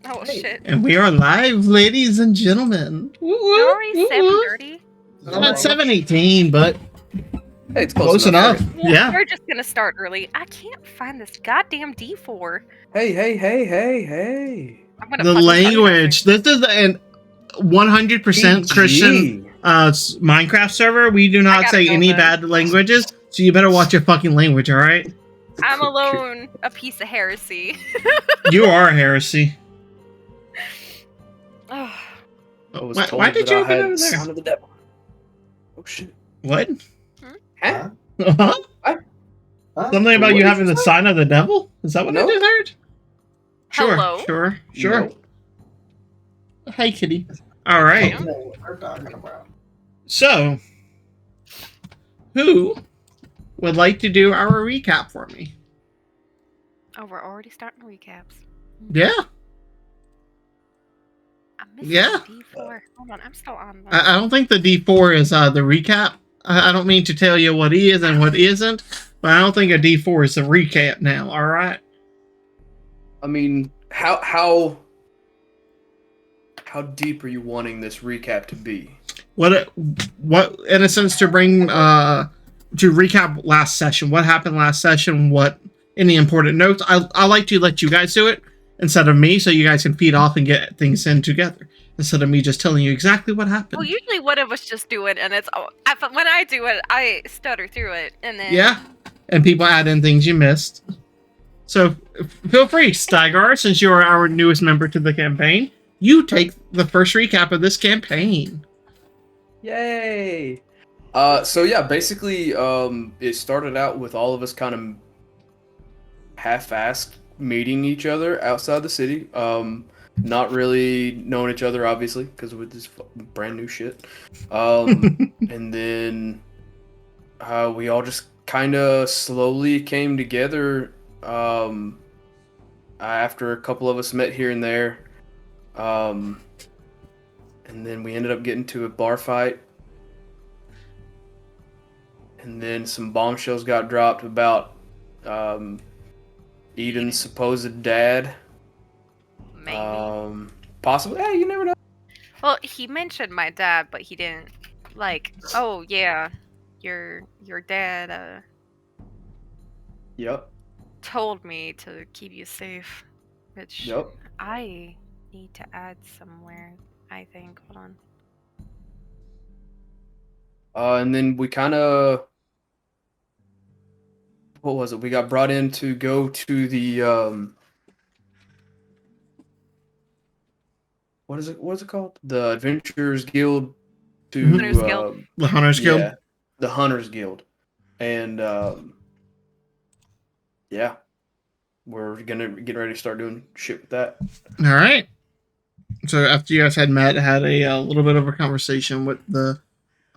Oh shit! And we are live, ladies and gentlemen. It's already 7:30. Not 7:18, but Hey, it's close enough. Well, Yeah. we're just gonna start early. I can't find this goddamn D4. Hey. I'm gonna The fucking cut language. This is an 100% Christian PG. Minecraft server. We do I not gotta say go any then. bad languages, so you better watch your fucking language, all right? I'm alone, a piece of heresy. You are a heresy. Oh, I was Why told did that you I get over had there? Son of the Devil. Oh shit. What? Huh? Huh? Something about What you did having you the say? sign of the devil? Is that what I No. just heard? Sure, Hello? sure. No. Hi, kitty. All right. Yeah. What we're talking about. So, who would like to do our recap for me? Oh, we're already starting recaps. Yeah, I'm missing Yeah. D4. Hold on, I'm still on. I don't think the D4 is the recap. I don't mean to tell you what is and what isn't, but I don't think a D4 is a recap now. All right. I mean, how deep are you wanting this recap to be? What in a sense to bring to recap last session? What happened last session? What any important notes? I like to let you guys do it instead of me, so you guys can feed off and get things in together instead of me just telling you exactly what happened. Well, usually one of us just do it, and it's when I do it, I stutter through it, and then Yeah, and people add in things you missed. So feel free, Stygar, since you are our newest member to the campaign, you take the first recap of this campaign. Yay! So yeah, basically, it started out with all of us kind of half-assed meeting each other outside the city. Not really knowing each other, obviously, because with this brand new shit. And then we all just kind of slowly came together. After a couple of us met here and there. And then we ended up getting to a bar fight. And then some bombshells got dropped about Eden's supposed dad. maybe. Possibly. Hey, you never know. Well, he mentioned my dad, but he didn't oh yeah, your dad Yep. told me to keep you safe, which Yep. I need to add somewhere, I think. Hold on. And then we kind of, what was it? We got brought in to go to the what is it called? The Adventurers Guild to Hunters Guild. The Hunters Guild. Yeah, the Hunters Guild, and yeah, we're gonna get ready to start doing shit with that. All right. So after you guys had met, had a little bit of a conversation with the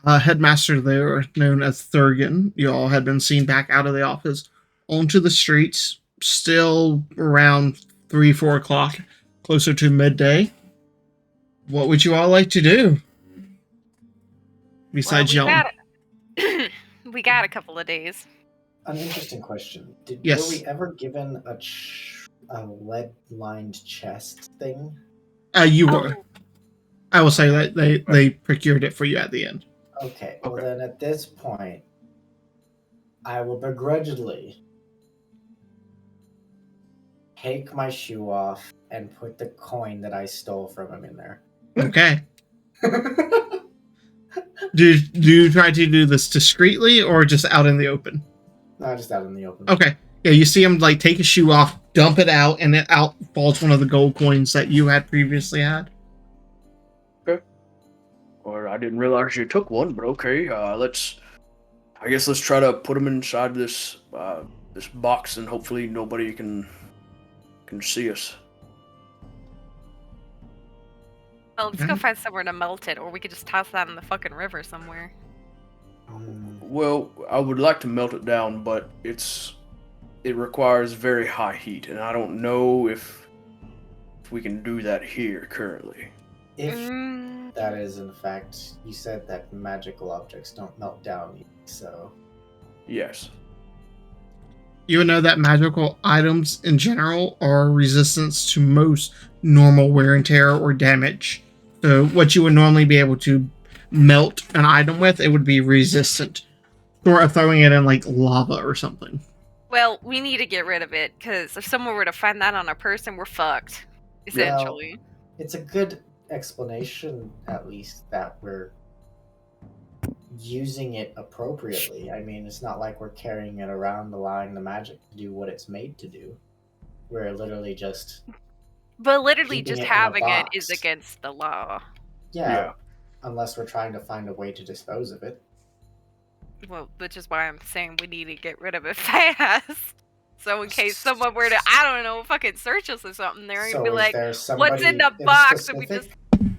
headmaster there, known as Thurgan, you all had been seen back out of the office onto the streets, still around 3-4 o'clock, closer to midday. What would you all like to do? Besides yelling. We got a couple of days. An interesting question. Yes. Were we ever given a lead-lined chest thing? You were. I will say that they procured it for you at the end. Okay, well then at this point, I will begrudgingly take my shoe off and put the coin that I stole from him in there. Okay. Do you try to do this discreetly or just out in the open? No, just out in the open. Okay. Yeah, you see him like take his shoe off, dump it out, and it out falls one of the gold coins that you had previously had. Okay. Or I didn't realize you took one, but okay. Let's try to put them inside this this box, and hopefully nobody can see us. Well, let's go find somewhere to melt it, or we could just toss that in the fucking river somewhere. Well, I would like to melt it down, but it requires very high heat, and I don't know if we can do that here currently. If that is in fact, you said that magical objects don't melt down, so Yes. You would know that magical items in general are resistant to most normal wear and tear or damage. So what you would normally be able to melt an item with, it would be resistant. Or throwing it in like lava or something. Well, we need to get rid of it, because if someone were to find that on a person, we're fucked. Essentially. Well, it's a good explanation, at least, that we're using it appropriately. I mean, it's not like we're carrying it around, allowing the magic to do what it's made to do. We're literally just... But literally keeping just it in a having it is box. against the law. Yeah, unless we're trying to find a way to dispose of it. Well, which is why I'm saying we need to get rid of it fast. So in case someone were to, I don't know, fucking search us or something, they're So gonna be is like, there somebody what's in the in box? And we just... specific?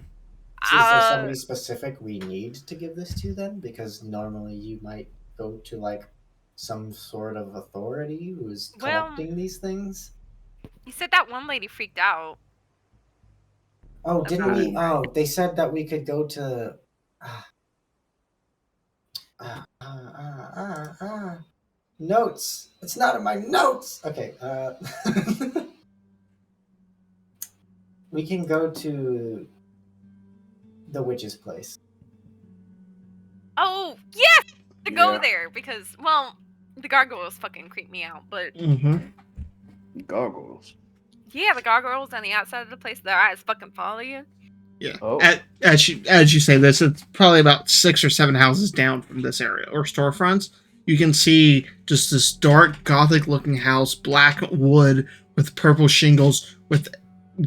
So is there somebody specific we need to give this to then? Because normally you might go to like some sort of authority who is collecting these things. You said that one lady freaked out. Oh, didn't we? About- Oh, they said that we could go to. Notes. It's not in my notes. Okay. We can go to the witch's place. Oh, yes! To go Yeah. there, because, well, the gargoyles fucking creep me out, but... Gargoyles. Yeah, the gargoyles on the outside of the place, their eyes fucking follow you. Yeah. Oh. As you say this, it's probably about 6 or 7 houses down from this area, or storefronts. You can see just this dark, gothic-looking house, black wood with purple shingles, with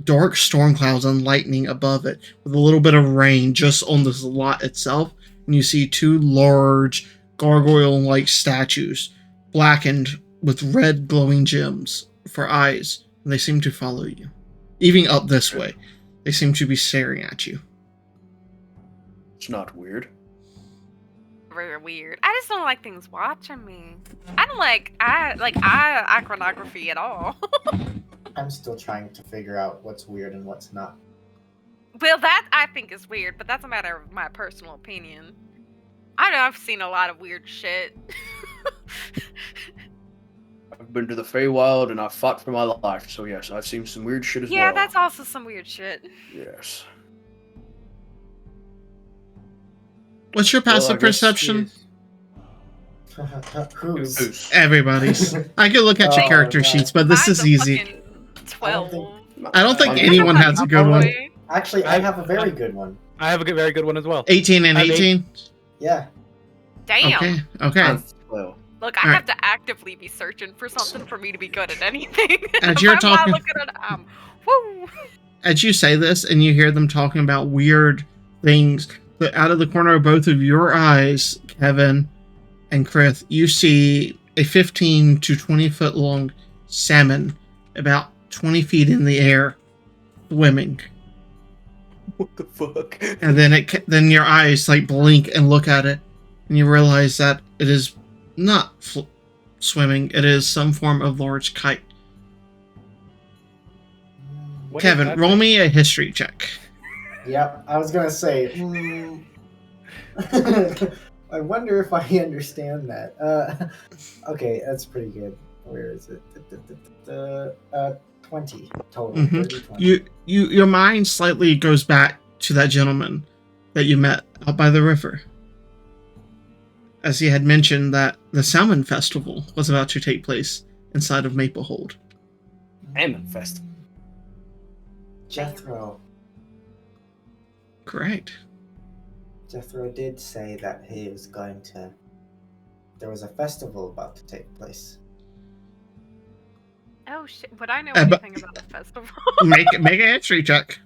dark storm clouds and lightning above it, with a little bit of rain just on this lot itself. And you see 2 large gargoyle-like statues, blackened with red glowing gems for eyes, and they seem to follow you. Even up this way, they seem to be staring at you. It's not weird. Very weird. I just don't like things watching me. I don't like iconography at all. I'm still trying to figure out what's weird and what's not. Well, that I think is weird, but that's a matter of my personal opinion. I know I've seen a lot of weird shit. I've been to the Feywild and I've fought for my life, so yes, I've seen some weird shit as well. Yeah, that's also some weird shit. Yes. What's your Well, I passive guess perception? Who's? Everybody's. I could look at your Oh, character God. sheets, but this Mine's is a easy. fucking 12. I don't think Mine- anyone has a good one. Boy. Actually, I have a very good one. I have a very good one as well. 18 and I mean- 18? Yeah. Damn. Okay. Mine's 12. Look, I Alright. have to actively be searching for something for me to be good at anything. As If you're I'm talking- not looking at woo. As you say this and you hear them talking about weird things, but out of the corner of both of your eyes, Kevin and Chris, you see a 15 to 20 foot long salmon about 20 feet in the air swimming. What the fuck? And then your eyes like blink and look at it, and you realize that it is not swimming. It is some form of large kite. What Kevin, is that roll thing? me a history check. Yep. I was gonna say. I wonder if I understand that. Okay, that's pretty good. Where is it? 20 total. Mhm. 30, 20. Your mind slightly goes back to that gentleman that you met out by the river, as he had mentioned that the Salmon Festival was about to take place inside of Maplehold. Salmon Festival. Jethro. Correct. Jethro did say that he was going to. There was a festival about to take place. Oh shit! Would I know But- anything about the festival? make a history check.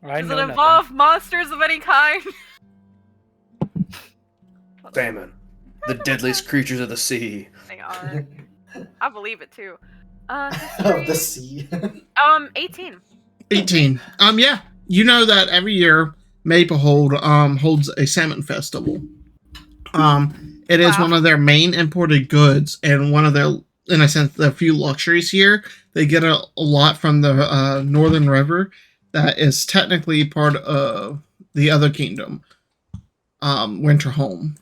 I Does know it nothing. involve monsters of any kind? Salmon. The deadliest creatures of the sea. They are. I believe it too. Of History, the sea. 18. 18. Yeah. You know that every year Maplehold holds a salmon festival. It is Wow. one of their main imported goods and one of their, in a sense, the few luxuries here. They get a lot from the Northern River that is technically part of the other kingdom, Winterholm.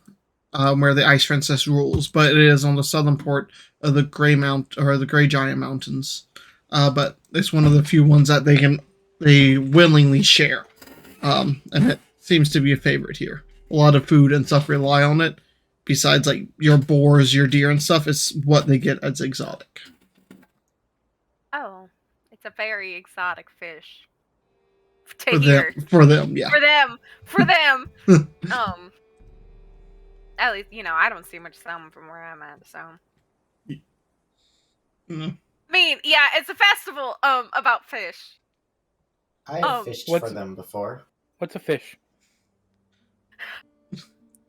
where the Ice Princess rules, but it is on the southern port of the Gray Giant Mountains. But it's one of the few ones that they willingly share, and it seems to be a favorite here. A lot of food and stuff rely on it. Besides, like your boars, your deer, and stuff, it's what they get as exotic. Oh, it's a very exotic fish. For them, yeah. For them. At least, I don't see much salmon from where I'm at, so. Mm-hmm. I mean, yeah, it's a festival about fish. I have fished for them before. What's a fish?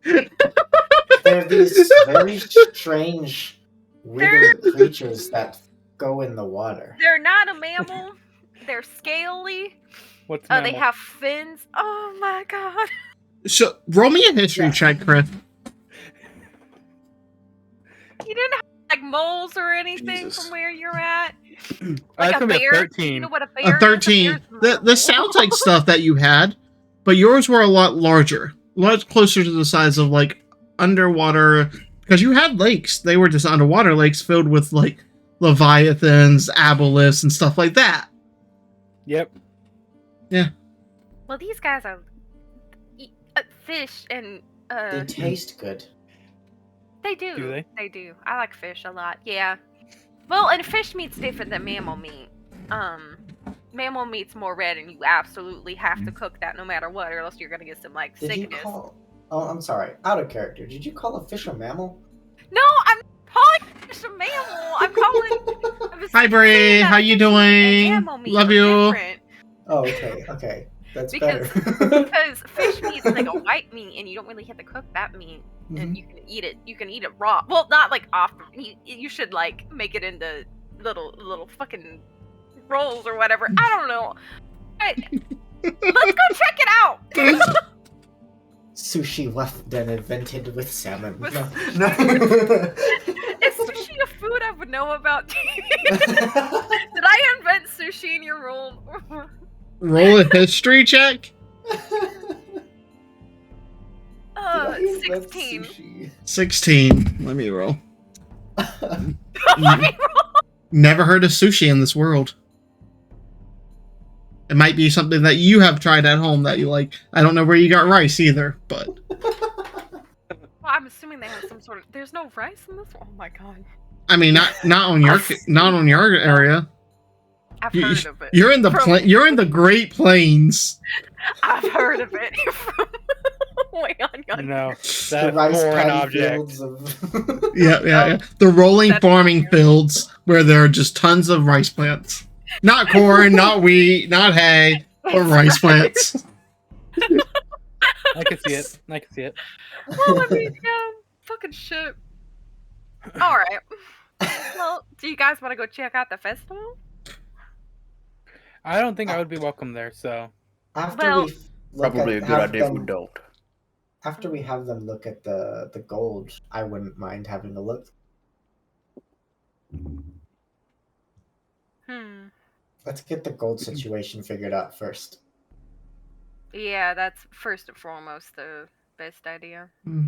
They're these very strange, weird creatures that go in the water. They're not a mammal. They're scaly. What's mammal? They have fins. Oh my god. So, roll me a history check, Chris. You didn't have like moles or anything from where you're at? Like a bear? 13. You know what a bear A 13. is? This sounds like stuff that you had, but yours were a lot larger. A lot closer to the size of, like, underwater... Because you had lakes. They were just underwater lakes filled with, like, leviathans, aboleths, and stuff like that. Yep. Yeah. Well, these guys are fish and... They taste good. They do. Do they? They do. I like fish a lot. Yeah. Well, and fish meat's different than mammal meat. Mammal meat's more red, and you absolutely have to cook that no matter what, or else you're gonna get some like sickness. Oh, I'm sorry. Out of character. Did you call a fish a mammal? No, I'm calling fish a mammal. I'm calling. Hi, Brie. How you doing? Love you. Different. Oh, okay. That's because, better. because fish meat's like a white meat, and you don't really have to cook that meat, and you can eat it. You can eat it raw. Well, not like off. You should like make it into little fucking rolls or whatever. I don't know. Let's go check it out. Sushi left then invented with salmon. No. Is sushi a food I would know about? Did I invent sushi in your roll? Roll a history check. 16. 16. Let me roll. Never heard of sushi in this world. It might be something that you have tried at home that you like. I don't know where you got rice either, but... Well, I'm assuming they have some sort of... There's no rice in this one? Oh my god. I mean, not on your area. I've heard of it. You're in the Great Plains. I've heard of it. Way on. No, the that's rice foreign paddy object. fields of... Yeah. The rolling farming fields where there are just tons of rice plants. Not corn, not wheat, not hay, but rice plants. I can see it. Well, I mean, yeah, fucking shit. Alright. Well, do you guys want to go check out the festival? I don't think I would be welcome there, so... Probably a good idea if we don't. After we have them look at the gold, I wouldn't mind having a look. Let's get the gold situation figured out first. Yeah, that's first and foremost the best idea. We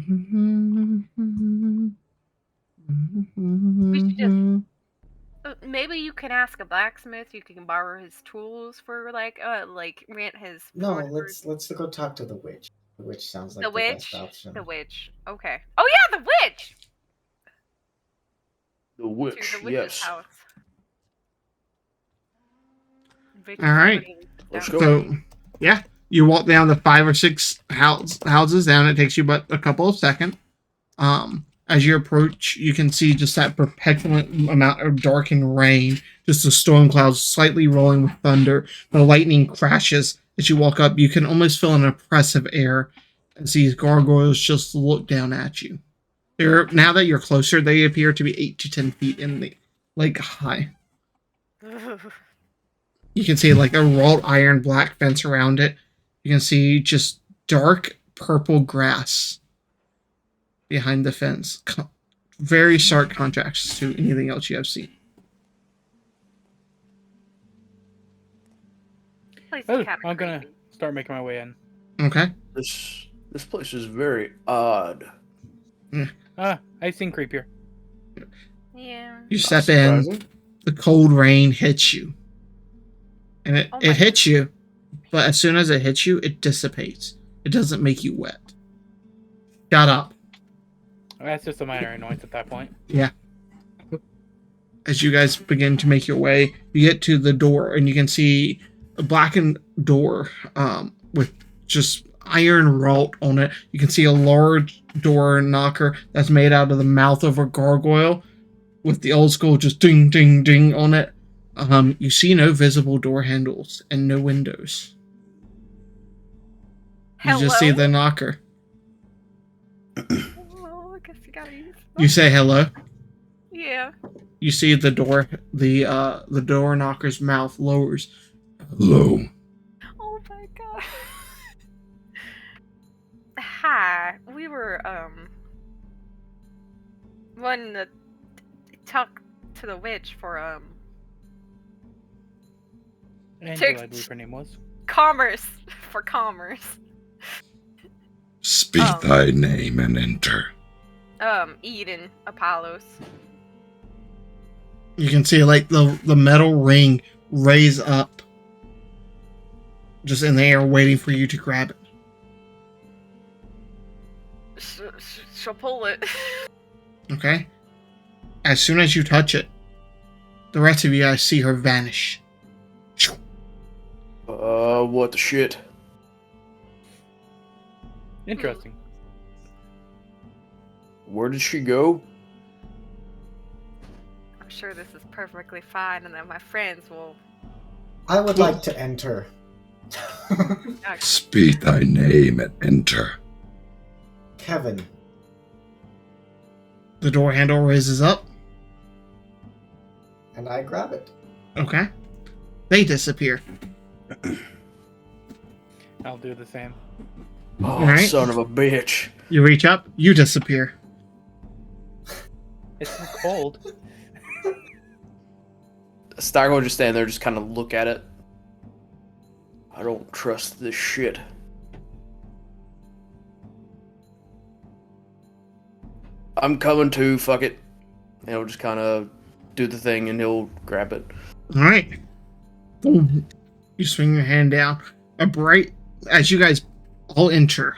should just... maybe you can ask a blacksmith. You can borrow his tools for like rent his. No, let's go talk to the witch. The witch sounds like the best option. The witch. Okay. Oh yeah, the witch. The witch. Yes. House. All right. Let's go. So, yeah, you walk down the 5 or 6 houses down. It takes you but a couple of seconds. As you approach, you can see just that perpetual amount of darkened rain, just the storm clouds slightly rolling with thunder. The lightning crashes as you walk up. You can almost feel an oppressive air as these gargoyles just look down at you. Now that you're closer, they appear to be 8 to 10 feet in the lake high. You can see like a wrought iron black fence around it. You can see just dark purple grass behind the fence. Very stark contrast to anything else you have seen. I'm gonna start making my way in. Okay. This place is very odd. I've seen creepier. Yeah. You Not step in, surprising. the cold rain hits you. And Oh my it hits you, but as soon as it hits you, it dissipates. It doesn't make you wet. Shut up. That's just a minor annoyance at that point. Yeah. As you guys begin to make your way, you get to the door, and you can see a blackened door with just iron wrought on it. You can see a large door knocker that's made out of the mouth of a gargoyle with the old school just ding, ding, ding on it. You see no visible door handles and no windows. You just see the knocker. Oh, I guess you gotta use You say hello. Yeah. You see the door, the door knocker's mouth lowers. Hello. Oh my god. Hi. We were wanting to talk to the witch for Angela, I believe her name was. commerce. For commerce. Speak thy name and enter. Eden Apollos. You can see like the metal ring raise up just in the air waiting for you to grab it. She'll pull it. Okay? As soon as you touch it, the rest of you guys see her vanish. What the shit? Interesting. Where did she go? I'm sure this is perfectly fine and that my friends will... I would like to enter. Speak thy name and enter. Kevin. The door handle raises up. And I grab it. Okay. They disappear. I'll do the same. Oh, Alright. son of a bitch. You reach up, you disappear. It's so cold. Stargo will just stand there, just kind of look at it. I don't trust this shit. I'm coming too, fuck it. And he'll just kind of do the thing and he'll grab it. Alright. Boom. You swing your hand down. A bright, as you guys all enter,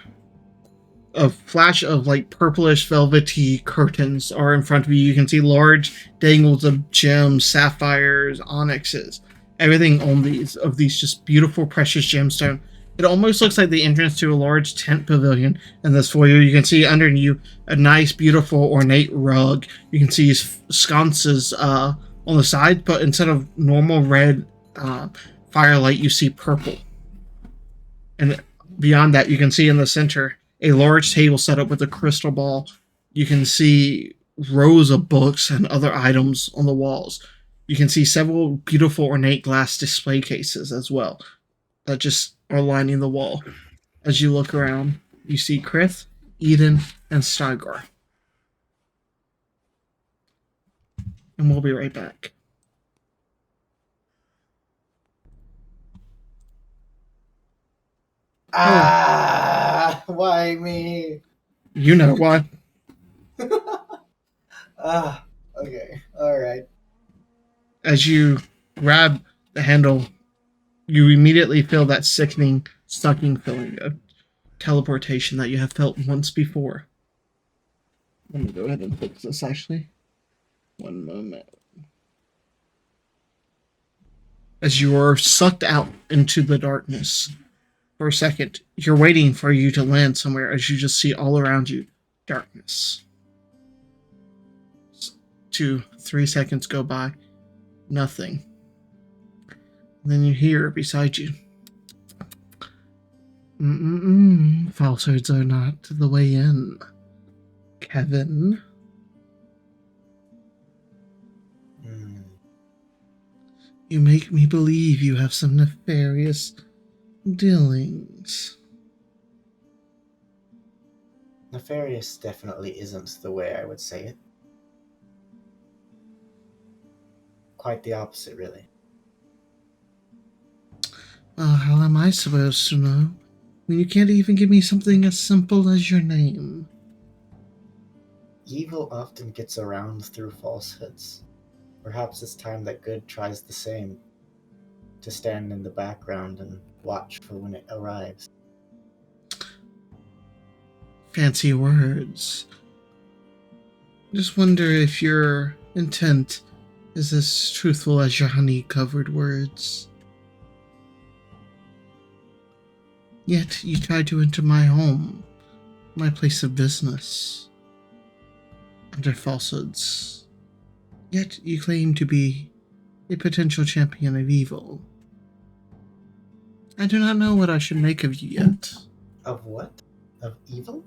a flash of like purplish velvety curtains are in front of you. You can see large dangles of gems, sapphires, onyxes, everything on these just beautiful precious gemstone. It almost looks like the entrance to a large tent pavilion in this foyer. You can see under you a nice, beautiful, ornate rug. You can see sconces on the side, but instead of normal red firelight, you see purple. And beyond that, you can see in the center a large table set up with a crystal ball. You can see rows of books and other items on the walls. You can see several beautiful ornate glass display cases as well that just are lining the wall. As you look around, you see Krith, Eden, and Stygar. And we'll be right back. Why me? You know why. Okay, alright. As you grab the handle, you immediately feel that sickening, sucking feeling of teleportation that you have felt once before. Let me go ahead and fix this, actually. One moment. As you are sucked out into the darkness for a second, you're waiting for you to land somewhere as you just see all around you darkness. 2-3 seconds go by. Nothing. And then you hear beside you. Falsehoods are not the way in. Kevin. You make me believe you have some nefarious dealings. Nefarious definitely isn't the way I would say it. Quite the opposite, really. Well, how am I supposed to know? I mean, you can't even give me something as simple as your name. Evil often gets around through falsehoods. Perhaps it's time that good tries the same, to stand in the background and watch for when it arrives. Fancy words. Just wonder if your intent is as truthful as your honey-covered words. Yet you tried to enter my home, my place of business, under falsehoods. Yet you claim to be a potential champion of evil. I do not know what I should make of you yet. Of what? Of evil?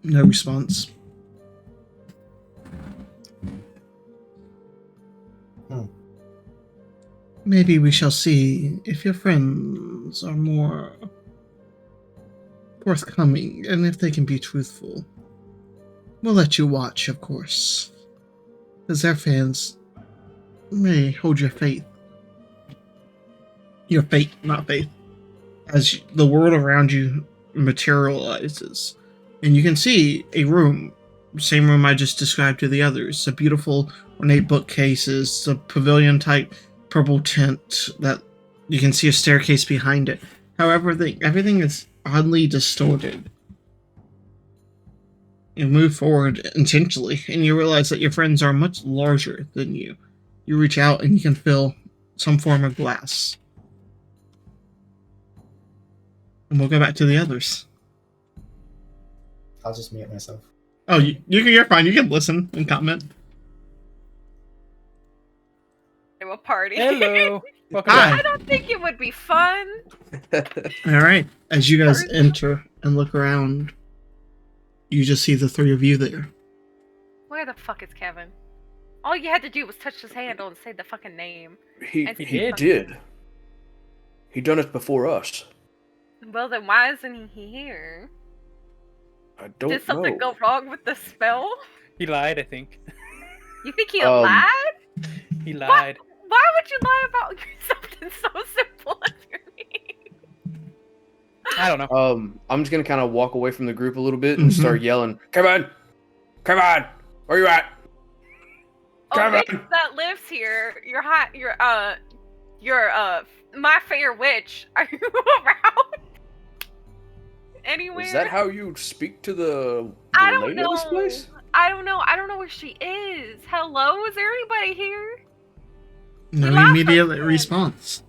No response. Maybe we shall see if your friends are more forthcoming and if they can be truthful. We'll let you watch, of course, because their fans may hold your faith. Your fate, not faith. As the world around you materializes. And you can see a room, same room I just described to the others. A beautiful ornate bookcases, a pavilion type purple tint that you can see a staircase behind it. However, everything is oddly distorted. You move forward intentionally, and you realize that your friends are much larger than you. You reach out and you can feel some form of glass. And we'll go back to the others. I'll just mute myself. Oh, you're fine. You can listen and comment. A party. Hello. Welcome Hi. back. I don't think it would be fun. Alright, as you guys enter and look around, you just see the three of you there. Where the fuck is Kevin? All you had to do was touch his handle and say the fucking name. He He did. He done it before us. Well, then why isn't he here? I don't Did something know. go wrong with the spell? He lied, I think. You think he lied? He lied. Why would you lie about something so simple as your name? I don't know. I'm just gonna kind of walk away from the group a little bit and start yelling, Kevin, where you at? Oh, Kevin! bitch that lives here. You're my fair witch. Are you around? Anywhere? Is that how you speak to the I don't lady of this know. place? I don't know. I don't know where she is. Hello? Is there anybody here? No You laugh immediate again. response.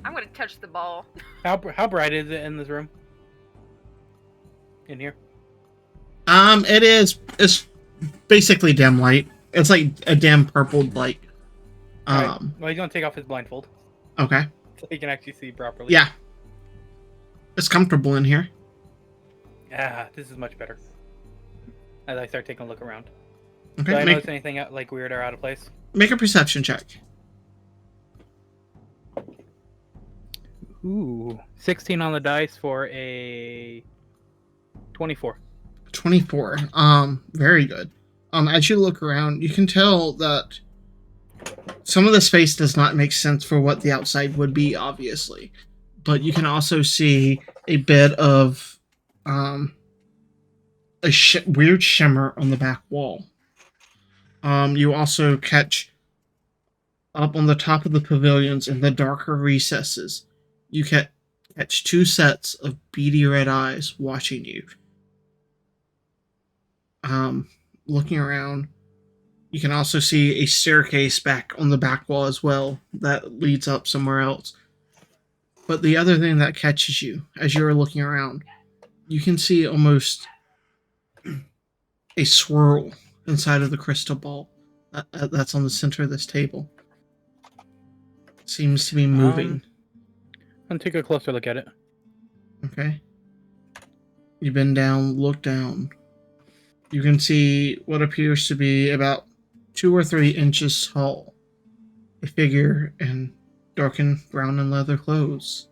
I'm gonna touch the ball. How bright is it in this room? In here? It's basically dim light. It's like a dim purpled light. Alright. Well, he's gonna take off his blindfold Okay. so he can actually see properly. Yeah. It's comfortable in here. Ah, this is much better. As I start taking a look around. Okay, Do I notice anything like weird or out of place? make a perception check. Ooh, 16 on the dice for a 24. 24. Very good. As you look around, you can tell that some of the space does not make sense for what the outside would be, obviously. But you can also see a bit of weird shimmer on the back wall. You also catch up on the top of the pavilions in the darker recesses. You catch two sets of beady red eyes watching you. Looking around, you can also see a staircase back on the back wall as well that leads up somewhere else. But the other thing that catches you as you're looking around, you can see almost a swirl inside of the crystal ball that's on the center of this table. Seems to be moving. I'm gonna take a closer look at it. Okay. You bend down, look down. You can see what appears to be about 2 or 3 inches tall. A figure in darkened brown and leather clothes,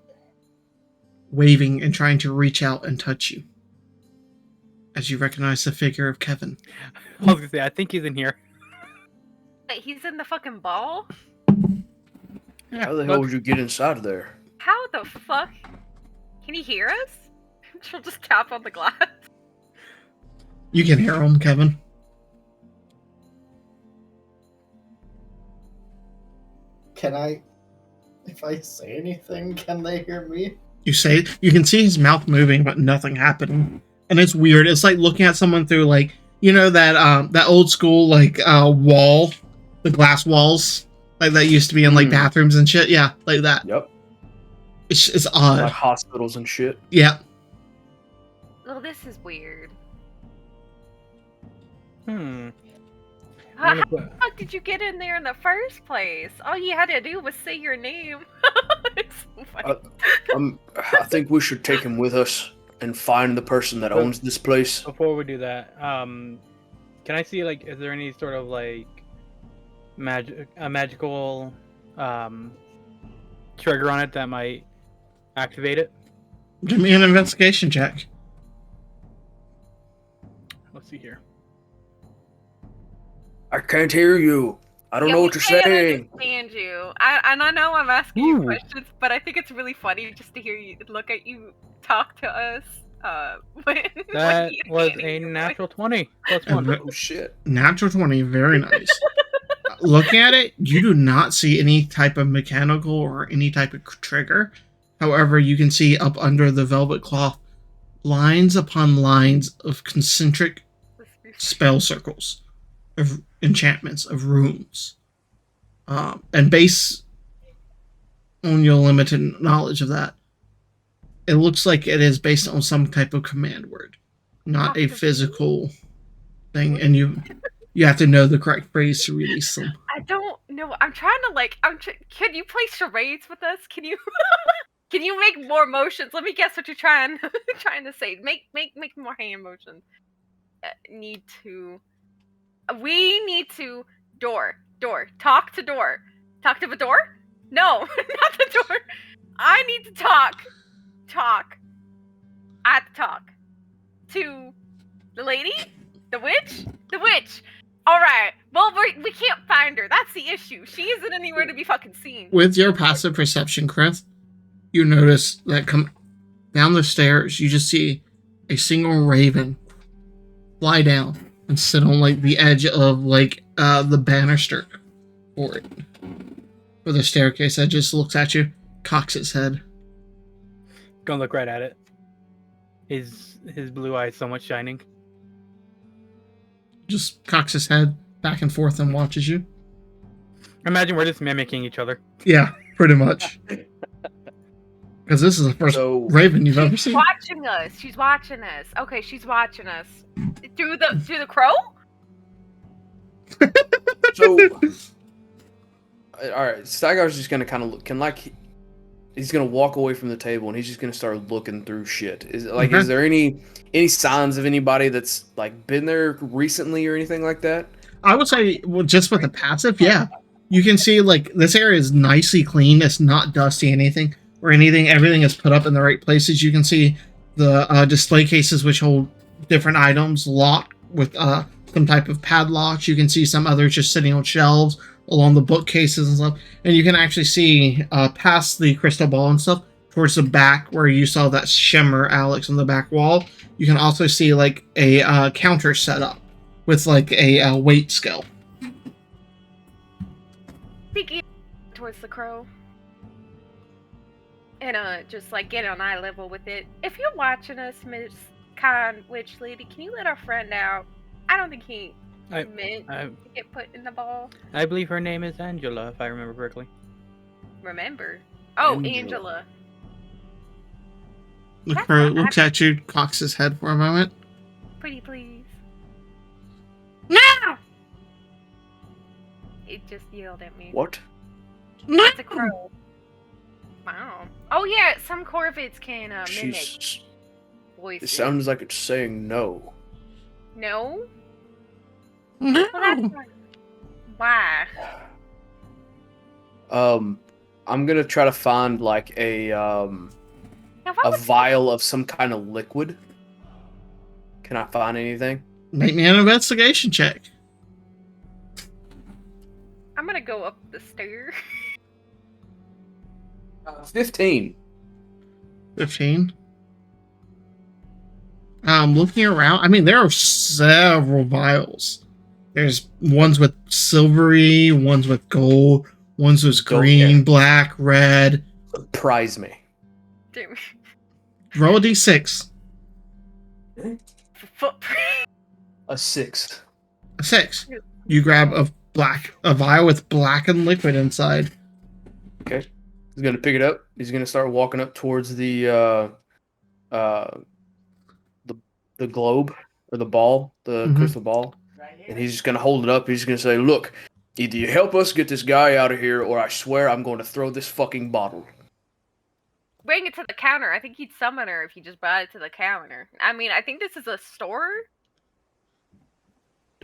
waving and trying to reach out and touch you. As you recognize the figure of Kevin. I was gonna say, I think he's in here. Wait, he's in the fucking ball? How the hell would you get inside of there? How the fuck? Can he hear us? She'll just tap on the glass. You can hear him, Kevin. Can I... If I say anything, can they hear me? You can see his mouth moving, but nothing happening. And it's weird. It's like looking at someone through, like, you know, that old school, like, wall, the glass walls, like that used to be in, like, bathrooms and shit. Yeah, like that. Yep. It's odd. Like hospitals and shit. Yeah. Well, this is weird. How How the fuck did you get in there in the first place? All you had to do was say your name. It's so funny. I think we should take him with us and find the person that owns this place. Before we do that, can I see, like, is there any sort of, like, magical trigger on it that might activate it? Give me an investigation check. Let's see here. I can't hear you. I don't know what you're saying. I understand you. I know I'm asking you questions, but I think it's really funny just to hear you look at you talk to us. That was a natural 20. Plus 1. Oh shit. Natural 20, very nice. Looking at it, you do not see any type of mechanical or any type of trigger. However, you can see up under the velvet cloth lines upon lines of concentric spell circles, of enchantments, of runes. And based on your limited knowledge of that, it looks like it is based on some type of command word, not a physical thing, and you have to know the correct phrase to release them. I don't know. I'm trying to, like, can you play charades with us? Can you can you make more motions? Let me guess what you're trying to say. Make more hand motions. We need to door. Talk to door. Talk to the door? No, not the door. I need to talk. I have to talk to the lady, the witch. All right. Well, we can't find her. That's the issue. She isn't anywhere to be fucking seen. With your passive perception, Chris, you notice that come down the stairs, you just see a single raven fly down and sit on, like, the edge of, like, the banister for it. For the staircase, that just looks at you, cocks its head. Gonna look right at it. His blue eyes somewhat shining. Just cocks his head back and forth and watches you. Imagine we're just mimicking each other. Yeah, pretty much. Because this is the first raven you've ever seen. She's watching us. Okay, she's watching us. Through the crow? So, alright, Stagar's just gonna kind of look, he's gonna walk away from the table and he's just gonna start looking through shit. Is there any signs of anybody that's, like, been there recently or anything like that? I would say, well, just with the passive, yeah. You can see, like, this area is nicely clean. It's not dusty anything. Everything is put up in the right places. You can see the display cases which hold different items locked with some type of padlocks. You can see some others just sitting on shelves along the bookcases and stuff. And you can actually see past the crystal ball and stuff towards the back where you saw that shimmer, Alex, on the back wall. You can also see, like, a counter set up with, like, a weight scale. Peeking towards the crow. And just, like, get on eye level with it. If you're watching us, Miss Con Witch Lady, can you let our friend out? I don't think he meant to get put in the ball. I believe her name is Angela, if I remember correctly. Remember? Oh, Angela. The crow looks at you, cocks his head for a moment. Pretty please. No! It just yelled at me. What? No! It's a crow. Wow. Oh yeah, some corvids can mimic voices. It sounds like it's saying no. No? No. Well, that's not... Why? I'm gonna try to find, like, a vial of some kind of liquid. Can I find anything? Make me an investigation check. I'm gonna go up the stairs. 15. 15. Looking around, I mean, there are several vials. There's ones with silvery, ones with gold, ones with green, black, red. Surprise me. Damn. Roll a d6. Footprint. A 6. A 6. You grab a vial with blackened liquid inside. Okay. He's gonna pick it up. He's gonna start walking up towards the globe or the ball, the crystal ball, and he's just gonna hold it up. He's gonna say, "Look, either you help us get this guy out of here, or I swear I'm going to throw this fucking bottle." Bring it to the counter. I think he'd summon her if he just brought it to the counter. I mean, I think this is a store.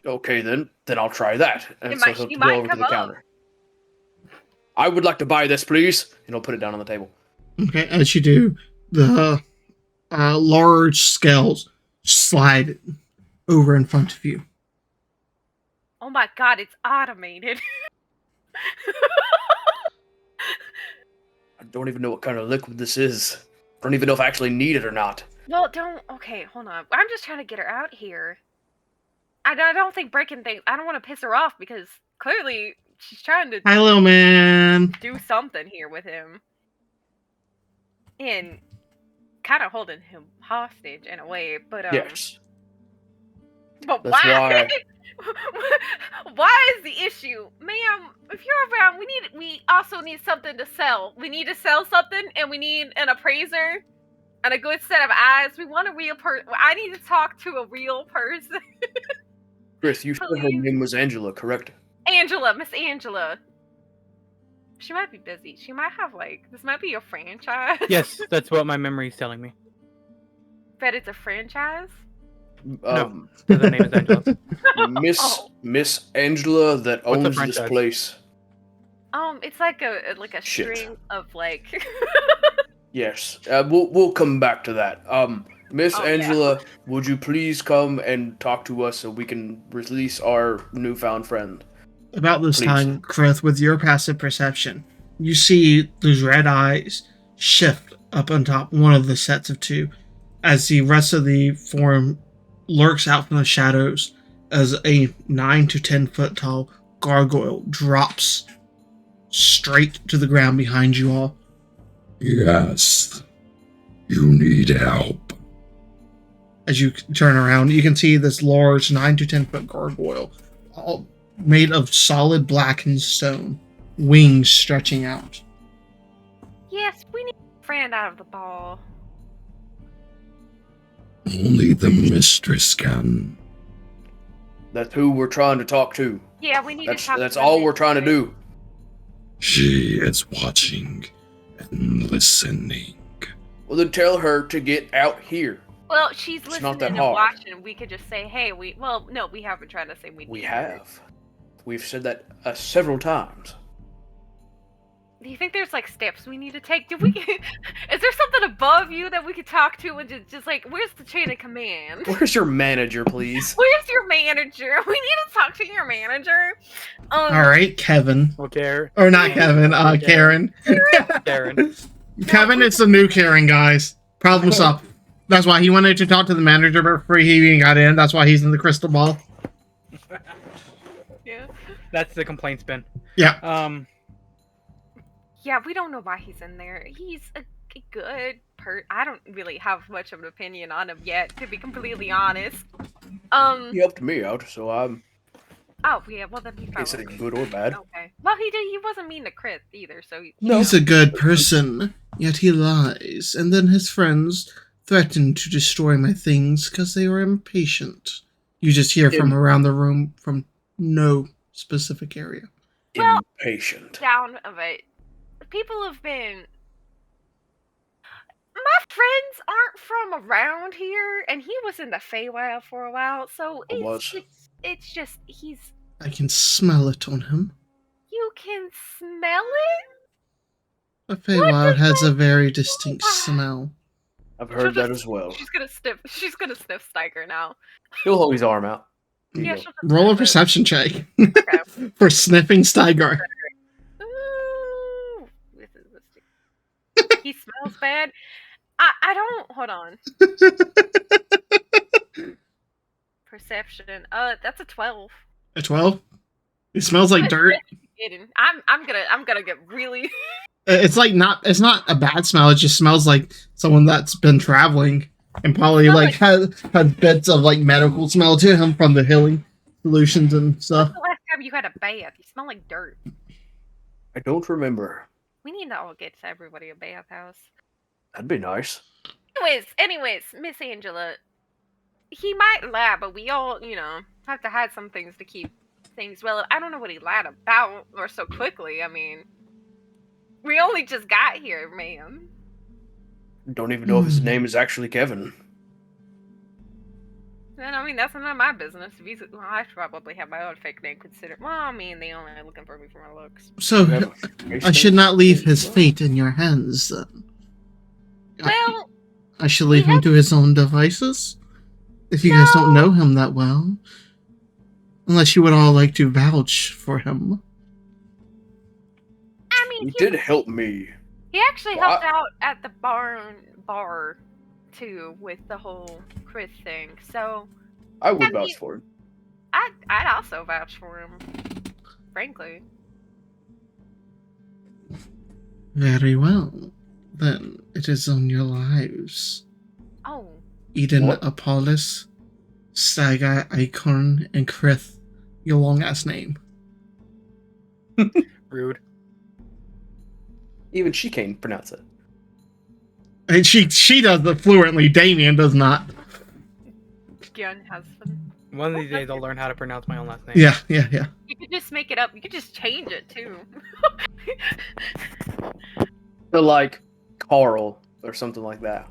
Okay, then I'll try that. And He he'll might go over to come the up. counter. I would like to buy this, please. And he'll put it down on the table. Okay, as you do, the large scales slide over in front of you. Oh my god, it's automated. I don't even know what kind of liquid this is. I don't even know if I actually need it or not. Well, okay, hold on. I'm just trying to get her out here. I don't think breaking things, I don't want to piss her off because clearly she's trying to Hi, little man. do something here with him. And kind of holding him hostage in a way, but Yes. But That's why? Why is the issue, ma'am? If you're around, we also need something to sell. We need to sell something, and we need an appraiser and a good set of eyes. We want a real person. I need to talk to a real person. Chris, you said her name was Angela, correct? Angela, Miss Angela. She might be busy. She might have this might be a franchise. Yes, that's what my memory is telling me. Bet it's a franchise. No, because her name is Angela. Miss Angela that What's the owns this franchise? place. It's like a Shit. string of Yes, we'll come back to that. Miss Oh, Angela, would you please come and talk to us so we can release our newfound friend? About this Please. time, Krith, with your passive perception, you see those red eyes shift up on top one of the sets of two as the rest of the form lurks out from the shadows as a 9 to 10 foot tall gargoyle drops straight to the ground behind you all. Yes. You need help. As you turn around, you can see this large 9 to 10 foot gargoyle, all made of solid blackened stone, wings stretching out. Yes, we need a friend out of the ball. Only the mistress can. That's who we're trying to talk to. Yeah, we need to talk. That's to all them we're trying to anyway. do. She is watching and listening. Well, then tell her to get out here. Well, she's It's listening not that and hard. watching. We could just say, "Hey, we haven't tried to say we." We need her. have. We've said that several times. Do you think there's steps we need to take? Is there something above you that we could talk to and just where's the chain of command? Where's your manager, please? Where's your manager? We need to talk to your manager. All right, Kevin. Okay. Or not Kevin, Karen. Karen. Kevin, it's the new Karen, guys. Problem solved. That's why he wanted to talk to the manager before he even got in. That's why he's in the crystal ball. Yeah. That's the complaint spin. Yeah. Yeah, we don't know why he's in there. He's a good I don't really have much of an opinion on him yet, to be completely honest. He helped me out, so I'm. Oh yeah, well then he's Can't say probably good or bad. okay. Well, he wasn't mean to Chris either, so He's a good person, yet he lies, and then his friends threaten to destroy my things because they are impatient. You just hear from around the room from no specific area. Well, Impatient. down of it. People have been. My friends aren't from around here, and he was in the Feywild for a while, so it's just he's. I can smell it on him. You can smell it. The Feywild has a very distinct smell. I've heard that as well. She's gonna sniff Steiger now. He'll hold his arm out. Yeah, Go. she'll just Roll a sniff it. perception check Okay. for sniffing Steigar. Ooh, he smells bad. I don't. Hold on. Perception. That's a 12. A 12? It smells like dirt. I'm gonna get really. It's like it's not a bad smell. It just smells like someone that's been traveling and probably like has bits of like medical smell to him from the healing solutions and stuff. When's the last time you had a bath? You smell like dirt. I don't remember. We need to all get everybody a bathhouse. That'd be nice. Anyways, Miss Angela, he might lie, but we all, have to hide some things to keep things well. I don't know what he lied about or so quickly. I mean, we only just got here, ma'am. Don't even know if his name is actually Kevin. Then, I mean, that's none of my business. I should probably have my own fake name considered. Well, I mean, they only are looking for me for my looks. So, I should not leave his fate in your hands, then. Well, I should leave him to his own devices? If you guys don't know him that well. Unless you would all like to vouch for him. I mean, he did help me. He actually helped out at the bar, too, with the whole Chris thing. So I would vouch for him. I'd also vouch for him, frankly. Very well. Then it is on your lives. Oh. Eden Apollos, Saga Icorn, and Krith. Your long ass name. Rude. Even she can't pronounce it. And she does it fluently. Damien does not. Young husband. One of these days I'll learn how to pronounce my own last name. Yeah. You could just make it up. You could just change it too. So like Carl or something like that.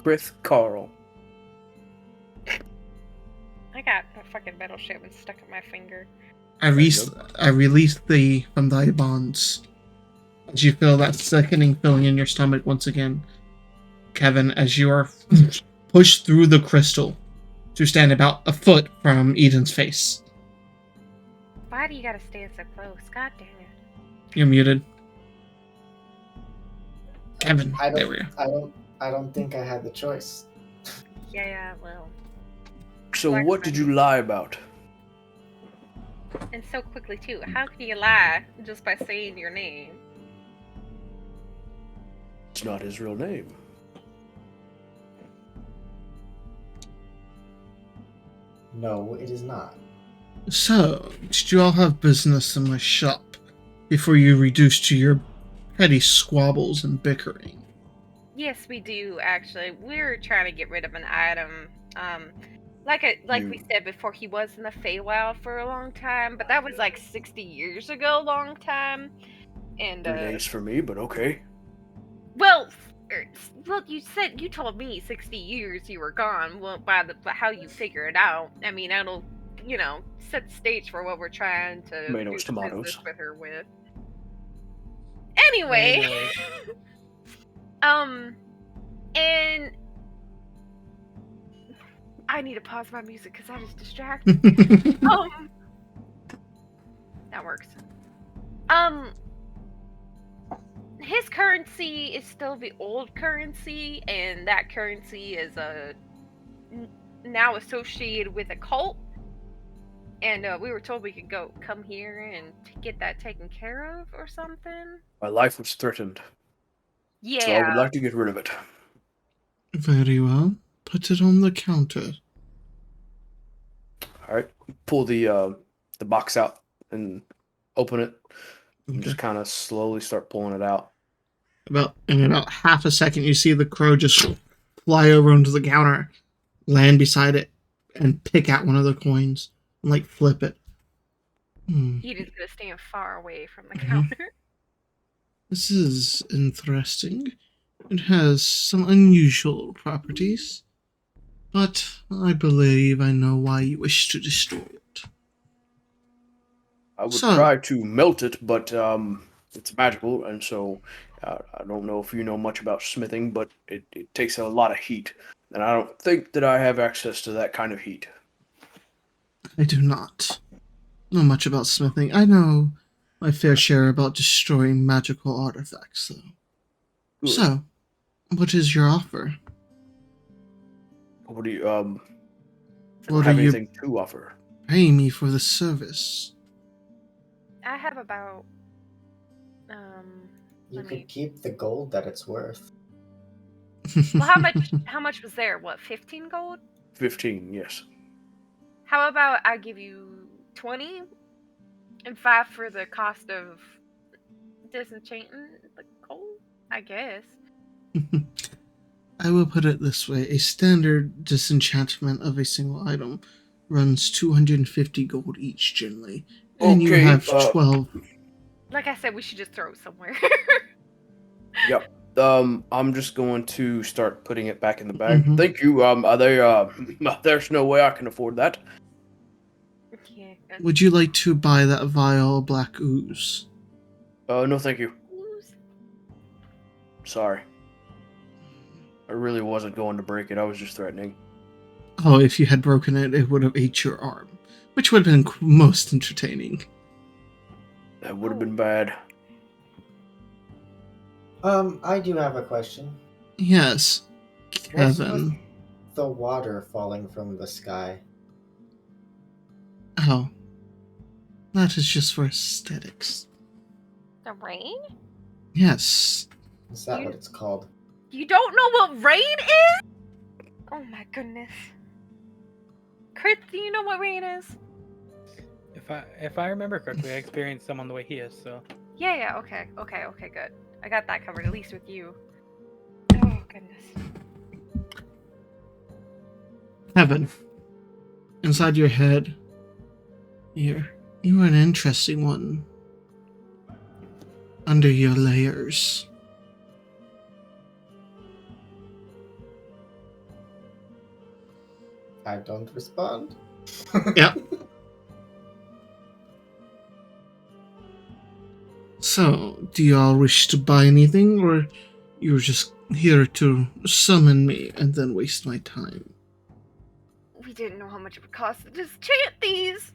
Chris Carl. I got a fucking metal shaman stuck in my finger. I released thee from thy bonds. As you feel that sickening feeling in your stomach once again, Kevin, as you are pushed through the crystal to stand about a foot from Eden's face. Why do you gotta stand so close? God damn it. You're muted. Kevin, there we go. I don't think I had the choice. Yeah, well. So what did you lie about? And so quickly too. How can you lie just by saying your name? It's not his real name. No, it is not. So, did you all have business in my shop before you reduced to your petty squabbles and bickering? Yes, we do, actually. We're trying to get rid of an item. We said before, he was in the Feywild for a long time, but that was like 60 years ago, long time. And 3 days for me, but okay. Well, you told me 60 years you were gone. Well, by how you figure it out, I mean, that'll, set the stage for what we're trying to Tomatoes, do tomatoes. business with her with. Anyway, and I need to pause my music because that is distracting. That works. His currency is still the old currency, and that currency is now associated with a cult. And we were told we could come here and get that taken care of or something. My life was threatened. Yeah. So I would like to get rid of it. Very well. Put it on the counter. Alright. Pull the box out and open it. And Okay. just kind of slowly start pulling it out. In about half a second, you see the crow just fly over onto the counter, land beside it, and pick out one of the coins and flip it. Eden's gonna stand far away from the counter. This is interesting. It has some unusual properties, but I believe I know why you wish to destroy it. I would try to melt it, but it's magical, and so I don't know if you know much about smithing, but it takes a lot of heat, and I don't think that I have access to that kind of heat. I do not know much about smithing. I know my fair share about destroying magical artifacts, though. So, what is your offer? What do you What have are you anything to offer? paying me for the service? I have about You could keep the gold that it's worth. well, how much was there? What, 15 gold? 15, yes. How about I give you 20 and 5 for the cost of disenchanting the gold, I guess. I will put it this way. A standard disenchantment of a single item runs 250 gold each, generally. And you Okay, have 12. Like I said, we should just throw it somewhere. Yep. I'm just going to start putting it back in the bag. Mhm. Thank you. There's no way I can afford that. Yeah. Would you like to buy that vial of black ooze? No, thank you. Sorry. I really wasn't going to break it. I was just threatening. Oh, if you had broken it, it would have ate your arm, which would have been most entertaining. That would have been bad. I do have a question. Yes, What's Kevin. with the water falling from the sky? Oh, that is just for aesthetics. The rain? Is Yes. that what it's called? You don't know what rain is? Oh my goodness. Chris, do you know what rain is? If I remember correctly, I experienced some on the way here, so. Yeah, okay, good. I got that covered, at least with you. Oh goodness. Kevin, inside your head, you are an interesting one. Under your layers. I don't respond. Yep. So, do y'all wish to buy anything, or you're just here to summon me and then waste my time? We didn't know how much it would cost to just chant these.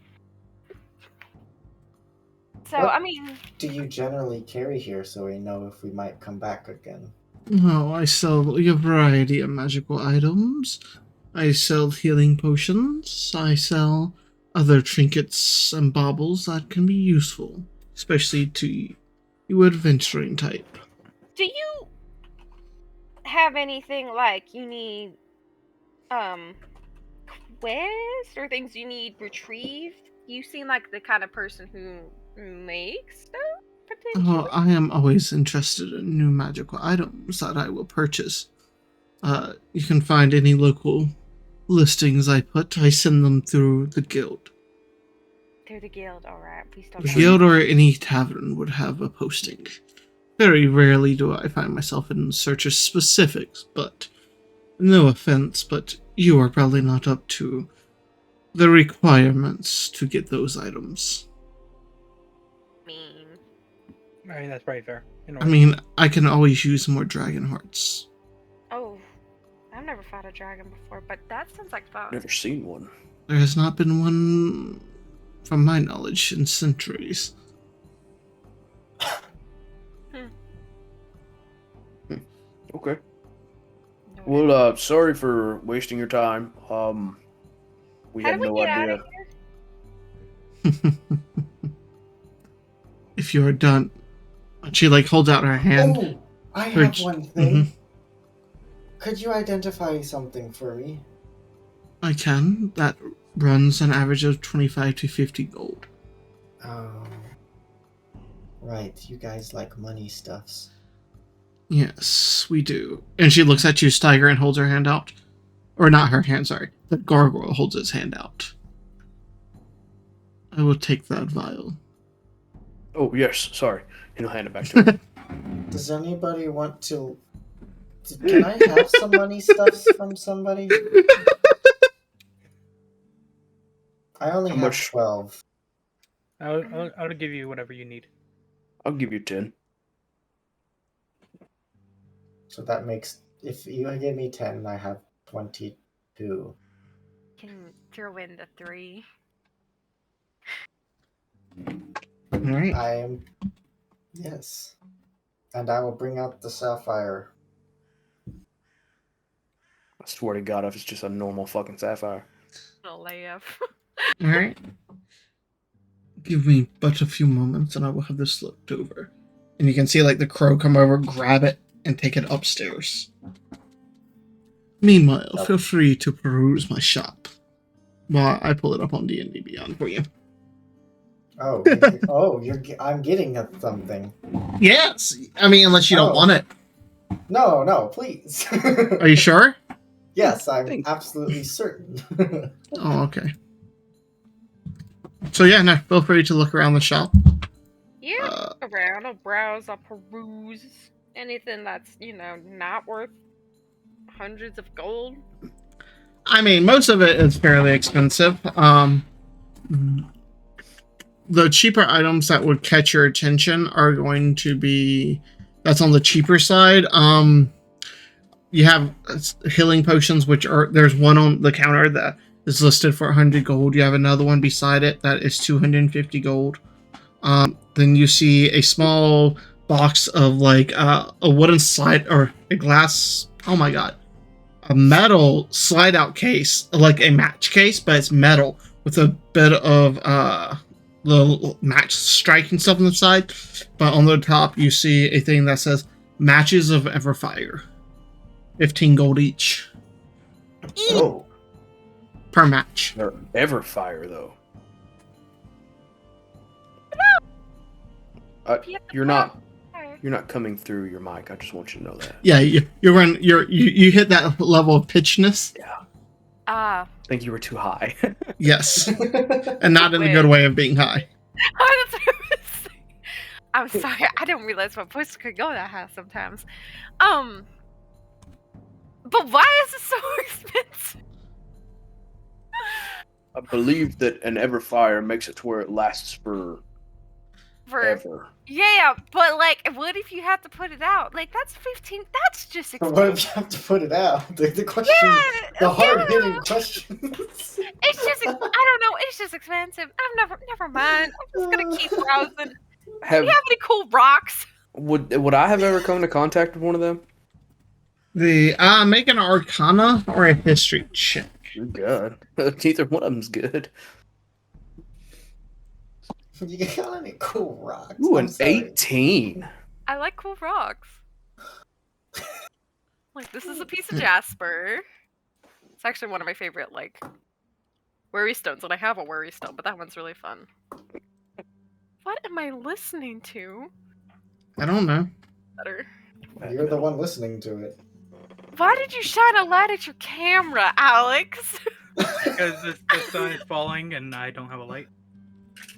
So, What I mean... do you generally carry here so we know if we might come back again? No, I sell a variety of magical items. I sell healing potions. I sell other trinkets and baubles that can be useful, especially to you adventuring type. Do you have anything like you need, quests or things you need retrieved? You seem like the kind of person who makes stuff, potentially. Oh, I am always interested in new magical items that I will purchase. You can find any local listings I put. I send them through the guild. Through the guild, alright. Please don't. The guild or any tavern would have a posting. Very rarely do I find myself in search of specifics, but no offense, but you are probably not up to the requirements to get those items. I mean, that's probably fair. I mean, I can always use more dragon hearts. Oh, I've never fought a dragon before, but that sounds like fun. Never seen one. There has not been one, from my knowledge, in centuries. Okay. Well, sorry for wasting your time. We How had do we no get out idea. of here? If you are done, she holds out her hand. Oh, I have one thing. Could you identify something for me? I can. That runs an average of 25 to 50 gold. Oh, right. You guys like money stuffs. Yes, we do. And she looks at you, Steiger, and holds her hand out. Or not her hand, sorry. The gargoyle holds his hand out. I will take that vial. Oh, yes, sorry. And he'll hand it back to her. Does anybody want to... Can I have some money stuffs from somebody? I only have 12. I'll give you whatever you need. I'll give you 10. So that makes... If you give me 10, I have 22. Can throw in the 3. Alright. I am... Yes. And I will bring out the sapphire. I swear to God, if it's just a normal fucking sapphire. I'll laugh. All right. Give me but a few moments, and I will have this looked over. And you can see like the crow come over, grab it, and take it upstairs. Meanwhile, feel free to peruse my shop while I pull it up on D&D Beyond for you. Oh, I'm getting something. Yes, I mean unless you don't want it. No, please. Are you sure? Yes, I'm absolutely certain. Oh, okay. So yeah, no, feel free to look around the shop. Yeah, around, I'll browse, I'll peruse anything that's, not worth hundreds of gold. I mean, most of it is fairly expensive. The cheaper items that would catch your attention are going to be that's on the cheaper side. You have healing potions, there's one on the counter that is listed for 100 gold. You have another one beside it that is 250 gold. Then you see a small box of like a wooden slide or a glass. Oh my god. A metal slide out case, like a match case, but it's metal with a bit of little match striking stuff on the side. But on the top, you see a thing that says matches of Everfire. 15 gold each. Oh. Per match. They're Everfire, though. You're not coming through your mic. I just want you to know that. Yeah, you hit that level of pitchness. Yeah. Ah. I think you were too high. Yes. And not in a good way of being high. I'm sorry, I didn't realize my voice could go that high sometimes. But why is it so expensive? I believe that an Everfire makes it to where it lasts for ever. Yeah, but like, what if you have to put it out? Like, that's 15. That's just expensive. What if you have to put it out? The question, the hard-hitting question. It's just, I don't know. It's just expensive. Never mind. I'm just gonna keep browsing. Do you have any cool rocks? Would I have ever come into contact with one of them? Make an Arcana or a History check. You're good. Neither one of them's good. You got any cool rocks? Ooh, an 18. I like cool rocks. Like, this is a piece of jasper. It's actually one of my favorite, like, worry stones, and I have a worry stone, but that one's really fun. What am I listening to? I don't know. Better. You're the one listening to it. Why did you shine a light at your camera, Alex? Because the sun is falling and I don't have a light.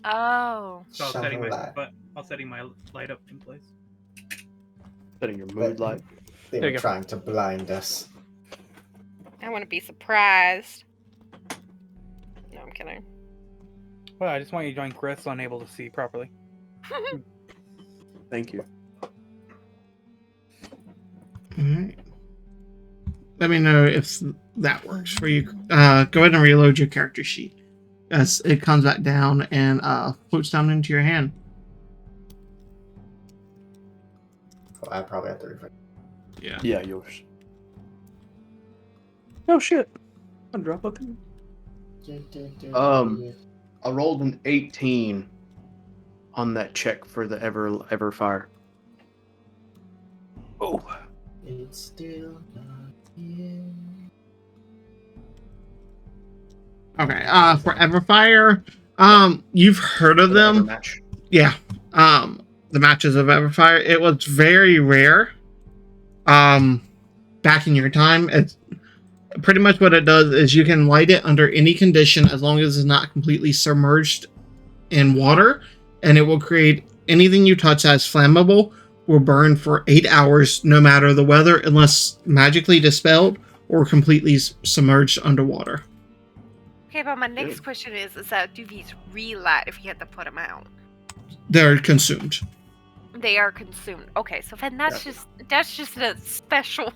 Oh. So I'm setting my light up in place. Setting your mood light. They were trying to blind us. I want to be surprised. No, I'm kidding. Well, I just want you to join Chris, so I'm able to see properly. Thank you. Alright. Let me know if that works for you. Go ahead and reload your character sheet as it comes back down and floats down into your hand. Well, I probably have to refresh. Yeah, yours. Oh shit! I dropped a thing. I rolled an 18 on that check for the Everfire. Oh. It's still not here. Okay, for Everfire, you've heard of them. Match. Yeah. The matches of Everfire. It was very rare. Back in your time, it's pretty much what it does is you can light it under any condition as long as it's not completely submerged in water, and it will create anything you touch as flammable will burn for 8 hours no matter the weather unless magically dispelled or completely submerged underwater. Okay, but my next question is that do these relight if you have to put them out? They're consumed. They are consumed. Okay, so then that's just a special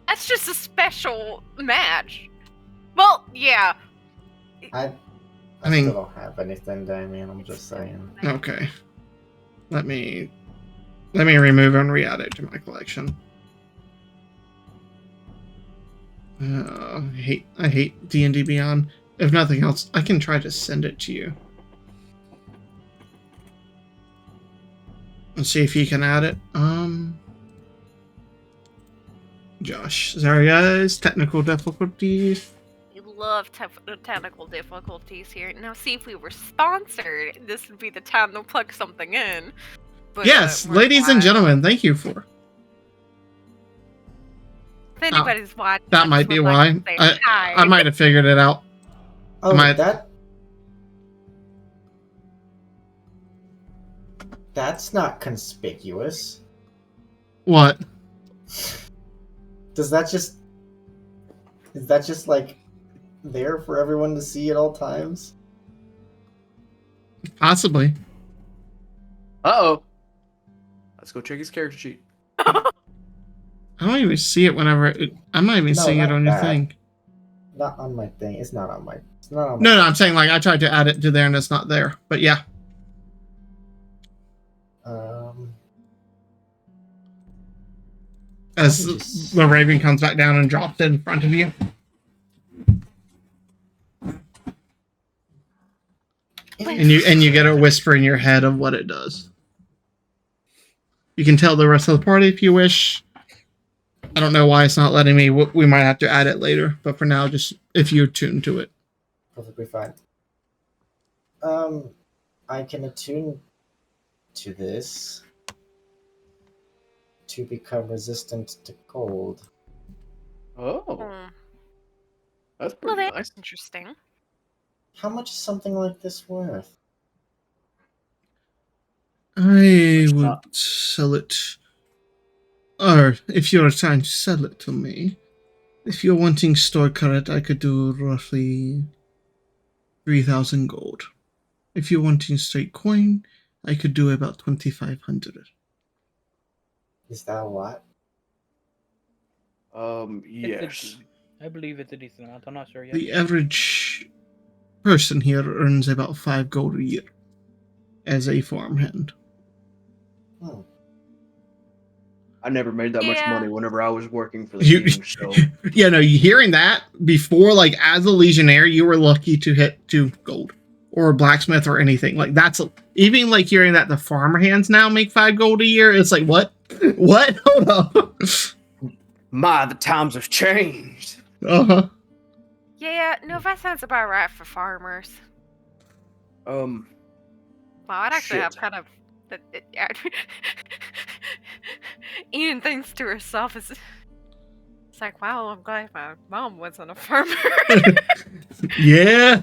that's just a special match. Well, yeah. I mean, still don't have anything, Damien. I'm just saying. Okay. Let me Let me remove and re-add it to my collection. I hate D&D Beyond. If nothing else, I can try to send it to you. And see if you can add it. Josh, sorry guys, technical difficulties. We love technical difficulties here. Now, see, if we were sponsored, this would be the time to plug something in. But, Yes, ladies and gentlemen, thank you for. If anybody's watching, That might be why. I might have figured it out. Oh, that's not conspicuous. What? Is that just like there for everyone to see at all times? Possibly. Uh-oh. Let's go check his character sheet. I don't even see it whenever I'm not even seeing it on your thing. Not on my thing. It's not on my. No, I'm saying like I tried to add it to there and it's not there. But yeah. As the raven comes back down and drops it in front of you. And you get a whisper in your head of what it does. You can tell the rest of the party if you wish. I don't know why it's not letting me. We might have to add it later, but for now, just if you attune to it. Perfectly fine. I can attune to this to become resistant to cold. Oh. That's pretty nice. Interesting. How much is something like this worth? I would sell it. Or, if you're trying to sell it to me, if you're wanting store credit, I could do roughly 3,000 gold. If you're wanting straight coin, I could do about 2,500. Is that a lot? Yes. I believe it's a decent amount. I'm not sure yet. The average person here earns about 5 gold a year as a farmhand. Hmm. I never made that much money whenever I was working for the team, so... Yeah, no, hearing that before, like, as a legionnaire, you were lucky to hit 2 gold. Or a blacksmith or anything. Like, that's... Even, like, hearing that the farmer hands now make 5 gold a year, it's like, what? What? Hold on. The times have changed. Uh-huh. Yeah, no, that sounds about right for farmers. Wow, I'd actually have kind of... Eating things to herself is... It's like, wow, I'm glad my mom wasn't a farmer. Yeah.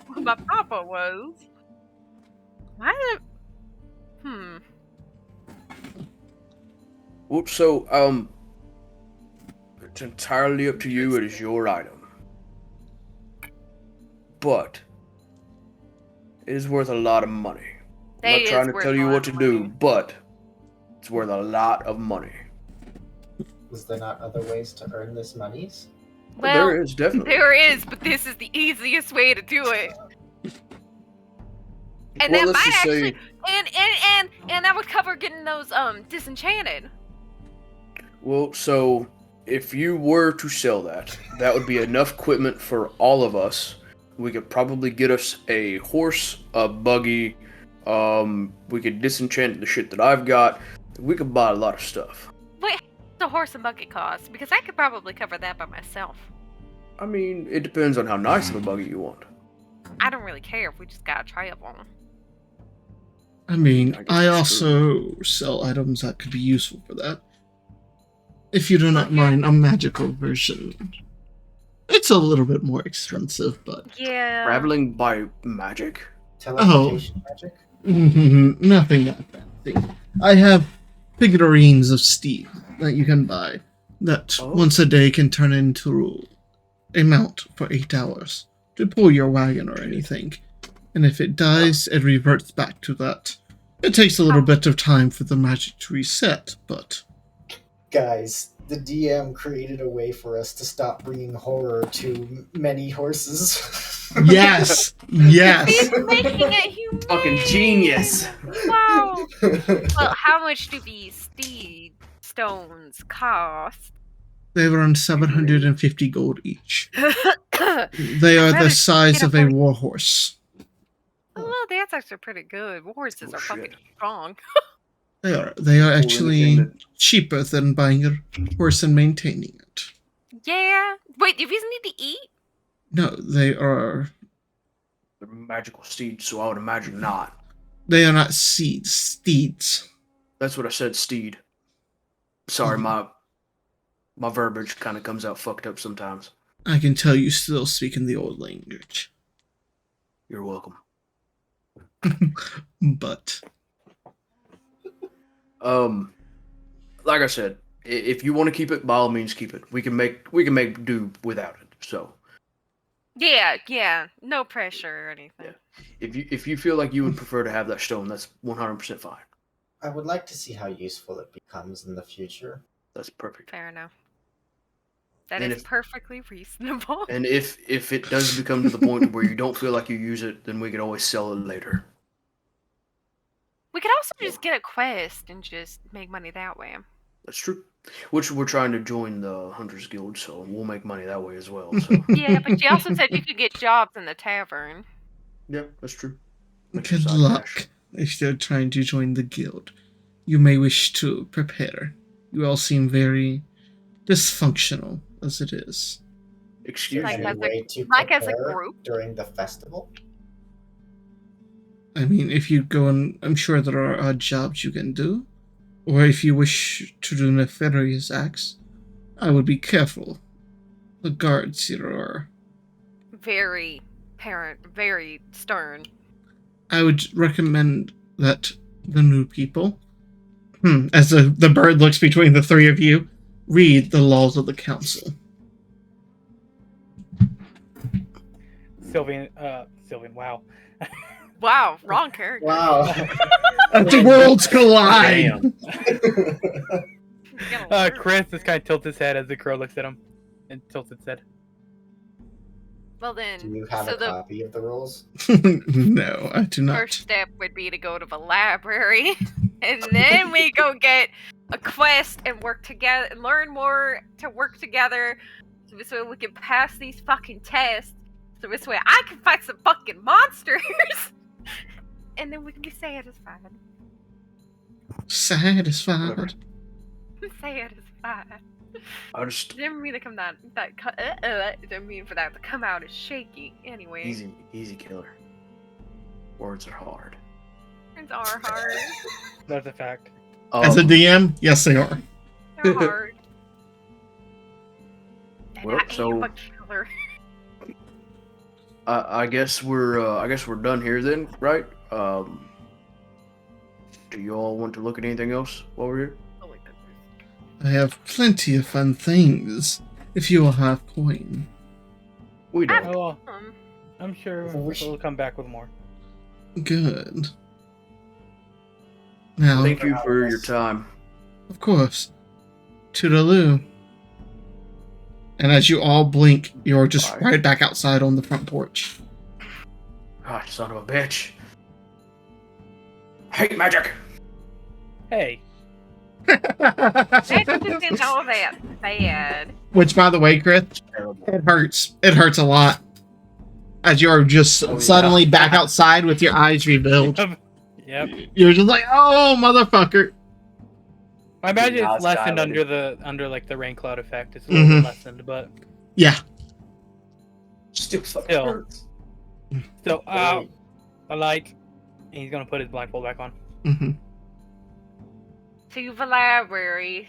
My papa was. Why did... Well, so, it's entirely up to you. It is your item. But it is worth a lot of money. I'm not trying to tell you what to do, but it's worth a lot of money. Was there not other ways to earn this monies? Well, there is, definitely. There is, but this is the easiest way to do it. And well, that might actually... And that would cover getting those, disenchanted. Well, so, if you were to sell that, that would be enough equipment for all of us. We could probably get us a horse, a buggy, we could disenchant the shit that I've got. We could buy a lot of stuff. Wait, the horse and buggy cost? Because I could probably cover that by myself. I mean, it depends on how nice of a buggy you want. I don't really care if we just gotta try it on. I mean, I also sell items that could be useful for that. If you do not mind, a magical version. It's a little bit more expensive, but... Yeah. Traveling by magic? Teleportation magic? Nothing that fancy. I have figurines of Steve that you can buy that once a day can turn into a mount for 8 hours to pull your wagon or anything. And if it dies, it reverts back to that. It takes a little bit of time for the magic to reset, but Guys, the DM created a way for us to stop bringing horror to many horses. Yes, yes. He's making it humane. Fucking genius. Wow. Well, how much do these steed stones cost? They run 750 gold each. They are I'd rather the size get a of a horse. warhorse. Oh, well, that's actually pretty good. Horses Oh, are fucking shit. strong. They are actually cheaper than buying a horse and maintaining it. Yeah. Wait, do these need to eat? No, they are. They're magical steeds, so I would imagine not. They are not steeds. That's what I said, steed. Sorry, my verbiage kind of comes out fucked up sometimes. I can tell you still speak in the old language. You're welcome. But Like I said, if you want to keep it, by all means keep it. We can make do without it. So Yeah. No pressure or anything. yeah. If you feel like you would prefer to have that stone, that's 100% fine. I would like to see how useful it becomes in the future. That's perfect. Fair enough. That And is perfectly reasonable. And if it does become to the point where you don't feel like you use it, then we could always sell it later. We could also just get a quest and just make money that way. That's true. Which we're trying to join the Hunters Guild, so we'll make money that way as well. So Yeah, but you also said you could get jobs in the tavern. yeah, that's true. Make some good side luck cash. if you're trying to join the guild. You may wish to prepare. You all seem very dysfunctional as it is. Excuse Like me. as a- way to as a prepare group? during the festival. I mean, if you go and I'm sure there are odd jobs you can do. Or if you wish to do nefarious acts, I would be careful. The guards here are. Very very stern. I would recommend that the new people, as the bird looks between the three of you, read the laws of the council. Sylvian, wow. Wow, wrong character. Wow. The worlds collide! Damn. Chris just kind of tilts his head as the crow looks at him and tilts its head. Well then, Do you have so a the copy of the rules? No, I do not. first step would be to go to the library, and then we go get a quest and work together, and learn more to work together, so this way we can pass these fucking tests. So this way I can fight some fucking monsters, and then we can be satisfied. Satisfied. Satisfied. I just Didn't mean to come didn't mean for that to come out as shaky. Anyway, easy killer. Words are hard. words are hard. That's a fact. As a DM, yes, they are. They're hard. And Well, I am so- a killer. I guess we're done here then, right? Do you all want to look at anything else while we're here? I have plenty of fun things, if you will have coin. We don't. Oh, I'm sure We should- we'll come back with more. Good. Now, Thank you for your time. of course, toodaloo. And as you all blink, you're just Bye. right back outside on the front porch. God, son of a bitch. Hate magic. Hey, That doesn't all that bad. Which, by the way, Chris, Terrible. it hurts. It hurts a lot. As you're just Oh, yeah. suddenly back outside with your eyes revealed. yep. You're just like, oh, motherfucker. I imagine Now it's it's lessened dilated. under like the rain cloud effect. It's a little bit lessened, but Yeah. Still fucking Still. hurts. so a light. And he's gonna put his blindfold back on. hmm To the library,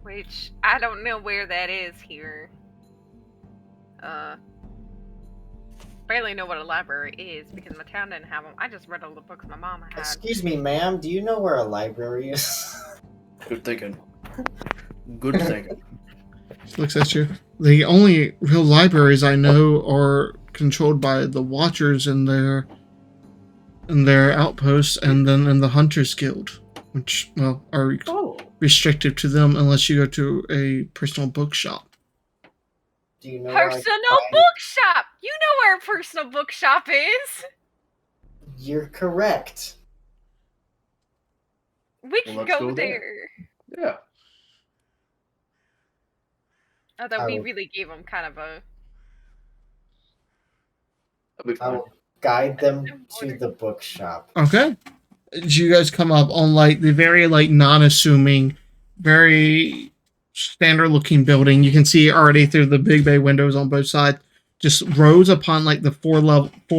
which I don't know where that is here. Barely know what a library is because my town didn't have them. I just read all the books my mama had. Excuse me, ma'am. Do you know where a library is? Good thinking. Good thinking. Looks at you. The only real libraries I know are controlled by the Watchers in their outposts, and then in the Hunters Guild. which, well, are Oh. restrictive to them unless you go to a personal bookshop. Do you know where I can Personal find- bookshop. You know where a personal bookshop is. You're correct. We can let's go go there. there. Yeah. Although I we will- really gave them kind of a. That'll be I fine. will guide them to the bookshop. Okay. You guys come up on like the very like non-assuming, very standard looking building. You can see already through the big bay windows on both sides, just rows upon like the 4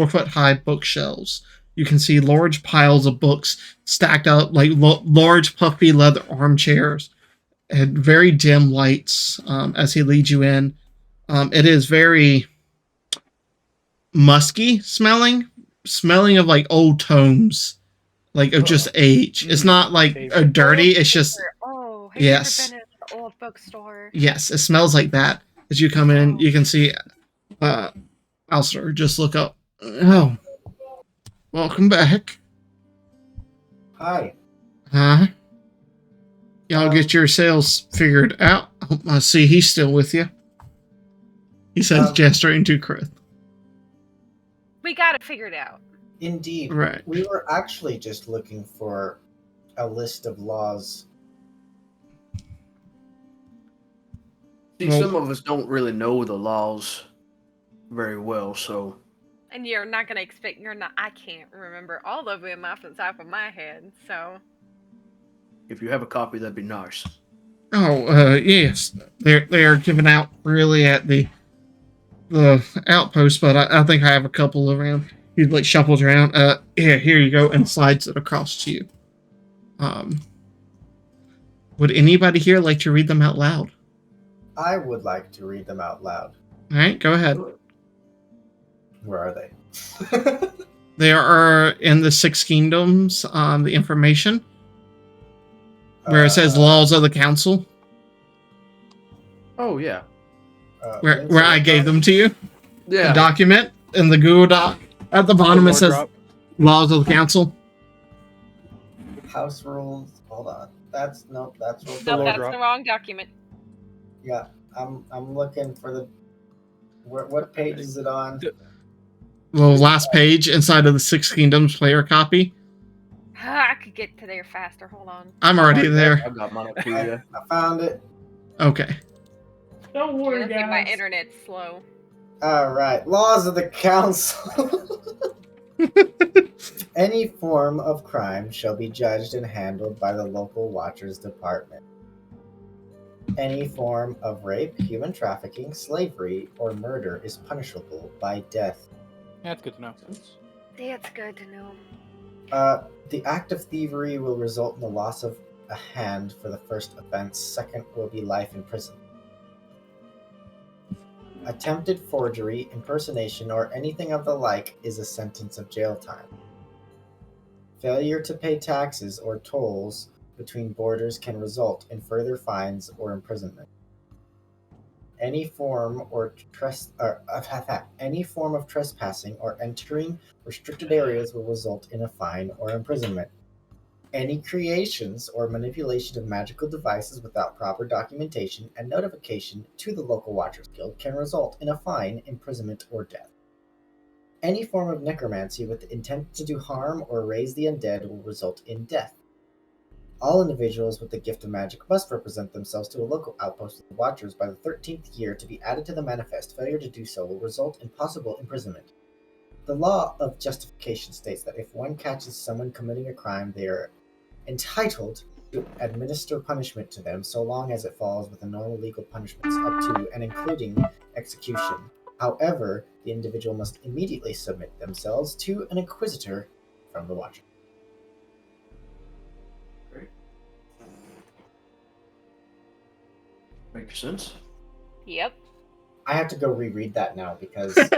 foot high bookshelves. You can see large piles of books stacked up like large puffy leather armchairs and very dim lights as he leads you in. It is very musky smelling of like old tomes, like of just age. It's not like dirty. It's just Oh, have yes. you ever been at the old bookstore? Yes, it smells like that. As you come in, you can see Alistair just look up. Oh, welcome back. Hi. Huh? Y'all get your sales figured out. I see he's still with you. He says, gesturing to Krith. We got it figured out. Indeed. Right. We were actually just looking for a list of laws. See, Well- some of us don't really know the laws very well, so And you're not gonna expect. I can't remember all of them off the top of my head. So. if you have a copy, that'd be nice. Oh, yes. They are given out really at the outpost, but I think I have a couple around. He like shuffles around. Here you go, and slides it across to you. Would anybody here like to read them out loud? I would like to read them out loud. All right, go ahead. Where are they? They are in the Six Kingdoms on the information where it says laws of the council. Oh yeah, Where I gave them to you. yeah. The document in the Google Doc. At the bottom it says laws of the council. House rules. Hold on. That's No, Lord that's drop. the wrong document. Yeah, I'm looking for the. What page is it on? The last page inside of the Six Kingdoms player copy. I could get to there faster. Hold on. I'm already there. I got mine up here. I found it. Okay. Don't I think my internet's slow. All right. Laws of the council. Any form of crime shall be judged and handled by the local Watchers Department. Any form of rape, human trafficking, slavery, or murder is punishable by death. That's good to know. That's good to know. The act of thievery will result in the loss of a hand for the first offense. Second will be life in prison. Attempted forgery, impersonation, or anything of the like is a sentence of jail time. Failure to pay taxes or tolls between borders can result in further fines or imprisonment. Any form of trespassing or entering restricted areas will result in a fine or imprisonment. Any creations or manipulation of magical devices without proper documentation and notification to the local Watchers Guild can result in a fine, imprisonment, or death. Any form of necromancy with the intent to do harm or raise the undead will result in death. All individuals with the gift of magic must represent themselves to a local outpost of the Watchers by the 13th year to be added to the manifest. Failure to do so will result in possible imprisonment. The law of justification states that if one catches someone committing a crime, they are entitled to administer punishment to them so long as it falls within normal legal punishments up to and including execution. However, the individual must immediately submit themselves to an inquisitor from the Watcher. Makes sense. Yep. I have to go reread that now because Yep.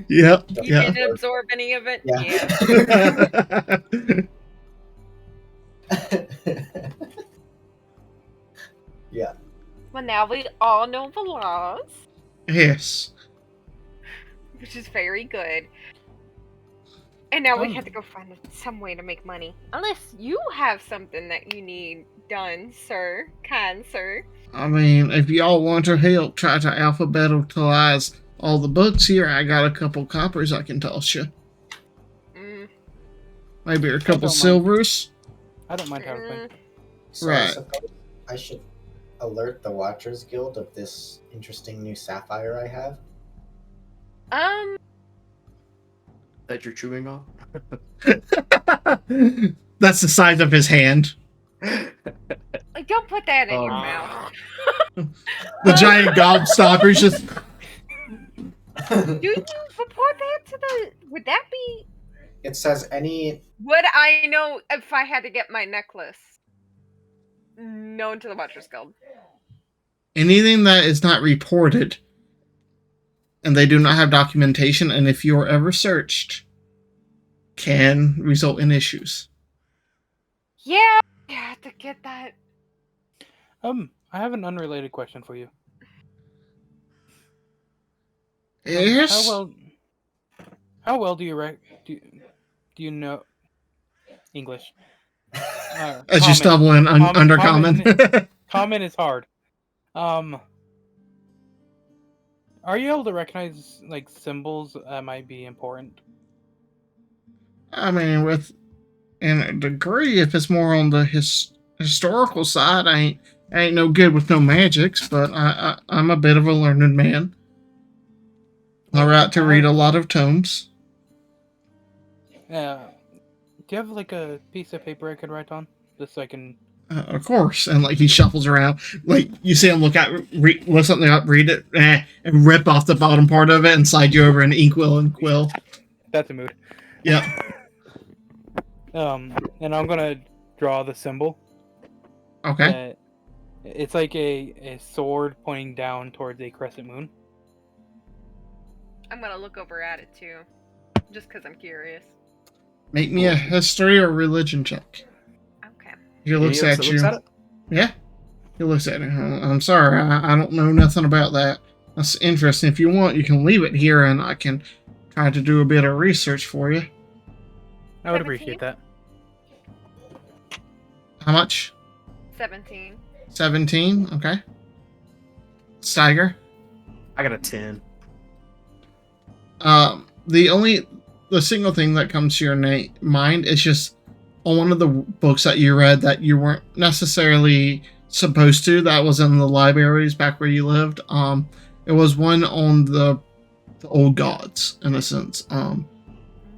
You Yeah. didn't absorb any of it? Yeah. Yeah. Well, now we all know the laws, Yes. which is very good. And now we have to go find some way to make money. Unless you have something that you need done, sir. Kind sir. I mean, if y'all want to help try to alphabetize all the books here, I got a couple coppers I can toss you. Maybe a couple silvers. I don't mind helping. So Right. I suppose I should alert the Watchers Guild of this interesting new sapphire I have. That you're chewing on? That's the size of his hand. Don't put that in your mouth. The giant gobstopper's just. Do you report that to the... Would that be... It says any... Would I know if I had to get my necklace known to the Watchers Guild? Anything that is not reported, and they do not have documentation, and if you are ever searched, can result in issues. Yeah, I have to get that. I have an unrelated question for you. Yes. How well do you know English? As you stumble in undercommon. Common is hard. Are you able to recognize like symbols that might be important? I mean, in a degree, if it's more on the historical side, I ain't no good with no magics, but I'm a bit of a learned man. I like to read a lot of tomes. Do you have like a piece of paper I could write on, just so I can? Of course, and like he shuffles around, like you see him look something up, read it, and rip off the bottom part of it and slide you over an inkwell and quill. That's a mood. Yeah. And I'm gonna draw the symbol. Okay. It's like a sword pointing down towards a crescent moon. I'm gonna look over at it too, just because I'm curious. Make me a history or religion check. Okay. He looks at you. Yeah. He looks at it. I'm sorry, I don't know nothing about that. That's interesting. If you want, you can leave it here, and I can try to do a bit of research for you. I would appreciate that. How much? 17. 17. Okay. Steiger. I got a 10. The single thing that comes to your mind is just on one of the books that you read that you weren't necessarily supposed to. That was in the libraries back where you lived. It was one on the old gods, in a sense. And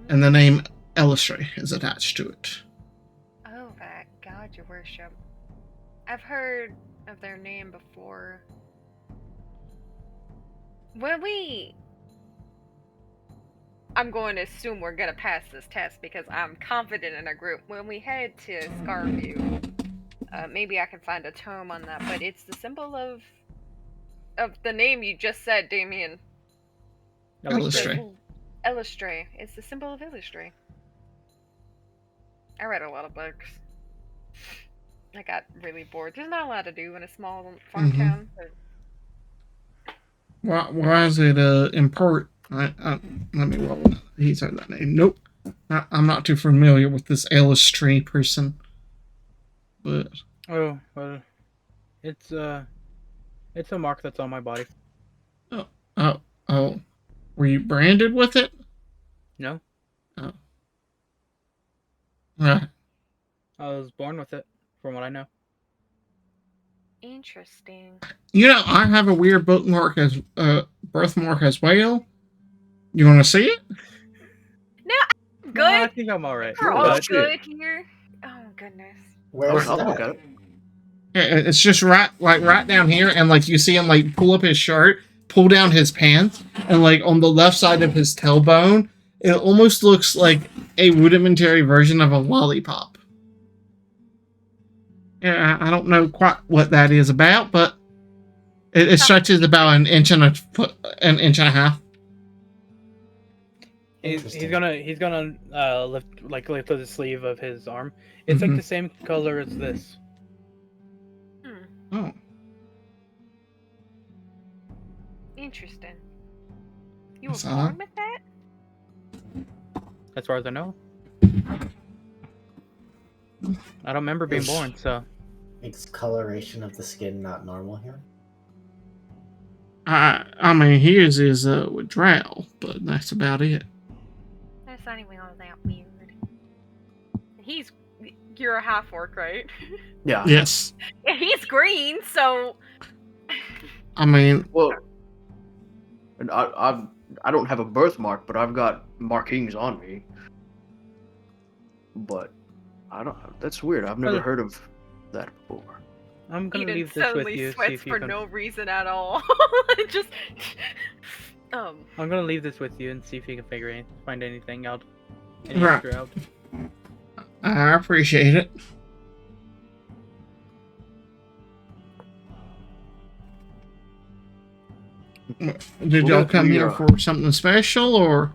the name Elistray is attached to it. Oh, that god, your worship. I've heard of their name before. I'm going to assume we're going to pass this test because I'm confident in our group. When we head to Scarview, maybe I can find a tome on that, but it's the symbol of the name you just said, Damien. Elistray. Elistray. It's the symbol of Elistray. I read a lot of books. I got really bored. There's not a lot to do in a small farm town. But... Why is it important? Let me roll. He's heard that name. Nope. I'm not too familiar with this Elistray person. But oh well, it's a mark that's on my body. Oh. Were you branded with it? No. Oh. Right. I was born with it, from what I know. Interesting. You know, I have a weird birthmark as well. You want to see it? No, I'm good. No, I think I'm all right. We're all good here. Oh goodness. Where's I'll that? look at it. It's just right down here, and like you see him like pull up his shirt, pull down his pants, and like on the left side of his tailbone, it almost looks like a rudimentary version of a lollipop. Yeah, I don't know quite what that is about, but it stretches about an inch and a half. He's gonna lift the sleeve of his arm. It's like the same color as this. Oh. Interesting. You were So? born with that? as far as I know. I don't remember being born, so. Is coloration of the skin not normal here? I mean, his is with drow, but that's about it. That's not even all that weird. You're a half orc, right? Yeah. Yes. Yeah, he's green, so. I mean, Well, and I don't have a birthmark, but I've got markings on me. But I don't. That's weird. I've never heard of that before. I'm gonna Eden leave this with suddenly you. See sweats if you for can. no reason at all. Just. I'm gonna leave this with you and see if you can find anything out. Any Right. extra out. I appreciate it. Did y'all come here for something special, or?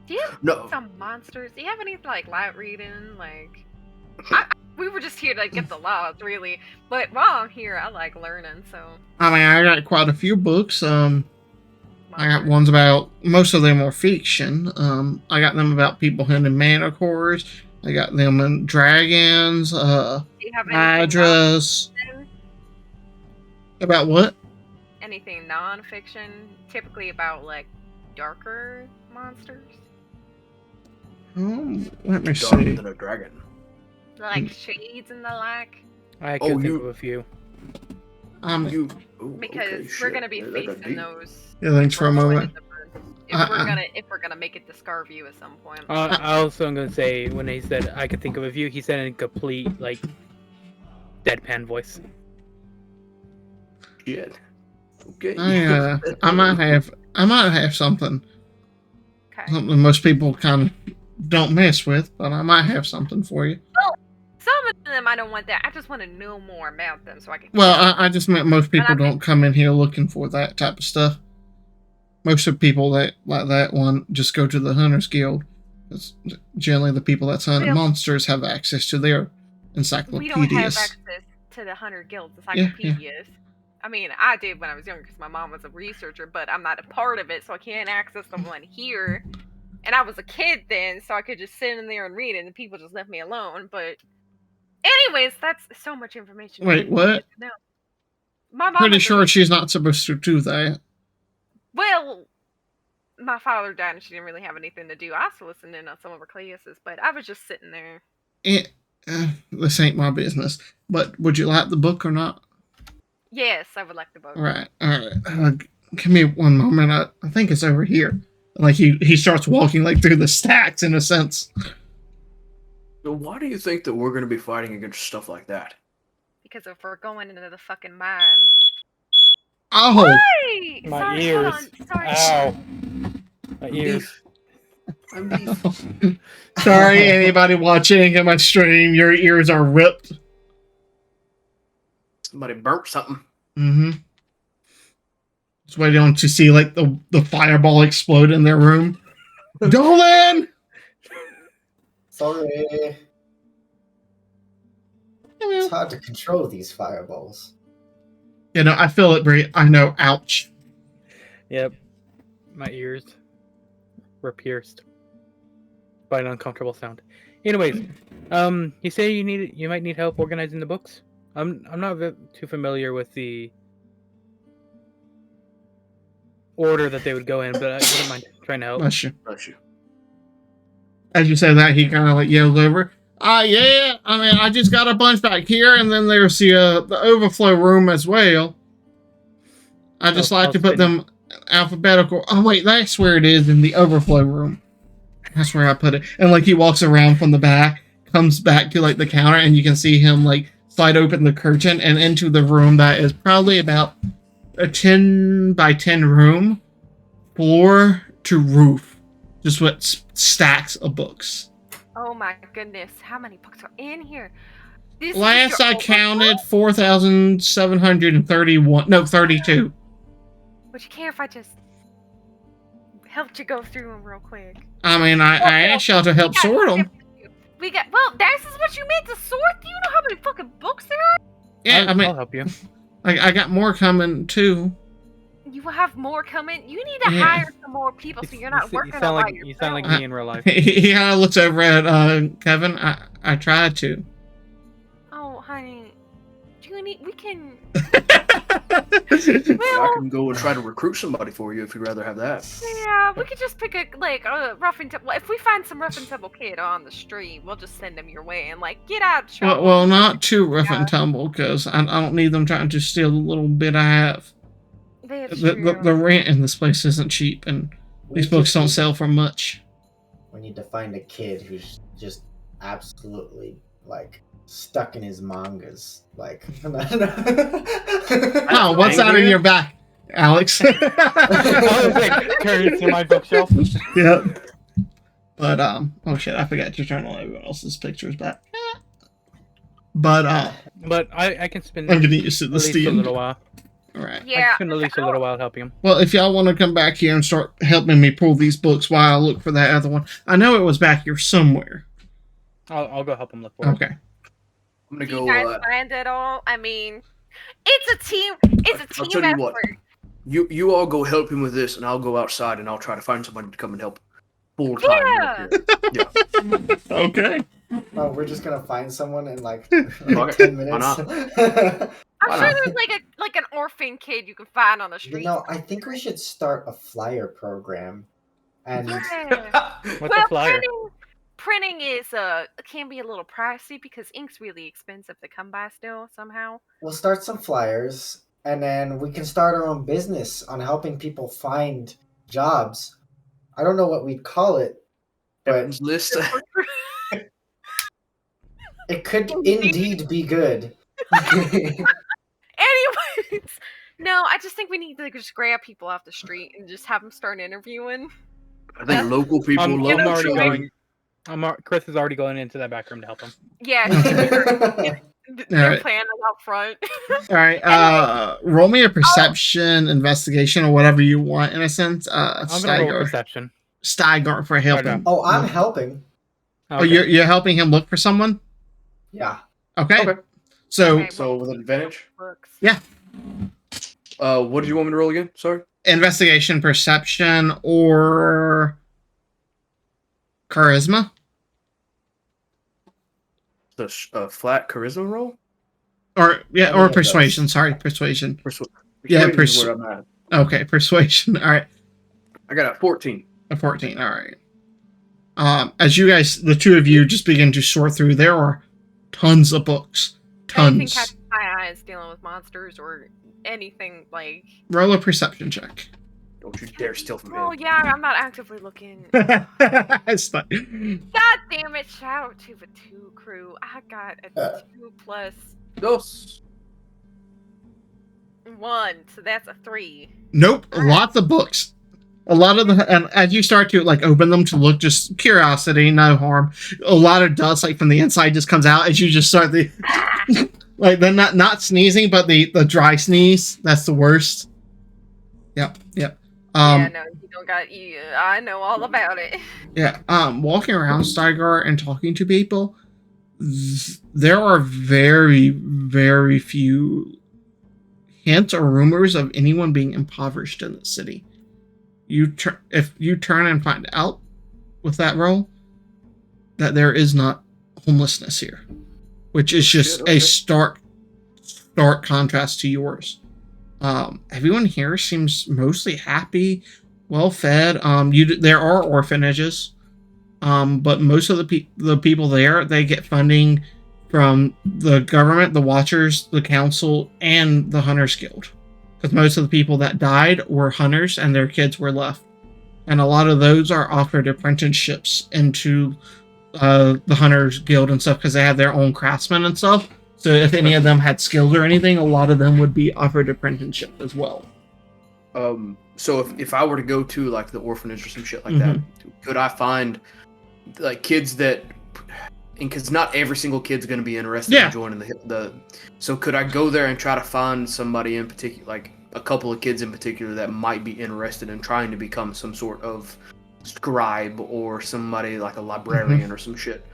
Do you have No. some monsters? Do you have any like light reading? Like, we were just here to get the laws, really. But while I'm here, I like learning. So. I mean, I got quite a few books. I got ones about, most of them are fiction. I got them about people hunting manticores. I got them in dragons, Do you have anything hydras. non-fiction? About what? Anything non-fiction? Typically about like darker monsters, Let me Darker see. than a dragon. like shades and the like. I could think of a few. Ooh, Because okay, we're shit. gonna be Yeah, that got facing deep. those. Yeah, thanks for a moment. If we're gonna make it to Scarview at some point. I also am gonna say when he said I could think of a few, he said in complete like deadpan voice. Shit. Okay. I might have something. Okay. Something most people kind of don't mess with, but I might have something for you. Some of them I don't want that. I just want to know more about them so I can. Well, I just meant most people I don't come in here looking for that type of stuff. Most of the people that like that one just go to the Hunters Guild. It's generally the people that's hunting monsters have access to their encyclopedias. We don't have access to the Hunter Guild's encyclopedias. I mean, I did when I was younger because my mom was a researcher, but I'm not a part of it, so I can't access the one here. And I was a kid then, so I could just sit in there and read it, and people just left me alone. But, anyways, that's so much information. Wait, what? No, my mom. Pretty sure she's not supposed to do that. Well, my father died, and she didn't really have anything to do. I also listened in on some of her classes, but I was just sitting there. This ain't my business. But would you like the book or not? Yes, I would like the book. All right. Give me one moment. I think it's over here. Like he starts walking like through the stacks in a sense. So why do you think that we're going to be fighting against stuff like that? Because if we're going into the fucking mines. Oh! Why? My Sorry, ears. hold on. Sorry. Ow. My ears. I'm beef. Sorry, anybody watching on my stream, your ears are ripped. Somebody burnt something. Mm-hmm. Just waiting on to see like the fireball explode in their room. Dolan! Sorry. It's hard to control these fireballs. You know, I feel it, Bree. I know. Ouch. Yep. My ears were pierced by an uncomfortable sound. Anyways, you say you might need help organizing the books. I'm not too familiar with the order that they would go in, but I wouldn't mind trying to help. Bless you. Bless you. As you say that, he kind of like yells over. Yeah. I mean, I just got a bunch back here, and then there's the overflow room as well. I just like to put them alphabetical. Oh wait, that's where it is in the overflow room. That's where I put it. And like he walks around from the back, comes back to like the counter, and you can see him like slide open the curtain and into the room that is probably about a 10 by 10 room, floor to roof, just with stacks of books. Oh my goodness, how many books are in here? This Last I counted, 4,731. No, 32. Would you care if I just helped you go through them real quick? I mean, I asked y'all to help sort them. Well, this is what you meant to sort? Do you know how many fucking books there are? Yeah, I mean, I'll help you. I got more coming too. You will have more coming. You need to Yeah. hire some more people so you're not working all by You sound like yourself. me in real life. He kind of looks over at Kevin. I tried to. Oh, honey. We can. I can go and try to recruit somebody for you if you'd rather have that. Yeah, we could just pick a rough and tumble. If we find some rough and tumble kid on the street, we'll just send him your way and get out of trouble. Well, not too rough and tumble, because I don't need them trying to steal the little bit I have. That's true. The rent in this place isn't cheap, and these books don't sell for much. We need to find a kid who's just absolutely stuck in his mangas. Oh, what's that in your back, Alex? Turns to my bookshelf. Yep. But oh shit, I forgot to turn on everyone else's pictures back. But I can spend I'm getting used to at the least a steam. little while. All right. I Yeah. can spend at least a little while helping him. Well, if y'all want to come back here and start helping me pull these books while I look for that other one, I know it was back here somewhere. I'll go help him look for it. Okay. I'm gonna Do go. you guys find it all? I mean, it's a team. It's a I'll team tell you what. effort. You all go help him with this, and I'll go outside and I'll try to find somebody to come and help full time. Yeah. Okay. Oh, we're just gonna find someone in Okay, 10 why minutes. not? I'm Why sure not? there's like an orphan kid you can find on the street. I think we should start a flyer program. And Yeah. What's a flyer? Printing is can be a little pricey because ink's really expensive to come by still somehow. we'll start some flyers, and then we can start our own business on helping people find jobs. I don't know what we'd call it, but Evan's list. it could indeed be good. Anyways, no, I just think we need to just grab people off the street and just have them start interviewing. I think local people I'm love already showing. going. Chris is already going into that back room to help him. Yeah, they're Alright. planning out front. All right. Roll me a perception, investigation, or whatever you want. In a sense, I'm gonna roll perception. Steiger for helping. Oh, I'm helping. Oh, you're helping him look for someone. Yeah. Okay. Okay. So Okay. So with advantage. Books. Yeah. What did you want me to roll again? Sorry. investigation, perception, or charisma. The flat charisma roll. Or yeah, I or mean, persuasion. Sorry, persuasion. Yeah, Persuasion is where I'm at. Okay, persuasion. All right. I got a 14. A 14. All right. As you guys, the two of you, just begin to sort through, there are tons of books. Anything Tons. catches my eyes dealing with monsters or anything like. Roll a perception check. Don't you dare steal from Oh him. yeah, I'm not actively looking. It's not- God damn it! Shout out to the 2 crew. I got a 2 plus Dos. 1, so that's a 3. Nope. Lots of books. A lot of the, and as you start to like open them to look, just curiosity, no harm. A lot of dust, like from the inside, just comes out as you just start the, like the not sneezing, but the dry sneeze. That's the worst. Yep. Yeah, no, you don't got you. I know all about it. Yeah. Walking around Steiger and talking to people, there are very, very few hints or rumors of anyone being impoverished in the city. If you turn and find out with that roll that there is not homelessness here, which is just a stark contrast to yours. Everyone here seems mostly happy, well fed. There are orphanages, but most of the people there, they get funding from the government, the Watchers, the Council, and the Hunters Guild. Because most of the people that died were hunters and their kids were left. And a lot of those are offered apprenticeships into the Hunters Guild and stuff because they have their own craftsmen and stuff. So if any of them had skills or anything, a lot of them would be offered apprenticeship as well. So if I were to go to like the orphanage or some shit like that, could I find like kids that, and because not every single kid's going to be interested in joining the, so could I go there and try to find somebody in particular, like a couple of kids in particular that might be interested in trying to become some sort of scribe or somebody like a librarian or some shit?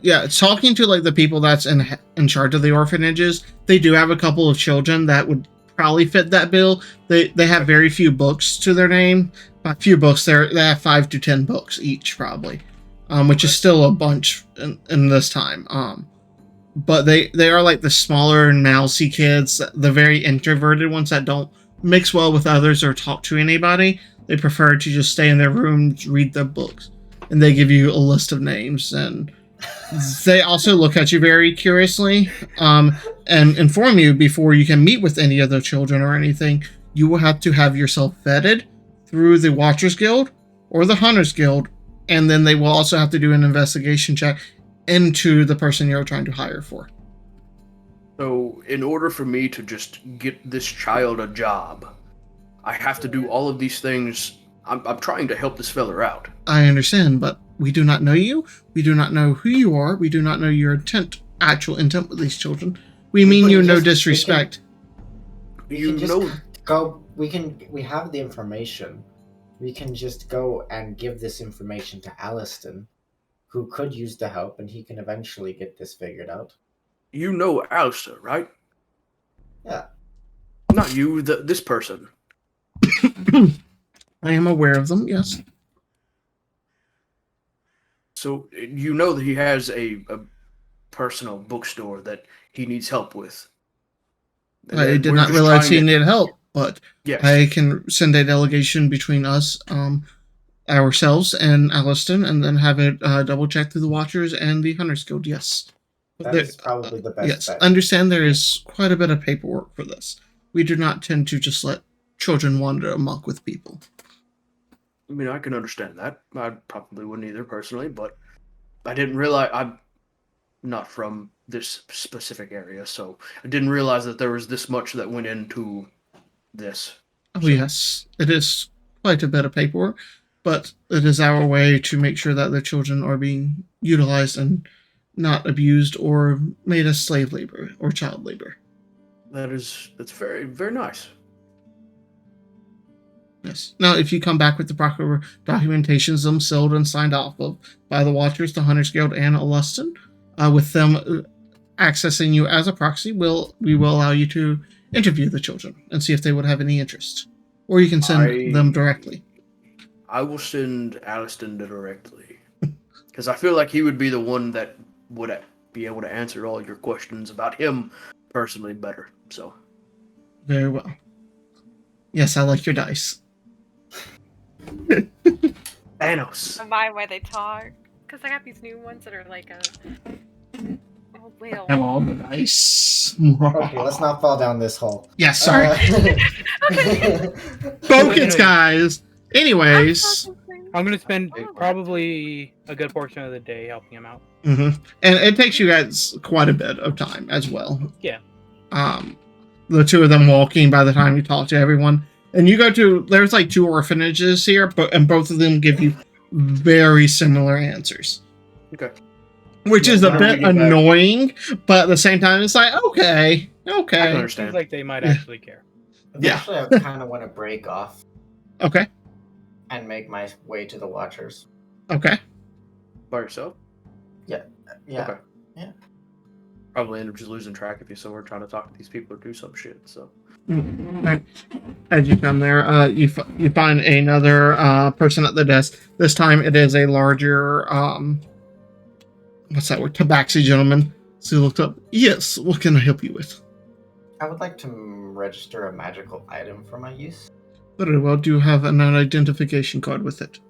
Yeah, talking to like the people that's in charge of the orphanages, they do have a couple of children that would probably fit that bill. They have very few books to their name. By few books, they have 5 to 10 books each, probably, which is still a bunch in this time. But they are like the smaller, mousy kids, the very introverted ones that don't mix well with others or talk to anybody. They prefer to just stay in their rooms, read their books, and they give you a list of names. And they also look at you very curiously, and inform you before you can meet with any other children or anything. You will have to have yourself vetted through the Watchers Guild or the Hunters Guild, and then they will also have to do an investigation check into the person you're trying to hire for. So, in order for me to just get this child a job, I have to do all of these things. I'm trying to help this fella out. I understand, but we do not know you. We do not know who you are. We do not know your actual intent with these children. We mean you no disrespect. We have the information. We can just go and give this information to Aliston, who could use the help, and he can eventually get this figured out. You know Alistair, right? Yeah. Not you, this person. I am aware of them, yes. So, you know that he has a personal bookstore that he needs help with. I did not realize he needed help, but yes. I can send a delegation between us, ourselves and Alliston, and then have it double check through the Watchers and the Hunters Guild, yes. That is probably the best yes, bet. understand there is quite a bit of paperwork for this. We do not tend to just let children wander amok with people. I mean, I can understand that. I probably wouldn't either, personally, but I didn't realize... I'm not from this specific area, so I didn't realize that there was this much that went into this. Oh, yes. It is quite a bit of paperwork, but it is our way to make sure that the children are being utilized and not abused or made as slave labor or child labor. That's very, very nice. Yes. Now, if you come back with the proper documentations, them sealed and signed off of by the Watchers, the Hunters Guild, and Alluston, with them accessing you as a proxy, we will allow you to interview the children and see if they would have any interest. Or you can send them directly. I will send Alliston directly. Because I feel like he would be the one that would be able to answer all your questions about him personally better. So. Very well. Yes, I like your dice. Thanos. I mind why they talk. Because I got these new ones that are like a... Oh, wheel. Have all the dice. Okay, let's not fall down this hole. Yes, sorry. Focus, guys. Anyways. I'm going to spend probably a good portion of the day helping him out. Mm-hmm. And it takes you guys quite a bit of time as well. Yeah. The two of them walking by the time you talk to everyone. And you go to, there's like 2 orphanages here, and both of them give you very similar answers. Okay. Which is a bit annoying, but at the same time, it's like, okay. I can understand. Seems like they might actually care. Eventually, I kind of want to break off. Okay. And make my way to the Watchers. Okay. By yourself? Yeah. Okay. Yeah. Probably end up just losing track if you still were trying to talk to these people or do some shit, so. As you come there, you find another person at the desk. This time it is a larger, what's that word? Tabaxi gentleman. So he looked up. Yes, what can I help you with? I would like to register a magical item for my use. Very well. Do you have an identification card with it?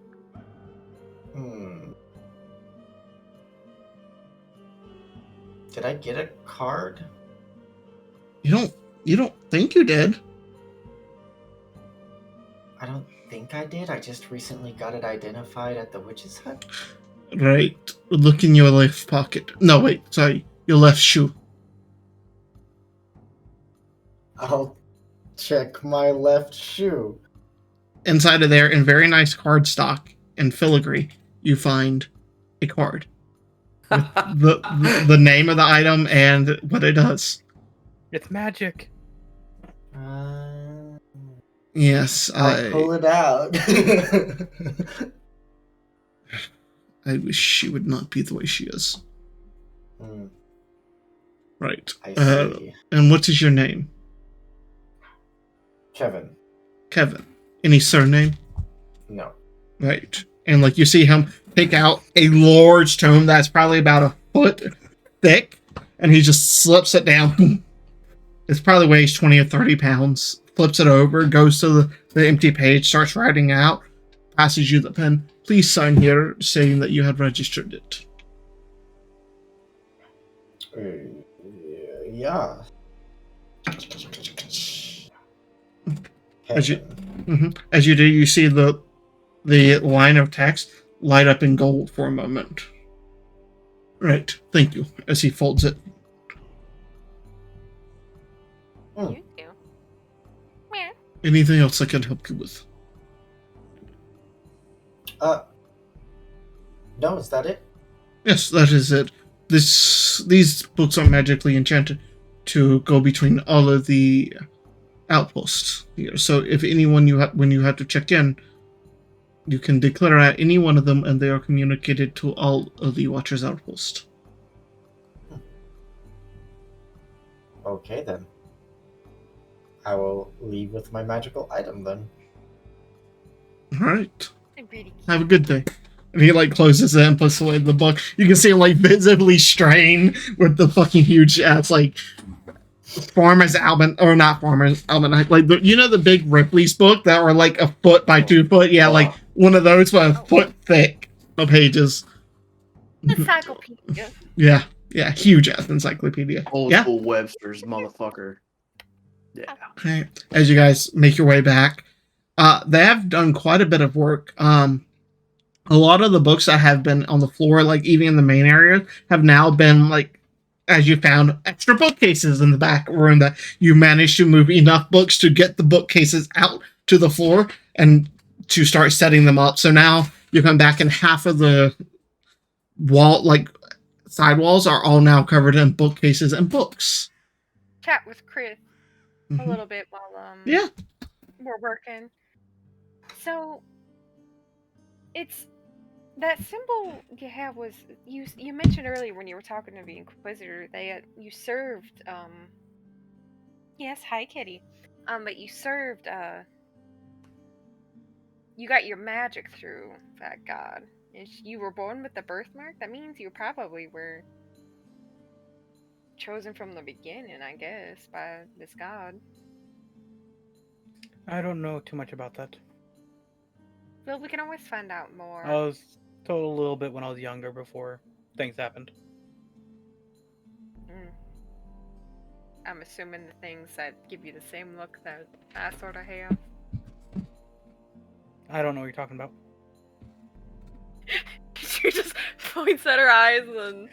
Did I get a card? You don't think you did? I don't think I did. I just recently got it identified at the witch's hut. Right. Look in your left pocket. No, wait. Sorry. Your left shoe. I'll check my left shoe. Inside of there, in very nice cardstock and filigree, you find a card. With the name of the item and what it does. It's magic. Yes, I pull it out. I wish she would not be the way she is. Right. I see. And what is your name? Kevin. Kevin. Any surname? No. Right. And like you see him take out a large tome that's probably about a foot thick, and he just slips it down. It probably weighs 20 or 30 pounds. Flips it over, goes to the empty page, starts writing out, passes you the pen. Please sign here saying that you have registered it. Yeah. As you do, you see the line of text light up in gold for a moment. Right, thank you, as he folds it. You do. Yeah. Anything else I can help you with? No, is that it? Yes, that is it. These books are magically enchanted to go between all of the outposts here. So if anyone when you have to check in, you can declare out any one of them, and they are communicated to all of the Watchers outpost. Okay then. I will leave with my magical item then. All right. I'm pretty cute. Have a good day. And he like closes it and puts away the book. You can see him like visibly strain with the fucking huge ass like Farmer's Almanac, or not Farmer's Almanac, like the big Ripley's book that were like a foot by 2 foot. Yeah, like one of those but a foot thick of pages. Encyclopedia. Yeah, huge ass encyclopedia. Old Yeah. school Webster's, motherfucker. Yeah. Okay. As you guys make your way back, they have done quite a bit of work. A lot of the books that have been on the floor, like even in the main areas, have now been like, as you found extra bookcases in the back room that you managed to move enough books to get the bookcases out to the floor and to start setting them up. So now you come back and half of the wall, like sidewalls, are all now covered in bookcases and books. Chat with Chris a Mhm. little bit while Yeah. we're working. So it's that symbol you have was you mentioned earlier when you were talking to the Inquisitor that you served yes, hi Kitty. But you served you got your magic through that god. And you were born with the birthmark? That means you probably were chosen from the beginning, I guess, by this god. I don't know too much about that. Well, we can always find out more. I was told a little bit when I was younger before things happened. I'm assuming the things that give you the same look that I sort of have. I don't know what you're talking about. She just points at her eyes and...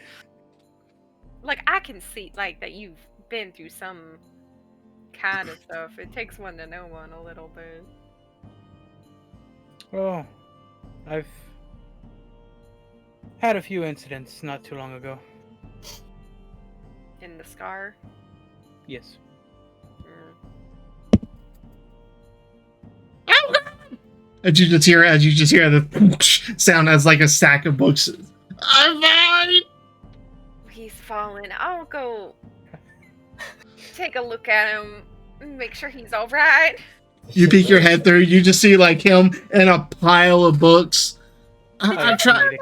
Like, I can see, like, that you've been through some kind of stuff. It takes one to know one a little bit. Oh, I've had a few incidents not too long ago. In the scar. Yes. As you just hear the sound as like a stack of books. I'm fine. He's fallen. I'll go take a look at him and make sure he's alright. You peek your head through. You just see like him and a pile of books. I tried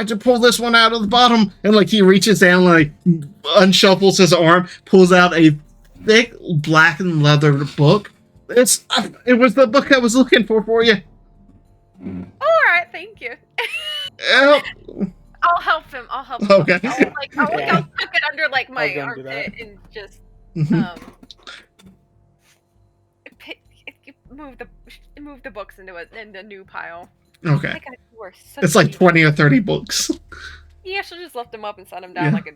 to pull this one out of the bottom, and like he reaches down, like unshuffles his arm, pulls out a thick black and leather book. It was the book I was looking for you. Alright, thank you. Yep. I'll help him. Okay. I'll tuck it under like my armpit and just move the books into the new pile. Okay. Oh my God, you are such It's like a- 20 or 30 books. Yeah, she'll just lift them up and set them down like a.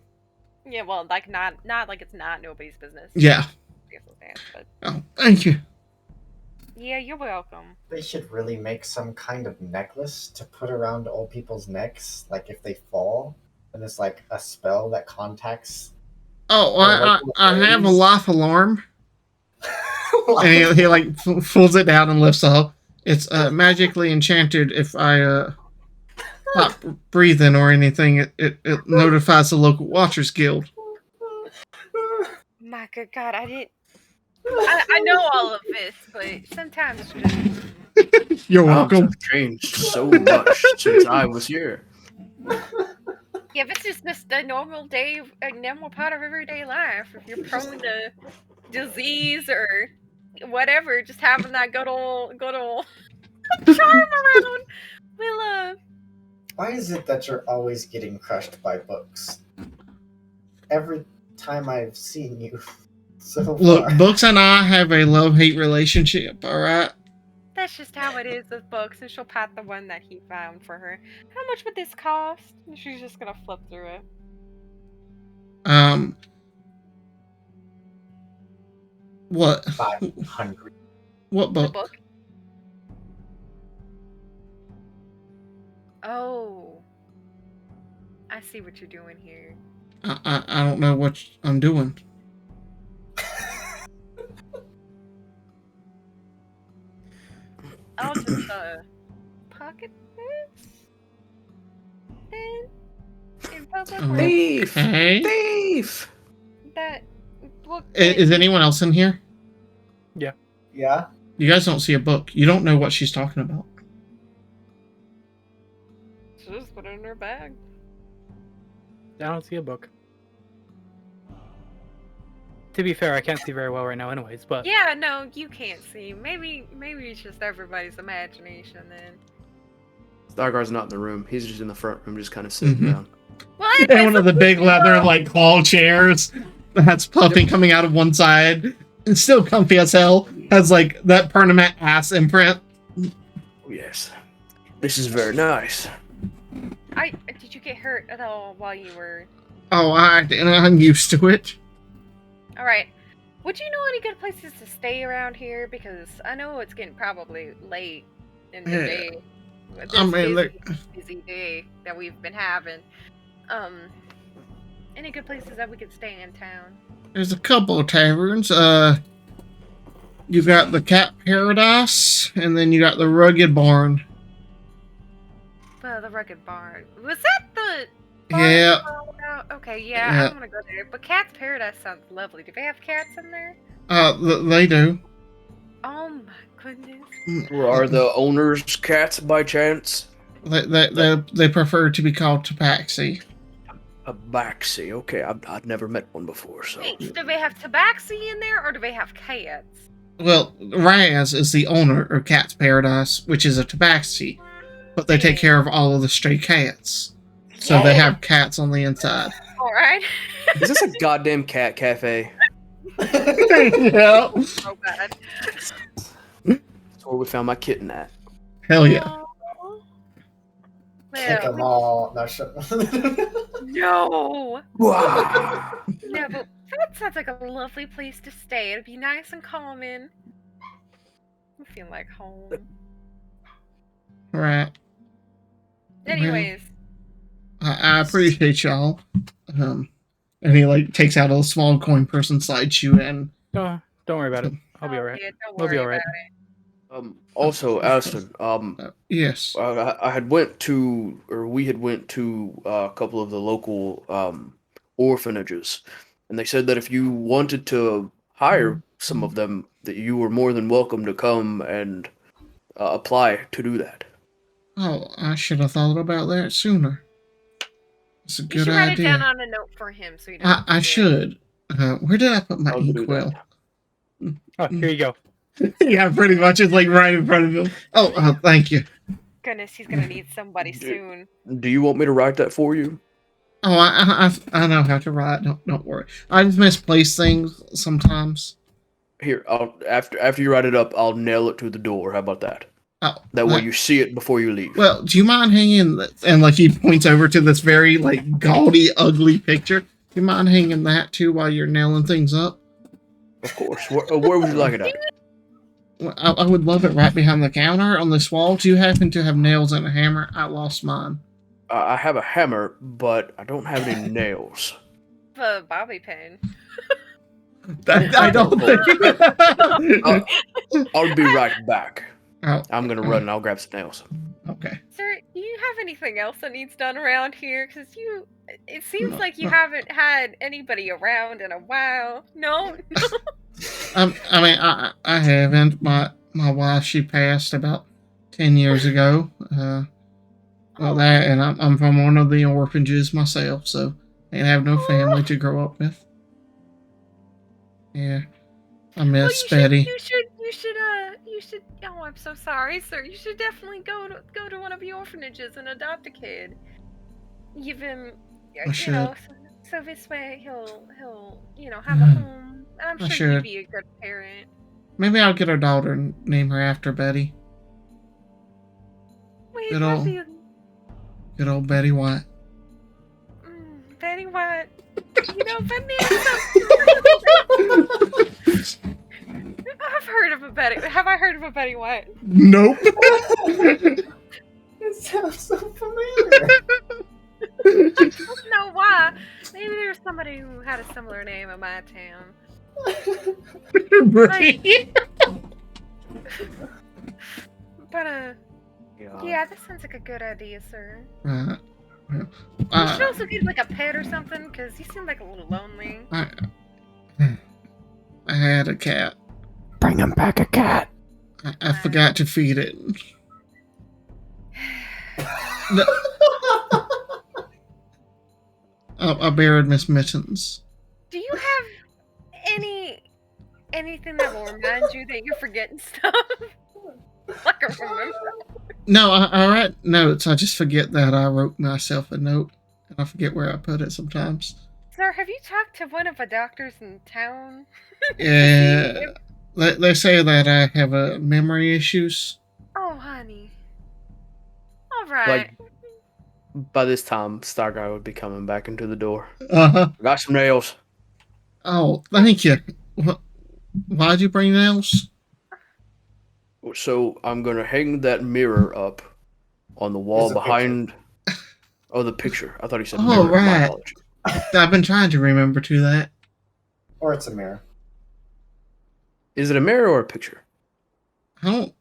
Yeah, well, like not like it's not nobody's business. Yeah. But Oh, thank you. yeah, you're welcome. They should really make some kind of necklace to put around old people's necks, like if they fall, and it's like a spell that contacts. Oh, I have a life alarm. And he like folds it down and lifts up. It's magically enchanted. If I stop breathing or anything, it notifies the local Watchers Guild. My good God, I didn't. I know all of this, but sometimes just You're Times welcome. have changed so much since I was here. yeah, this is just a normal day, a normal part of everyday life. If you're prone to disease or whatever, just having that good old charm around will Why is it that you're always getting crushed by books? Every time I've seen you so Look, far. Books and I have a love-hate relationship, alright? That's just how it is with books, and she'll pat the one that he found for her. How much would this cost? And she's just gonna flip through it. What? 500. What The book? book? Oh. I see what you're doing here. I don't know what I'm doing. I'll just pocket this then in public where Thief! Okay. Thief! that book Is anyone else in here? Yeah? You guys don't see a book. You don't know what she's talking about. She'll just put it in her bag. I don't see a book. To be fair, I can't see very well right now, anyways. But Yeah, no, you can't see. Maybe it's just everybody's imagination then. Stargar's not in the room. He's just in the front room, just kind of sitting Mhm. down. Well, And anyways, one of the big leather, like, claw chairs that's puffing coming out of one side. And still comfy as hell. Has, like, that permanent ass imprint. Oh, yes. This is very nice. did you get hurt at all while you were? Oh, I'm used to it. All right. Would you know any good places to stay around here? Because I know it's getting probably late in the Yeah. day. This I mean, busy day that we've been having. Any good places that we could stay in town? there's a couple of taverns. You've got the Cat Paradise, and then you got the Rugged Barn. The Rugged Barn. Was that the barn Yeah. we found out? Okay, yeah, Yeah. I want to go there. But Cat's Paradise sounds lovely. Do they have cats in there? They do. Oh my goodness. Are the owners cats by chance? They prefer to be called Tabaxi. A Baxi. Okay, I've never met one before, so. Wait, do they have tabaxi in there or do they have cats? Well, Razz is the owner of Cat's Paradise, which is a Tabaxi, but they take care of all of the stray cats. So they have cats on the inside. Alright. Is this a goddamn cat cafe? Yeah. So bad. That's where we found my kitten at. Hell yeah. Aw. Kick them Well, all. No, shut no. Wow. Yeah, but that sounds like a lovely place to stay. It'd be nice and calming. I feel like home. Right. Anyways, I appreciate y'all. And he like takes out a small coin purse and slides you in. don't worry about it. I'll be oh, alright. yeah, don't We'll be worry alright. about it. Also, Aston, Yes. I had went to, or we had went to a couple of the local orphanages, and they said that if you wanted to hire some of them, that you were more than welcome to come and apply to do that. Oh, I should have thought about that sooner. It's a You good should write it down idea. on a note for him so you don't. I should. Where did I put my I'll do inkwell? Oh, here you go. Yeah, pretty much. It's like right in front of him. Oh, thank you. Goodness, he's gonna need somebody soon. Do you want me to write that for you? Oh, I know how to write. Don't worry. I just misplace things sometimes. Here, after you write it up, I'll nail it to the door. How about that? Oh, That way you see it before you leave. Well, do you mind hanging? And like he points over to this very like gaudy, ugly picture. Do you mind hanging that too while you're nailing things up? Of course. Where would you like it at? Well, I would love it right behind the counter on this wall. Do you happen to have nails and a hammer? I lost mine. I have a hammer, but I don't have any nails. The bobby pin. I don't think. I'll be right back. Oh, I'm gonna run and I'll grab some nails. okay. Sir, do you have anything else that needs done around here? Because it seems No, like you no. haven't had anybody around in a while. No? I haven't. My wife, she passed about 10 years ago. Well, that, and I'm from one of the orphanages myself, so I ain't have no family to grow up with. Yeah, I miss Betty. You should. Oh, I'm so sorry, sir. You should definitely go to one of the orphanages and adopt a kid. Give him, I should. so this way he'll have a home. And I'm I sure should. you'd be a good parent. Maybe I'll get a daughter and name her after Betty. Wait, Good old, be good old Betty White. Betty White. That name's I've heard of a Betty. Have I heard of a Betty White? Nope. It sounds so familiar. I don't know why. Maybe there's somebody who had a similar name in my town. Right. But yeah, that sounds like a good idea, sir. Right. Well, You should also get like a pet or something, because you seem like a little lonely. I had a cat. Bring him back a cat. I forgot to feed it. No. I buried Miss Mittens. Do you have anything that will remind you that you're forgetting stuff? I can remember. No, I write notes. I just forget that I wrote myself a note, and I forget where I put it sometimes. Sir, have you talked to one of the doctors in town? Yeah, they say that I have memory issues. Oh, honey. All right. Like, by this time, Starguy would be coming back into the door. Uh-huh. Got some nails. Oh, thank you. Why'd you bring nails? So I'm gonna hang that mirror up on the wall There's a behind. Oh, the picture. I thought he said Oh, mirror. My right. apologies. I've been trying to remember to that. Or it's a mirror. Is it a mirror or a picture? I don't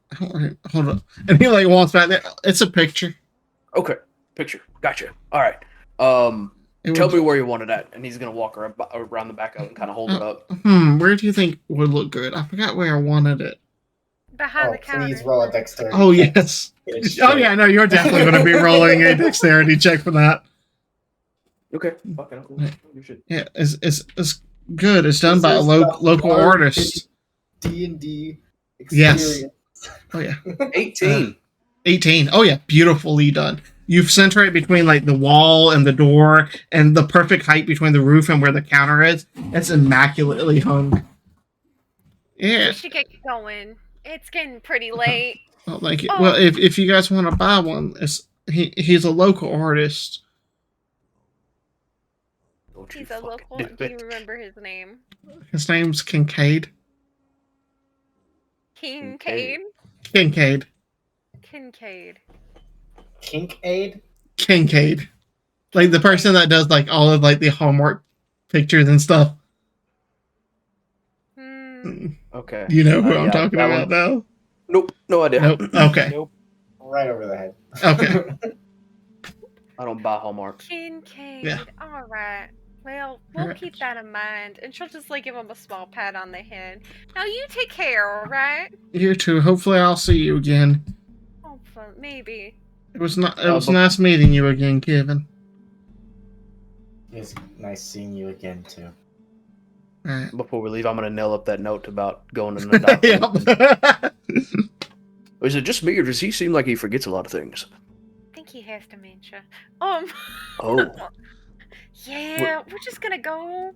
hold on. And he like walks back there. It's a picture. Okay, picture. Gotcha. All right. It Tell was- me where you want it at, and he's gonna walk around the back of it and kind of hold it up. Where do you think would look good? I forgot where I wanted it. Behind Oh, the counter. please roll a dexterity. Oh, yes. Oh, yeah, no, you're definitely going to be rolling a dexterity check for that. Okay. Fucking cool. You should. Yeah, it's good. It's done This by a is local the artist. D&D Yes. experience. Oh, yeah. 18. 18. Oh, yeah, beautifully done. You've centered it between, like, the wall and the door, and the perfect height between the roof and where the counter is. It's immaculately hung. Yeah. We should get going. It's getting pretty late. Well, like, Oh. well, if you guys want to buy one, he's a local artist. Don't you He's a fucking local. do Do you it. remember his name? His name's Kincaid. Kincaid? Kincaid. Kincaid. Kink aid? Kincaid. Like the person that does like all of like the Hallmark pictures and stuff. Okay. You know who I'm yeah, talking that about now? Nope. No idea. Nope. Okay. Nope. Right over the head. Okay. I don't buy Hallmark. Kincaid. Yeah. All right. Well, we'll Alright. keep that in mind, and she'll just like give him a small pat on the head. Now you take care, all right? You too. Hopefully I'll see you again. Hopefully, maybe. It was nice meeting you again, Kevin. It's nice seeing you again, too. Alright. Before we leave, I'm gonna nail up that note about going to an adoption. Yep. Is it just me, or does he seem like he forgets a lot of things? I think he has dementia. Oh, Yeah, we're just gonna go.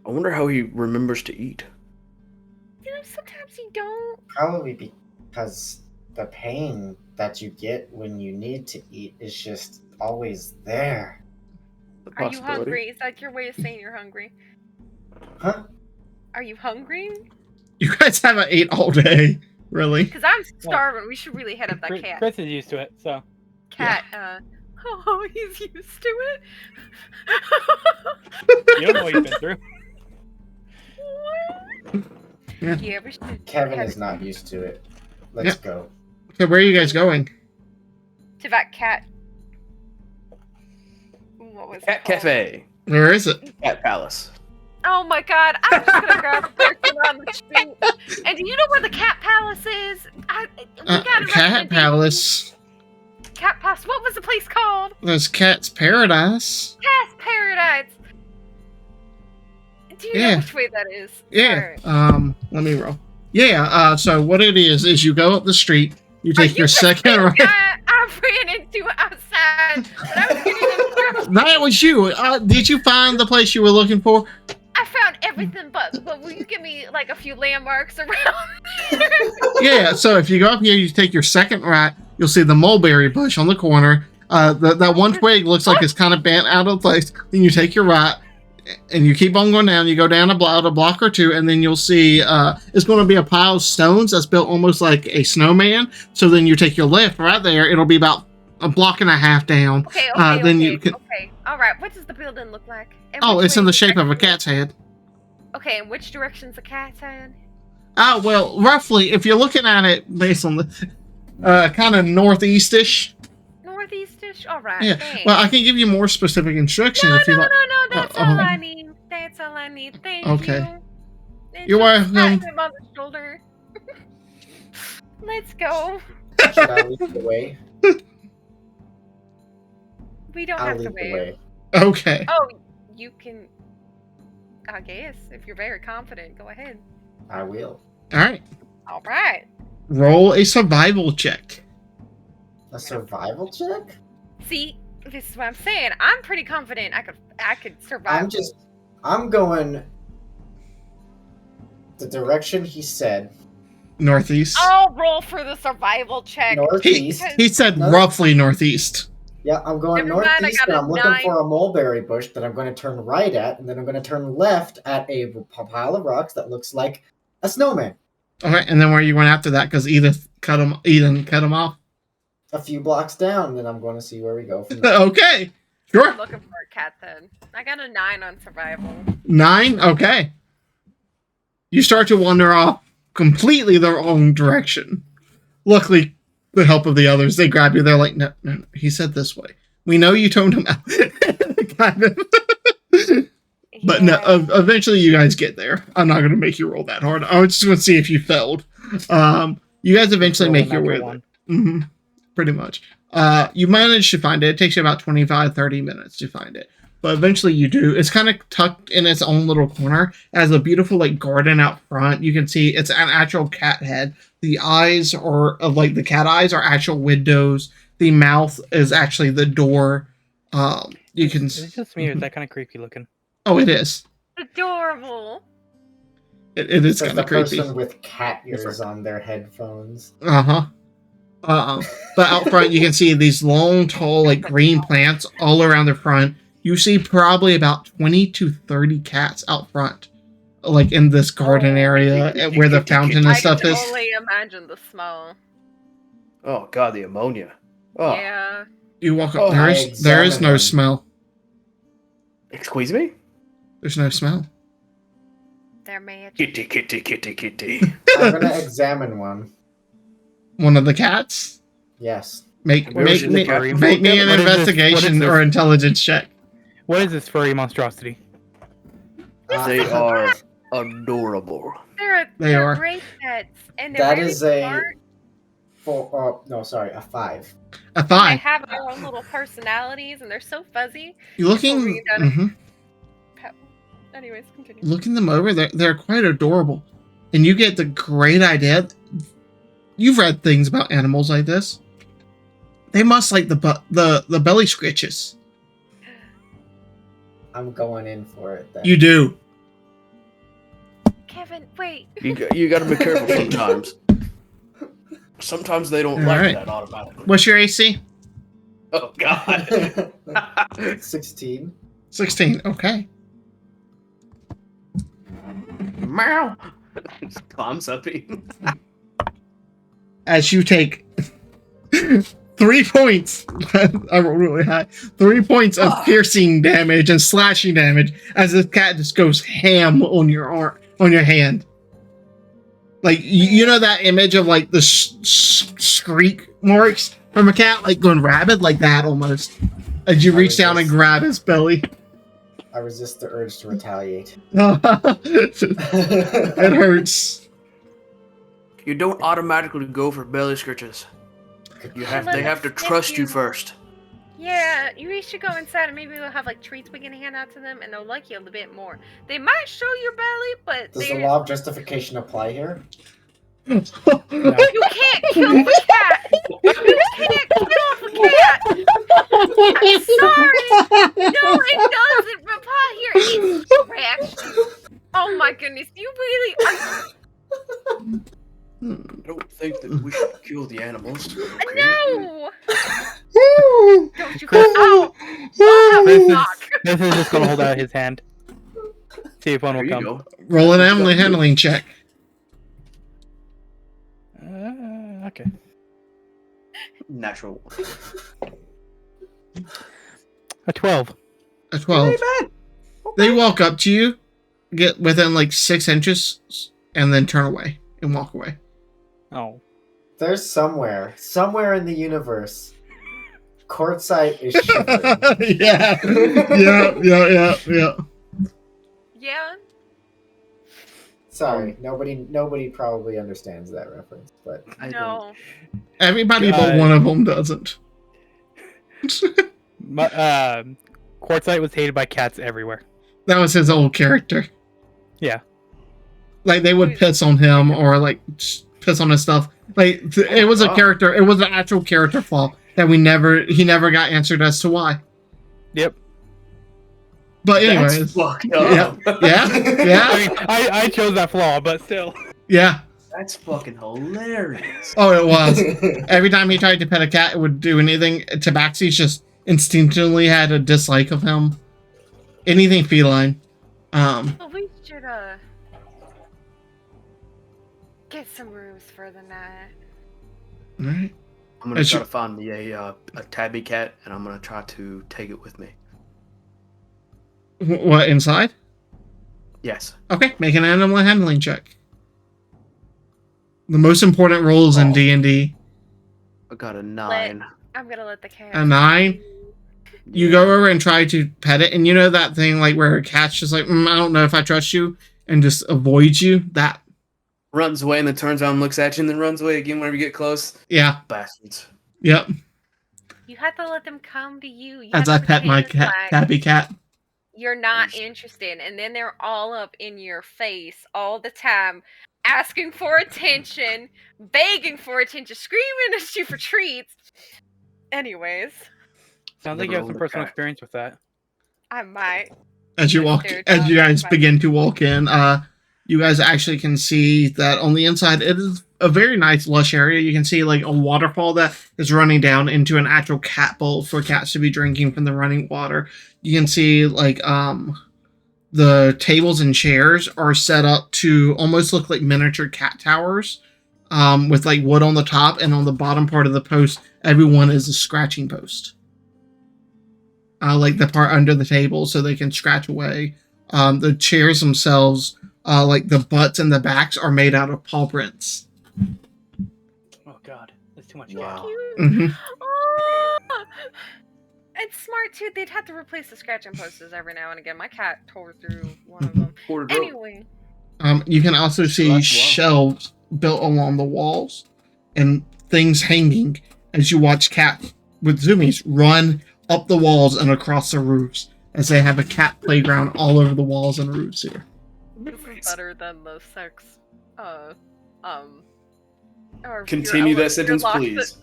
I wonder how he remembers to eat. Sometimes you don't. Probably because the pain that you get when you need to eat is just always there. The Are you possibility. hungry? Is that your way of saying you're hungry? Huh? Are you hungry? You guys haven't ate all day, really. Because I'm starving. We should really head up that cat. Chris is used to it, so. Cat, oh, he's used to it. You don't know what you've been through. What? Yeah, we should. Kevin head is not used to it. Let's go. Okay, where are you guys going? to that cat. What was Cat it called? Cafe. Where is it? Cat Palace. Oh my god, I'm just gonna grab a person on the street. And do you know where the cat palace is? We got a Cat recommendation. Palace. Cat palace. What was the place called? There's Cat's Paradise. Cat's Paradise. Do you know Yeah. which way that is? Yeah. Alright. Let me roll. Yeah. So what it is you go up the street. You take your second right. I ran into outside, but I was getting instructions. That was you. Did you find the place you were looking for? I found everything, but will you give me like a few landmarks around? Yeah. So if you go up here, you take your second right. You'll see the mulberry bush on the corner. That one twig looks like it's kind of bent out of place. Then you take your right, and you keep on going down. You go down a block or two, and then you'll see it's going to be a pile of stones that's built almost like a snowman. So then you take your left right there. It'll be about a block and a half down. Okay. Then you can. Okay. All right. What does the building look like? And Oh, which it's in way the is shape of a direction? cat's head. Okay, and which direction's the cat's head? Well, roughly, if you're looking at it based on the kind of northeastish. Northeastish? Alright, Yeah. thanks. Well, I can give you more specific instruction no, if you no, like. no, that's Uh, all uh, I need. That's all I need. Thank Okay. you. And You're just welcome. pat him on the shoulder. Let's go. Should I lead the way? We don't I'll have to lead the wait. way. Okay. Oh, you can... I guess, if you're very confident, go ahead. I will. All right. Alright. Roll a survival check. A survival check? See, this is what I'm saying. I'm pretty confident I could survive. I'm going the direction he said. Northeast. I'll roll for the survival check. Northeast. He said No. roughly northeast. Yeah, I'm going Never mind, I northeast, got and a I'm looking 9. for a mulberry bush that I'm going to turn right at, and then I'm going to turn left at a pile of rocks that looks like a snowman. Okay, and then where are you going after that? Because Eden cut him off. A few blocks down, and then I'm going to see where we go from there. Okay. Sure. I'm looking for a cat then. I got a 9 on survival. 9. Okay. You start to wander off completely the wrong direction. Luckily, the help of the others, they grab you. They're like, no, he said this way. We know you toned him out. Kind of. But no, eventually you guys get there. I'm not going to make you roll that hard. I was just going to see if you failed. You guys eventually Roll make a your way natural there. one. Mm-hmm. Pretty much. You manage to find it. It takes you about 25-30 minutes to find it. But eventually you do. It's kind of tucked in its own little corner. It has a beautiful like garden out front. You can see it's an actual cat head. The eyes are like the cat eyes are actual windows. The mouth is actually the door. You can. Is it just me or is that kind of creepy looking? Oh, it is. Adorable. It is Says kind the of creepy. person with cat ears on their headphones. But out front, you can see these long, tall, like green plants all around the front. You see probably about 20 to 30 cats out front, like in this garden area where the fountain and I stuff can is. only imagine the smell. Oh god, the ammonia. Oh, Yeah. You walk up. Oh, there I is no examined them. smell. excuse me? There's no smell. They're magic. Kitty, kitty, kitty, kitty. I'm going to examine one. One of the cats. Yes. Make Where make is me, the cat? make me an What is this? investigation What is or this? intelligence check. What is this furry monstrosity? They are adorable. They are. great pets. And they're That very is a smart. a 5. A They 5. have their own little personalities and they're so fuzzy. You looking? read that. Mhm. Anyways, continue. Looking them over, they're quite adorable, and you get the great idea. You've read things about animals like this. They must like the belly scratches. I'm going in for it then. You do. Kevin, wait. You gotta be careful sometimes. Sometimes they don't like Alright. that automatically. What's your AC? Oh god. 16. 16. Okay. Meow. Climbs up him. As you take 3 points, I rolled really high. 3 points of piercing damage and slashing damage as this cat just goes ham on your arm, on your hand. Like you know that image of like the screak marks from a cat, like going rabid, like that almost. As you reach down and grab his belly. I resist the urge to retaliate. It hurts. You don't automatically go for belly scratches. They have to trust you first. Yeah, you should go inside and maybe we'll have like treats we can hand out to them and they'll like you a bit more. They might show your belly, but Does the law of justification apply here? You can't kill the cat! You can't kill the cat! I'm sorry! No, it doesn't apply here! It's scratched. Oh my goodness, you really are... I don't think that we should kill the animals. Okay? No! Don't you go... Oh! This is just gonna hold out his hand. See if one There will you come. go. Roll an animal handling check. Okay. Natural. A 12. A 12. They walk up to you, get within like 6 inches, and then turn away and walk away. Oh. There's somewhere in the universe, Quartzite is shivering. Yeah. Yeah? Sorry, nobody probably understands that reference, but No. Everybody but one of them doesn't. Quartzite was hated by cats everywhere. That was his old character. Yeah. Like they would piss on him or like piss on his stuff. Like it was a character. It was an actual character flaw that he never got answered as to why. Yep. But anyways, That's fucked up. yeah. I mean, I chose that flaw, but still. Yeah. That's fucking hilarious. Oh, it was. Every time he tried to pet a cat, it would do anything. Tabaxi just instinctively had a dislike of him. Anything feline. Well, we should, get some rooms for the night. Alright. I'm gonna try to find me a tabby cat, and I'm gonna try to take it with me. What, inside? Yes. Okay, make an animal handling check. The most important roles in D&D. I got a 9. I'm gonna let the cat... A 9? You go over and try to pet it, and you know that thing like where a cat's just like, I don't know if I trust you, and just avoids you? That. Runs away and then turns around and looks at you and then runs away again whenever you get close. Yeah. Bastards. Yep. You have to let them come to you. As I pet my tabby cat. You're not interested, and then they're all up in your face all the time, asking for attention, begging for attention, screaming at you for treats. Anyways. Sounds like you have some personal experience with that. I might. As you guys begin to walk in, you guys actually can see that on the inside, it is a very nice lush area. You can see like a waterfall that is running down into an actual cat bowl for cats to be drinking from the running water. You can see like the tables and chairs are set up to almost look like miniature cat towers, with like wood on the top, and on the bottom part of the post, everyone is a scratching post. Like the part under the table so they can scratch away. The chairs themselves, like the butts and the backs, are made out of paw prints. Oh god, that's too much. Wow. Mm-hmm. Oh, it's smart too. They'd have to replace the scratching posters every now and again. My cat tore through one of them. Anyway. You can also see shelves built along the walls and things hanging as you watch cats with zoomies run up the walls and across the roofs as they have a cat playground all over the walls and roofs here. This is better than the sex, or Continue that sentence, please.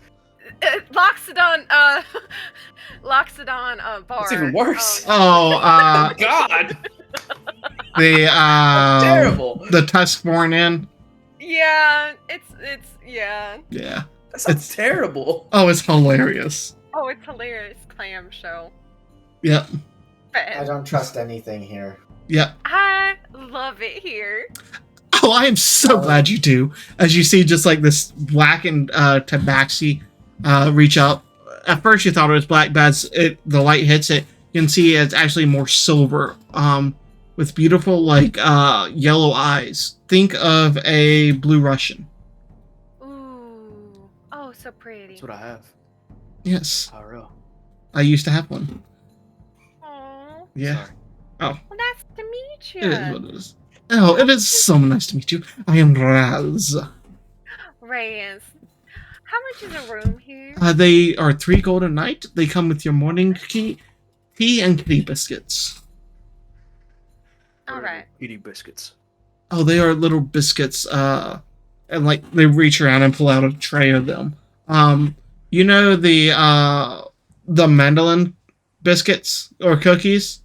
Loxodon bar. That's even worse. God. The terrible. The Tuskborn Inn. Yeah, it's yeah. Yeah. That sounds terrible. Oh, it's hilarious. Oh, it's hilarious. Clam show. Yep. I don't trust anything here. Yep. I love it here. Oh, I am so glad you do. As you see just like this blackened tabaxi reach up. At first you thought it was black, but as the light hits it, you can see it's actually more silver. With beautiful like yellow eyes. Think of a blue Russian. Ooh. Oh, so pretty. That's what I have. Yes. IRL. I used to have one. Aww. Yeah. Sorry. Oh, Well, nice to meet it is you. what it is. Oh, it is so nice to meet you. I am Razz. Reyes. How much is a room here? They are 3 gold a night. They come with your morning tea and kitty biscuits. All right. Eating biscuits. Oh, they are little biscuits. And like they reach around and pull out a tray of them. You know the mandolin biscuits or cookies,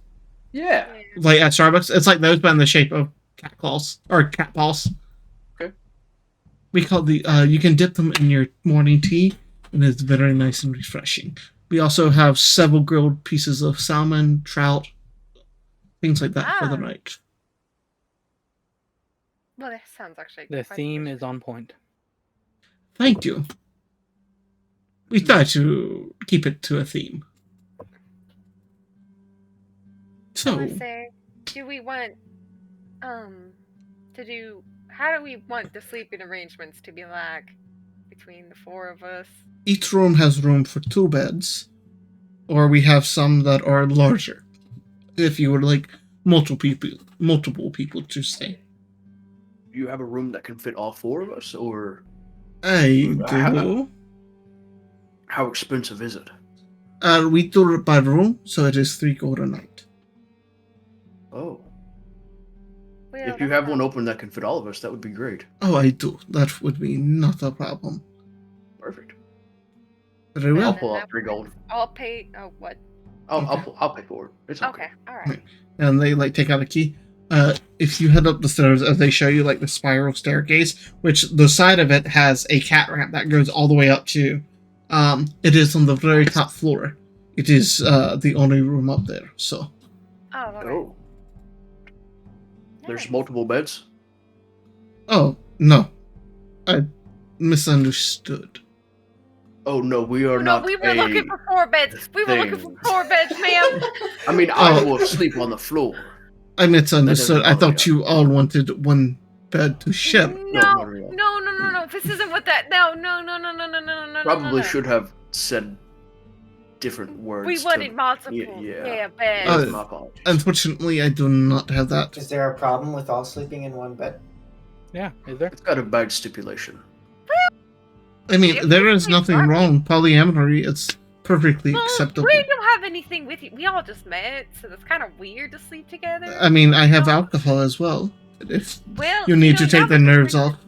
Yeah. like at Starbucks. It's like those, but in the shape of cat claws or cat paws. Okay. We call you can dip them in your morning tea, and it's very nice and refreshing. We also have several grilled pieces of salmon, trout, things like that for the Ah. night. Well, that sounds actually. The quite theme delicious. is on point. Thank you. We try to keep it to a theme. So So, let's say, do we want to do? How do we want the sleeping arrangements to be like between the 4 of us? each room has room for 2 beds, or we have some that are larger. If you would like multiple people to stay. Do you have a room that can fit all 4 of us, or I do. how expensive is it? We do it by room, so it is 3 gold a night. Oh. Well, If you that have one sounds- open that can fit all of us, that would be great. Oh, I do. That would be not a problem. Perfect. Very I'll well. pull then out 3 gold. I'll pay. Oh, what? I'll pay for it. It's okay. Okay, all right. Right. And they like take out a key. If you head up the stairs, as they show you, like the spiral staircase, which the side of it has a cat ramp that goes all the way up to. It is on the very top floor. It is the only room up there. So, Oh, all right. Oh, there's Nice. multiple beds. oh no, I misunderstood. Oh no, we are No, not. we were looking for 4 beds. We were looking for thing. 4 beds, ma'am. I mean, I Oh. will sleep on the floor. I misunderstood. I bother thought you. you all wanted one bed to share. No. This isn't what that. No. Probably no. should have said different words. We to- wanted multiple. yeah. Beds. Oh, That's my apologies. Unfortunately, I do not have that. Is there a problem with all sleeping in one bed? Yeah, is there? It's got a bad stipulation. I mean, Yeah, there is please, nothing sorry. wrong. Polyamory is perfectly Well, acceptable. we don't have anything with you. We all just met, so it's kind of weird to sleep together. I mean, I have Oh. alcohol as well. If Well, you need to take now the we're nerves just- off.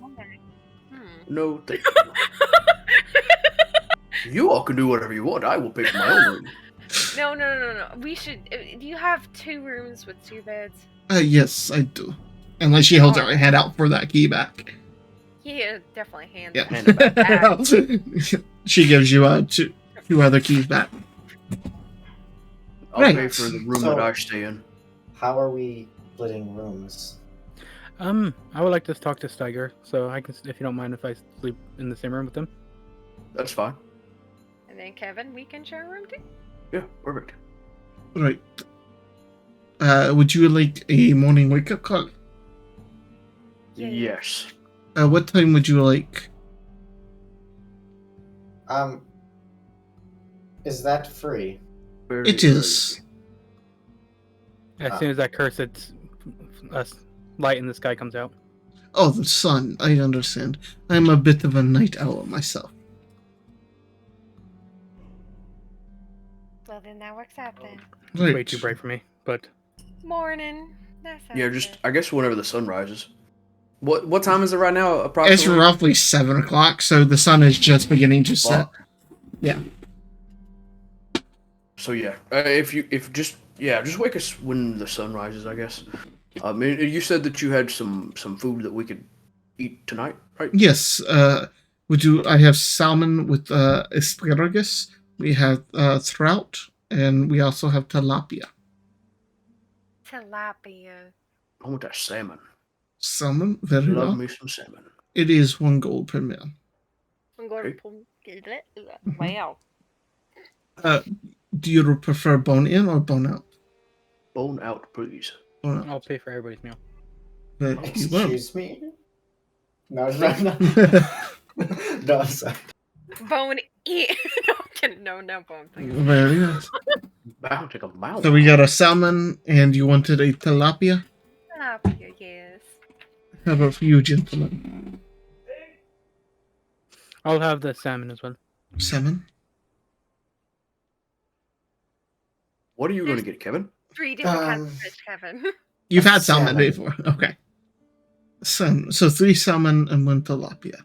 No, thank you. You all can do whatever you want. I will pick my own room. No. We should. Do you have 2 rooms with 2 beds? Yes, I do. Unless she holds her hand out for that key back. Yeah, definitely hand. Yeah. Hand it back. She gives you two other keys back. I'll Right. pay for the room So- that I stay in. How are we splitting rooms? I would like to talk to Steiger, so I can, if you don't mind, if I sleep in the same room with him. That's fine. And then Kevin, we can share a room too. Yeah, perfect. Right. Would you like a morning wake-up call? Yeah. Yes. What time would you like? Is that free? Very It is. As soon as that cursed light in the sky comes out. Oh, the sun. I understand. I'm a bit of a night owl myself. Well, then that works out then. Right. Way too bright for me, but Morning. That sounds Yeah, just good. I guess whenever the sun rises. What time is it right now? It's Approximately. roughly 7 o'clock, so the sun is just beginning to set. Fuck. Yeah. So yeah, if just wake us when the sun rises, I guess. You said that you had some food that we could eat tonight, right? Yes. I have salmon with asparagus. We have trout, and we also have tilapia. Tilapia. I want that salmon. Salmon, very Love well. me some salmon. It is 1 gold per meal. I'm going Okay. to pull. Wow. Do you prefer bone in or bone out? Bone out, please. Bone out. I'll pay for everybody's meal. Very well. Excuse me? No. No, I'm sorry. Bone. No, I'm kidding. No bone. Please. Very nice. I'll take a mile. So we got a salmon, and you wanted a tilapia. Tilapia, yes. How about for you, gentlemen? I'll have the salmon as well. Salmon. What are you going to get, Kevin? 3 different kinds of fish, Kevin. You've had salmon Salmon. before. Okay. So 3 salmon and 1 tilapia.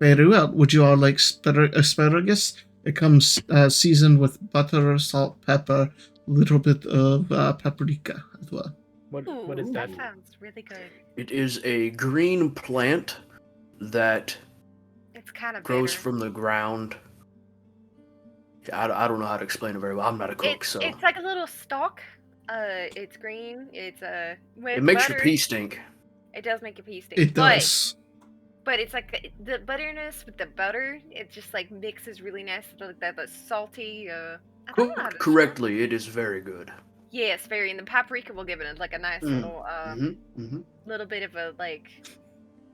Very well. Would you all like asparagus? It comes seasoned with butter, salt, pepper, a little bit of paprika as well. What is Ooh, that? That sounds really good. It is a green plant that It's kind of grows bitter. from the ground. I don't know how to explain it very well. I'm not a cook, so It's like a little stalk. It's green. It's with it makes butter. your pee stink. It does make your pee stink. It does. But it's like the butterness with the butter. It just like mixes really nice with that salty. I don't know how Cooked to correctly, it is very good. Yes, very. And the paprika will give it like a nice little little bit of a like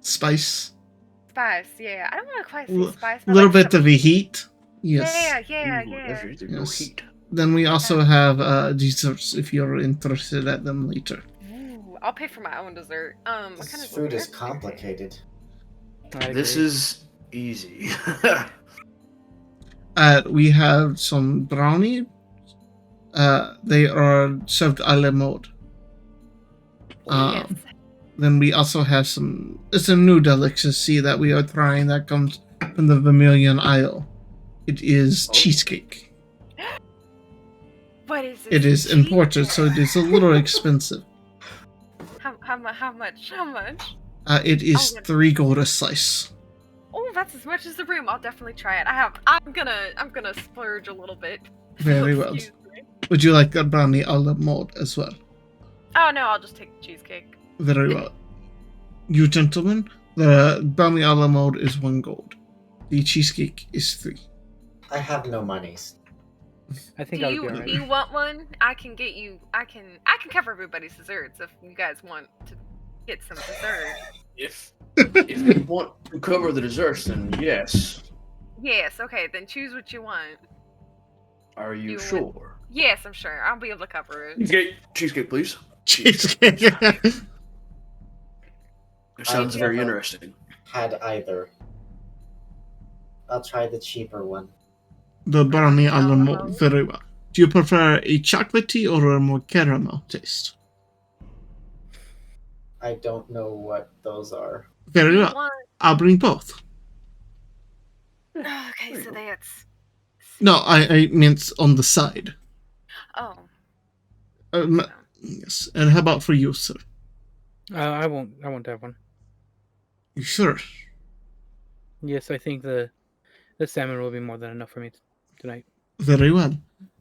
Spice. spice. Yeah, I don't want to quite say A spice. But little like bit of a heat. Yes. Yeah. There's no Yes. heat. Then we also have desserts if you're interested at them later. Ooh, I'll pay for my own dessert. What This kind of food is dessert? complicated. This is easy. We have some brownie. They are served a la mode. Yes. Then we also have some. It's a new delicacy that we are trying that comes from the Vermilion Isle. It is cheesecake. What is this? It is imported, so it is a little expensive. How much? How much? It is Oh, 3 gold a slice. Oh, that's as much as the room. I'll definitely try it. I'm gonna splurge a little bit. Very well. Excuse me. Would you like a brownie a la mode as well? Oh no, I'll just take the cheesecake. Very well. You gentlemen, the brownie a la mode is 1 gold. The cheesecake is 3. I have no monies. I think Do I'll be you alright. do you want one? I can get you. I can cover everybody's desserts if you guys want to get some dessert. if you want to cover the desserts, then yes. Yes. Okay. Then choose what you want. Are you You sure? Yes, I'm sure. I'll be able to cover it. Cheesecake, please. Cheesecake. It sounds I very never interesting. Had either. I'll try the cheaper one. The brownie a la Oh. mode. Very well. Do you prefer a chocolatey or a more caramel taste? I don't know what those are. Very You well. want- I'll bring both. Okay, so that's. No, I meant on the side. Oh. Yes. And how about for you, sir? I won't have one. You sure? Yes, I think the salmon will be more than enough for me tonight. Very well.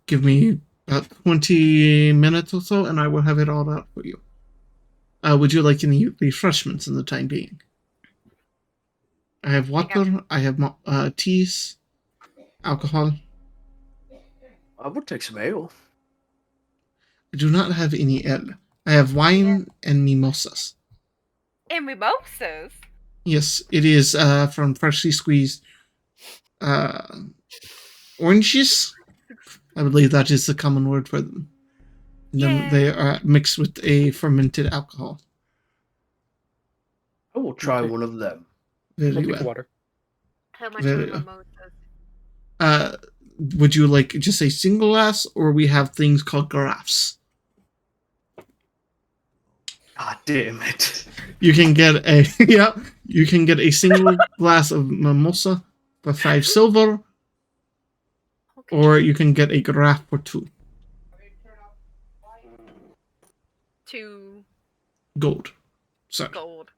Give me about 20 minutes or so, and I will have it all out for you. Would you like any refreshments in the time being? I have water, I have teas, alcohol. I would take some ale. I do not have any ale. I have wine and mimosas. And mimosas. Yes, it is from freshly squeezed oranges. I believe that is the common word for them. And then they are mixed with a fermented alcohol. I will try Okay. one of them. I'll Very take well. water. How much Very are well. mimosas? Would you like just a single glass, or we have things called carafes? God damn it. You can get a you can get a single glass of mimosa for 5 silver, Okay. or you can get a carafe for 2 2 gold. So gold.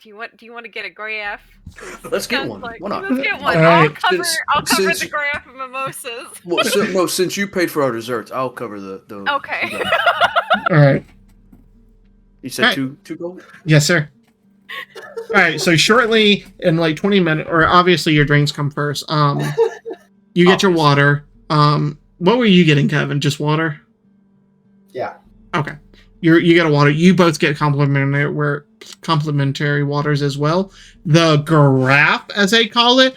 Do you want to get a graph? Let's get Sounds one. like- Why not? Let's get one. Alright. I'll cover Since- the graph of mimosas. Well, no, since you paid for our desserts, I'll cover the Okay. all right. You said Alright. two gold? Yes, sir. All right. So shortly, in like 20 minutes, or obviously your drinks come first. You get your Obviously. water. What were you getting, Kevin? Just water? Yeah. Okay. You get a water. You both get complimentary waters as well. The graph, as they call it,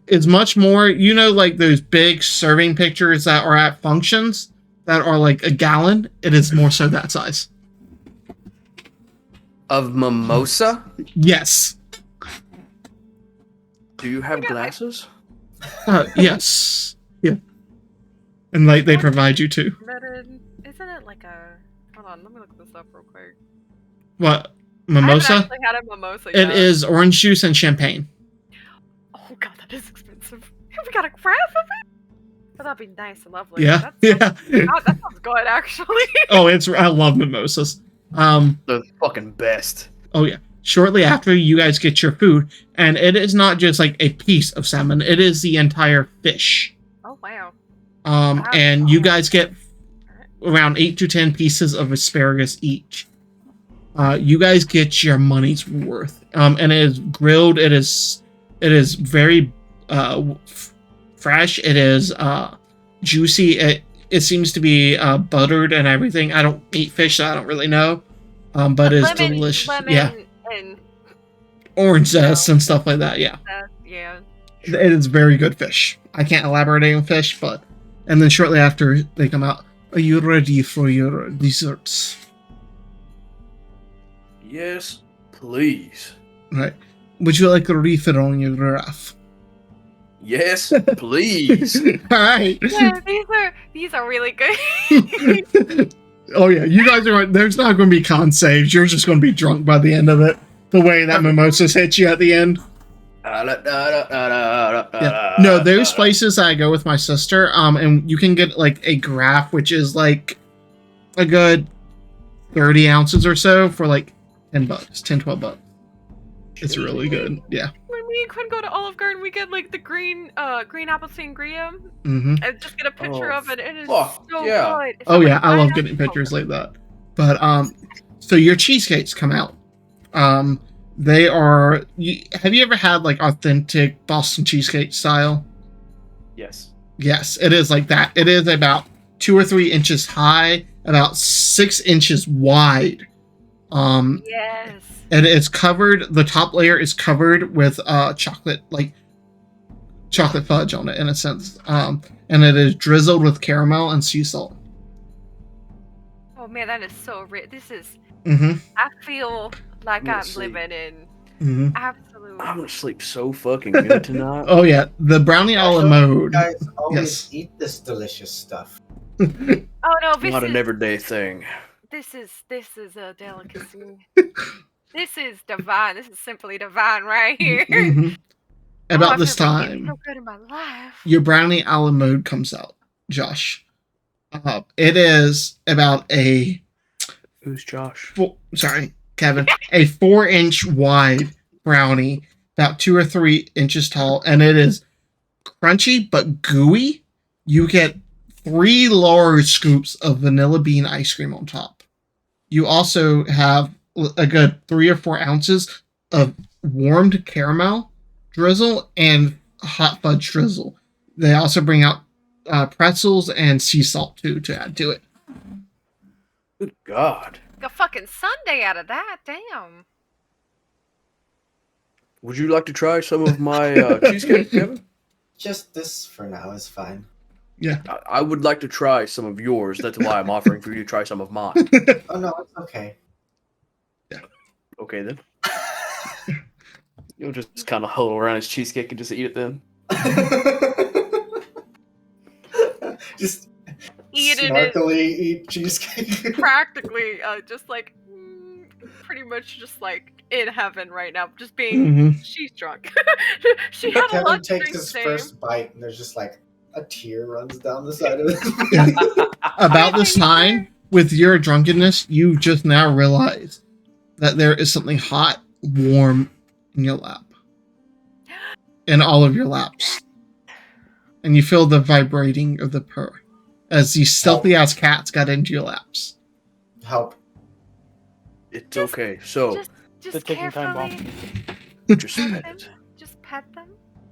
It's much more, like those big serving pictures that are at functions that are like a gallon. It is more so that size. Of mimosa? Yes. Do you have glasses? Yes. Yeah. And like they provide you too. Isn't it like a? Hold on, let me look this up real quick. What? I haven't Mimosa? actually had a mimosa It yet. is orange juice and champagne. Oh god, that is expensive. Have we got a graph of it? Oh, that'd be nice and lovely. Yeah. That Yeah. sounds good, actually. Oh, I love mimosas. They're the fucking best. Oh yeah. Shortly after, you guys get your food, and it is not just like a piece of salmon; it is the entire fish. Oh wow. And you guys get around 8 to 10 pieces of asparagus each. You guys get your money's worth. And it is grilled. It is very fresh. It is juicy. It seems to be buttered and everything. I don't eat fish, so I don't really know. But it's delicious. Yeah. And Orange zest and stuff like that. Yeah. yeah. It is very good fish. I can't elaborate on fish, but... And then shortly after, they come out, are you ready for your desserts? Yes, please. Right. Would you like a refill on your giraffe? Yes, please. Alright. Yeah, these are really good. Oh yeah, you guys are... There's not going to be con saves. You're just going to be drunk by the end of it. The way that mimosas hit you at the end. Yeah. No, those places that I go with my sister, and you can get like a graph, which is like a good 30 ounces or so for like $10, $10-12. It's really good. Yeah. When me and Quinn go to Olive Garden, we get like the green apple sangria, Mm-hmm. and just get a picture of it. It is fuck, so yeah. good. It's Oh like yeah, I love pineapple. getting pictures like that. But so your cheesecakes come out. They are. Have you ever had like authentic Boston cheesecake style? Yes. Yes, it is like that. It is about 2 or 3 inches high, about 6 inches wide. Yes. And it's covered. The top layer is covered with chocolate fudge on it, in a sense. And it is drizzled with caramel and sea salt. Oh man, that is so rich. This is. Mm-hmm. I feel like I'm gonna I'm sleep. living in Mm-hmm. absolute. I'm gonna sleep so fucking good tonight. Oh yeah, the brownie a la You mode. guys always Yes. eat this delicious stuff. Oh no, this Not is an everyday thing. this is a delicacy. This is divine. This is simply divine right here. Mhm. About I've this never eaten time, so good in my life. your brownie a la mode comes out, Josh. It is about a Who's Josh? Kevin, a 4-inch wide brownie, about 2 or 3 inches tall, and it is crunchy but gooey. You get 3 large scoops of vanilla bean ice cream on top. You also have a good 3 or 4 ounces of warmed caramel drizzle and hot fudge drizzle. They also bring out pretzels and sea salt too to add to it. Good God. A fucking sundae out of that. Damn. Would you like to try some of my cheesecake, Kevin? Just this for now is fine. I would like to try some of yours. That's why I'm offering for you to try some of mine. Oh no, it's okay. Okay then. You'll just kind of huddle around his cheesecake and just eat it then. Just Eating it snarkily eat cheesecake. practically, just like pretty much just like in heaven right now. Just being, Mhm. she's drunk. She had a Kevin lot to takes drink his same. first bite and there's just like a tear runs down the side of his Yeah. About this time, with your drunkenness, you just now realize that there is something hot, warm in your lap. In all of your laps. And you feel the vibrating of the purr as these stealthy ass cats got into your laps. Help. It's Just- okay. So, Just They're taking time carefully just pet them, it. just pet them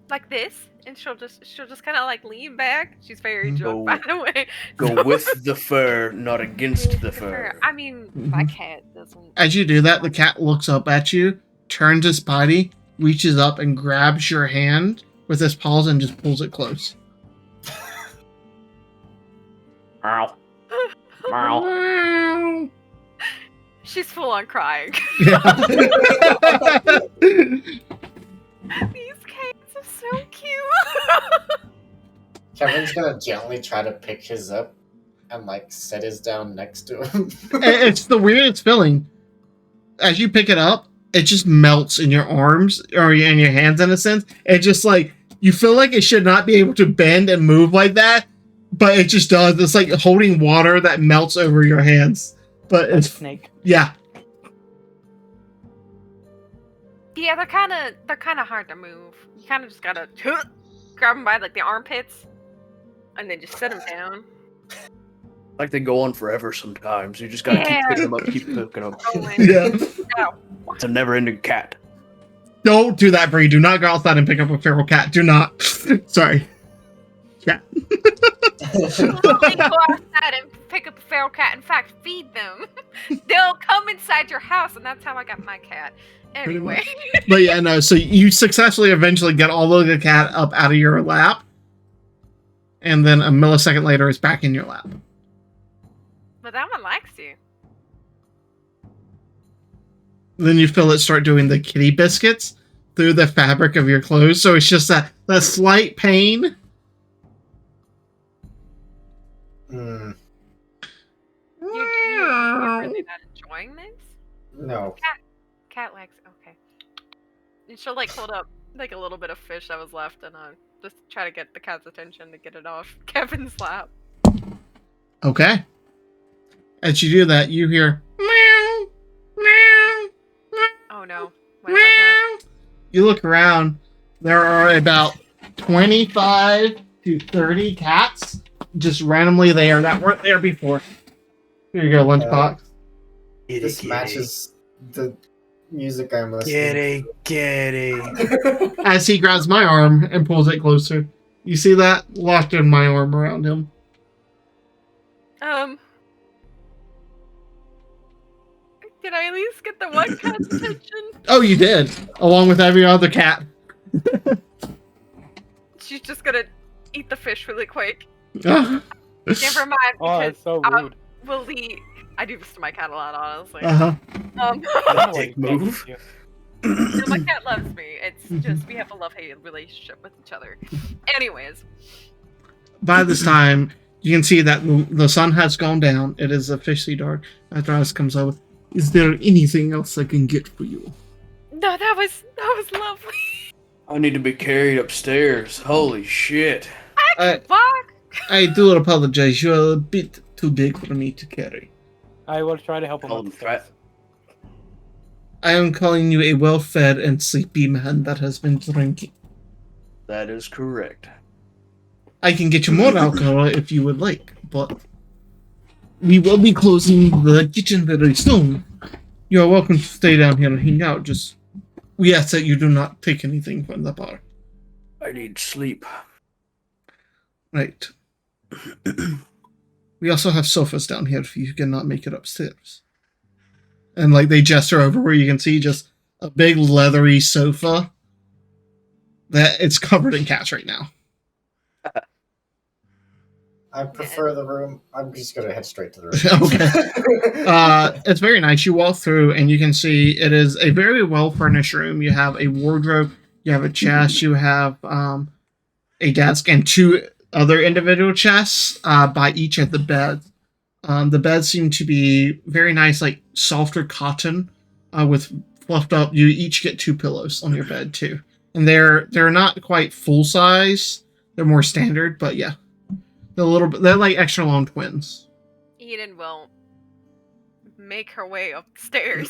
like this, and she'll just kind of like lean back. She's very Mhm. drunk, by the way. Go So- with the fur, not against the fur. I mean, my Mhm. cat doesn't. As you do that, the cat looks up at you, turns its body, reaches up and grabs your hand, with his paws and just pulls it close. Ow. Ow. She's full on crying. Yeah. These cats are so cute. Kevin's gonna gently try to pick his up and like set his down next to him. It's the weirdest feeling. As you pick it up, it just melts in your arms or in your hands in a sense. It just like you feel like it should not be able to bend and move like that, but it just does. It's like holding water that melts over your hands. But Like a it's snake. yeah. Yeah, they're kind of hard to move. You kind of just gotta grab them by like the armpits, and then just set them down. Like they go on forever sometimes. You just gotta keep Yeah. picking them up, keep picking them up. Rolling. Yeah. No. It's a never-ending cat. Don't do that, Bree. Do not go outside and pick up a feral cat. Do not. Sorry. Yeah. Don't go outside and pick up a feral cat. In fact, feed them. They'll come inside your house, and that's how I got my cat. Anyway. But yeah, no. So you successfully eventually get all of the cat up out of your lap, and then a millisecond later, it's back in your lap. But that one likes you. Then you feel it start doing the kitty biscuits through the fabric of your clothes. So it's just that slight pain. Mm, You're really not enjoying this? no. Cat likes. Okay. And she'll like hold up like a little bit of fish that was left, and just try to get the cat's attention to get it off Kevin's lap. Okay. As you do that, you hear meow, meow, Oh no. What have I done? you look around. There are about 25 to 30 cats just randomly there that weren't there before. Here you go, lunchbox. This matches the music I'm listening Kitty. As he grabs my arm and pulls it closer. You see that? Locked in my arm around him. Did I at least get the one cat's attention? Oh, you did. Along with every other cat. She's just gonna eat the fish really quick. Uh-huh. Never mind, Oh, because that's so rude. we'll leave. I do this to my cat a lot, honestly. Uh-huh. I don't know Dick what he's move. doing. No, my cat loves me. It's just we have a love-hate relationship with each other. Anyways, By this time, you can see that the sun has gone down. It is officially dark. Razz comes over. Is there anything else I can get for you? no, that was lovely. I need to be carried upstairs. Holy shit. Fuck. I do apologize. You're a bit too big for me to carry. I will try to help him Hold him upstairs. fat. I am calling you a well-fed and sleepy man that has been drinking. That is correct. I can get you more alcohol if you would like, but we will be closing the kitchen very soon. You are welcome to stay down here and hang out. Just we ask that you do not take anything from the bar. I need sleep. Right. We also have sofas down here if you cannot make it upstairs. And like they gesture over where you can see just a big leathery sofa that it's covered in cats right now. I prefer the room. I'm just gonna head straight to the room. Okay. It's very nice. You walk through and you can see it is a very well furnished room. You have a wardrobe, you have a chest, you have a desk, and two other individual chests by each of the beds. The beds seem to be very nice, like softer cotton with fluffed up. You each get 2 pillows on your bed too, and they're not quite full size. They're more standard, but yeah, they're a little bit. They're like extra long twins. Eden will make her way upstairs.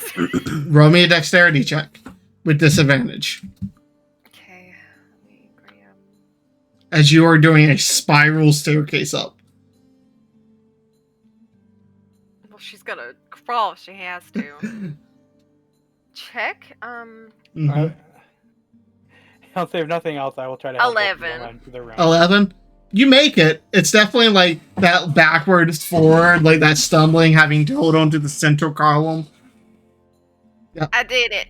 Roll me a dexterity check with disadvantage Okay. Let me grab. as you are doing a spiral staircase up. Well, she's gonna crawl if she has to. Check. Mhm. I'll say if nothing else, I will try to help 11. him into the room. 11. You make it. It's definitely like that backwards forward, like that stumbling, having to hold on to the central column. I did it.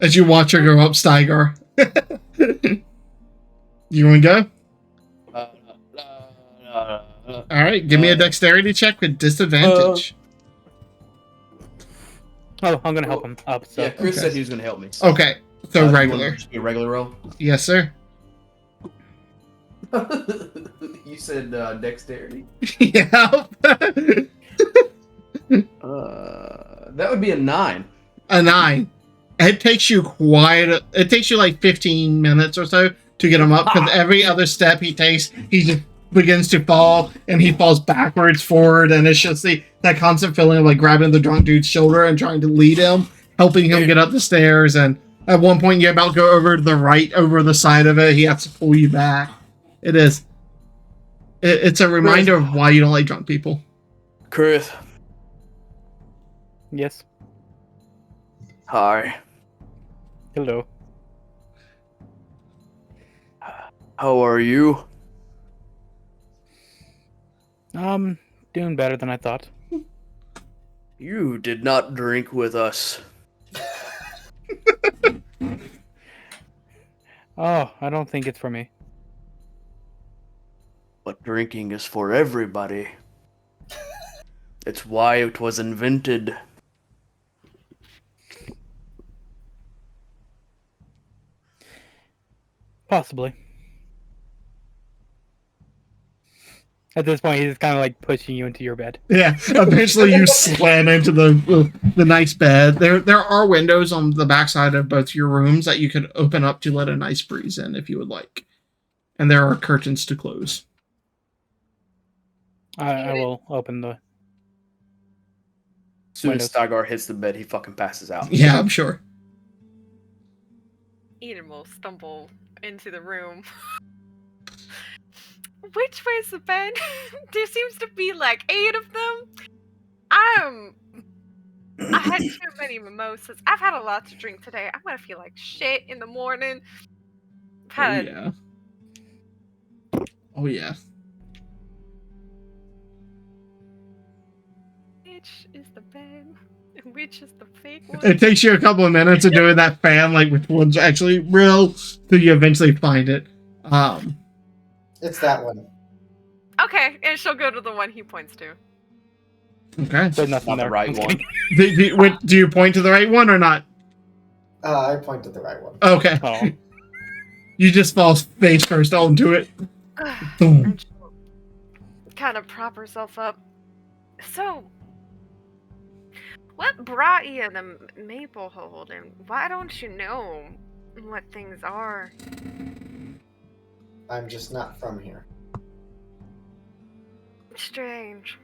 As you watch her go up Steiger You want to go? Uh, All right, give me a dexterity check with disadvantage. Oh, I'm gonna help him up. So yeah, Chris Okay. said he was gonna help me. So. Okay, so You want regular. to just be a regular roll? Yes, sir. You said dexterity. Yeah. That would be a 9. A 9. It takes you like 15 minutes or so to get him up, because every other step he takes, he just begins to fall, and he falls backwards, forward, and it's just that constant feeling of like grabbing the drunk dude's shoulder and trying to lead him, helping him get up the stairs, and at one point you're about to go over to the right, over the side of it, he has to pull you back. It's a reminder of why you don't like drunk people. Chris. yes. Hi. Hello. How are you? Doing better than I thought. You did not drink with us. Oh, I don't think it's for me. But drinking is for everybody. It's why it was invented. Possibly. At this point, he's kind of like pushing you into your bed. Yeah, eventually you slam into the nice bed. There are windows on the backside of both your rooms that you could open up to let a nice breeze in if you would like. And there are curtains to close. I will open the. As soon as Windows. Stygar hits the bed, he fucking passes out. Yeah, I'm sure. Eden will stumble into the room. Which way's the bed? There seems to be like 8 of them. I had too many mimosas. I've had a lot to drink today. I'm gonna feel like shit in the morning. I've had Oh yeah. which is the bed? And which is the fake one? It takes you a couple of minutes of doing that fan, like which one's actually real, till you eventually find it. It's that one. Okay, and she'll go to the one he points to. Okay. There's nothing Not the there. right I'm one. kidding. Do you point to the right one or not? I pointed the right one. Okay. Oh, You just fall face first onto it. Boom. And she'll kind of prop herself up. So, what brought you to Maplehold, and why don't you know what things are? I'm just not from here. Strange.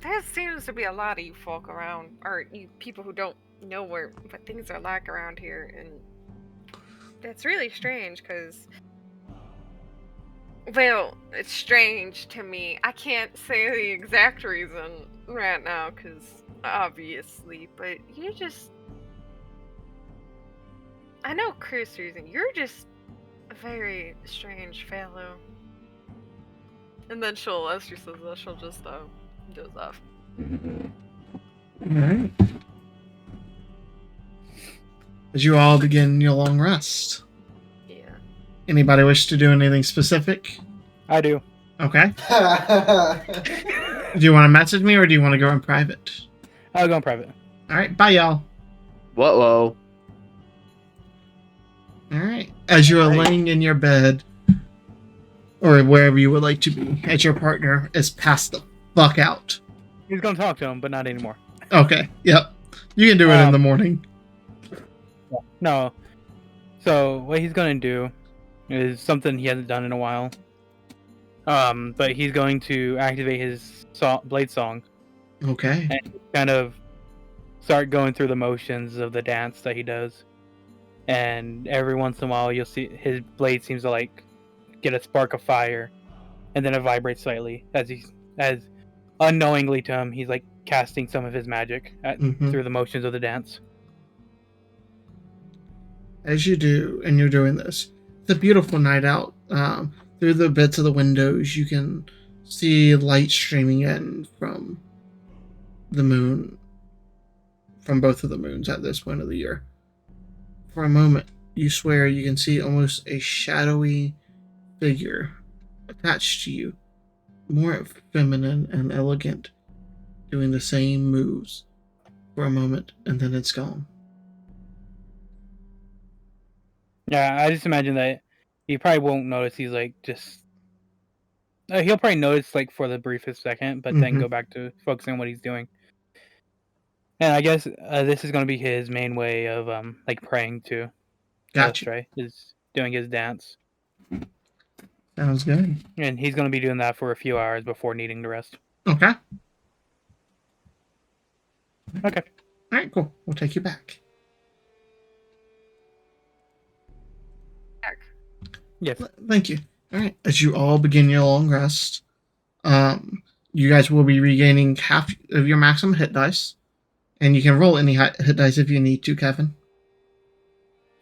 There seems to be a lot of you folk around, or you people who don't know what things are like around here, and that's really strange, because, well, it's strange to me. I can't say the exact reason right now, because, obviously, but you're just... I know Chris reason. You're just a very strange fellow. And then she'll, as she says that, she'll just, doze off. Alright. As you all begin your long rest, Yeah. anybody wish to do anything specific? I do. Okay. Do you want to message me or do you want to go in private? I'll go in private. Alright, bye y'all. Whoa. Alright. As you are laying in your bed, or wherever you would like to be, as your partner is passed the fuck out. He's gonna talk to him, but not anymore. Okay, yep. You can do it in the morning. No. So what he's gonna do is something he hasn't done in a while. But he's going to activate his blade song Okay. and kind of start going through the motions of the dance that he does. And every once in a while, you'll see his blade seems to like get a spark of fire, and then it vibrates slightly as unknowingly to him, he's like casting some of his magic through the motions of the dance. As you do, and you're doing this, it's a beautiful night out. Through the bits of the windows, you can see light streaming in from the moon, from both of the moons at this point of the year. For a moment, you swear you can see almost a shadowy figure attached to you, more feminine and elegant, doing the same moves for a moment, and then it's gone. Yeah, I just imagine that he probably won't notice. He's like just. He'll probably notice like for the briefest second, but then Mhm. go back to focusing on what he's doing. And I guess this is going to be his main way of like praying to Gotcha. Illustrate, is doing his dance, Sounds good. and he's going to be doing that for a few hours before needing to rest. Okay. Okay. All right, cool. We'll take you back. Yes. Thank you. All right. As you all begin your long rest, you guys will be regaining half of your maximum hit dice, and you can roll any hit dice if you need to, Kevin.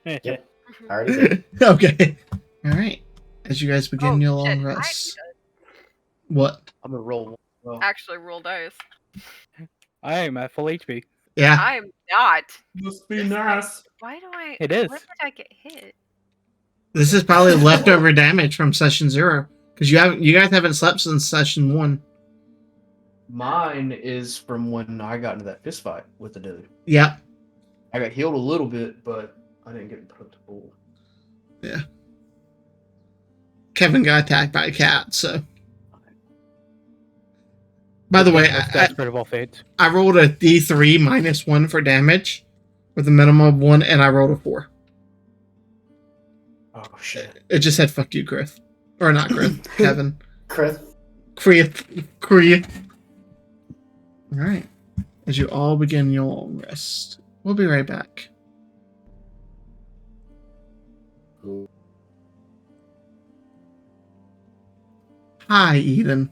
Yep. I already did. Okay. All right. As you guys begin Oh, your shit, long I rest. What? I'm gonna roll. Well, actually roll dice. I am at full HP. Yeah. I am not. must be It's like- nice. Why do I? It is. When did I get hit? This is probably leftover damage from session 0 because you guys haven't slept since session 1. Mine is from when I got into that fist fight with the dude. Yep. I got healed a little bit, but I didn't get put to full. Yeah. Kevin got attacked by a cat, so. By the way, Most desperate of all fates. I rolled a D3 -1 for damage with a minimum of 1, and I rolled a 4. Oh shit! It just said "fuck you, Griff," or not Griff, Kevin. Chris. Krieth. All right. As you all begin your long rest, we'll be right back. Hi, Eden.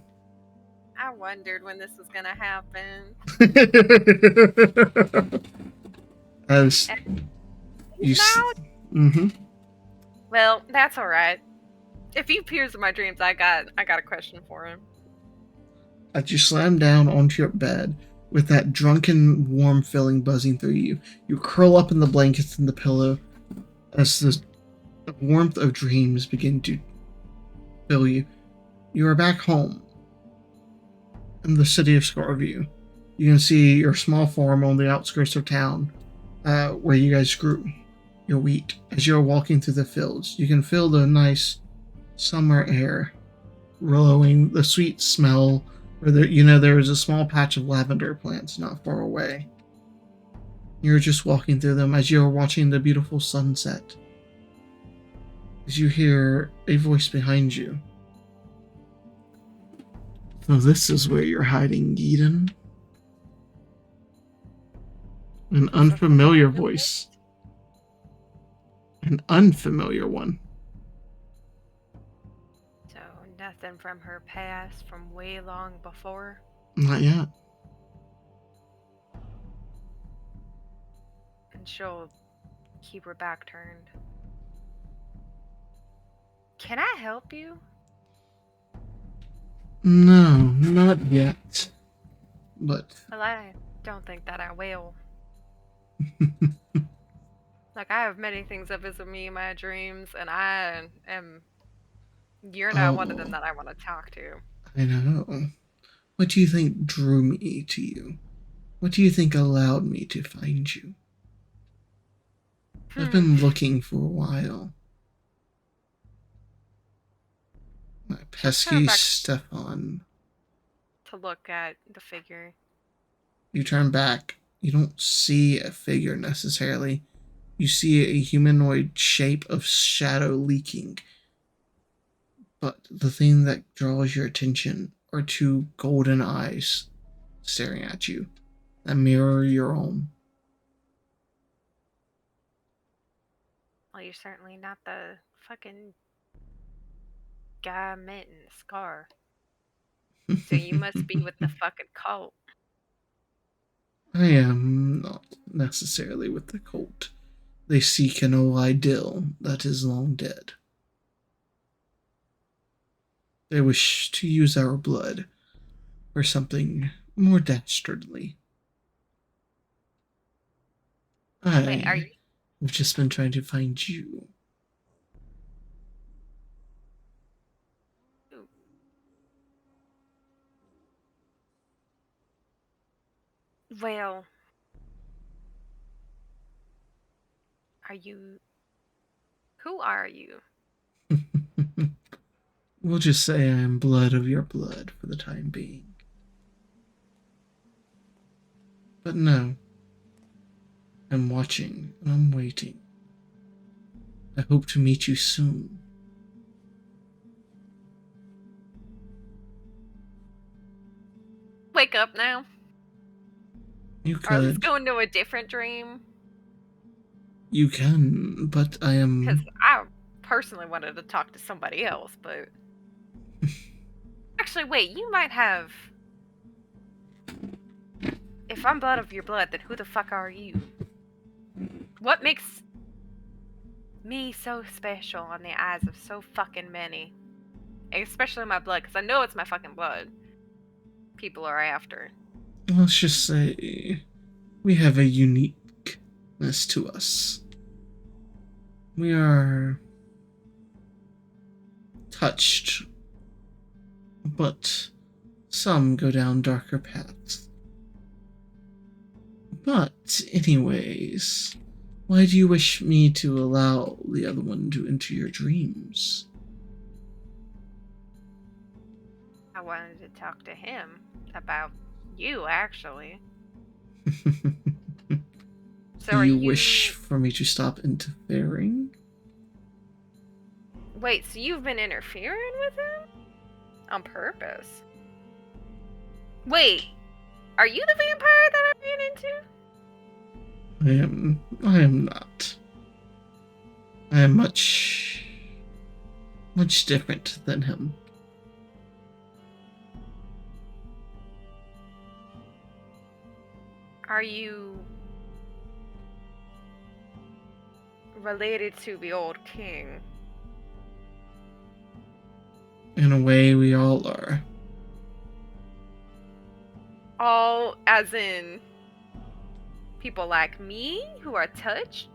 I wondered when this was gonna happen. As you. Now, Mm-hmm. well, that's all right. If he appears in my dreams, I got a question for him. As you slam down onto your bed with that drunken, warm feeling buzzing through you, you curl up in the blankets and the pillow as the warmth of dreams begin to fill you. You are back home in the city of Scarview. You can see your small farm on the outskirts of town, where you guys grew your wheat. As you're walking through the fields, you can feel the nice summer air blowing, the sweet smell. There is a small patch of lavender plants not far away. You're just walking through them as you're watching the beautiful sunset. As you hear a voice behind you. So this is where you're hiding, Eden. An unfamiliar voice. An unfamiliar one. So nothing from her past, from way long before. Not yet. And she'll keep her back turned. Can I help you? No, not yet. But Well, I don't think that I will. Like, I have many things that visit me in my dreams, and I am... You're not one of them that I want to talk to. I know. What do you think drew me to you? What do you think allowed me to find you? I've been looking for a while. My pesky back- Stefan. To look at the figure. You turn back. You don't see a figure necessarily. You see a humanoid shape of shadow leaking. But the thing that draws your attention are two golden eyes staring at you that mirror your own. Well, you're certainly not the fucking guy I met in the scar. So you must be with the fucking cult. I am not necessarily with the cult. They seek an old ideal that is long dead. They wish to use our blood for something more dastardly. Wait, are I you I've just been trying to find you. Well, are you? Who are you? We'll just say I am blood of your blood for the time being. But no, I'm watching and I'm waiting. I hope to meet you soon. Wake up now. You Or let's could. go into a different dream. You can, but I Because am. I personally wanted to talk to somebody else, but... Actually, wait, you might have... If I'm blood of your blood, then who the fuck are you? What makes me so special in the eyes of so fucking many? Especially my blood, because I know it's my fucking blood people are after. Let's just say we have a uniqueness to us. We are touched, but some go down darker paths. But, anyways, why do you wish me to allow the other one to enter your dreams? I wanted to talk to him about you, actually. So Do are you wish for me to stop interfering? Wait, so you've been interfering with him? On purpose? Wait, are you the vampire that I ran into? I am not. I am much different than him. Are you related to the old king? In a way, we all are. All as in people like me who are touched?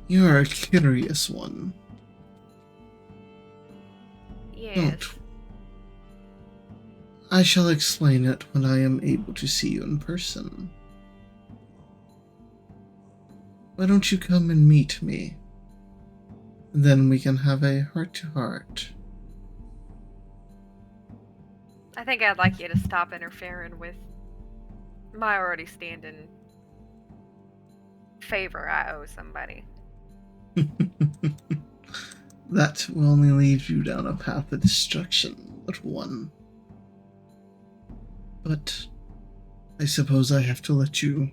You are a curious one. Yes. Don't. I shall explain it when I am able to see you in person. Why don't you come and meet me? And then we can have a heart-to-heart. I think I'd like you to stop interfering with my already standing favor I owe somebody. That will only lead you down a path of destruction, little one. But I suppose I have to let you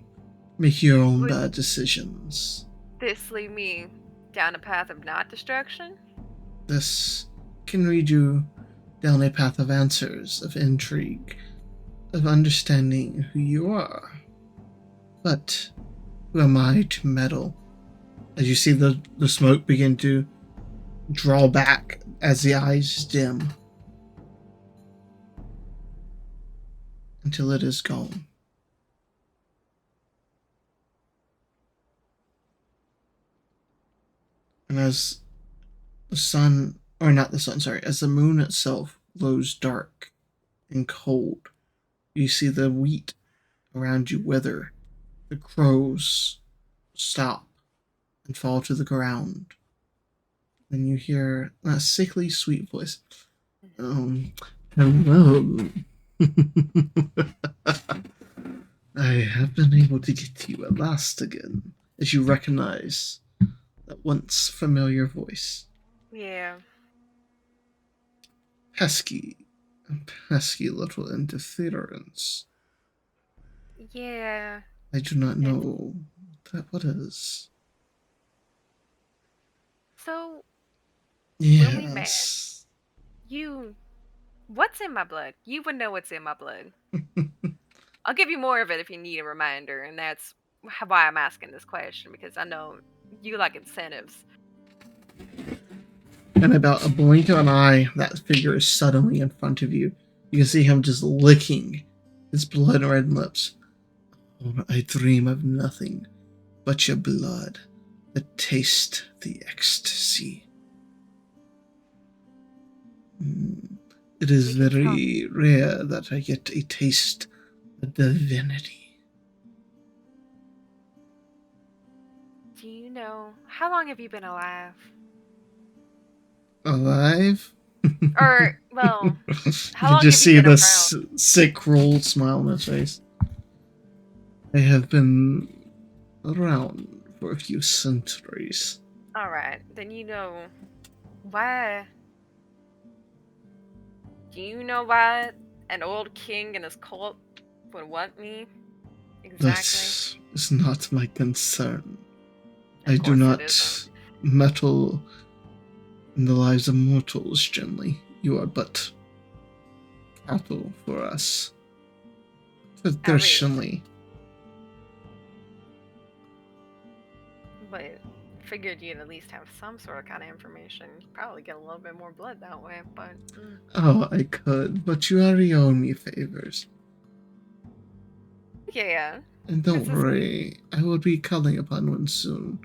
make your own bad decisions. This lead me down a path of not destruction? This can lead you down a path of answers, of intrigue, of understanding who you are. But who am I to meddle? As you see the smoke begin to draw back as the eyes dim until it is gone. And as the sun, or not the sun, sorry, as the moon itself glows dark and cold, you see the wheat around you wither, the crows stop and fall to the ground. Then you hear that sickly sweet voice. Hello. I have been able to get to you at last again, as you recognize that once familiar voice. Yeah. Pesky little interference. Yeah. I do not know what is. So, Yes. when we met, what's in my blood? You would know what's in my blood. I'll give you more of it if you need a reminder, and that's why I'm asking this question, because I know you like incentives. And about a blink of an eye, that figure is suddenly in front of you. You can see him just licking his blood-red lips. Oh, I dream of nothing but your blood, the taste, the ecstasy. It is We can very rare that I get a taste of divinity. Do you know how long have you been alive? Alive? Or well, how You long just have you see been this sick, cruel smile on his face. I have been around for a few centuries. All right, then you know why. Do you know why an old king and his cult would want me? Exactly. This is not my concern. Of I do course it not isn't. meddle in the lives of mortals gently. You are but cattle for us. Traditionally. But figured you'd at least have some sort of kind of information. You'd probably get a little bit more blood that way, but Oh, I could, but you already owe me favors. yeah. And don't This is- worry, I will be calling upon one soon.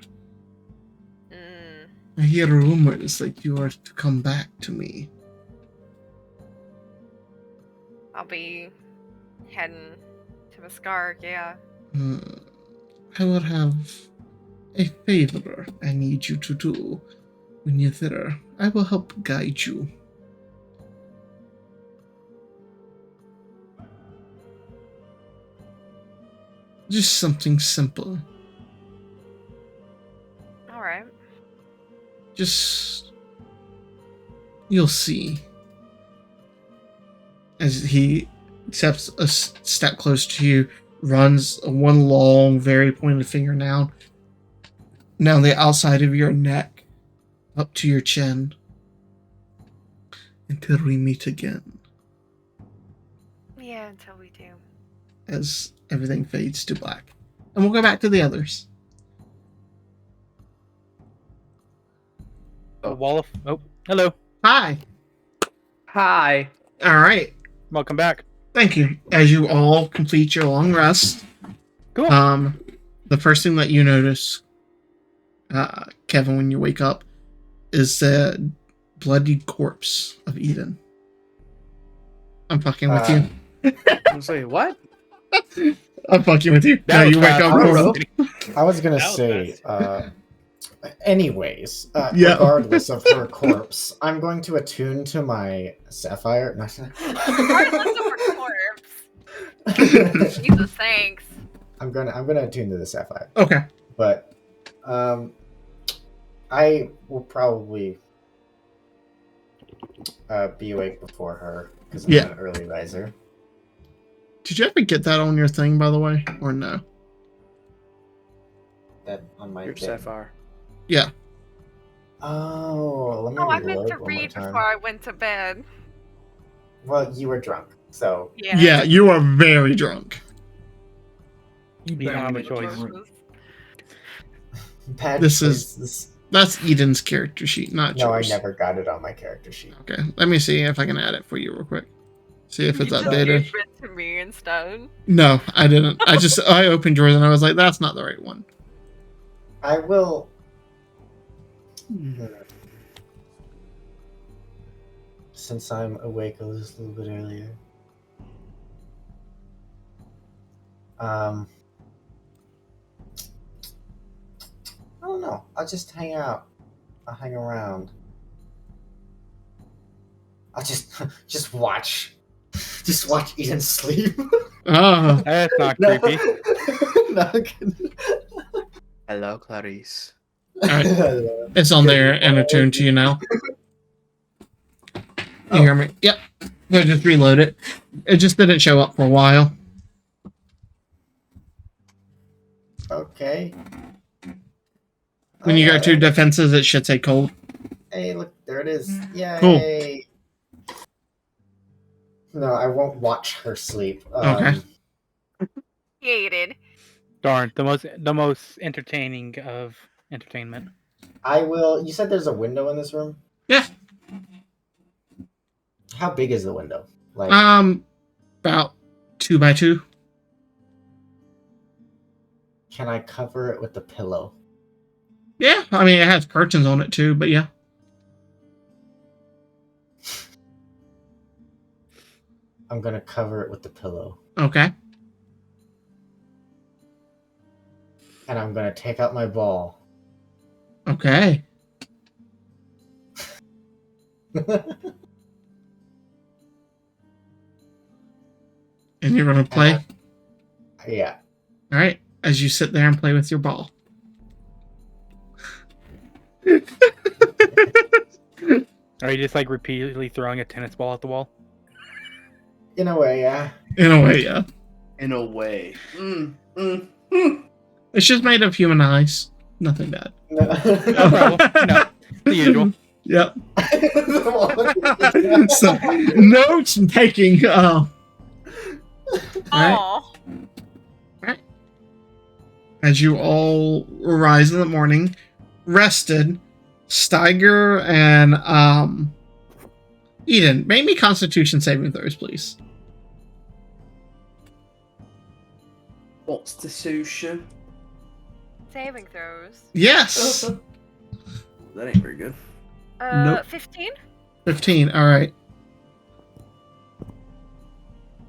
Mm, I hear rumors that you are to come back to me. I'll be heading to the Scar, yeah. I will have a favor I need you to do when you're there. I will help guide you. Just something simple. Alright. Just... You'll see. As he steps a step closer to you, runs one long, very pointed finger down the outside of your neck, up to your chin. Until we meet again. Yeah, until we do. As everything fades to black. And we'll go back to the others. A wall of... Oh, hello. Hi. Hi. All right. Welcome back. Thank you. As you all complete your long rest, Cool. the first thing that you notice, Kevin, when you wake up, is the bloodied corpse of Eden. I'm fucking with you. I'm saying what? I'm fucking with you. That No, was you wake fast. up. I don't normal. know. I was gonna That was say, anyways, Yeah. regardless of her corpse, I'm going to attune to my sapphire. No, Regardless of her corpse. Jesus, thanks. I'm gonna attune to the sapphire, Okay. but I will probably be awake before her because I'm Yeah. an early riser. Did you ever get that on your thing, by the way, or no? That on my Your thing. sapphire. Yeah. Oh, let me Oh, I meant to reload one more read time. before I went to bed. Well, you were drunk, so Yeah. Yeah, you are very drunk. You don't have a choice. bad This is- choices. That's Eden's character sheet, not No, I yours. never got it on my character sheet. Okay, let me see if I can add it for you real quick. See if it's You just updated. gave it to me instead. No, I didn't. I opened yours and I was like, that's not the right one. I will. Since I'm awake just a little bit earlier. I don't know. I'll just hang out. I'll hang around. I'll just watch. Just watch Eden sleep. Oh, That's not No. creepy. No, I'm kidding. Hello, Clarice. Alright. It's on there and attuned to you now. You hear me? Yep. So just reload it. It just didn't show up for a while. Okay. When you go to Alright. defenses, it should say cold. Hey, look, there it is. Yay. Cool. No, I won't watch her sleep. Okay. Hated. Darn, the most entertaining of entertainment. I will. You said there's a window in this room? Yeah. How big is the window? Like, About 2x2. Can I cover it with the pillow? Yeah, I mean, it has curtains on it too, but yeah. I'm gonna cover it with the pillow. Okay. And I'm gonna take out my ball. Okay. And you're going to play? Yeah. All right. As you sit there and play with your ball. Are you just like repeatedly throwing a tennis ball at the wall? In a way, yeah. In a way, yeah. In a way. It's just made of human eyes. Nothing bad. No. No problem. No, the usual. Yep. So, notes taking. Oh. Right. As you all rise in the morning, rested, Steiger and Eden, make me Constitution saving throws, please. Constitution. Saving throws. Yes. That ain't very good. Nope. 15? 15. All right.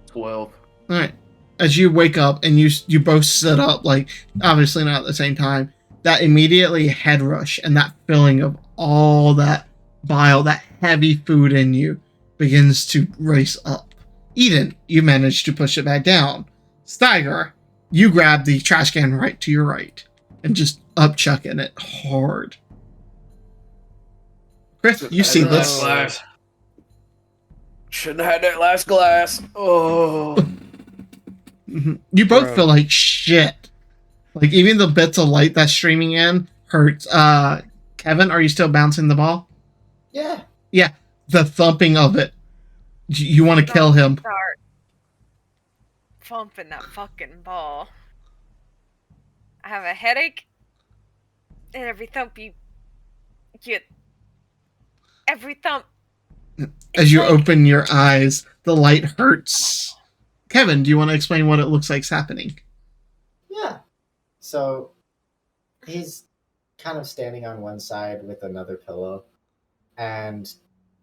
12. All right. As you wake up and you both sit up, like obviously not at the same time, that immediately head rush and that feeling of all that bile, that heavy food in you begins to race up. Eden, you manage to push it back down. Steiger, you grab the trash can right to your right and just upchucking it hard. Chris, you see this. Glass. Shouldn't have had that last glass. Oh. You both Bro. feel like shit. Like even the bits of light that's streaming in hurts. Kevin, are you still bouncing the ball? Yeah. Yeah, the thumping of it. You want to kill him. Start thumping that fucking ball. I have a headache, and every thump you get, every thump. As you like- open your eyes, the light hurts. Kevin, do you want to explain what it looks like's happening? Yeah. So he's kind of standing on one side with another pillow and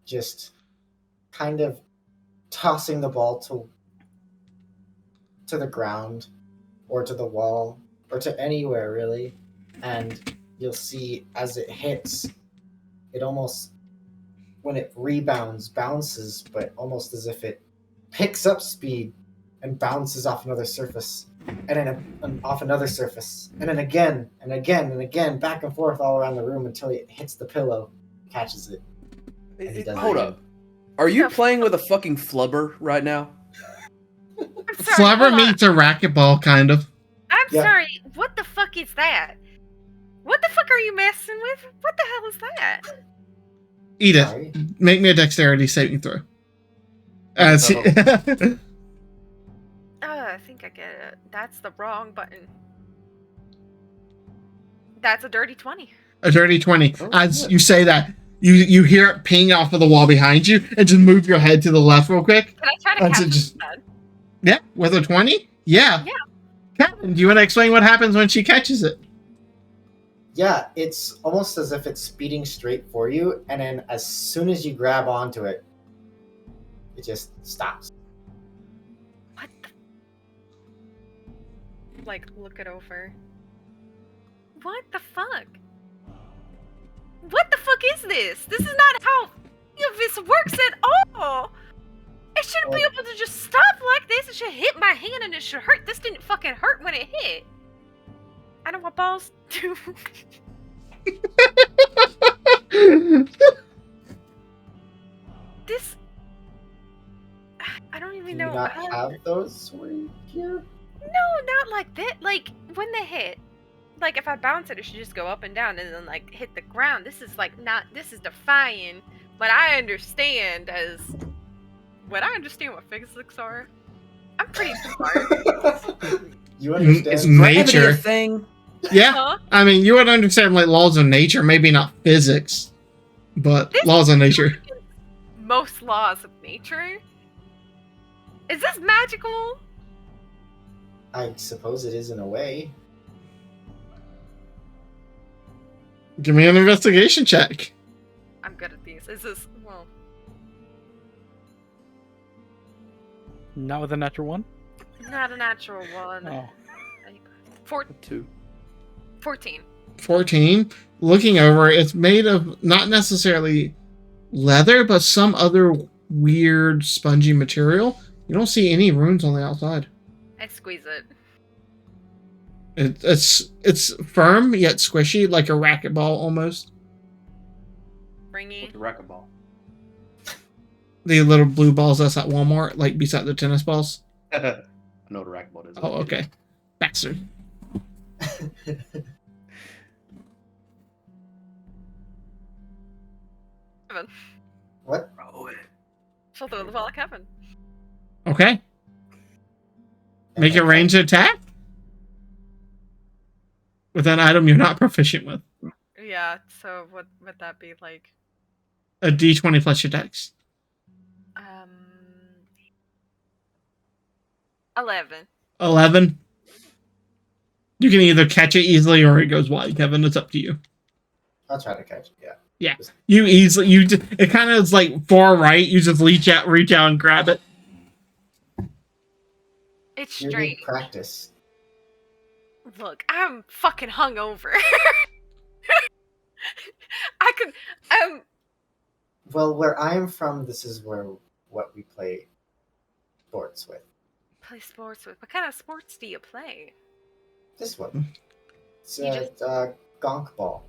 just kind of tossing the ball to the ground or to the wall or to anywhere really. And you'll see as it hits, it almost, when it rebounds, bounces, but almost as if it picks up speed and bounces off another surface, and then off another surface, and then again, and again, and again, back and forth all around the room until it hits the pillow, catches it. And he does Hold it up. Are you playing with a fucking flubber right now? I'm sorry, Flubber hold on. meets a racquetball, kind of. I'm Yeah. sorry. What the fuck is that? What the fuck are you messing with? What the hell is that? Edith, Sorry. make me a dexterity saving throw. As I think I get it. That's the wrong button. That's a dirty 20. a dirty 20. Oh, As good. you say that, you hear it ping off of the wall behind you, and just move your head to the left real quick. Can I try to That's catch it, just- this then? Yeah, with a 20? Yeah. Yeah. Kevin, do you want to explain what happens when she catches it? Yeah, it's almost as if it's speeding straight for you, and then as soon as you grab onto it, it just stops. What the? Like, look it over. What the fuck? What the fuck is this? This is not how this works at all. It shouldn't be able to just stop like this. It should hit my hand and it should hurt. This didn't fucking hurt when it hit. I know what balls do. This. I don't even Do you know. not how- have those right here? No, not like that. Like when they hit, like if I bounce it, it should just go up and down and then like hit the ground. This is like not. This is defying what I understand as. When I understand what physics are, I'm pretty smart. You It's understand? Gravity a nature. thing? Yeah. Huh? I mean, you would understand like laws of nature, maybe not physics, but This- laws of nature. Most laws of nature. Is this magical? I suppose it is in a way. Give me an investigation check. I'm good at these. Is this well? Not with a natural one? Not a natural one. Oh. 2. 14. 14. Looking over, it's made of not necessarily leather, but some other weird spongy material. You don't see any runes on the outside. I squeeze it. It's firm yet squishy, like a racquetball almost. Springy. With the racquetball. The little blue balls that's at Walmart, like beside the tennis balls. I know what a racquetball is. Oh, okay. Bastard. Kevin. What? She'll throw the ball at Kevin. Okay. Make a ranged attack with an item you're not proficient with. Yeah. So what would that be like? A d20 plus your dex. 11. 11. You can either catch it easily or it goes wide, Kevin. It's up to you. I'll try to catch it. Yeah. Yeah. It kind of is like far right. You just reach out and grab it. It's You strange. need practice. Look, I'm fucking hungover. I could. Well, where I'm from, this is what we play sports with. Play sports with. What kind of sports do you play? This one. It's You just- a gonk ball.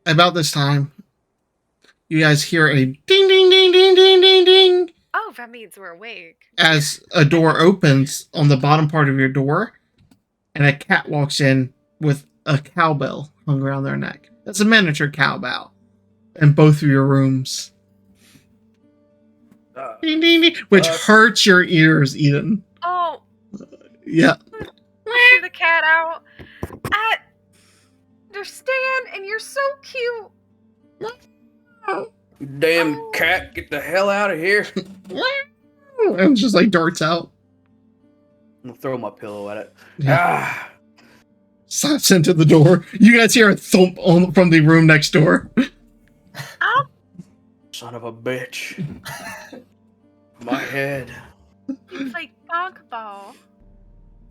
About this time, you guys hear a ding, ding, ding, ding, ding, ding, ding, Oh, that means we're awake. as a door opens on the bottom part of your door, and a cat walks in with a cowbell hung around their neck. That's a miniature cowbell in both of your rooms. Ding, ding, ding, which hurts your ears, Eden. Oh, Yeah. push the cat out. I understand, and you're so cute. You damn cat, get the hell out of here. And just like darts out. I'm gonna throw my pillow at it. Yeah. Slaps into the door. You guys hear a thump from the room next door. Ow. Son of a bitch. My head. You play dog ball.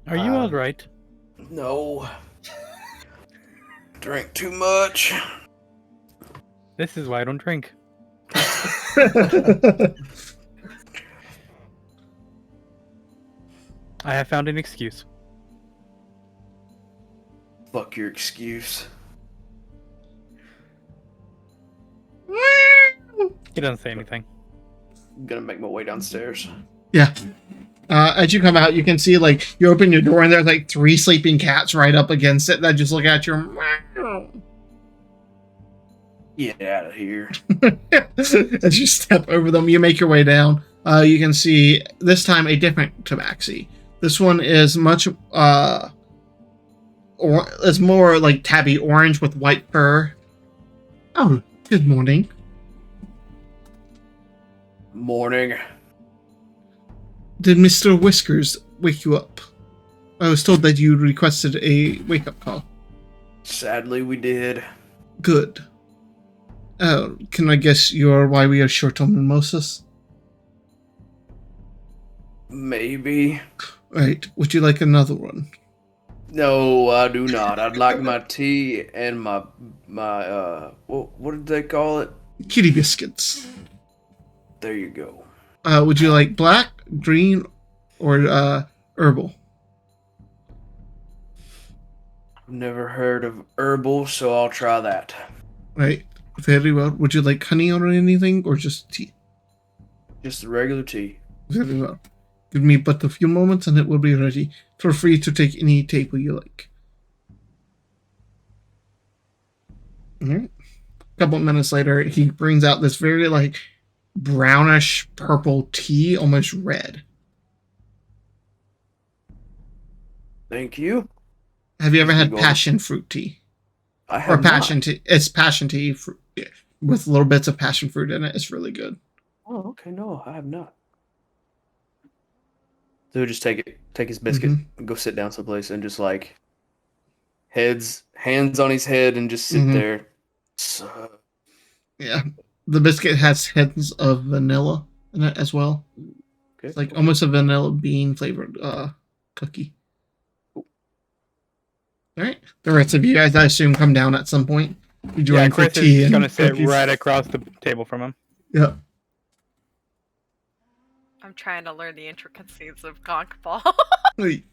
Are you alright? No. Drink too much. This is why I don't drink. I have found an excuse. Fuck your excuse. He doesn't say anything. I'm gonna make my way downstairs. Yeah. As you come out, you can see, like, you open your door and there's, like, 3 sleeping cats right up against it that just look at you. Get out of here. As you step over them, you make your way down. You can see, this time, a different tabaxi. This one is much, it's more like tabby orange with white fur. Oh, good morning. Morning. Did Mr. Whiskers wake you up? I was told that you requested a wake-up call. Sadly, we did. Good. Can I guess you're why we are short on mimosas? Maybe. Right. Would you like another one? No, I do not. I'd like my tea and my what did they call it? Kitty biscuits. There you go. Would you like black, green, or herbal? I've never heard of herbal, so I'll try that. Right. Very well. Would you like honey or anything, or just tea? Just the regular tea. Very well. Give me but a few moments and it will be ready. Feel free to take any table you like. Alright. A couple of minutes later, he brings out this very, like, brownish purple tea, almost red. Thank you. Have you ever had Go. passion fruit tea? I Or have passion not. tea. It's passion tea with little bits of passion fruit in it. It's really good. Oh, okay. No, I have not. So he'll just take his biscuit, Mhm. and go sit down someplace, and just like hands on his head, and just sit Mhm. there. So, Yeah. The biscuit has hints of vanilla in it as well. okay, It's like okay. almost a vanilla bean flavored cookie. Cool. All right. The rest of you guys, I assume, come down at some point. You join Yeah, for Chris tea is and gonna sit cookies. right across the table from him. Yeah. I'm trying to learn the intricacies of conch ball. Wait.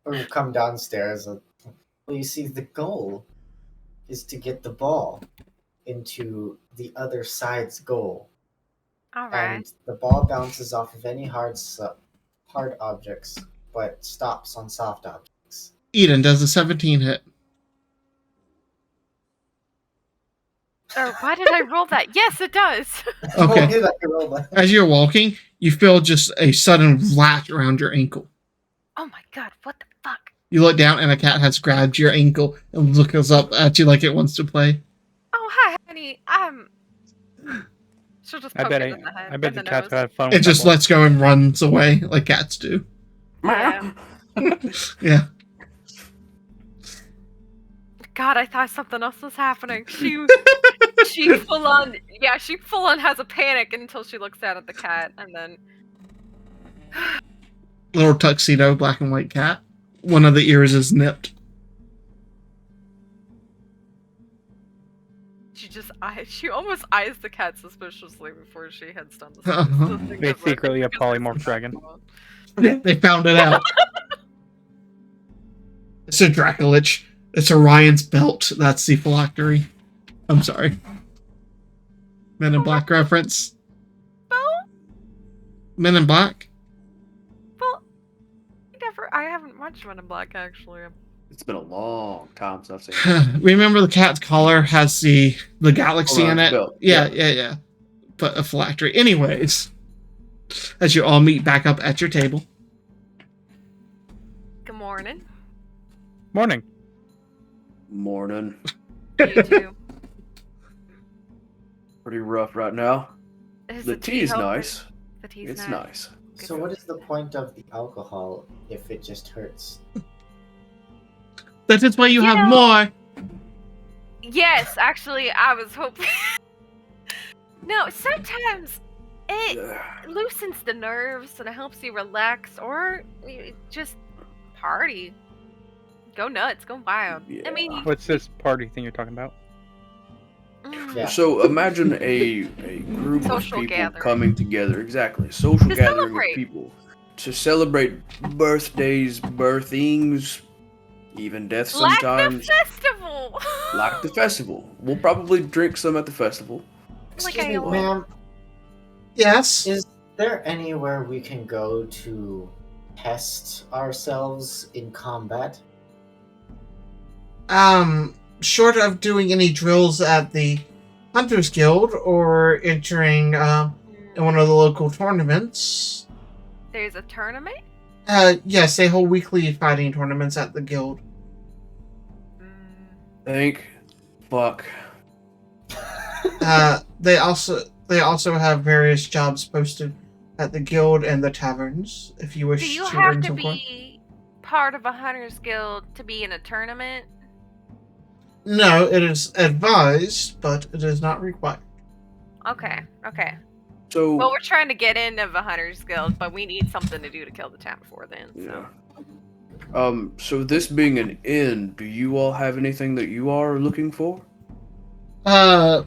Or we'll come downstairs. And, well, you see, the goal is to get the ball into the other side's goal, All right. and the ball bounces off of any hard objects, but stops on soft objects. Eden, does a 17 hit? Or why did I roll that? Yes, it does. Okay. Okay, that can roll that. As you're walking, you feel just a sudden latch around your ankle. Oh my god, what the fuck? You look down and a cat has grabbed your ankle and looks up at you like it wants to play. Oh hi, honey. She'll just I poke bet it in the head. I bet in the the cats nose. had fun It with just that ball. lets go and runs away like cats do. Yeah. Yeah. God, I thought something else was happening. She full on has a panic until she looks down at the cat, and then Little tuxedo, black and white cat. One of the ears is nipped. she almost eyes the cat suspiciously before she heads down the Uh-huh. stairs. The thing They is, I think secretly a because there's polymorph dragon. They found it out. It's a Dracolich. It's Orion's belt. That's the phylactery. I'm sorry. Men in Black reference. Well, Men in Black? I haven't watched Men in Black actually. It's been a long time since I've seen it. Remember the cat's collar has the galaxy in Orion's it? belt. Yeah. But a phylactery. Anyways, as you all meet back up at your table. Good morning. Morning. Morning. You too. Pretty rough right now. Is The tea is helping? nice. The tea's It's nice. nice. So, what is the point of the alcohol if it just hurts? That is why you You have know- more. Yes, actually, I was hoping. No, sometimes it Ugh. loosens the nerves and it helps you relax, or you just party. Go nuts, go wild. I mean, Yeah. What's this party thing you're talking about? Yeah. So imagine a group Social of people gathering. coming together. Exactly. A social To gathering celebrate. of people to celebrate birthdays, birthings, even death like sometimes. the festival. Like the festival. We'll probably drink some at the festival. Like Excuse I me, always- ma'am. Yes. Is there anywhere we can go to test ourselves in combat? Short of doing any drills at the Hunters Guild or entering in one of the local tournaments. There's a tournament. Yes, they hold weekly fighting tournaments at the guild. Thank fuck. They also have various jobs posted at the guild and the taverns. If you wish Do you to have earn to some coin. be part of a hunter's guild to be in a tournament? No, it is advised, but it is not required. Okay. So Well, we're trying to get into the hunter's guild, but we need something to do to kill the town before then. So. yeah. So this being an inn, do you all have anything that you are looking for?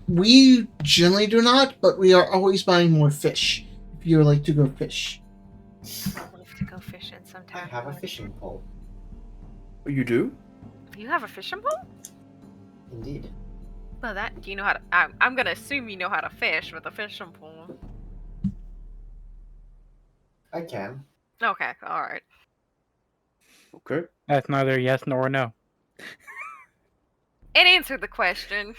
We generally do not, but we are always buying more fish. If you would like to go fish. I'd love to go fishing I sometime. have a fishing pole. Oh, you do? You have a fishing pole? Indeed. Well, do you know how to? I'm gonna assume you know how to fish with a fishing pole. I can. Okay, all right. Okay. That's neither a yes nor a no. It answered the question.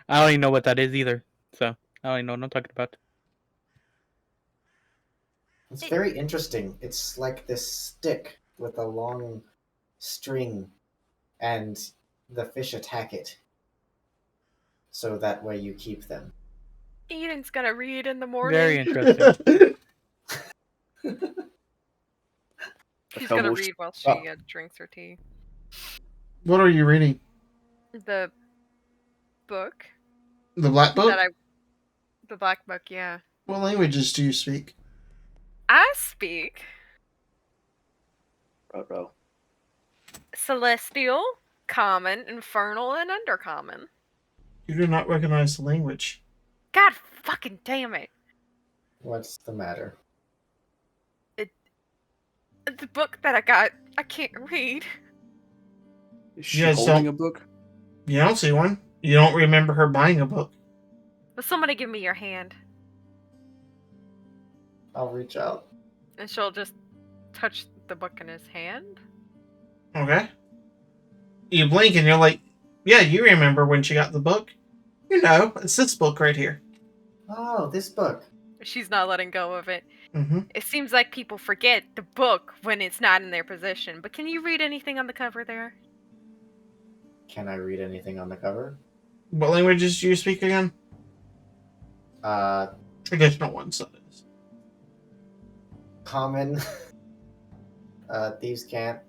I don't even know what that is either. So I don't even know what I'm talking about. It's very interesting. It's like this stick with a long string, and the fish attack it. So that way you keep them. Eden's gonna read in the morning. Very interesting. She's How gonna most- read while she drinks her tea. What are you reading? The book The Black Book? the black book, yeah. What languages do you speak? I speak Uh-oh. Celestial, Common, Infernal, and Undercommon. You do not recognize the language. God fucking damn it. What's the matter? The book that I got, I can't read. Is she You guys holding don't- a book? You don't see one. You don't remember her buying a book. Will somebody give me your hand? I'll reach out. And she'll just touch the book in his hand. Okay. You blink and you're like, yeah, you remember when she got the book. You know, it's this book right here. Oh, this book. She's not letting go of it. Mm-hmm. It seems like people forget the book when it's not in their possession. But can you read anything on the cover there? Can I read anything on the cover? What languages do you speak again? Traditional ones, that is. Common. Thieves' Cant.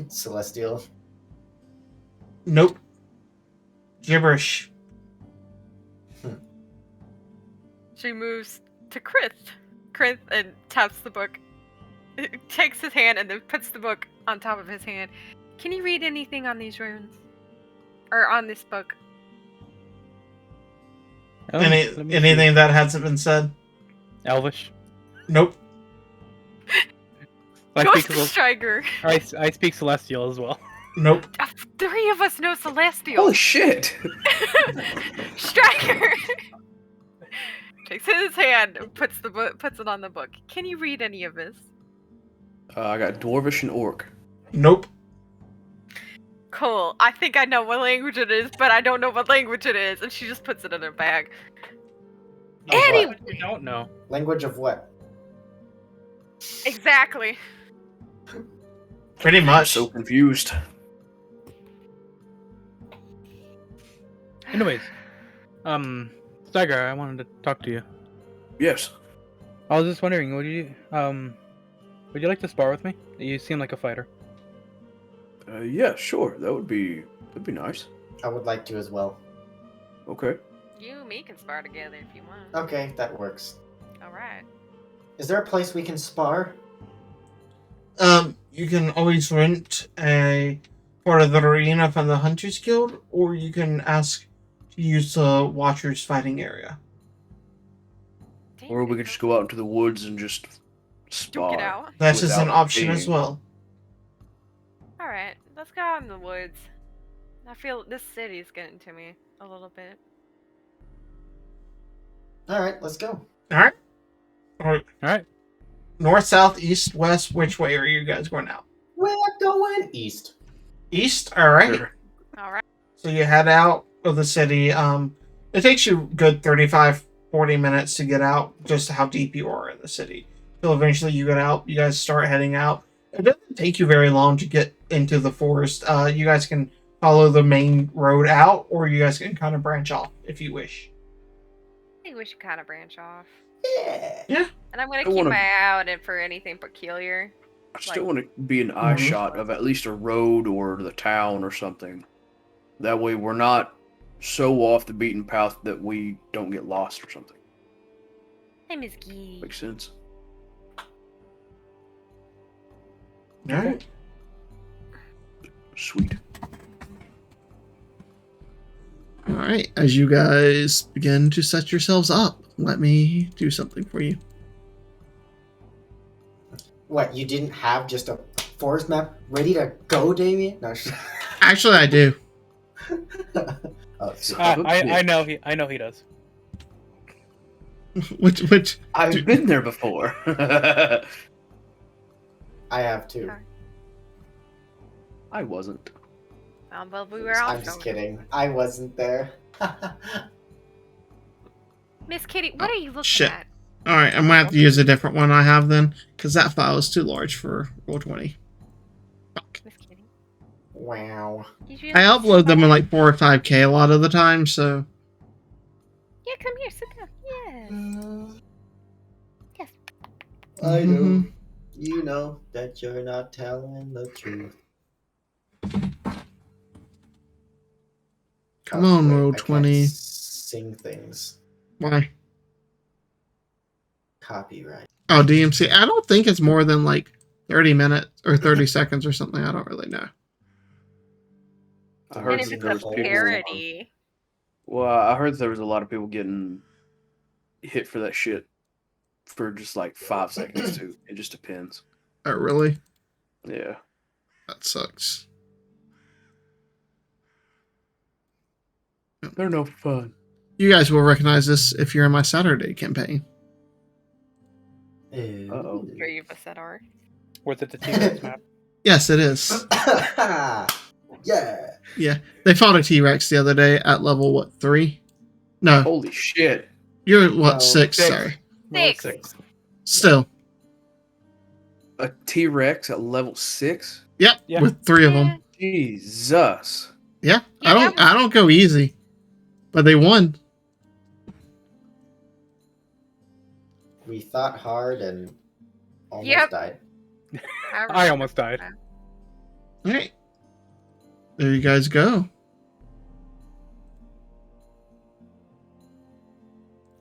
Celestial. Nope. Gibberish. She moves to Krith and taps the book. Takes his hand and then puts the book on top of his hand. Can you read anything on these runes? Or on this book? Let me see. Anything that hasn't been said? Elvish. Nope. I Ghost speak, Striker! I speak Celestial as well. Nope. 3 of us know Celestial! Holy shit! Striker! Takes his hand and puts it on the book. Can you read any of this? I got Dwarvish and Orc. Nope. Cool. I think I know what language it is, but I don't know what language it is. And she just puts it in her bag. Anyway. I don't know. Language of what? Exactly. Pretty I'm much. so confused. Anyways, Steiger, I wanted to talk to you. Yes. I was just wondering, would you like to spar with me? You seem like a fighter. Yeah, sure. That'd be nice. I would like to as well. Okay. You and me can spar together if you want. Okay, that works. Alright. Is there a place we can spar? You can always rent a part of the arena from the Hunters Guild, or you can ask to use the Watchers fighting area. Or we could just go out into the woods and just spar. Duke it out. That's just an Without option as being- well. Alright, let's go out in the woods. I feel this city's getting to me a little bit. Alright, let's go. Alright. Alright. North, south, east, west, which way are you guys going out? We're going east. East? Alright. Sure. Alright. So you head out of the city. It takes you a good 35, 40 minutes to get out, just how deep you are in the city. So eventually you get out, you guys start heading out. It doesn't take you very long to get into the forest. You guys can follow the main road out, or you guys can kind of branch off if you wish. I think we should kind of branch off. Yeah. And I'm gonna I keep wanna- my eye out and for anything peculiar. I still want to be an eye shot of at least a road or the town or something. That way we're not so off the beaten path that we don't get lost or something. Hey, Miss Gee. Makes sense. Alright. Sweet. Alright, as you guys begin to set yourselves up, let me do something for you. What, you didn't have just a forest map ready to go, Damien? No, Actually, I do. oh, see. I know he does. which I've been there before. I have too. I wasn't. Well, we were all I'm just kidding. I wasn't there. Miss Kitty, what are you looking Shit. at? Alright, I'm gonna have to use a different one I have then, because that file is too large for Roll20. Fuck. Miss Kitty. Wow. Did you I upload them in like 4 or 5K a lot of the time, so... Yeah, come here, sit down. Yes. Yes. I know. Mhm. You know that you're not telling the truth. Come on, wait, roll I can't 20. sing things. Why? Copyright. Oh, DMC. I don't think it's more than like 30 minutes or 30 seconds or something. I don't really know. I And heard if that it's there a was people. parody, Well, I heard there was a lot of people getting hit for that shit for just like 5 seconds too. It just depends. Oh, really? Yeah. That sucks. They're no fun. You guys will recognize this if you're in my Saturday campaign. Uh-oh. three of us that are. Was it the T-Rex map? Yes, it is. Yeah. Yeah. They fought a T-Rex the other day at level, what, 3? No. Holy shit. You're, what, No. 6? 6. Sorry. Level Six. Still. A T-Rex at level 6? Yep. Yeah. With 3 of them. Jesus. Yeah. Yeah, that I don't go easy. But they won. We thought hard and almost Yep. died. I almost died. All right. There you guys go.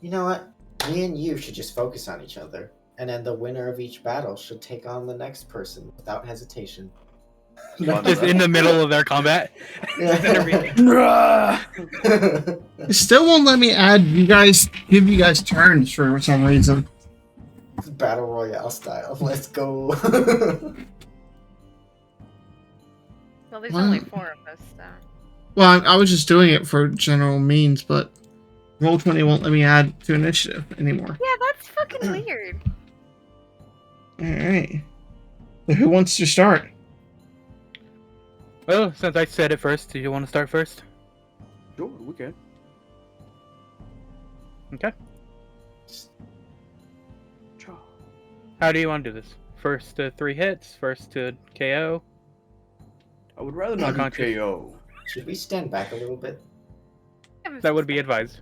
You know what? Me and you should just focus on each other, and then the winner of each battle should take on the next person without hesitation. Just in the middle of their combat. It still won't let me give you guys turns for some reason. Battle Royale style. Let's go. Well, there's Wow. only 4 of us, so. Well, I was just doing it for general means, but Roll20 won't let me add to initiative anymore. Yeah, that's fucking weird. Alright. So who wants to start? Well, since I said it first, do you want to start first? Sure, we can. Okay. How do you want to do this? First to 3 hits? First to KO? I would rather not do Unconscious. KO. Should we stand back a little bit? That would be advised.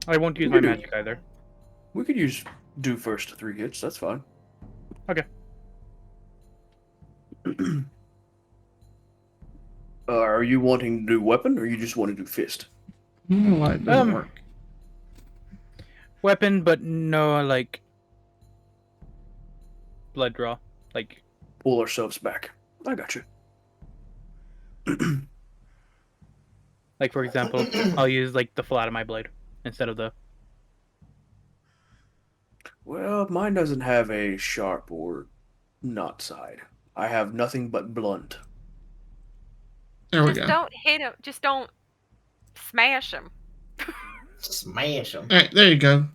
I won't use We my can do- magic either. We could do first to 3 hits. That's fine. Okay. Are you wanting to do weapon, or you just want to do fist? I don't know why it doesn't work. Weapon, but no, like, blood draw. Like, Pull ourselves back. I got you. like for example, I'll use, like, the flat of my blade instead of the... Well, mine doesn't have a sharp or not side. I have nothing but blunt. There we Just go. don't hit him. Just don't smash him. Smash them. Alright, there you go.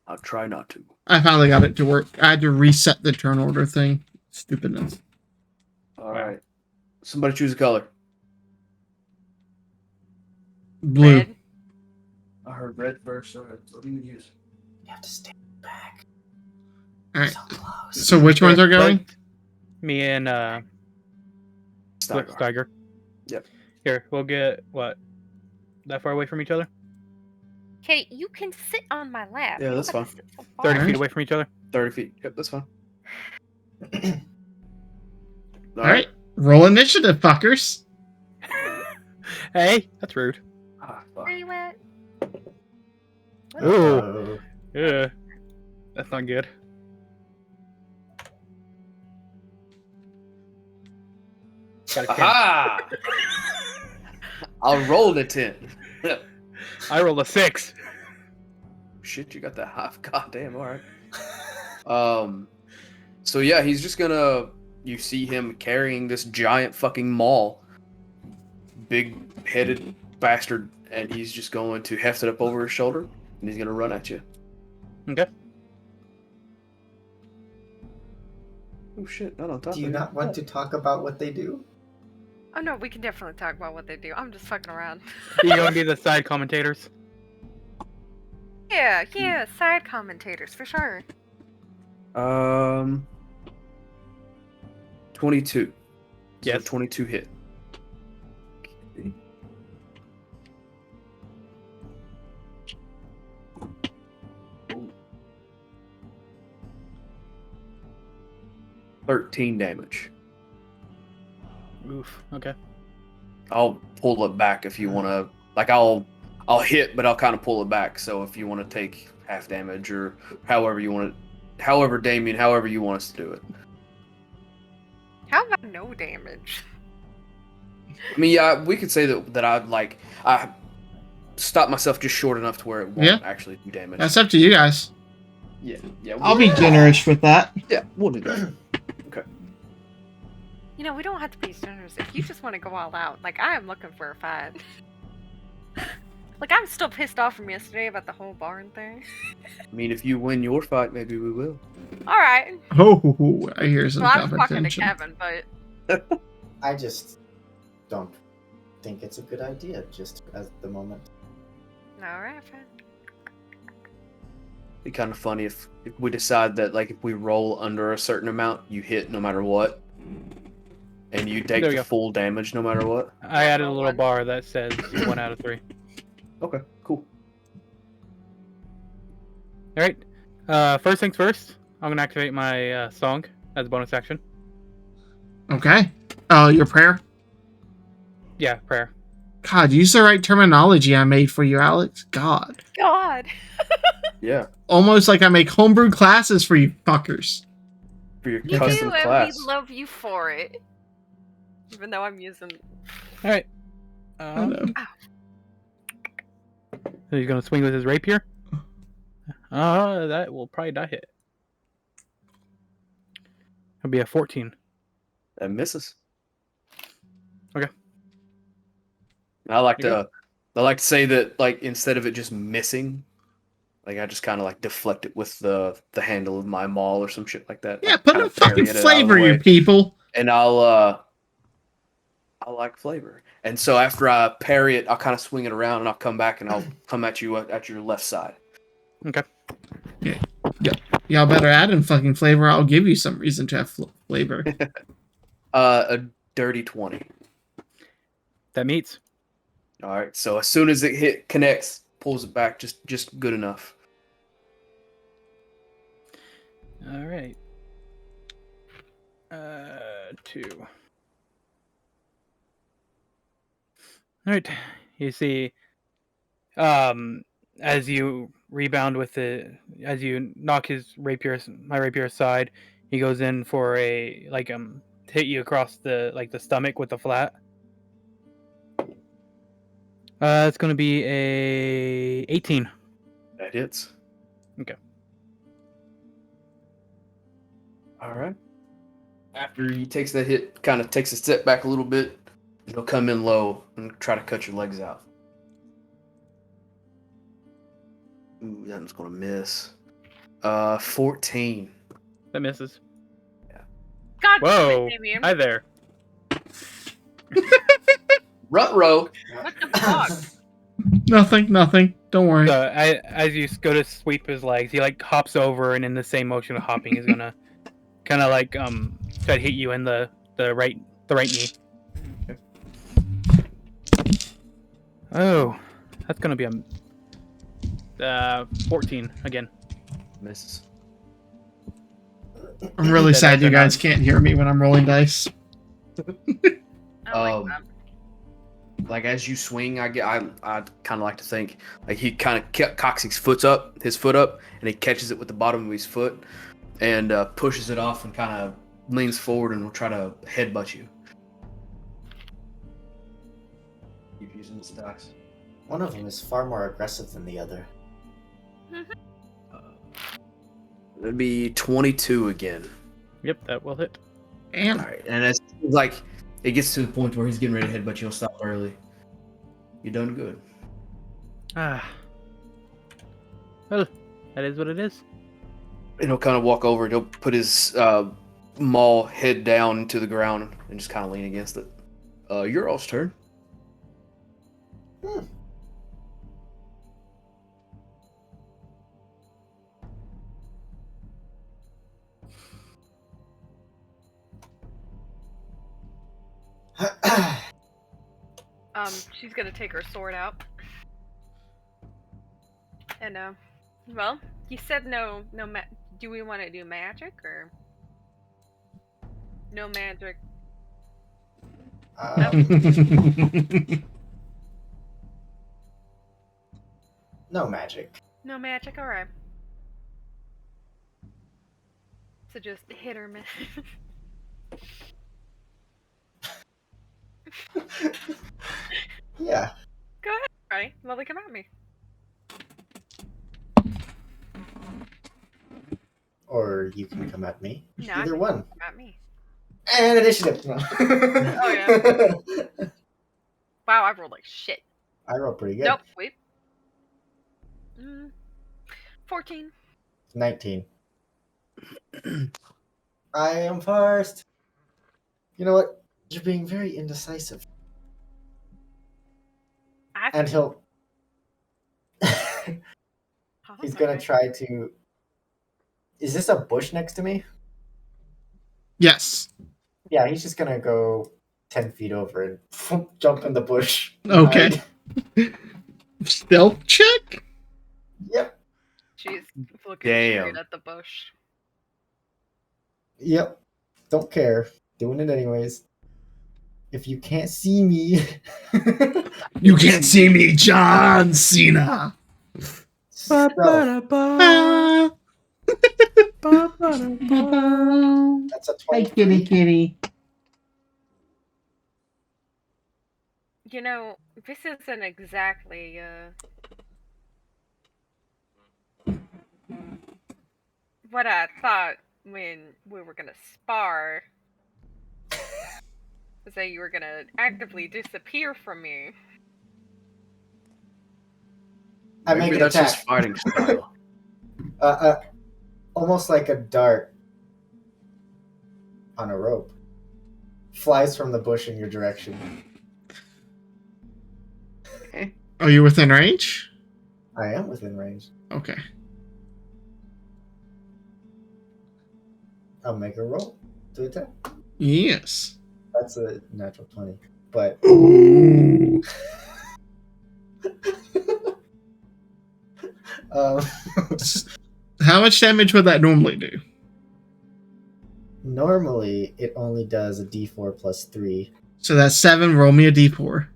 I'll try not to. I finally got it to work. I had to reset the turn order thing. Stupidness. All right. Somebody choose a color. Blue. Red. I heard red first. All right, what do you use? You have to stand back. Alright. So close. So which ones are going? Me and, Steiger. Steiger. Yep. Here, we'll get, what, that far away from each other? Okay, you can sit on my lap. Yeah, You that's gotta fine. sit so far. 30 Alright. feet away from each other? 30 feet. Yep, that's fine. Alright. Roll initiative, fuckers. Hey, that's rude. Ah, fuck. Where you at? What Ooh. Oh. Yeah. That's not good. Got a 10. Aha! I'll roll a 10. I rolled a 6. Shit, you got that half. Goddamn, alright. So yeah, he's just gonna. You see him carrying this giant fucking maul, big-headed bastard, and he's just going to heft it up over his shoulder, and he's gonna run at you. Okay. Oh shit! Not on top. Do you of not want to talk about what they do? Oh no, we can definitely talk about what they do. I'm just fucking around. You gonna be the side commentators? Yeah, side commentators for sure. 22. Yes. So 22 hit. 13 damage. Oof. Okay. I'll pull it back if you want to. Like I'll hit, but I'll kind of pull it back. So if you want to take half damage or however you want it, however Damien, however you want us to do it. How about no damage? I mean, yeah, we could say that I stopped myself just short enough to where it won't actually do damage. That's up to you guys. Yeah. I'll be generous with that. Yeah, we'll do that. Okay. You know, we don't have to be generous. If you just want to go all out, like, I am looking for a fight. Like, I'm still pissed off from yesterday about the whole barn thing. I mean, if you win your fight, maybe we will. Alright. Oh, I hear some Well, I was talking to competition. Kevin, but... I just don't think it's a good idea just at the moment. Alright, fine. It'd be kind of funny if we decide that, like, if we roll under a certain amount, you hit no matter what. And you take There we the go. full damage no matter what. I added a little bar that says 1 out of 3. Okay, cool. All right. First things first. I'm gonna activate my song as a bonus action. Okay. Your prayer? Yeah, prayer. God, use the right terminology I made for you, Alex. God. God! Yeah, Almost like I make homebrew classes for you fuckers. for your You custom do, and class. we love you for it. Even though I'm using... All right. I know. So he's gonna swing with his rapier. That will probably not hit. It'll be a 14. That misses. Okay. I like You to say that, like, instead of it just missing, like, I just kind of like deflect it with the handle of my maul or some shit like that. Yeah, Like, put kinda a fucking parry it out of the flavor, you way. people. And I like flavor. And so after I parry it, I'll kind of swing it around and I'll come back and I'll come at you at your left side. Okay. Y'all better add in fucking flavor. I'll give you some reason to have flavor. A dirty 20. That meets. All right. So as soon as it connects, pulls it back just good enough. All right. 2. All right. You see, as you rebound with as you knock my rapier aside, he goes in for a hit you across the stomach with the flat. It's gonna be a 18. That hits. Okay. All right. After he takes that hit, kind of takes a step back a little bit, he'll come in low and try to cut your legs out. Ooh, that one's gonna miss. 14. That misses. God damn Whoa! it, Damien. Hi there. Ruh-roh. What the fuck? Nothing. Don't worry. So as you go to sweep his legs, he hops over, and in the same motion of hopping, he's gonna kind of try to hit you in the right knee. Oh, that's gonna be a 14 again. Misses. I'm really That sad you they're guys not- can't hear me when I'm rolling dice. I like that. Like as you swing, I kind of like to think like he kind of cocks his foot up, and he catches it with the bottom of his foot, and pushes it off and kind of leans forward and will try to headbutt you. Keep using this dice. One of them is far more aggressive than the other. It'd be 22 again. Yep, that will hit. And All right, and it's like it gets to the point where he's getting ready to headbutt you. He'll stop early. You're done good. Ah. Well, that is what it is. And he'll kind of walk over and he'll put his maul head down to the ground and just kind of lean against it. Your all's turn. She's gonna take her sword out. And, well, you said no do we want to do magic, or? No magic. No magic. No magic, alright. So just hit or miss. Yeah. Go ahead, right? Well, they come at me. Or you can come at me. No, Either one. Come at me. And initiative. No. Oh, Wow, I rolled like shit. I rolled pretty good. Nope, wait. 14. 19. I am first. You know what? You're being very indecisive. And he'll. He's gonna try to. Is this a bush next to me? Yes. Yeah, he's just gonna go 10 feet over and jump in the bush. Okay. Stealth check? Yep. She's looking straight Damn. at the bush. Yep. Don't care. Doing it anyways. If you can't see me. You can't see me, John Cena. Stealth. Ah. That's a Hey, 23. kitty. You know, this isn't exactly, what I thought when we were gonna spar. Was that you were gonna actively disappear from me. I make Maybe an that's attack. his fighting style. Almost like a dart on a rope. Flies from the bush in your direction. Are you within range? I am within range. Okay. I'll make a roll to attack. Yes. That's a natural 20. But Ooh. How much damage would that normally do? normally it only does a d4 plus 3. So that's 7. Roll me a d4.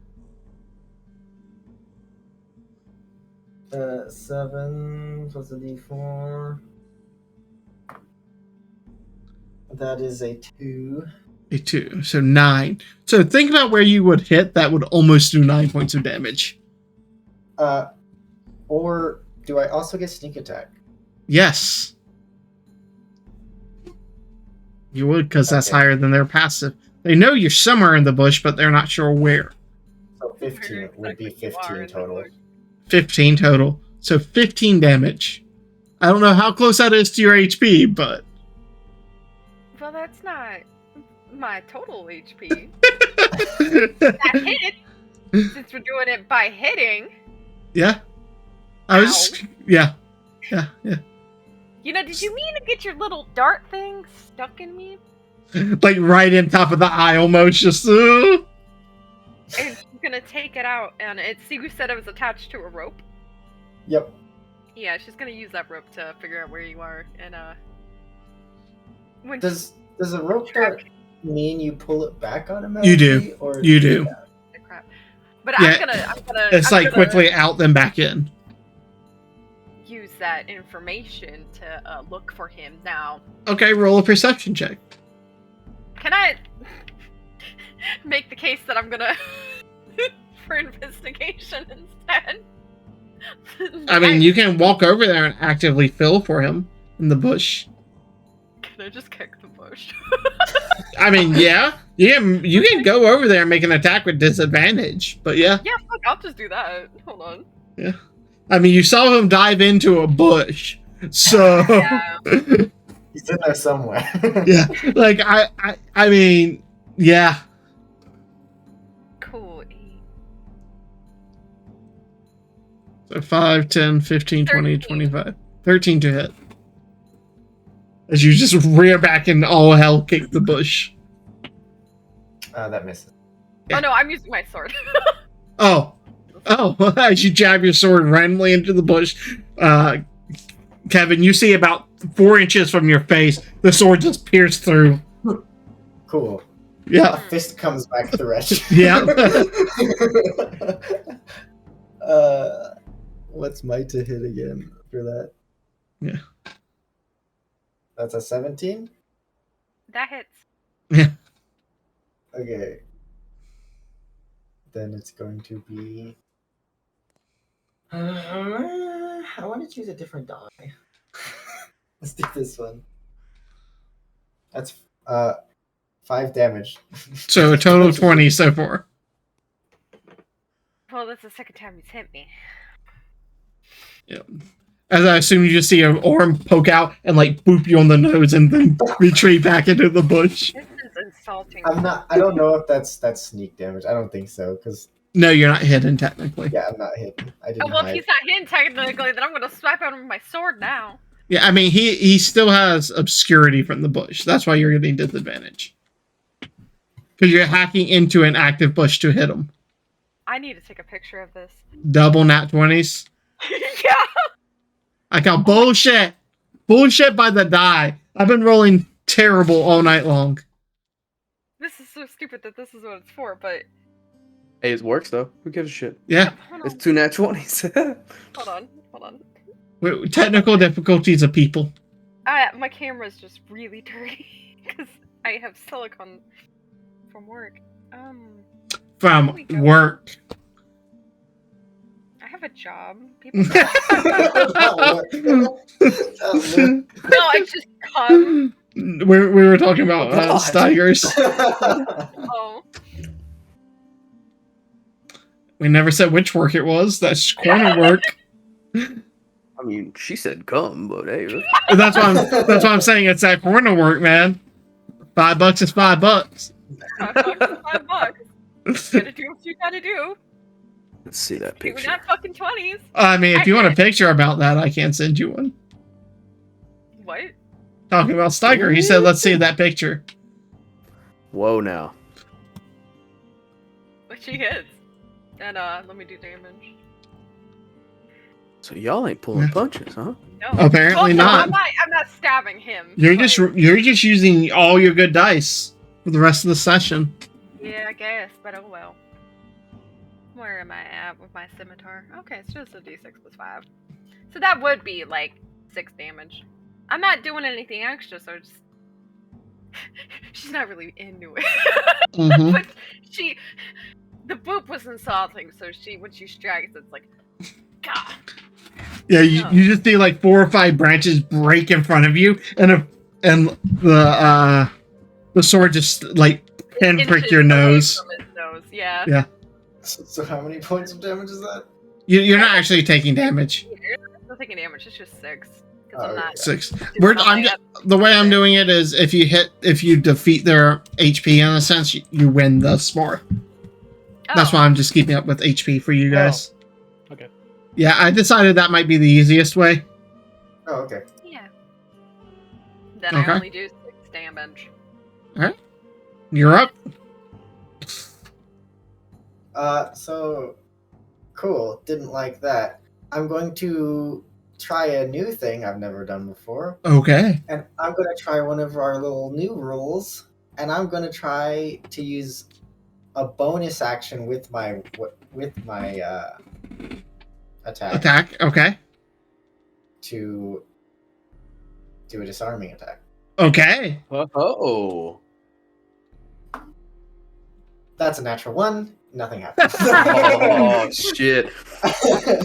7 plus a d4. That is a 2. A 2. So 9. So think about where you would hit. That would almost do 9 points of damage. Or do I also get sneak attack? Yes. You would, because that's Okay. higher than their passive. They know you're somewhere in the bush, but they're not sure where. So 15 would be Exactly, you are 15 in the total. bush. 15 total. So 15 damage. I don't know how close that is to your HP, but... Well, that's not my total HP. That hit. Since we're doing it by hitting. Yeah. I was... Yeah. Yeah, yeah. You know, did you mean to get your little dart thing stuck in me? Like right in top of the eye almost, just... And she's gonna take it out, and see, you said it was attached to a rope? Yep. Yeah, she's gonna use that rope to figure out where you are, and when Does a rope dart mean you pull it back automatically? You do. Or You do. crap. But Yeah, I'm gonna It's I'm like gonna quickly out, then back in. use that information to look for him now. Okay, roll a perception check. Can I make the case that I'm gonna for investigation instead? I mean, you can walk over there and actively feel for him in the bush. Can I just kick the bush? I mean, yeah. You can go over there and make an attack with disadvantage, but yeah. Yeah, fuck, I'll just do that. Hold on. Yeah. I mean, you saw him dive into a bush, so... Yeah. He's in there somewhere. Yeah, like, I mean, yeah. Cool. So 5, 10, 15, 20, 13. 25. 13 to hit. As you just rear back and all hell kick the bush. That misses. Yeah. Oh no, I'm using my sword. Oh, as you jab your sword randomly into the bush, Kevin, you see about 4 inches from your face, the sword just pierced through. Cool. A Yeah. fist comes back through it. Yeah. What's my to hit again for that? Yeah. That's a 17? That hits. Yeah. Okay. Then it's going to be. I want to choose a different die. Let's do this one. That's 5 damage. So a total of 20 so far. Well, that's the second time he's hit me. Yeah. As I assume you just see an arm poke out and like boop you on the nose and then retreat back into the bush. This is insulting. I don't know if that's sneak damage. I don't think so, because No, you're not hidden technically. yeah, I'm not hidden. I Oh, didn't well, if hide. he's not hitting technically, then I'm gonna swipe at him with my sword now. Yeah, I mean he still has obscurity from the bush. That's why you're getting disadvantage. Because you're hacking into an active bush to hit him. I need to take a picture of this. Double nat 20s. Yeah. I got bullshit. Bullshit by the die. I've been rolling terrible all night long. This is so stupid that this is what it's for, but Hey, it works though. Who gives a shit? Yeah. hold It's on, 2 nat 20s. hold on. Technical difficulties of people. My camera's just really dirty because I have silicone from work. From we go. work. I have a job. People. Oh, No, I just come. We were talking about God. Steigers. Oh, We never said which work it was. That's corner work. I mean, she said come, but hey. That's what I'm saying. It's that corner work, man. $5 is $5. $5. Gotta do what you gotta do. Let's see that We're picture. not fucking 20s. I mean, if you want a picture about that, I can send you one. What? Talking about Steiger, he said, let's see that picture. Whoa, now. But she hits. And let me do damage. So y'all ain't pulling punches, huh? No. Apparently no, not. I'm not stabbing him. You're but- just using all your good dice for the rest of the session. Yeah, I guess, but oh well. Where am I at with my scimitar? Okay, it's just a d6 plus 5. So that would be like 6 damage. I'm not doing anything extra, so just. She's not really into it. Mhm. But the boop was insulting, so when she strikes, it's like, God. Yeah, you just see like 4 or 5 branches break in front of you, and the sword just like pinprick your Inches away nose. from his nose, yeah. Yeah. So how many points of damage is that? You're not actually taking damage. I'm not taking damage, it's just 6. Because Oh, I'm not. 6. I'm The way I'm doing it is if you defeat their HP in a sense, you win thus more. That's why I'm just keeping up with HP for you guys. Okay. Yeah, I decided that might be the easiest way. Oh, okay. Yeah. Then Okay. I only do 6 damage. You're up. So cool. Didn't like that. I'm going to try a new thing I've never done before, Okay. and I'm going to try one of our little new rules, and I'm going to try to use a bonus action with my attack Okay. to do a disarming attack. Okay. Oh. That's a natural 1. Nothing happens. Oh, shit.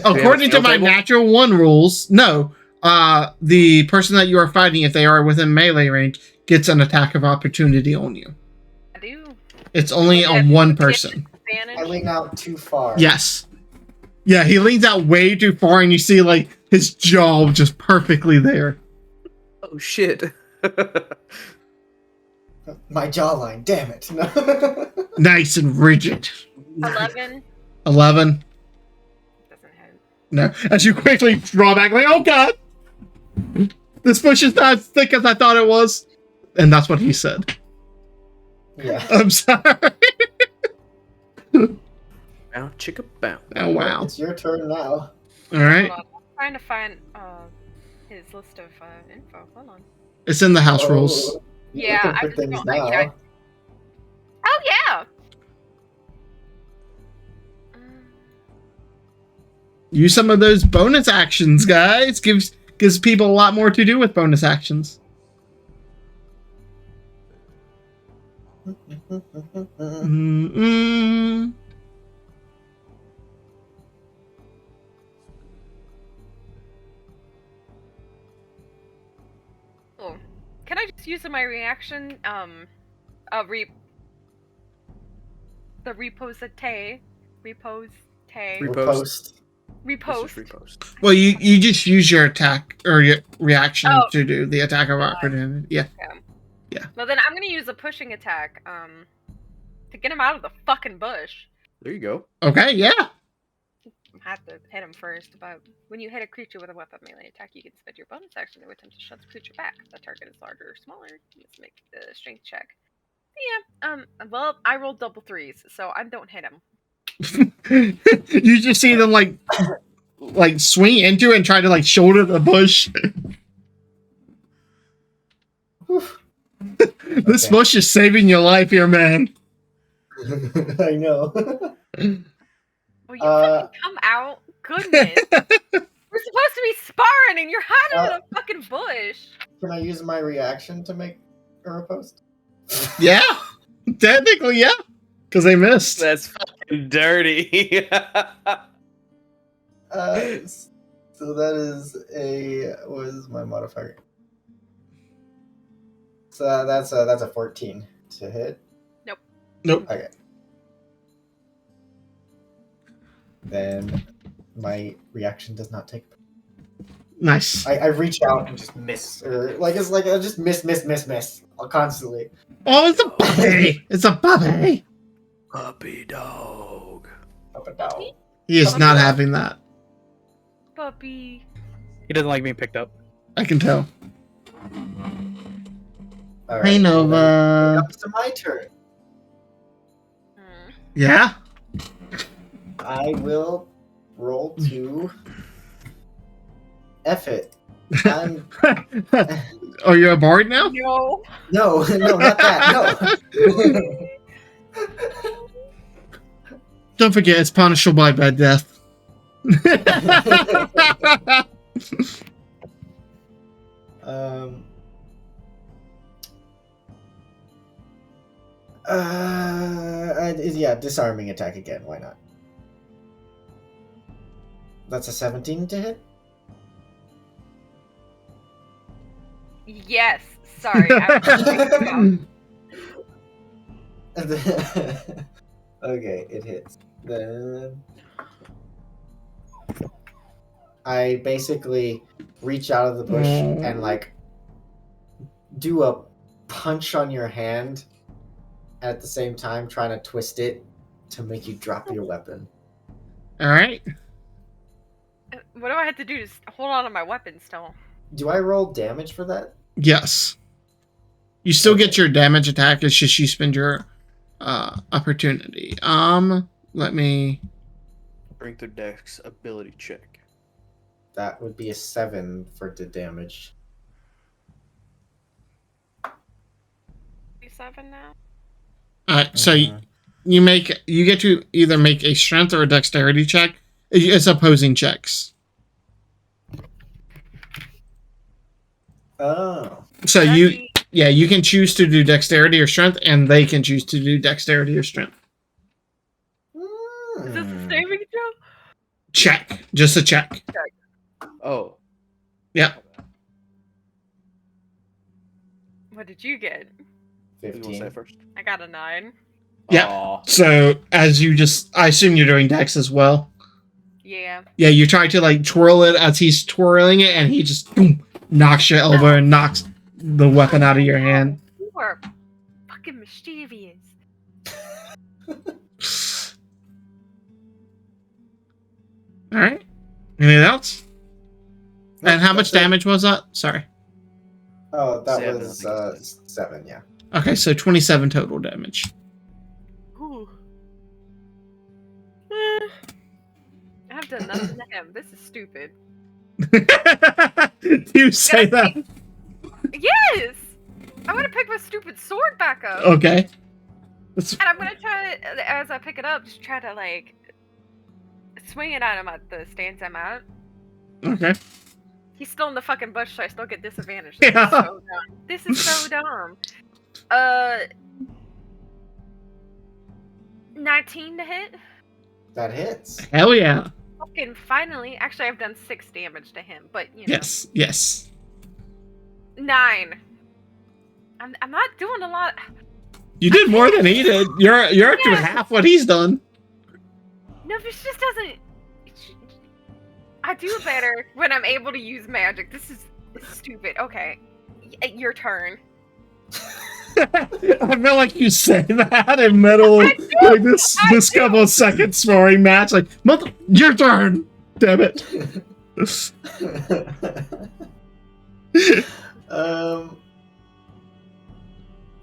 According to skill my table? natural 1 rules, no. The person that you are fighting, if they are within melee range, gets an attack of opportunity on you. I do. It's only on one person. I Advantage. lean out too far. Yes. Yeah, he leans out way too far, and you see like his jaw just perfectly there. Oh, shit. My jawline, damn it. Nice and rigid. 11 11. doesn't hit. No. As you quickly draw back, like, oh god! This bush is not as thick as I thought it was. And that's what he said. Yeah. I'm sorry. Bow, chicka, bow. Oh, wow. It's your turn now. Alright. Hold on. I'm trying to find his list of info. Hold on. It's in the house rules. Oh, you're Yeah, looking I for just things don't now. like Oh yeah. Use some of those bonus actions, guys. Gives people a lot more to do with bonus actions. Mm-mm. Oh, can I just use my reaction? The repost. Repost. Let's just repost. Well, you just use your attack or your reaction Oh. to do the attack of opportunity. Yeah. Yeah. Well, then I'm gonna use a pushing attack, to get him out of the fucking bush. There you go. Okay. Yeah. I have to hit him first, but when you hit a creature with a weapon melee attack, you can spend your bonus action to attempt to shut the creature back. If the target is larger or smaller, you must make the strength check. Yeah. Well, I rolled double threes, so I don't hit him. You just see them like swing into it and try to like shoulder the bush. This Okay. bush is saving your life here, man. I know. Oh, you fucking come out! Goodness! We're supposed to be sparring, and you're hiding in a fucking bush. Can I use my reaction to make a riposte? Yeah, technically, yeah, because they missed. That's fucking dirty. So that is what is my modifier? So that's a 14 to hit. Nope. Okay. Then my reaction does not take. Nice. I reach out and just miss, or like it's like I just miss constantly. Oh, it's a puppy. It's a puppy. Puppy dog. Up and down. He is not having that. Puppy. He doesn't like being picked up. I can tell. All Hey, well, Nova. then it comes to my turn. Yeah. I will roll to F it. I'm Oh, you're a bard now? No. no, not that. No. Don't forget, it's punishable by bad death. Yeah, disarming attack again. Why not? That's a 17 to hit. Yes. Sorry. Okay, it hits. Then I basically reach out of the bush and like do a punch on your hand at the same time, trying to twist it to make you drop your weapon. All right. What do I have to do to hold on to my weapon still? Do I roll damage for that? Yes. You still get your damage attack. It's just you spend your opportunity. Let me. Bring the dex ability check. That would be a 7 for the damage. 7 now. So you get to either make a strength or a dexterity check. It's opposing checks. Oh. So you can choose to do dexterity or strength, and they can choose to do dexterity or strength. Is this a saving throw? Check. Just a check. Oh. Yeah. What did you get? You want to say 15. it first? I got a 9. Yeah. Aw. So as you I assume you're doing dex as well. Yeah. Yeah, you try to like twirl it as he's twirling it, and he just boom, knocks your elbow and knocks the weapon out of your hand. You are fucking mischievous. All right. Anything else? And how much That's it. damage was that? Sorry. Oh, that 7, was I think it 7, yeah. Okay, so 27 total damage. Ooh. I've done nothing to him. This is stupid. You say that. Yes! I want to pick my stupid sword back up. Okay. That's, And I'm gonna try to, as I pick it up, just try to like swing it at him at the stance I'm at. okay. He's still in the fucking bush, so I still get disadvantage. Yeah. Is so dumb. This is so dumb. 19 to hit. That hits. Hell yeah. Fucking finally. Actually, I've done 6 damage to him, but you know. Yes. Yes. 9. I'm not doing a lot. You did more than he did. You're up to half what he's done. No, this just doesn't. I do better when I'm able to use magic. This is stupid. Okay, your turn. I feel like you say that in middle of like this couple of seconds sparring match. Like, your turn. Damn it.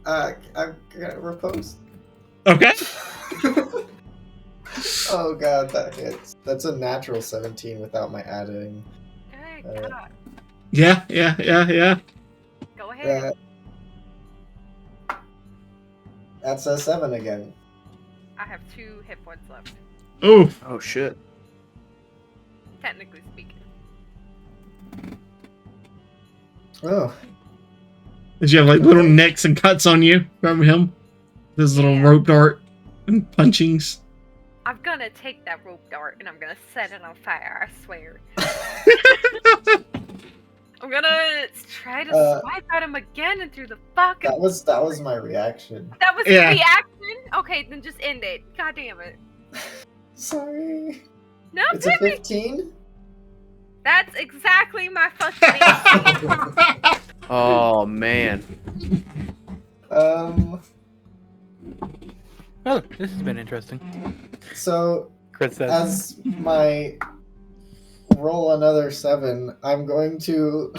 I'm gonna repose. Okay. Oh god, that hits. That's a natural 17 without my adding. Good God. Yeah. Go ahead. That's a 7 again. I have 2 hit points left, Oh. Oh shit. technically speaking. Oh, Did you have like little nicks and cuts on you from him? This little Yeah. rope dart and punchings. I'm gonna take that rope dart and I'm gonna set it on fire. I swear. I'm gonna try to swipe at him again and through the fucking. that was my reaction. That was Yeah. the reaction? Okay, then just end it. God damn it. Sorry. No, It's a baby. 15? That's exactly my fucking answer. Oh man. Oh, this has been interesting. So Chris says. as my roll another 7, I'm going to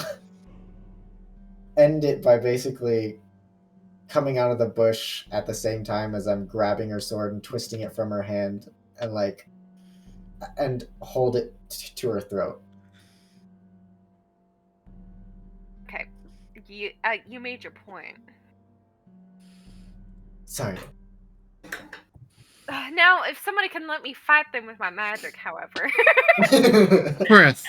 end it by basically coming out of the bush at the same time as I'm grabbing her sword and twisting it from her hand and hold it to her throat. Okay, you made your point. Sorry. Now, if somebody can let me fight them with my magic, however. Chris,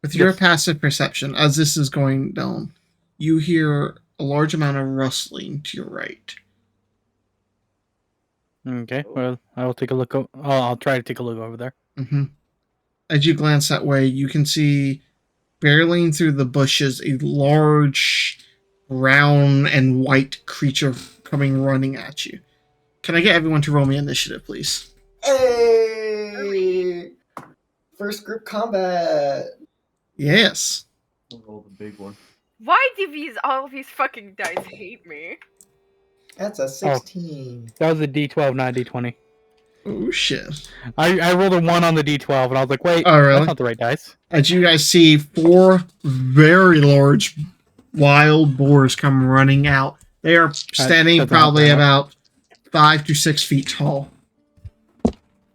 with your Yes. passive perception, as this is going down, you hear a large amount of rustling to your right. Okay, well, I'll take a look. I'll try to take a look over there. Mm-hmm. As you glance that way, you can see barreling through the bushes a large brown and white creature coming running at you. Can I get everyone to roll me initiative, please? Hey! First group combat. Yes. I'll roll the big one. Why do all of these fucking dice hate me? That's a 16. That was a D12, not a D20. Oh, shit. I rolled a 1 on the D12, and I was like, wait, Oh, really? that's not the right dice. As you guys see 4 very large wild boars come running out. They are standing that's probably not bad. about 5 to 6 feet tall.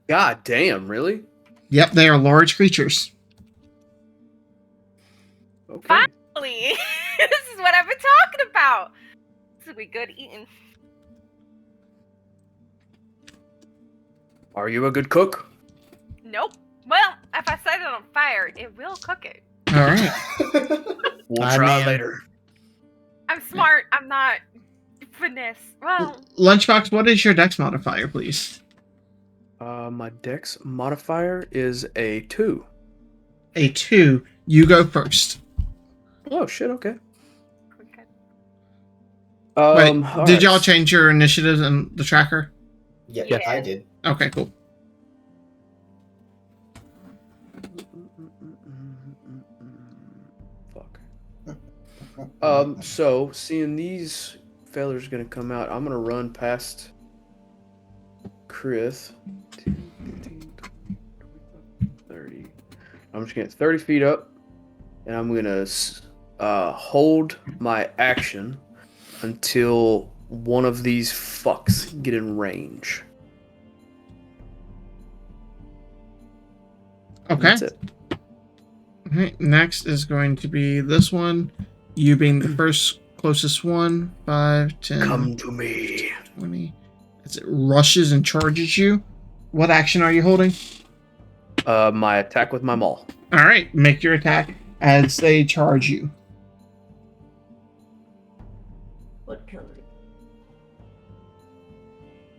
God damn, really? Yep, they are large creatures. Okay. Finally! This is what I've been talking about! This will be good eating. Are you a good cook? Nope. Well, if I set it on fire, it will cook it. All right. We'll I try mean- later. I'm smart. I'm not finesse. Well, Lunchbox, what is your dex modifier, please? My dex modifier is a 2. A 2. You go first. Oh shit, okay. okay. Wait, all did right. y'all change your initiatives in the tracker? Yeah, Yes. I did. Okay, cool. Fuck. So seeing these fellas gonna come out, I'm gonna run past Chris. 10, 15, 20, 25, 30. I'm just gonna get 30 feet up, and I'm gonna hold my action until one of these fucks get in range. Okay. That's it. Okay, next is going to be this one. You being the first closest one. 5, 10, Come to me. 20. As it rushes and charges you, what action are you holding? My attack with my maul. All right, make your attack as they charge you. What color?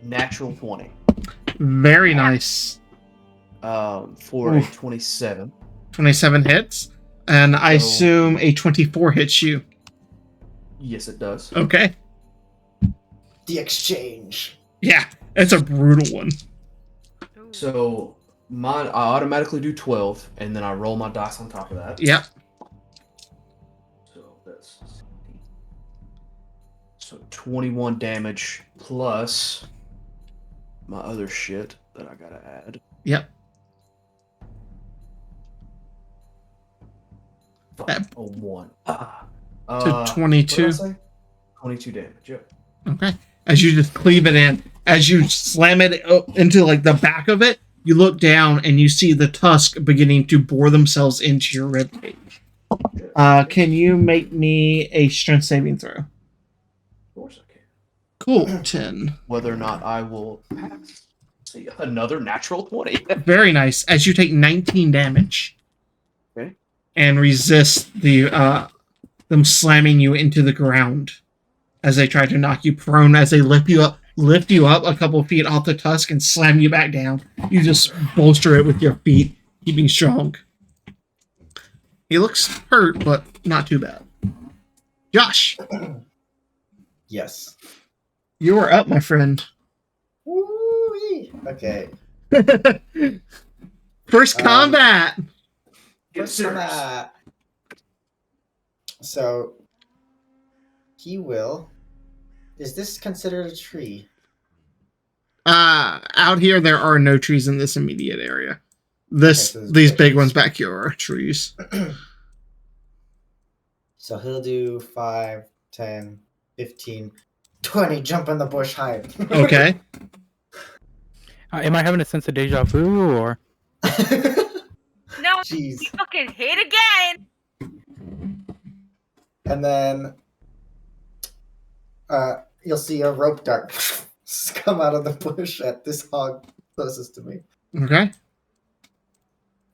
Natural 20. Very nice. For a 27. 27 hits, and I So- assume a 24 hits you. Yes, it does. Okay. The exchange. Yeah, it's a brutal one. Ooh. So mine, I automatically do 12, and then I roll my dice on top of that. Yep. So that's 21 damage plus my other shit that I gotta add. Yep. Fuck, That- a 1. To 22. What did I say? 22 damage. Yep. Okay. As you just cleave it in, as you slam it into like the back of it, you look down and you see the tusk beginning to bore themselves into your rib cage. Can you make me a strength saving throw? Of course I can. Cool. 10. Whether or not I will pass. See, another natural 20. Very nice. As you take 19 damage. Okay. And resist the them slamming you into the ground as they try to knock you prone, as they lift you up a couple of feet off the tusk and slam you back down. You just bolster it with your feet, keeping strong. He looks hurt, but not too bad. Josh, Yes. you are up, my friend. Woo-wee. Okay. First combat. First on that. So he will. Is this considered a tree? Out here there are no trees in this immediate area. These Okay, so big there's ones back here are trees. So he'll do 5, 10, 15, 20. Jump in the bush, hide. Okay. Am I having a sense of deja vu or? No, Jeez. we fucking hit again. And then you'll see a rope dart come out of the bush at this hog closest to me. Okay.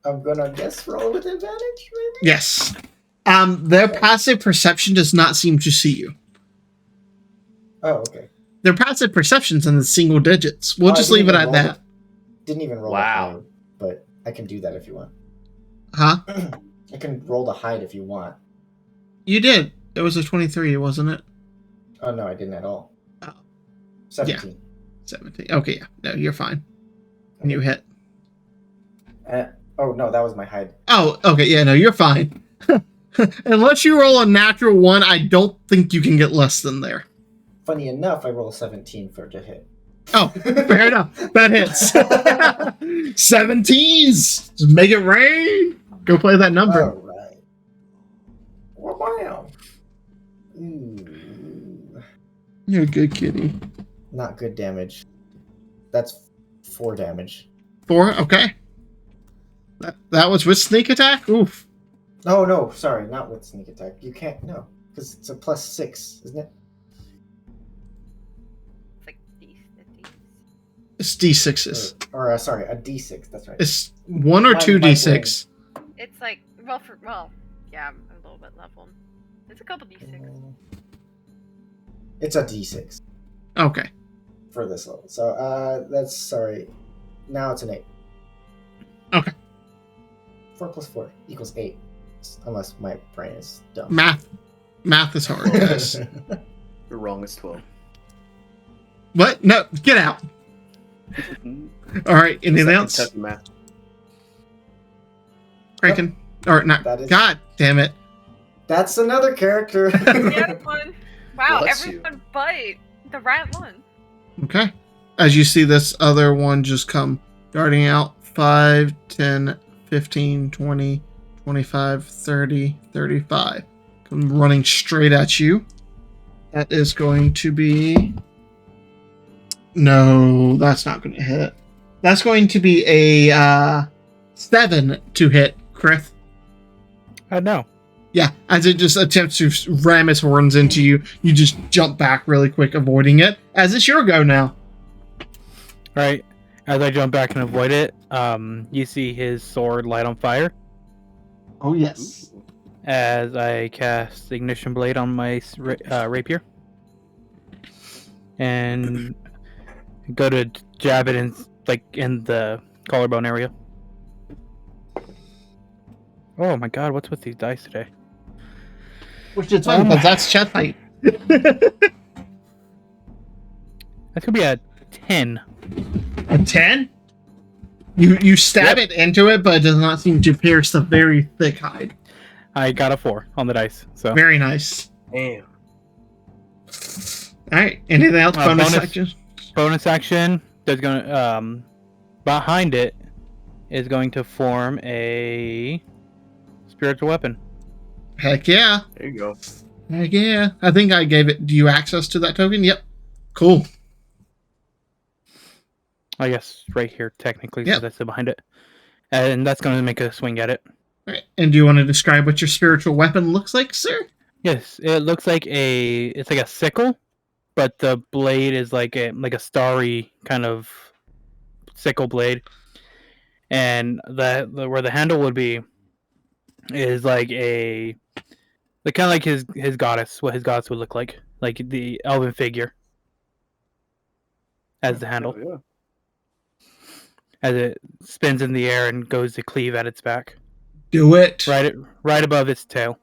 I'm gonna guess roll with advantage, maybe? Yes. Their passive perception does not seem to see you. Oh, okay. Their passive perception's in the single digits. We'll Oh, I just didn't leave it even at roll that. Didn't even roll Wow. a hide, but I can do that if you want. Huh? I can roll the hide if you want. You did. It was a 23, wasn't it? Oh no, I didn't at all. Oh. 17. 17. Okay, yeah. No, you're fine. And you hit. Oh no, that was my hide. Oh, okay. Yeah, no, you're fine. Unless you roll a natural 1, I don't think you can get less than there. Funny enough, I roll 17 for to hit. Oh, fair enough. That hits. 17s. Just make it rain. Go play that number. All right. Wow. Ooh. You're a good kitty. Not good damage. That's 4 damage. 4. Okay. That was with sneak attack. Oof. Oh no, sorry, not with sneak attack. You can't because it's a +6, isn't it? It's like these. It's D6s. Or sorry, a D6. That's right. It's 1 or My- 2 my D6. It's like yeah, I'm a little bit leveled. It's a couple d6. It's a D6 Okay. for this level. So that's sorry. Now it's an 8. Okay. 4 + 4 = 8. Unless my brain is dumb. Math is hard, guys. You're wrong, it's 12. What? No, get out. All right. Anything Second else? Kentucky math. Kraken? Or not? That is- God damn it. That's another character. The other one. Wow, Bless you. everyone but the rat one. Okay. As you see this other one just come darting out 5, 10, 15, 20, 25, 30, 35. Come running straight at you. That is going to be... No, that's not going to hit. That's going to be a 7 to hit, Krith. No. Yeah, as it just attempts to ram its horns into you, you just jump back really quick, avoiding it. As it's your go now. Right. As I jump back and avoid it, you see his sword light on fire. Oh yes. As I cast Ignition Blade on my rapier. And go to jab it in the collarbone area. Oh my god, what's with these dice today? Which is fun because that's chest height. That's gonna be a 10. A 10? You stab it into it, but it does not seem to pierce the very thick hide. I got a 4 on the dice. So Very nice. Damn. Alright, anything else? Bonus action? Bonus action. There's gonna behind it is going to form a spiritual weapon. Heck yeah. There you go. Heck yeah. I think I gave it. Do you access to that token? Yep. Cool. I guess right here technically, Yep. so that's behind it, and that's going to make a swing at it. Alright, and do you want to describe what your spiritual weapon looks like, sir? Yes, it looks like it's like a sickle, but the blade is like a starry kind of sickle blade, and where the handle would be is like kind of like his goddess, what his goddess would look like the elven figure as the handle, Oh, yeah. as it spins in the air and goes to cleave at its back, Do it. right above its tail.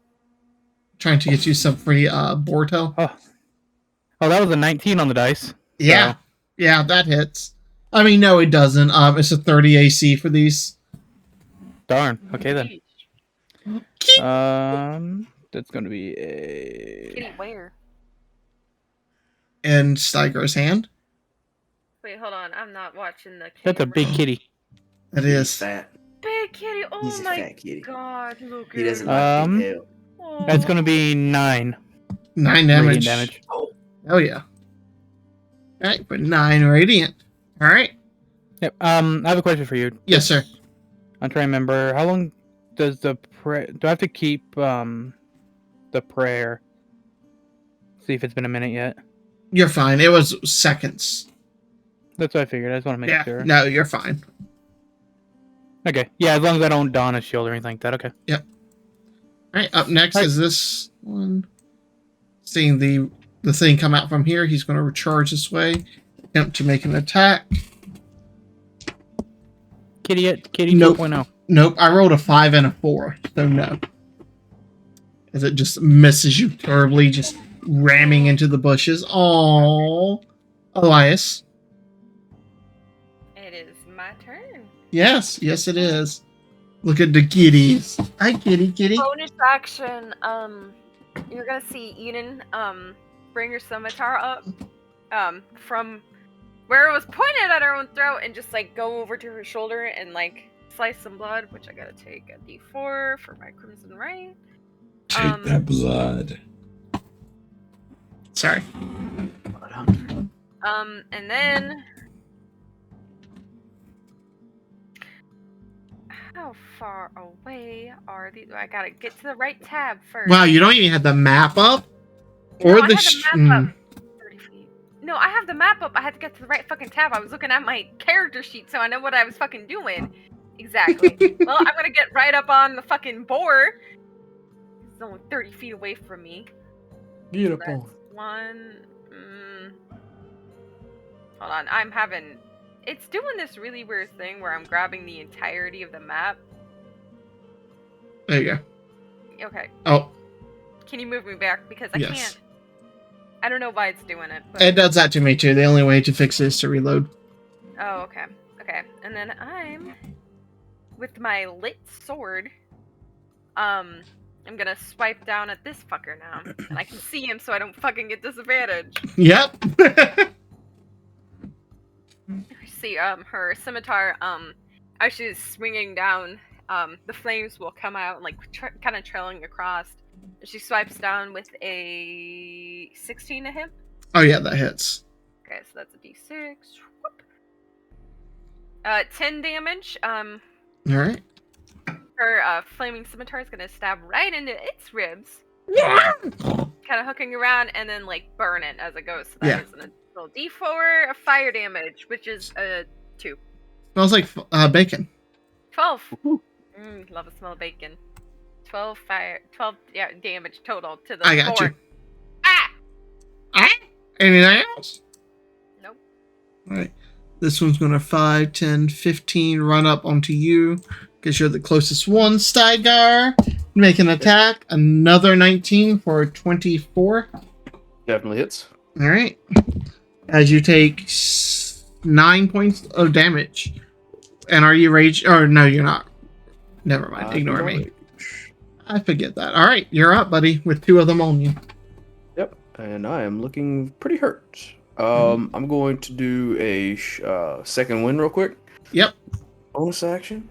Trying to get you some free Bortel. Oh, that was a 19 on the dice. Yeah. So, Yeah, that hits. I mean, no, it doesn't. It's a 30 AC for these. darn. Okay then. Jeez. That's gonna be a. Kitty, where? And Steiger's hand. Wait, hold on. I'm not watching the kitty. That's a big right. kitty. That He's is. fat. Big kitty. Oh He's a my fat kitty. god, look He at doesn't it. like big tail. Oh. That's gonna be 9 9 radiant damage. damage. Oh, yeah. Alright, but 9 radiant. Alright. Yep. I have a question for you. Yes, sir. I'm trying to remember how long does do I have to keep the prayer? See if it's been a minute yet. You're fine. It was seconds. That's what I figured. I just want to make Yeah. sure. No, you're fine. Okay. Yeah, as long as I don't don a shield or anything like that. Okay. Alright, up next Alright. is this one. Seeing the thing come out from here, he's going to recharge this way. Attempt to make an attack. Kitty Nope. 2.0. Nope, I rolled a 5 and a 4, so no. As it just misses you terribly, just ramming into the bushes. Aww. Elias. It is my turn. Yes, yes it is. Look at the kitties. Hi, kitty. Bonus action. You're gonna see Eden. Bring your scimitar up. From where it was pointed at her own throat, and just like go over to her shoulder and like slice some blood. Which I gotta take a D4 for my crimson right. Take that blood. Sorry. And then how far away are these? I gotta get to the right tab first. Wow, you don't even have the map up? No, Or I the... had the map up. 30 feet. No, I have the map up. I had to get to the right fucking tab. I was looking at my character sheet, so I know what I was fucking doing. Exactly. Well, I'm gonna get right up on the fucking board. It's only 30 feet away from me. Beautiful. That's one. Hold on, I'm having... It's doing this really weird thing where I'm grabbing the entirety of the map. There you go. Okay, Oh, can you move me back? Because I Yes. can't... I don't know why it's doing it, but... it does that to me too. The only way to fix it is to reload. Oh, okay. Okay, and then I'm... With my lit sword, I'm gonna swipe down at this fucker now. And I can see him so I don't fucking get disadvantage. Yep. See, her scimitar, as she's swinging down, the flames will come out, like, kind of trailing across. She swipes down with a 16 to hit. Oh yeah, that hits. Okay, so that's a d6. Whoop. 10 damage. Alright. her flaming scimitar is gonna stab right into its ribs, kind of hooking around, and then like burn it as it goes. So that is an additional D4 of fire damage, which is a 2. Smells like bacon. 12. Love the smell of bacon. 12 damage total to the I got board. you. Ah! Anything else? Nope. Alright. This one's going to 5, 10, 15 run up onto you because you're the closest one. Stygar, make an attack. Another 19 for 24. Definitely hits. Alright. As you take 9 points of damage. And are you rage? Or no, you're not. Never mind. Ignore me. I forget that. Alright, you're up, buddy, with 2 of them on you. Yep, and I am looking pretty hurt. I'm going to do a second win real quick. Yep. Bonus action.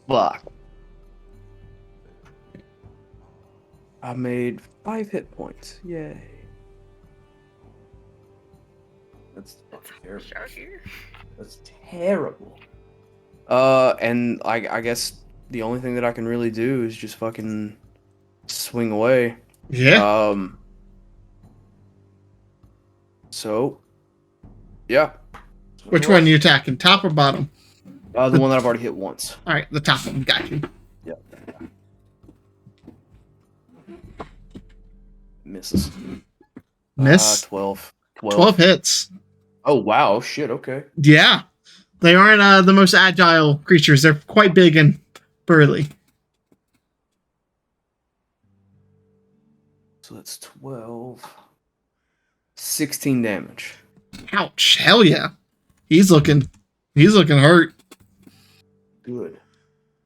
Block. I made 5 hit points. Yay. That's terrible. That's terrible. And I guess the only thing that I can really do is just fucking swing away. Yeah. So, yeah. Which one are you attacking? Top or bottom? The one that I've already hit once. Alright, the top one. Got you. Yep. Misses. Miss. 12. 12 hits. Oh, wow. Shit, okay. Yeah. They aren't the most agile creatures. They're quite big and burly. So that's 12. 16 damage. Ouch. Hell yeah. He's looking hurt. Good.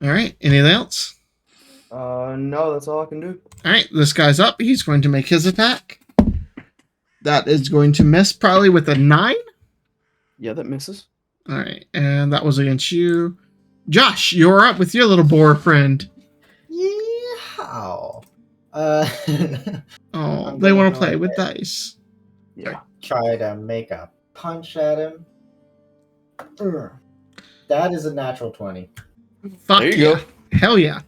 Alright, anything else? No, that's all I can do. Alright, this guy's up. He's going to make his attack. That is going to miss probably with a 9. Yeah, that misses. Alright, and that was against you. Josh, you're up with your little boar friend. Yeehaw. Oh, they want to play with dice. Yeah. Try to make a punch at him. That is a natural 20. Fuck There you yeah. go. Hell yeah.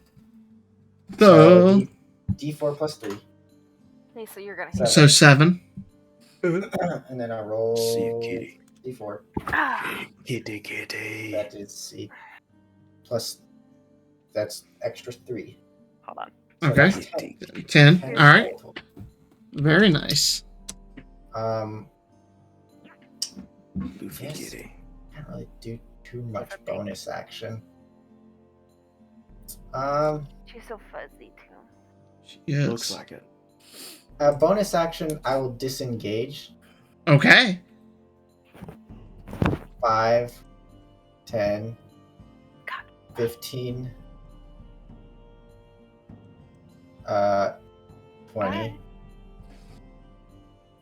So So, D4 plus 3. Hey, so you're gonna hit. so 7. And then I roll See you, kitty. D4. Kitty, kitty. That is C. Plus, that's extra 3. Hold on. So Okay. that's 10. 10. 10 Alright. total. Very nice. Goofy Yes. kitty. Can't really do too much bonus action. She's so fuzzy too. Yes. Looks like it. Bonus action, I will disengage. Okay. 5, 10, 15, 20.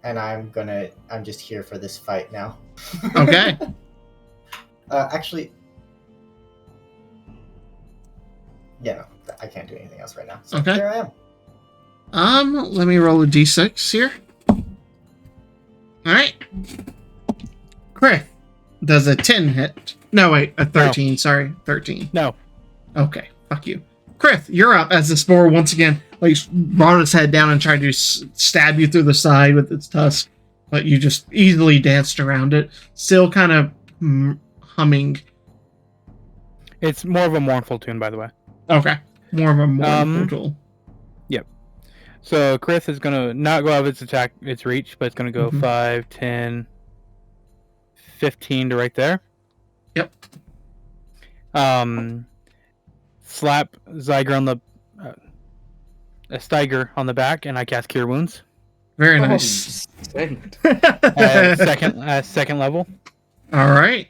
And I'm just here for this fight now. Okay. Actually, yeah, no, I can't do anything else right now. So Okay. there I am. Let me roll a d6 here. Alright. Chris, does a 10 hit? No, wait, a 13. No. Sorry, 13. No. Okay, fuck you. Chris, you're up as the spore once again brought its head down and tried to stab you through the side with its tusk, but you just easily danced around it, still kind of humming. It's more of a mournful tune, by the way. Okay, more of a mournful tool. Yep. So Chris is gonna not go out of its reach, but it's gonna go 5, 10, 15 to right there. Yep. Slap Steiger on the back, and I cast Cure Wounds. Very nice. Second level. All right.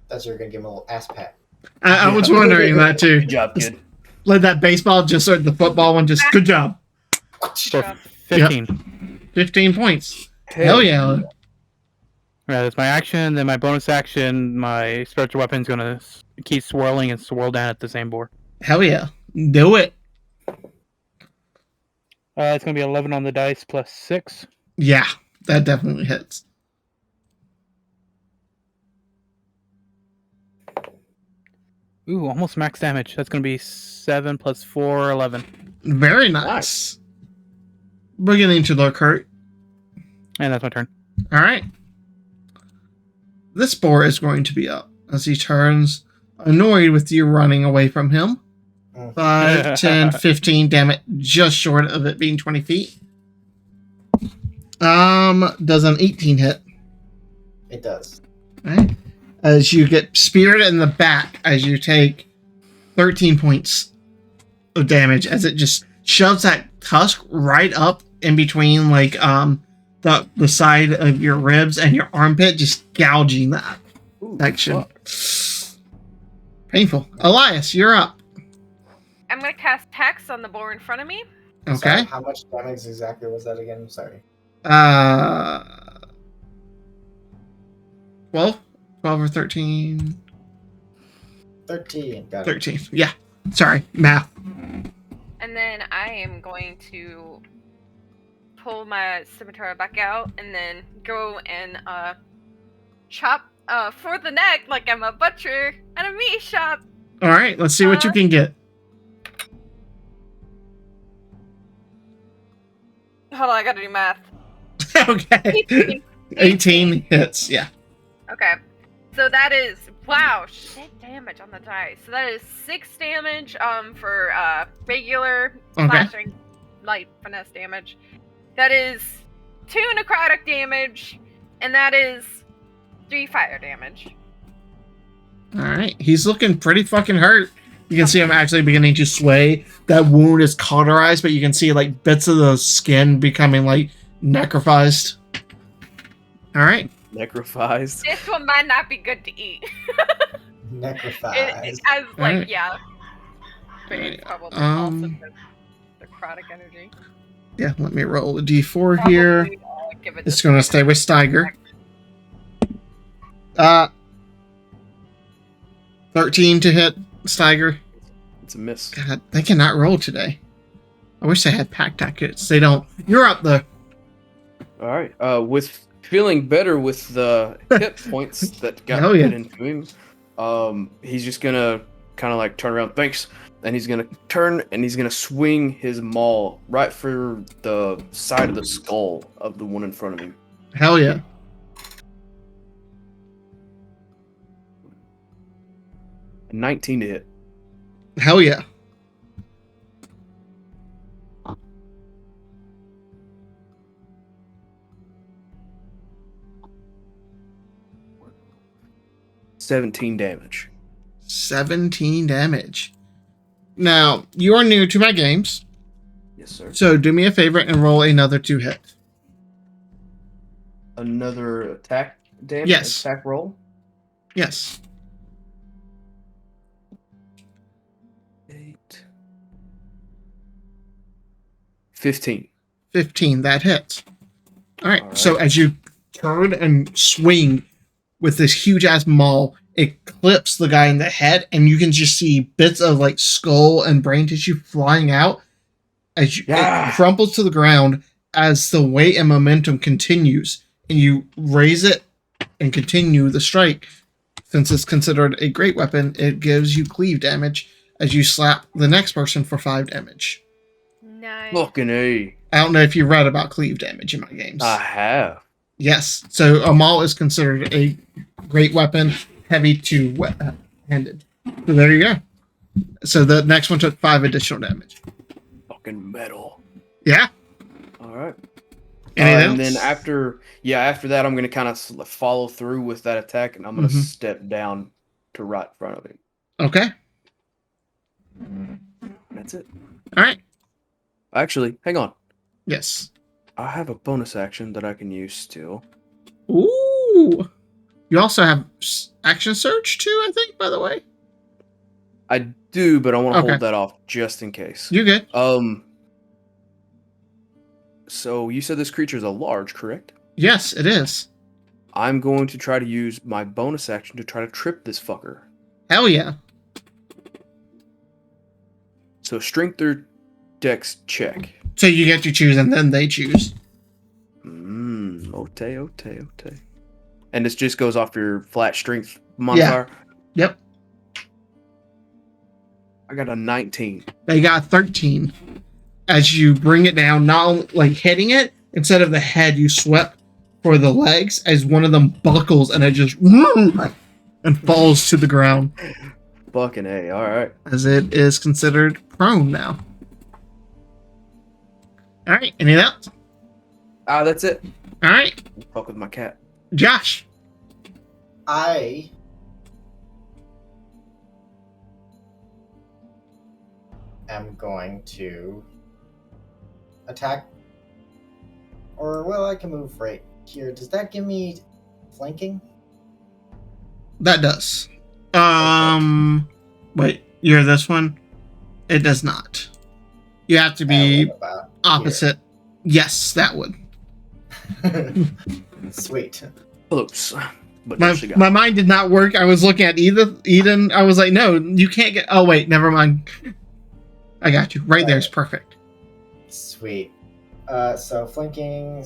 That's you're gonna give him a little ass pat. I was wondering that too. Good job, kid. Let that baseball or the football one just good job. For 15. 15 points. Hell yeah. Yeah, that's my action. Then my bonus action, my spiritual weapon's gonna keep swirling and swirl down at the same board. Hell yeah. Do it. It's gonna be 11 on the dice plus 6. Yeah, that definitely hits. Ooh, almost max damage. That's going to be 7 plus 4, 11. Very nice. Beginning to look hurt. And that's my turn. All right. This boar is going to be up as he turns, annoyed with you running away from him. 5, 10, 15, damn it, just short of it being 20 feet. Does an 18 hit? It does. All right. As you get speared in the back, as you take 13 points of damage, as it just shoves that tusk right up in between, like, the side of your ribs and your armpit, just gouging that section. Painful. Elias, you're up. I'm gonna cast Hex on the boar in front of me. Okay. Sorry, how much damage exactly was that again? I'm sorry. 12 or 13. 13. Got it. 13. Yeah. Sorry, math. And then I am going to pull my scimitar back out and then go and chop for the neck like I'm a butcher at a meat shop. All right, let's see what you can get. Hold on, I gotta do math. Okay. 18 hits, yeah. Okay. So that is, wow, shit damage on the die. So that is 6 damage for regular slashing light finesse damage. That is 2 necrotic damage, and that is 3 fire damage. Alright, he's looking pretty fucking hurt. You can see him actually beginning to sway. That wound is cauterized, but you can see like bits of the skin becoming like necrophized. Alright. Necrophized. This one might not be good to eat. Necrophized. As like, Alright. yeah. But Alright, it's probably also the necrotic energy. Yeah, let me roll a d4 here. Probably, give it It's this going to one. stay with Steiger. 13 to hit Steiger. It's a miss. God, they cannot roll today. I wish they had pack tactics. They don't. You're up though. All right. With feeling better with the hit points that got Hell yeah. put into him, he's just gonna kind of like turn around. Thanks. And he's gonna turn and he's gonna swing his maul right for the side of the skull of the one in front of him. Hell yeah. A 19 to hit. Hell yeah. $17 damage. 17 damage. Now, you are new to my games, Yes, sir. so do me a favor and roll another 2 hit. Another attack damage. Yes. Attack roll. Yes. 8. 15. 15, that hits. Alright, All right. so as you turn and swing with this huge ass maul, it clips the guy in the head, and you can just see bits of like skull and brain tissue flying out as you, Yeah. it crumples to the ground as the weight and momentum continues, and you raise it and continue the strike. Since it's considered a great weapon, it gives you cleave damage as you slap the next person for 5 damage. Nice. Fucking A. I don't know if you read about cleave damage in my games. I have. Yes, so a maul is considered a great weapon, heavy to handed. So there you go. So the next one took 5 additional damage. Fucking metal. Yeah. All right. Anything And else? then after that, I'm gonna kind of follow through with that attack, and I'm gonna Mhm. step down to right in front of him. Okay. That's it. All right. Actually, hang on. Yes. I have a bonus action that I can use still. Ooh. You also have action surge too, I think, by the way. I do, but I want to Okay. hold that off just in case. You good? So you said this creature is a large, correct? Yes, it is. I'm going to try to use my bonus action to try to trip this fucker. Hell yeah. So strength or dex check. So you get to choose and then they choose. Hmm. Ote. And this just goes off your flat strength modifier? Yep. I got a 19. They got 13. As you bring it down, not only, like hitting it, instead of the head, you swept for the legs as one of them buckles and it just and falls to the ground. Fucking A, alright. As it is considered prone now. Alright, any of that? That's it. Alright, Fuck with my cat. Josh. I am going to attack. Or, well, I can move right here. Does that give me flanking? That does. Wait, you're this one? It does not. You have to be What about opposite. Yes, that would. here? Sweet. Close. But no cigar. My mind did not work. I was looking at Eden. I was like, no, you can't get. Oh, wait, never mind. I got you. Right there is perfect. Sweet. So flanking.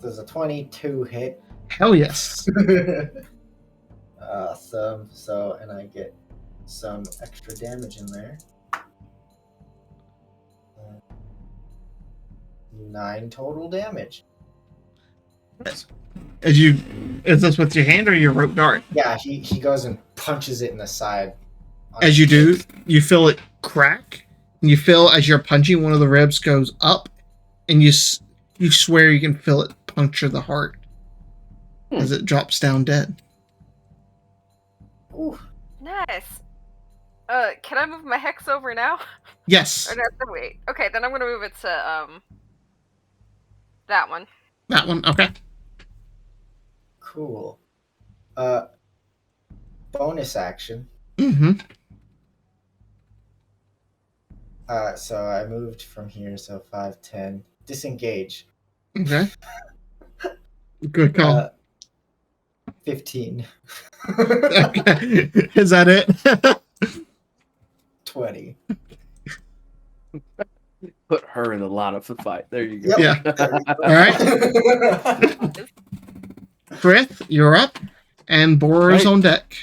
There's a 22 hit. Hell yes. Awesome. So, and I get some extra damage in there. 9 total damage. Is this with your hand or your rope dart? Yeah, he goes and punches it in the side. As you do, you feel it crack. And you feel as you're punching, one of the ribs goes up, and you swear you can feel it puncture the heart as it drops down dead. Ooh. Nice. Can I move my hex over now? Yes, Or do I have to wait? Okay, then I'm gonna move it to that one. that one. Okay. Cool. Bonus action. Mm-hmm. So I moved from here, so 5, 10. Disengage. Okay. Good call. 15. Okay. Is that it? 20. Put her in the lineup for the fight. There you go. Yeah. All right. Frith, you're up, and Borer's Right. on deck.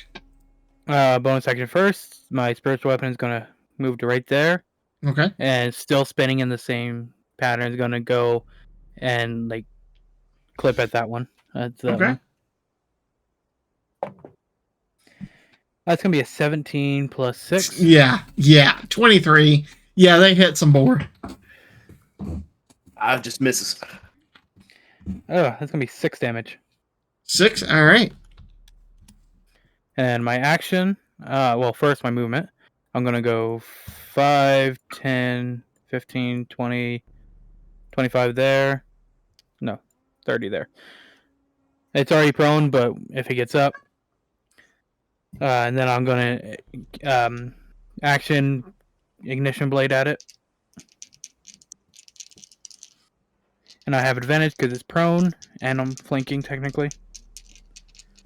Bonus action first. My spiritual weapon is gonna move to right there, Okay. and still spinning in the same pattern is gonna go and like clip at that one. That's that Okay. one. That's gonna be a 17 plus 6. Yeah. 23. Yeah, they hit some boar. I just misses. Oh, that's gonna be 6 damage. 6. All right. And my action, well, first my movement. I'm gonna go 5, 10, 15, 20, 25 there. No, 30 there. It's already prone, but if it gets up, and then I'm gonna action ignition blade at it, and I have advantage because it's prone and I'm flanking technically.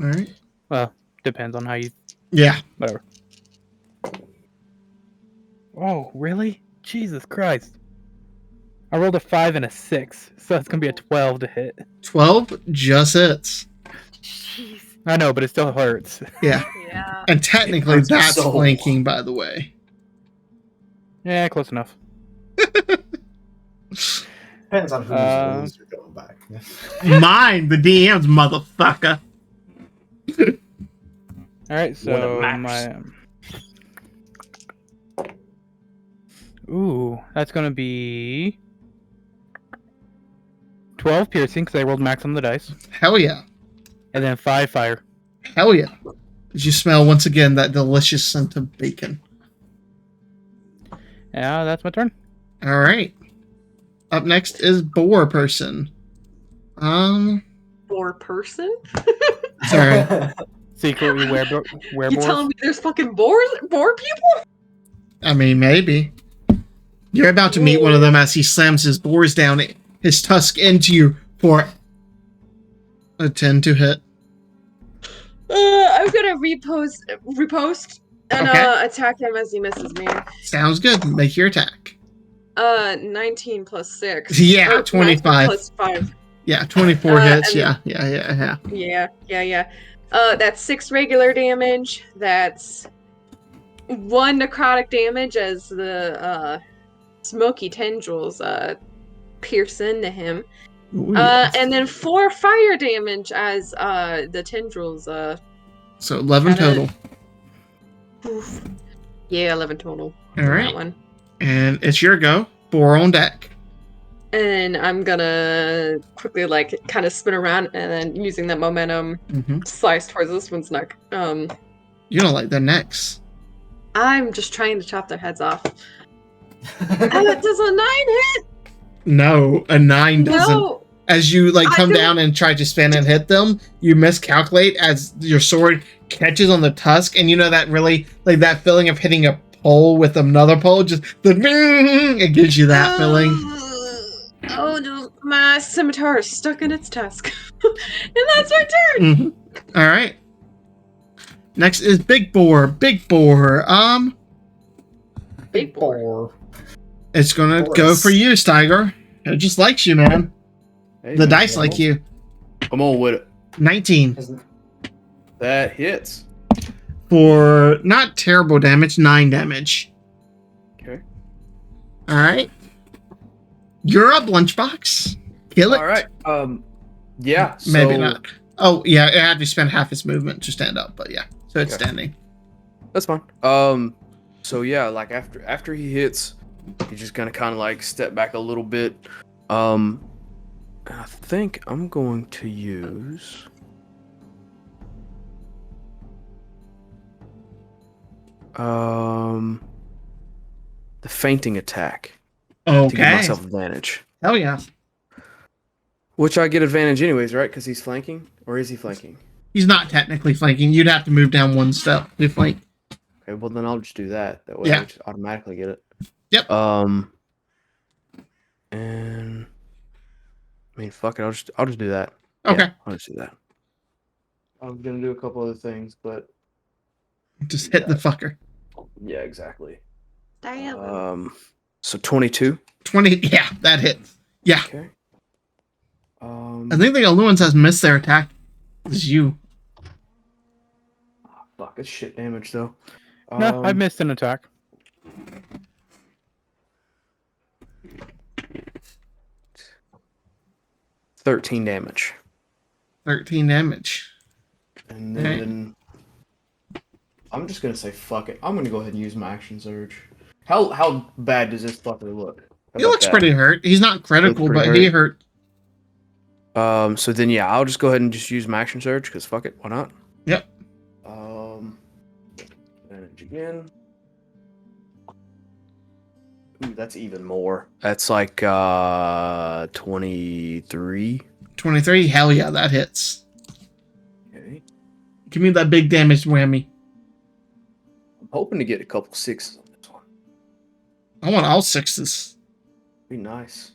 All right. Well, depends on how you. Yeah. Whatever. Oh, really? Jesus Christ! I rolled a 5 and a 6, so it's gonna be a 12 to hit. 12 just hits. Jeez. I know, but it still hurts. Yeah. Yeah. And technically, It hurts that's so. flanking, by the way. Yeah, close enough. Depends on whose rules you're going back. Mine, the DM's motherfucker. All right, What so a my. Ooh, that's gonna be 12 piercing because I rolled max on the dice, Hell yeah. and then 5 fire. Hell yeah. Did you smell once again that delicious scent of bacon? Yeah, that's my turn. All right. Up next is Boar Person. Boar person? Sorry. Secretly You werewolf. telling me there's fucking boar people? I mean, maybe. You're about to meet one of them as he slams his boars down, his tusk into you for a 10 to hit. I'm gonna repost and Okay. attack him as he misses me. Sounds good. Make your attack. 19 plus 6. Yeah, Or 25. 19 plus 5. Yeah, 24 Uh, hits. and- Yeah. Yeah. That's 6 regular damage. That's 1 necrotic damage as the smoky tendrils pierce into him. Ooh, yeah. And then 4 fire damage as the tendrils So 11 kinda- total. oof. Yeah, 11 total. All on right. that one. And it's your go. 4 on deck. And I'm gonna quickly like kind of spin around and then using that momentum slice towards this one's neck. You don't like the necks. I'm just trying to chop their heads off. Does a 9 hit? No, a 9 doesn't. No. As you like I come don't- down and try to spin and hit them, you miscalculate as your sword catches on the tusk, and you know that really like that feeling of hitting a pole with another pole, just the it gives you that feeling. Oh no, my scimitar is stuck in its tusk. And that's my turn! All right. Next is Big Boar. Big Boar. Big boar. It's gonna go Boris. for you, Steiger. It just likes you, man. Hey, The man, dice like you. Come on with it. 19 That hits. for not terrible damage. 9 damage. Okay. All right. You're up, Lunchbox. Kill it. All right. Yeah. Maybe so not. Oh, yeah. It had to spend half its movement to stand up, but yeah. So it's Okay. standing. That's fine. So yeah, like after he hits, he's just gonna kind of like step back a little bit. I think I'm going to use. The fainting attack to give Okay. myself advantage. Hell yeah. Which I get advantage anyways, right? Because he's flanking, or is he flanking? He's not technically flanking. You'd have to move down 1 step to flank. Okay, well then I'll just do that. That way Yeah. I just automatically get it. Yep. And I mean, fuck it. I'll just do that. Okay. Yeah, I'll just do that. I was gonna do a couple other things, but Just hit the fucker. yeah, exactly. Damn. So 22. 20. Yeah, that hits. Yeah. Okay. I think the only ones that's missed their attack is you. Fuck, it's shit damage though. No, I've missed an attack. $13 damage. 13 damage. And then I'm just gonna say fuck it. I'm gonna go ahead and use my action surge. How bad does this fucker look? How He about looks that? pretty hurt. He's not critical, Looks but pretty he hurt. So then yeah, I'll just go ahead and just use my action surge because fuck it, why not? Yep. Advantage again. Ooh, that's even more. That's like 23. 23. Hell yeah, that hits. Okay. Give me that big damage whammy. I'm hoping to get a couple 6s on this one. I want all 6s. Be nice.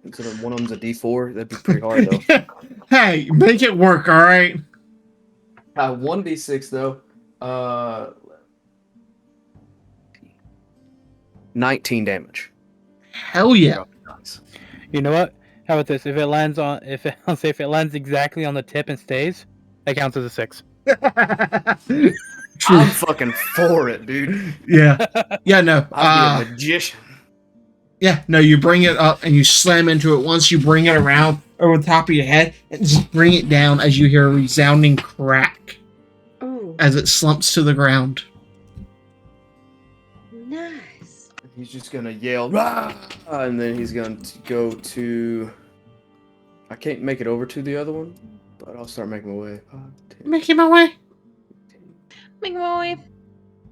Considering one of them's a D4, that'd be pretty hard though. Hey, make it work, all right? 1d6 though. 19 damage. Hell yeah. Nice. You know what? How about this? If it lands exactly on the tip and stays, that counts as a 6. True. I'm fucking for it, dude. Yeah. Yeah, no. I'll be a magician. Yeah, no, you bring it up and you slam into it. Once you bring it around over the top of your head and just bring it down as you hear a resounding crack Oh, as it slumps to the ground. nice. He's just gonna yell, "Rah!" And then he's going to go to. I can't make it over to the other one, but I'll start making my way. 5, 10, Making my way. 15, Make my way.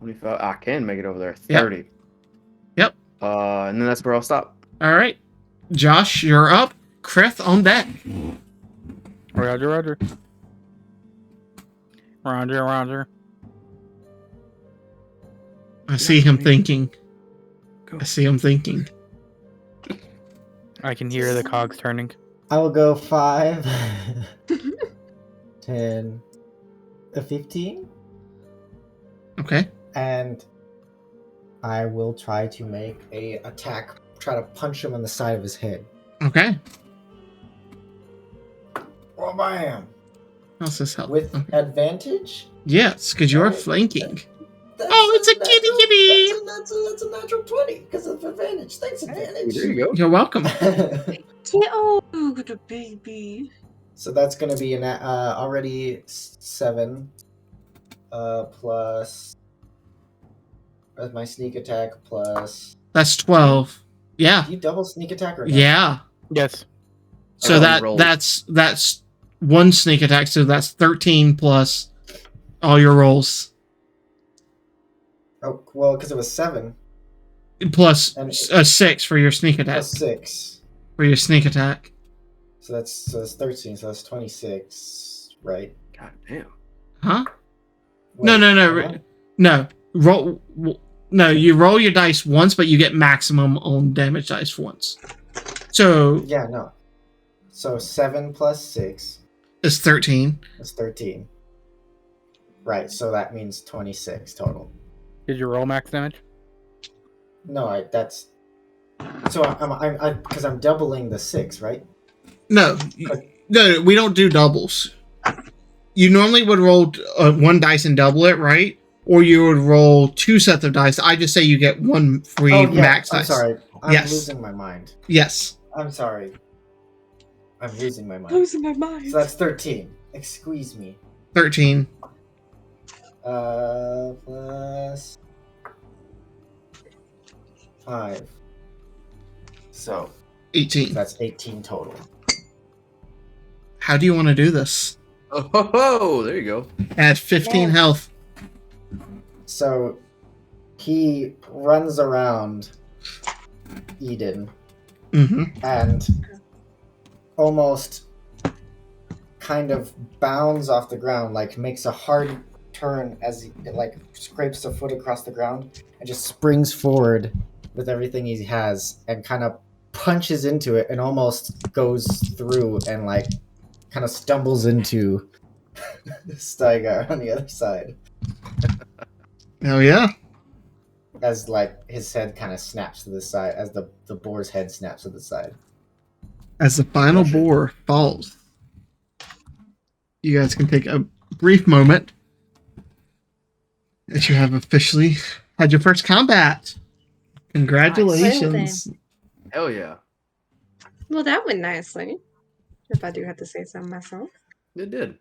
25. I can make it over there. Yep. 30. Yep. And then that's where I'll stop. All right. Josh, you're up. Krith on deck. Roger, roger. Roger, roger. I see him thinking. Go. I see him thinking. I can hear the cogs turning. I will go 5, 10, 15, Okay. and I will try to make a attack. Try to punch him on the side of his head. Okay. Bam! How's this help? With Okay. advantage? Yes, because you are Alright. flanking. That's Oh, it's a kitty kitty! That's a natural 20 because of advantage. Thanks, advantage. There you go. You're welcome. Oh, the baby. So that's going to be an already 7 plus my sneak attack plus. That's 12. Yeah. Do you double sneak attack or no? Yeah. Yes. So I rolled. that's one sneak attack, so that's 13 plus all your rolls. Oh, well, because it was 7 Plus And a 6 for your sneak attack. plus 6. For your sneak attack. So that's 13. So that's 26, right? God damn. Huh? Wait, No. am I? No. No, you roll your dice once, but you get maximum on damage dice once. So Yeah, no. So 7 plus 6 it's 13. is 13. Right, so that means 26 total. Did you roll max damage? No, that's. So I'm because I'm doubling the 6, right? No, we don't do doubles. You normally would roll one dice and double it, right? Or you would roll 2 sets of dice. I just say you get one free max I'm dice. sorry. I'm Yes. losing my mind. Yes. I'm sorry. I'm losing my mind. Losing my mind. So that's 13. Excuse me. 13. Plus 5. So 18. that's 18 total. How do you want to do this? Oh, there you go. Add 15 health. So he runs around Eden Mm-hmm. and almost kind of bounds off the ground, like makes a hard turn as he like scrapes a foot across the ground and just springs forward with everything he has and kind of punches into it and almost goes through and like kind of stumbles into Steiger on the other side Oh, yeah. as like his head kind of snaps to the side as the boar's head snaps to the side. As the final boar falls, you guys can take a brief moment as you have officially had your first combat. Congratulations. Hell yeah. Well, that went nicely. If I do have to say so myself. It did.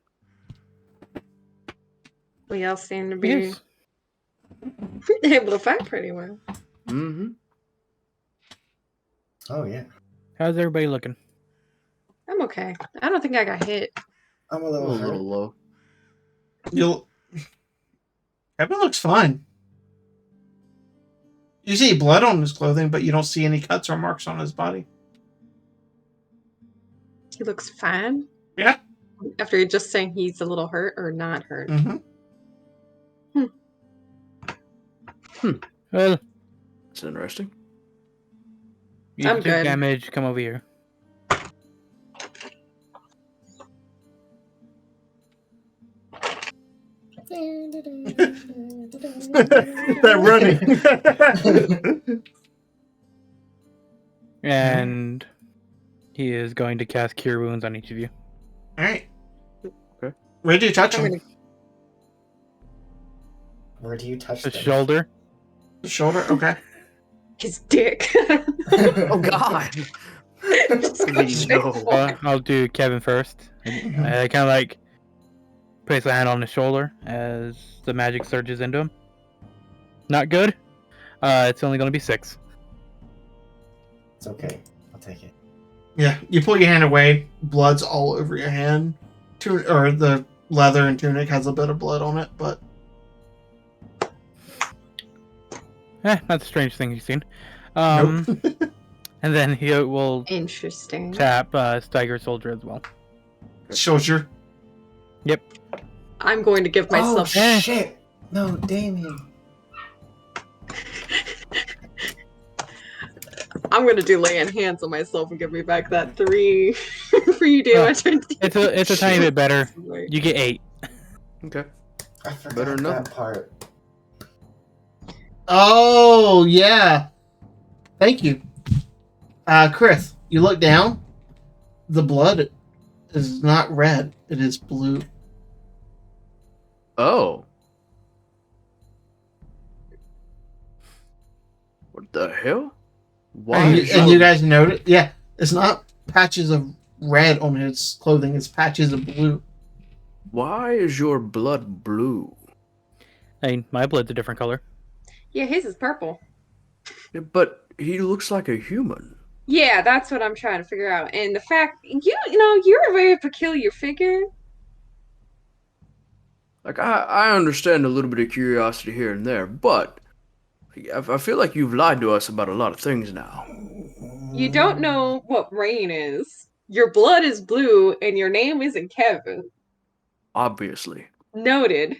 We all seem to be Yes. able to fight pretty well. Mm-hmm. Oh yeah, How's everybody looking? I'm okay. I don't think I got hit. I'm a A little hurt. little low. Kevin looks fine. You see blood on his clothing, but you don't see any cuts or marks on his body. He looks fine. Yeah. After you're just saying he's a little hurt or not hurt. Mm-hmm. Well, It's interesting. you I'm took good. damage. Come over here. That running. And he is going to cast Cure Wounds on each of you. All right. Okay. Where do you touch I'm him? gonna- Where do you touch The them? shoulder. The shoulder? Okay. His dick. Oh God. Just go Please, straight no. for- I'll do Kevin first. I kind of like place a hand on his shoulder as the magic surges into him. Not good. It's only going to be 6. It's okay. I'll take it. Yeah, you pull your hand away. Blood's all over your hand. Or the leather and tunic has a bit of blood on it, but Not the strangest thing you've seen. nope. And then he will Interesting. tap Steiger Soldier as well. Soldier. I'm going to give myself. Oh shit! No, Damien. I'm going to do lay on hands on myself and give me back that 3 free damage. It's a tiny bit better. You get 8. Okay. I forgot Better than that nothing. part. Oh, yeah. Thank you. Chris, you look down. The blood is not red. It is blue. Oh. What the hell? Why And is you your, guys notice? Yeah, it's not patches of red on his clothing. It's patches of blue. why is your blood blue? I mean, my blood's a different color. Yeah, his is purple. Yeah, but he looks like a human. Yeah, that's what I'm trying to figure out. And the fact you know, you're a very peculiar figure. Like, I understand a little bit of curiosity here and there, but I feel like you've lied to us about a lot of things now. You don't know what rain is. Your blood is blue, and your name isn't Kevin. Obviously. Noted.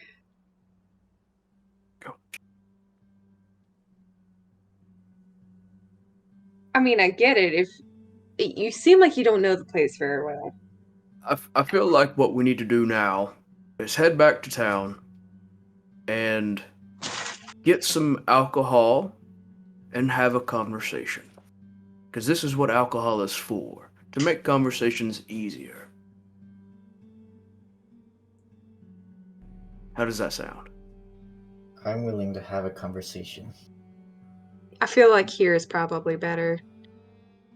I mean, I get it. If you seem like you don't know the place very well. I feel like what we need to do now is head back to town and get some alcohol and have a conversation. Because this is what alcohol is for, to make conversations easier. How does that sound? I'm willing to have a conversation. I feel like here is probably better.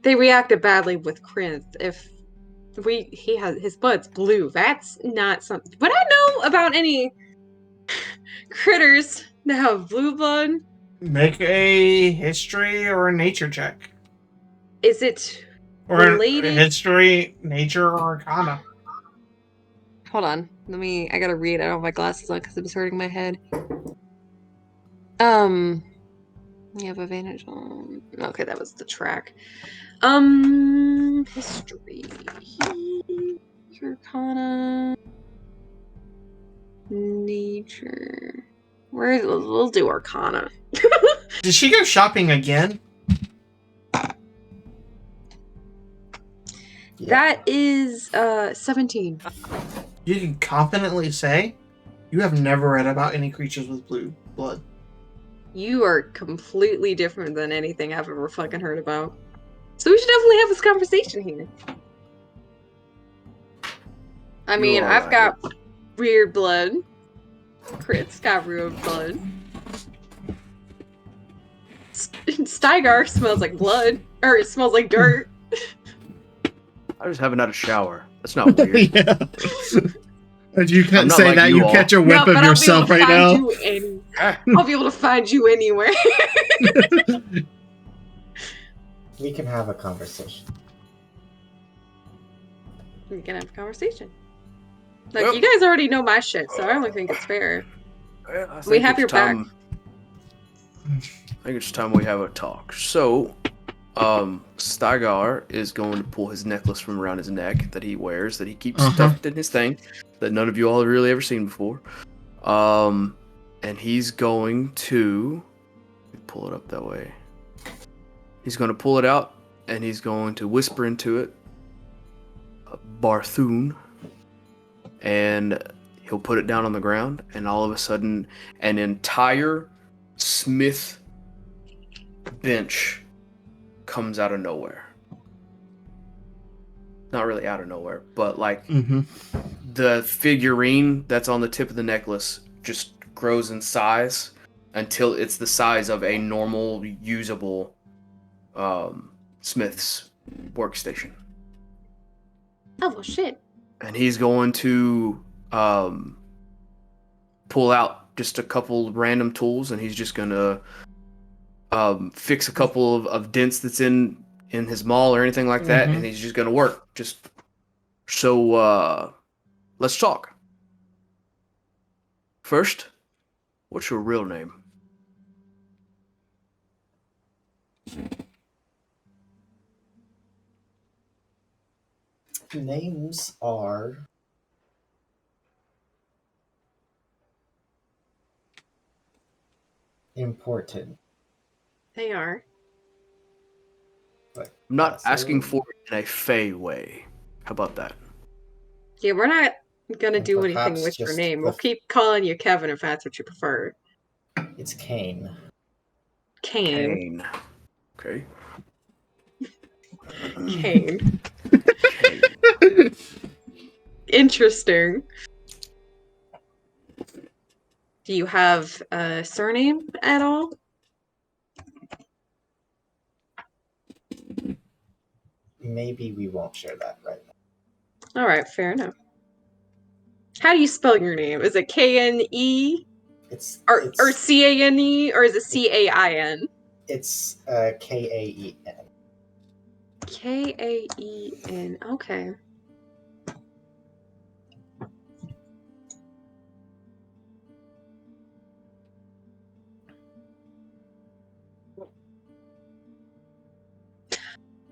They reacted badly with Krinth. If he has his blood's blue, that's not something. Would I know about any critters that have blue blood? Make a history or a nature check. Is it Or related? a history, nature, or arcana. Hold on. I gotta read. I don't have my glasses on because it was hurting my head. You have advantage on. Okay, that was the track. History. Arcana. Nature. We'll do Arcana. Did she go shopping again? That is 17. You can confidently say you have never read about any creatures with blue blood. You are completely different than anything I've ever fucking heard about. So we should definitely have this conversation here. I mean, are I've right. got weird blood. Crit's got weird blood. Stygar smells like blood. Or it smells like dirt. I just haven't had a shower. That's not weird. Yeah. And you I'm can't not say like that, you you all. catch a whiff No, of but yourself right now. I'll be able to find you anywhere. We can have a conversation. We can have a conversation. Like, Well- you guys already know my shit, so I only think it's fair. Well, I We think have it's your back. I think it's time we have a talk. So, Stygar is going to pull his necklace from around his neck that he wears, that he keeps stuffed in his thing, that none of you all have really ever seen before. And he's going to pull it up that way. He's going to pull it out, and he's going to whisper into it, Barthoon, and he'll put it down on the ground, and all of a sudden, an entire smith bench comes out of nowhere. Not really out of nowhere, but like the figurine that's on the tip of the necklace just grows in size until it's the size of a normal, usable smith's workstation. Oh, well, shit. And he's going to pull out just a couple random tools, and he's just going to fix a couple of dents that's in his maul or anything like that, and he's just going to work. So let's talk. First, what's your real name? Names are important. They are. But I'm not also- asking for it in a fey way. How about that? Yeah, we're not gonna And do anything perhaps with your just name. the- We'll keep calling you Kevin if that's what you prefer. It's Kane. Kane. Okay. Kane. Interesting. Do you have a surname at all? Maybe we won't share that right now. All right, fair enough. How do you spell your name? Is it Kne or Cane, or is it Cain? It's Kaen. Kaen. Okay.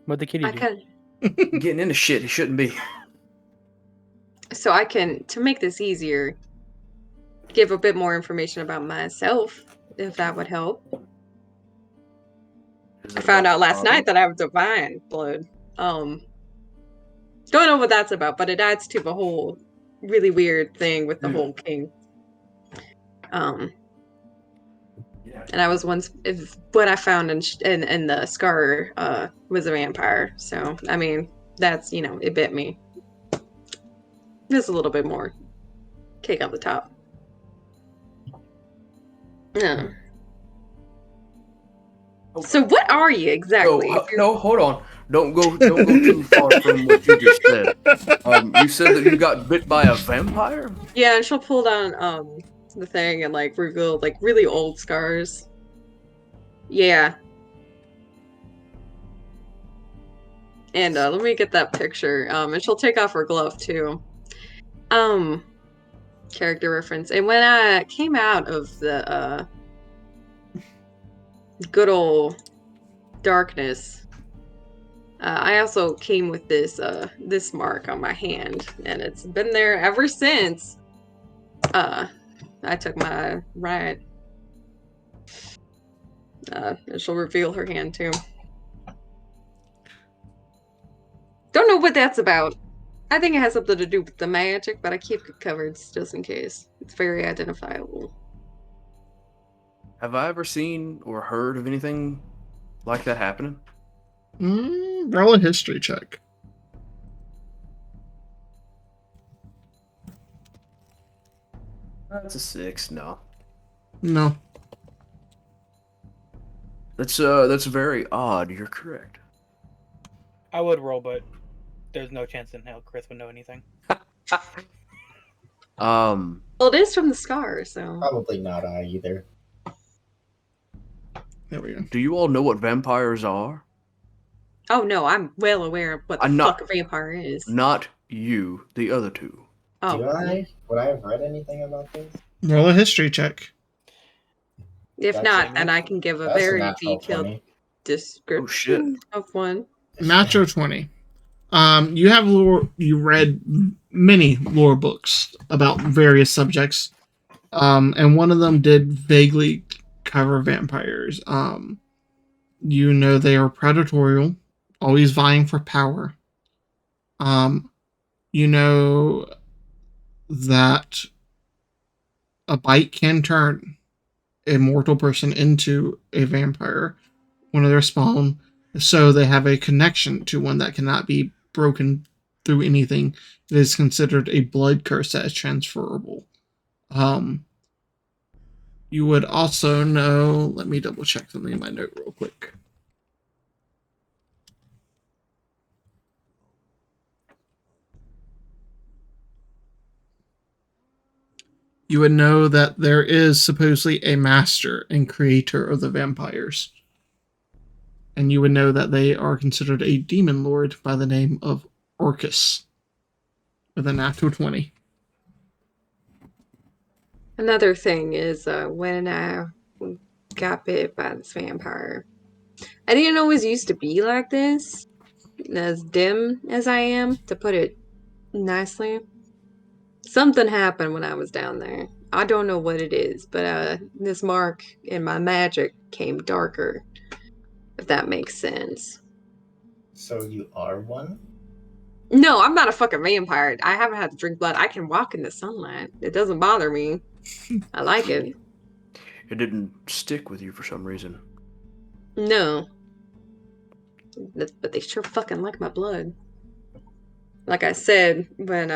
What the kitty I do? can. Getting into shit he shouldn't be. So I can, to make this easier, give a bit more information about myself, if that would help. I found out last night that I have divine blood. Don't know what that's about, but it adds to the whole really weird thing with the whole king. And I was once, what I found in the scar was a vampire. So I mean, that's, you know, it bit me. Just a little bit more cake on the top. Yeah. So what are you exactly? No, hold on. Don't go too far from what you just said. You said that you got bit by a vampire? Yeah, and she'll pull down the thing and like reveal like really old scars. Yeah. And let me get that picture. And she'll take off her glove too. Character reference. And when I came out of the good old darkness, I also came with this mark on my hand, and it's been there ever since. I took my right. And she'll reveal her hand too. Don't know what that's about. I think it has something to do with the magic, but I keep it covered just in case. It's very identifiable. Have I ever seen or heard of anything like that happening? Roll a history check. That's a 6. No. No. That's very odd. You're correct. I would roll, but there's no chance in hell Chris would know anything. Well, it is from the scar, so Probably not I either. There we go. Do you all know what vampires are? oh no, I'm well aware of what the fuck a vampire is. Not you, the other two. Oh, Do I? Would I have read anything about this? Roll a history check. if That's not, a then I can give a very detailed description of one. Natural 20. You have lore. You read many lore books about various subjects, and one of them did vaguely cover vampires. You know they are predatorial, always vying for power. You know that a bite can turn a mortal person into a vampire when they're spawn, so they have a connection to one that cannot be broken through anything. It is considered a blood curse that is transferable. You would also know, let me double check something in my note real quick. You would know that there is supposedly a master and creator of the vampires. And you would know that they are considered a demon lord by the name of Orcus, with a natural 20. Another thing is when I got bit by this vampire, I didn't always used to be like this, as dim as I am, to put it nicely. Something happened when I was down there. I don't know what it is, but this mark in my magic came darker, if that makes sense. So you are one? No, I'm not a fucking vampire. I haven't had to drink blood. I can walk in the sunlight. It doesn't bother me. I like it. It didn't stick with you for some reason. No. But they sure fucking like my blood. Like I said, when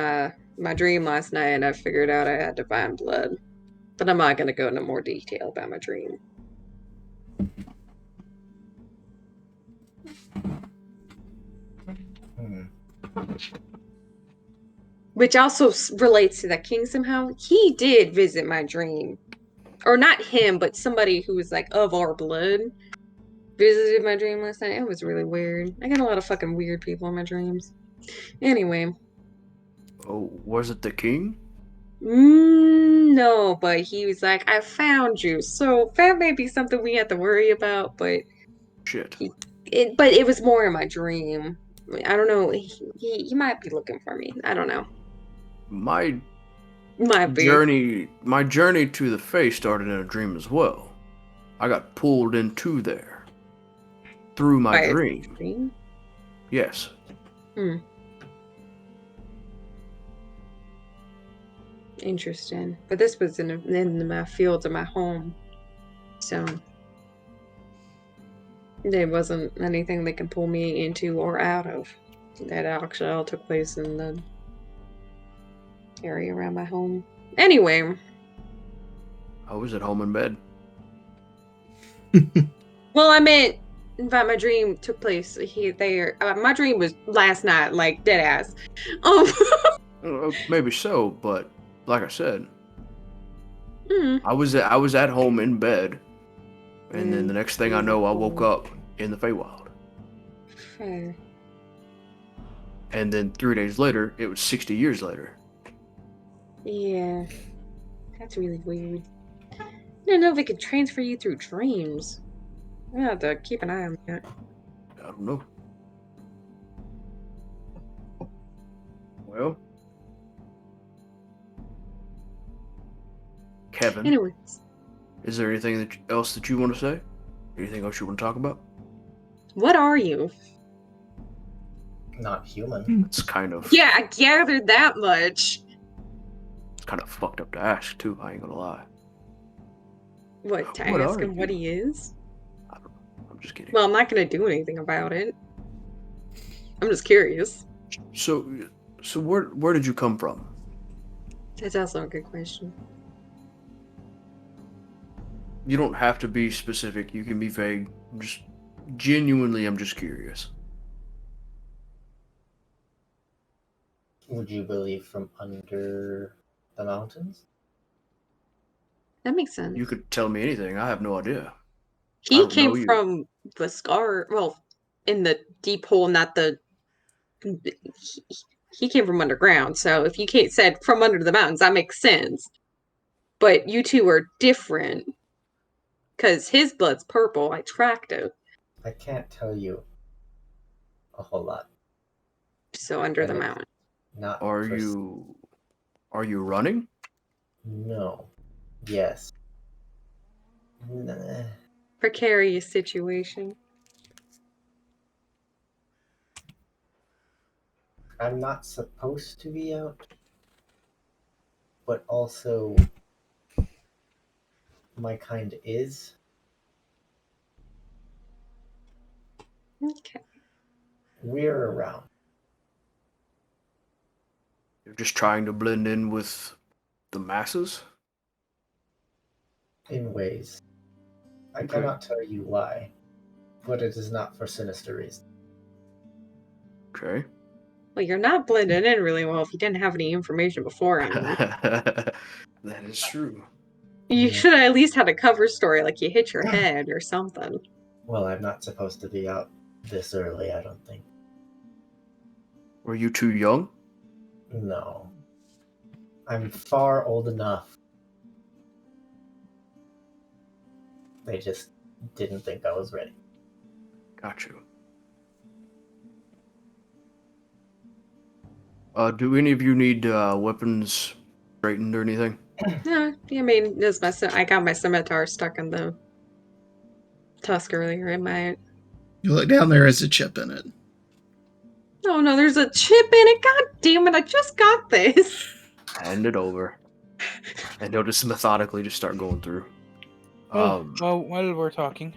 my dream last night, and I figured out I had divine blood. But I'm not gonna go into more detail about my dream. Hmm. Which also relates to that king somehow. He did visit my dream. Or not him, but somebody who was like of our blood visited my dream last night. It was really weird. I got a lot of fucking weird people in my dreams. Anyway. Oh, was it the king? No, but he was like, I found you. So that may be something we have to worry about, but Shit. but it was more in my dream. I don't know. He might be looking for me. I don't know. My Might be. my journey to the face started in a dream as well. I got pulled into there through my By a dream. dream? Yes. Interesting. But this was in my fields of my home. So there wasn't anything that can pull me into or out of. That actually all took place in the area around my home. Anyway. I was at home in bed. Well, I meant that my dream took place there. My dream was last night, like dead ass. Maybe so, but like I said, Mm. I was at home in bed, and then the next thing I know, I woke up in the Feywild. Fair. And then 3 days later, it was 60 years later. Yeah, that's really weird. I don't know if it could transfer you through dreams. I have to keep an eye on that. I don't know. Well, Kevin, Anyways, is there anything else that you want to say? Anything else you want to talk about? what are you? Not human. It's kind of Yeah, I gathered that much. It's kind of fucked up to ask too. I ain't gonna lie. What, to What ask are him what you? he is? I don't know. I'm just kidding. Well, I'm not gonna do anything about it. I'm just curious. So where did you come from? That's also a good question. You don't have to be specific. You can be vague. I'm just curious. Would you believe from under the mountains? That makes sense. You could tell me anything. I have no idea. I He don't came know you. from the scar. Well, in the deep hole, not the. He came from underground. So if you said from under the mountains, that makes sense. But you two are different because his blood's purple. I tracked it. I can't tell you a whole lot. So under the And it's mountain. Not Are for you running? No. Yes. Nah. Precarious situation. I'm not supposed to be out, but also my kind is. Okay. We're around. You're just trying to blend in with the masses? In ways. I Okay. cannot tell you why, but it is not for sinister reasons. Okay. Well, you're not blending in really well if you didn't have any information beforehand. That is true. You Yeah. should have at least had a cover story, like you hit your head or something. Well, I'm not supposed to be out this early, I don't think. Were you too young? No. I'm far old enough. They just didn't think I was ready. Got you. Do any of you need weapons straightened or anything? No, I mean, I got my scimitar stuck in the tusk earlier. It might. You look down, there is a chip in it. Oh no, there's a chip in it. God damn it! I just got this. Hand it over. And they'll just methodically just start going through. Well, while we're talking.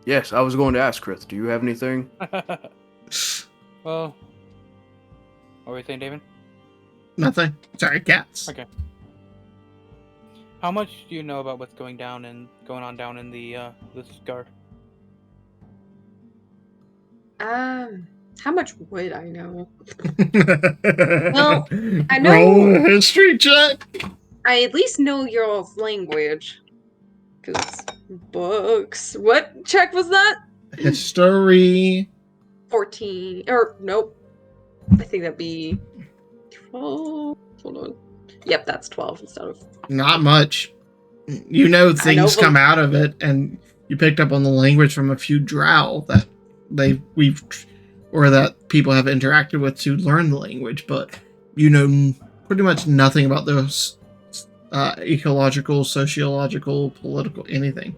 Yes, I was going to ask, Chris, do you have anything? Well, what were you saying, David? nothing. Sorry, cats. Okay. How much do you know about what's going on down in the scar? How much would I know? Well, I know- Roll a history check. I at least know your language. Cause books. What check was that? History. 14. Or nope. I think that'd be 12. Hold on. Yep, that's 12 instead of. Not much. You know I know, things come out of it, and you picked up on the language from a few drow that that people have interacted with to learn the language, but you know pretty much nothing about those ecological, sociological, political, anything.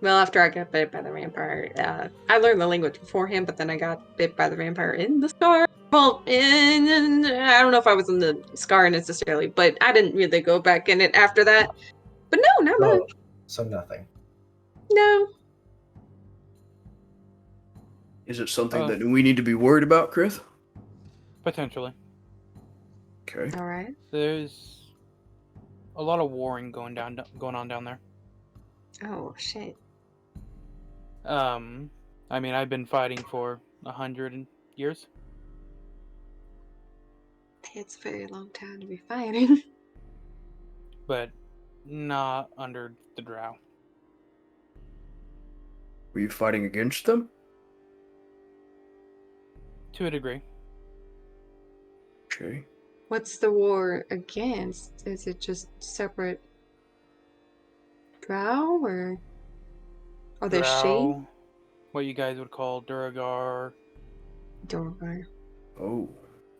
Well, after I got bit by the vampire, I learned the language beforehand, but then I got bit by the vampire in the scar. Well, I don't know if I was in the scar necessarily, but I didn't really go back in it after that. But no, not Oh, much. so nothing. No. Is it something that we need to be worried about, Chris? Potentially. Okay. All right. There's a lot of warring going on down there. Oh shit. I mean, I've been fighting for 100 years. It's a very long time to be fighting. But not under the drow. Were you fighting against them? To a degree. Okay. What's the war against? Is it just separate drow or are there shade? Drow, what you guys would call Duragar, Dorgar. Oh.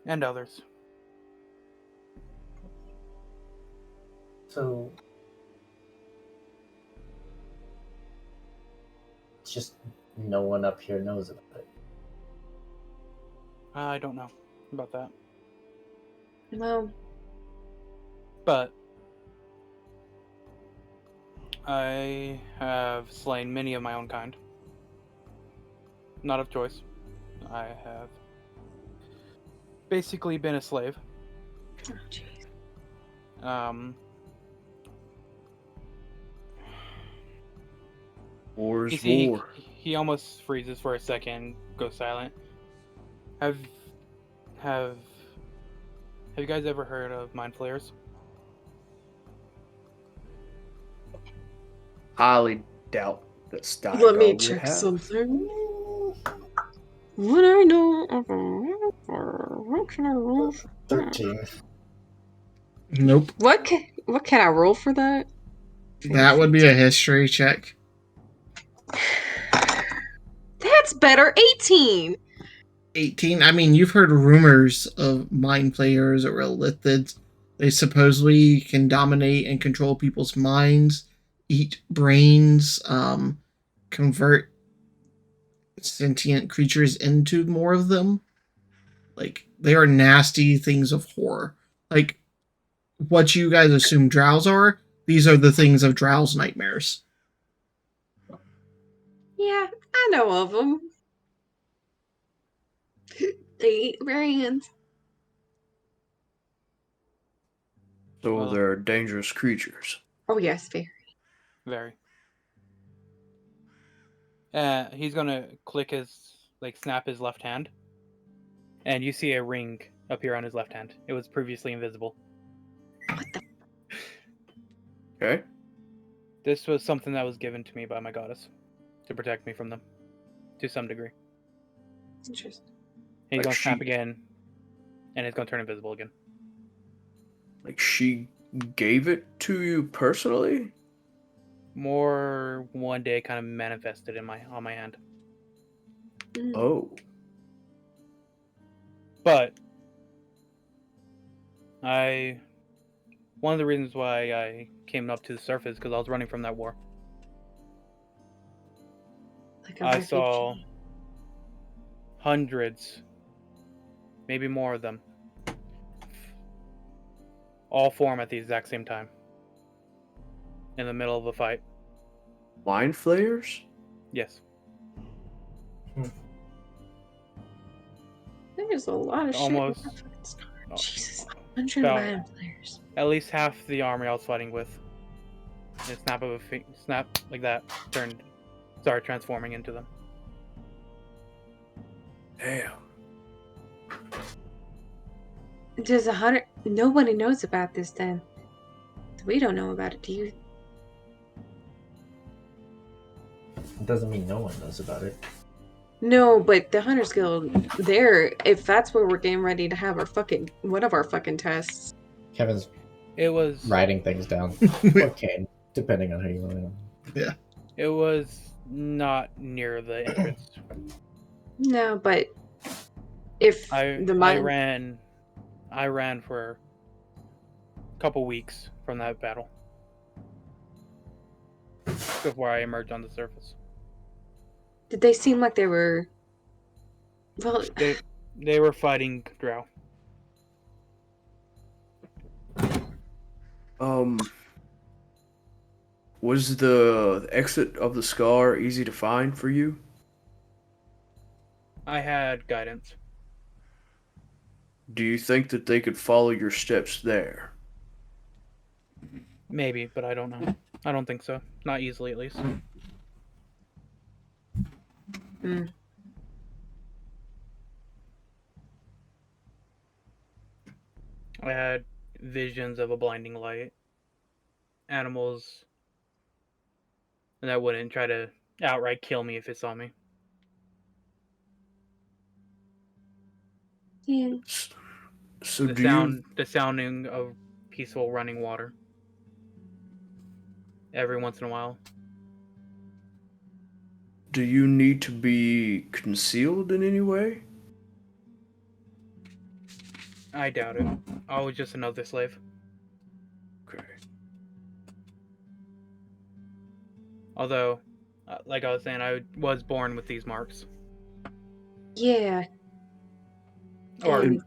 and others. So it's just no one up here knows about it. I don't know about that. Well, But I have slain many of my own kind. Not of choice. I have basically been a slave. oh jeez. War's You see, war. he almost freezes for a second, goes silent. Have you guys ever heard of mind flayers? Highly doubt that Steigar Let me would check have. something. What I know what can I roll for 13. Nope. What can I roll for that? That would be a history check. That's better. 18. 18. I mean, you've heard rumors of mind players or lithids. They supposedly can dominate and control people's minds, eat brains, convert sentient creatures into more of them. Like, they are nasty things of horror. Like, what you guys assume drows are, these are the things of drows' nightmares. Yeah, I know of them. They eat brains. So Well- they're dangerous creatures. Oh yes, very. Very. He's gonna snap his left hand, and you see a ring appear on his left hand. It was previously invisible. What the? Okay. This was something that was given to me by my goddess to protect me from them, to some degree. Interesting. He's Like gonna snap she- again, and it's gonna turn invisible again. Like she gave it to you personally? More one day kind of manifested on my hand. Mm. Oh. But one of the reasons why I came up to the surface because I was running from that war. Like a I saw refugee. hundreds, maybe more of them, all form at the exact same time in the middle of a fight. Mind flayers? Yes. There's a lot of Almost. shit. In that fucking scar. Oh, Jesus, 100 about- Ryan players. At least half the army I was fighting with, in a snap like that, started transforming into them. Damn. Does 100? Nobody knows about this then. We don't know about it. Do you? It doesn't mean no one knows about it. No, but the Hunters Guild, if that's where we're getting ready to have one of our fucking tests. Kevin's It was writing things down. Okay, depending on how you want to. It was not near the entrance. No, but if I ran for a couple weeks from that battle before I emerged on the surface. did they seem like they were? Well, They were fighting drow. Was the exit of the scar easy to find for you? I had guidance. Do you think that they could follow your steps there? Maybe, but I don't know. I don't think so. Not easily, at least. hmm. I had visions of a blinding light, animals that wouldn't try to outright kill me if it saw me. Yeah. So The sounding of peaceful running water every once in a while. do you need to be concealed in any way? I doubt it. I was just another slave. Okay. Although, like I was saying, I was born with these marks. Yeah. Or, And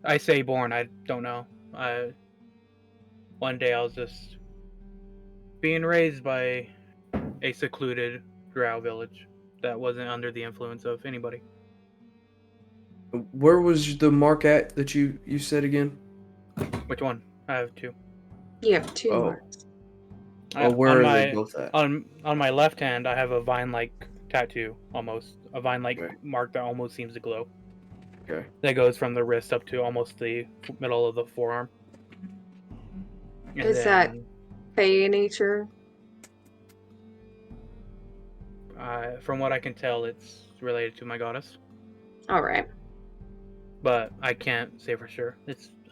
I say born, I don't know. One day I was just being raised by a secluded drow village that wasn't under the influence of anybody. Where was the mark at that you said again? Which one? I have two. you have two Oh. marks. Where are they both at? On my left hand, I have a vine-like tattoo, almost. A vine-like Okay. mark that almost seems to glow. Okay. That goes from the wrist up to almost the middle of the forearm. And Is that Fey nature? from what I can tell, it's related to my goddess. All right. But I can't say for sure.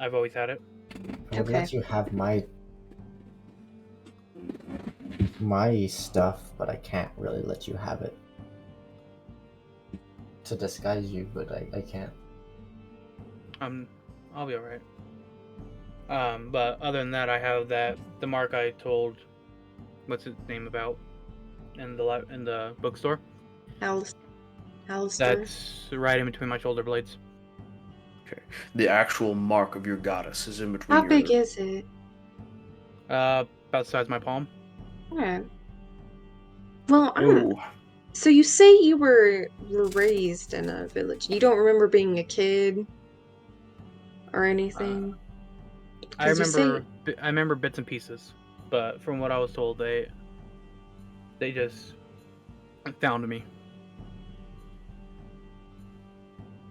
I've always had it. I would Okay. let you have my stuff, but I can't really let you have it. To disguise you, but I can't. I'll be alright. But other than that, I have the mark I told, what's his name about, in the bookstore. Alistair. That's right in between my shoulder blades. Okay. The actual mark of your goddess is in between How your... big is it? About the size of my palm. Alright. Well, I don't. Oh, So you say you were raised in a village. You don't remember being a kid or anything? I 'Cause you remember bits and pieces, but from what I was told, they just found me.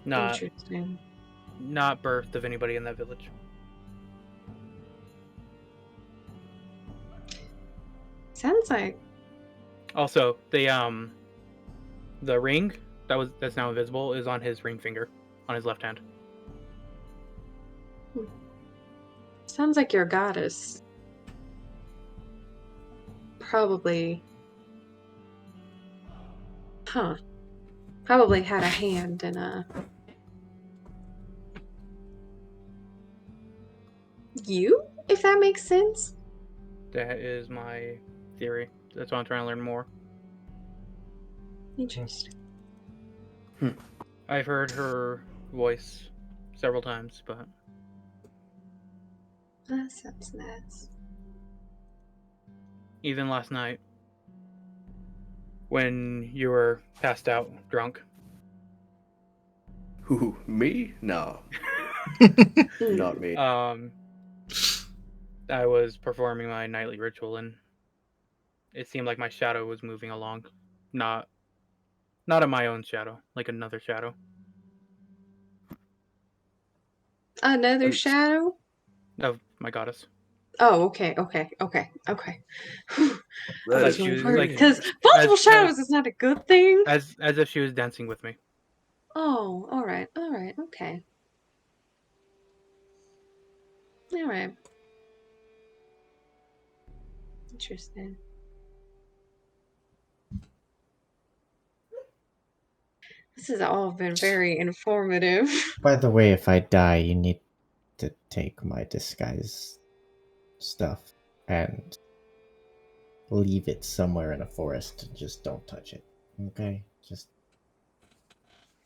Interesting. Not birthed of anybody in that village. Sounds like Also, the ring that's now invisible is on his ring finger, on his left hand. your goddess probably probably had a hand in you, if that makes sense. That is my theory. That's why I'm trying to learn more. Interesting. I've heard her voice several times, but That sounds nice. even last night, when you were passed out drunk, Who, me? No, not me. I was performing my nightly ritual, and it seemed like my shadow was moving along, not of my own shadow, like another shadow. Another shadow? Of my goddess. Oh, okay. I That was is she was worried very like, because interesting. multiple shadows is not a good thing. as if she was dancing with me. Oh, all right, okay, all right. Interesting. This has all been very informative. By the way, if I die, you need to take my disguise stuff and leave it somewhere in a forest. Just don't touch it. Okay? Just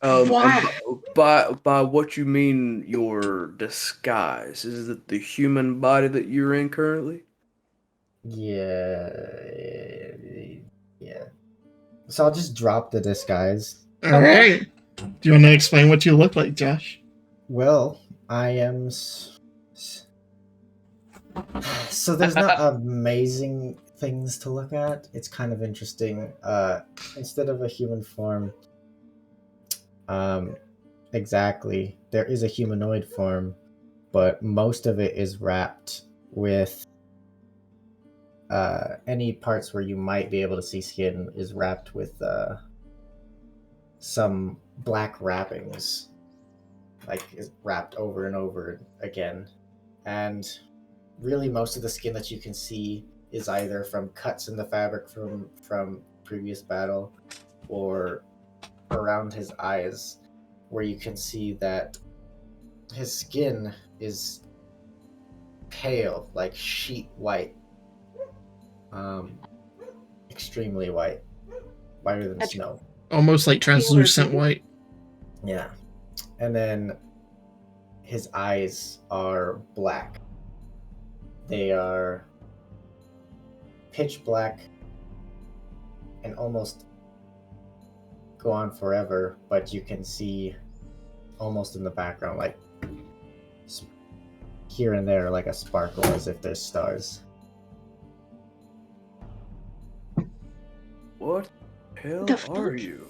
And Wow. by what you mean your disguise? Is it the human body that you're in currently? yeah, yeah. So I'll just drop the disguise. All right. Do you want to explain what you look like, Josh? Well, I am. So there's not amazing things to look at. It's kind of interesting. Instead of a human form, exactly, there is a humanoid form, but most of it is wrapped with any parts where you might be able to see skin is wrapped with some black wrappings, like is wrapped over and over again, and really most of the skin that you can see is either from cuts in the fabric from previous battle or around his eyes, where you can see that his skin is pale, like sheet white, extremely white, whiter than snow. Almost like translucent white. Yeah. And then his eyes are black. They are pitch black and almost go on forever, but you can see almost in the background, like here and there, like a sparkle as if there's stars. What the hell The are fuck? you?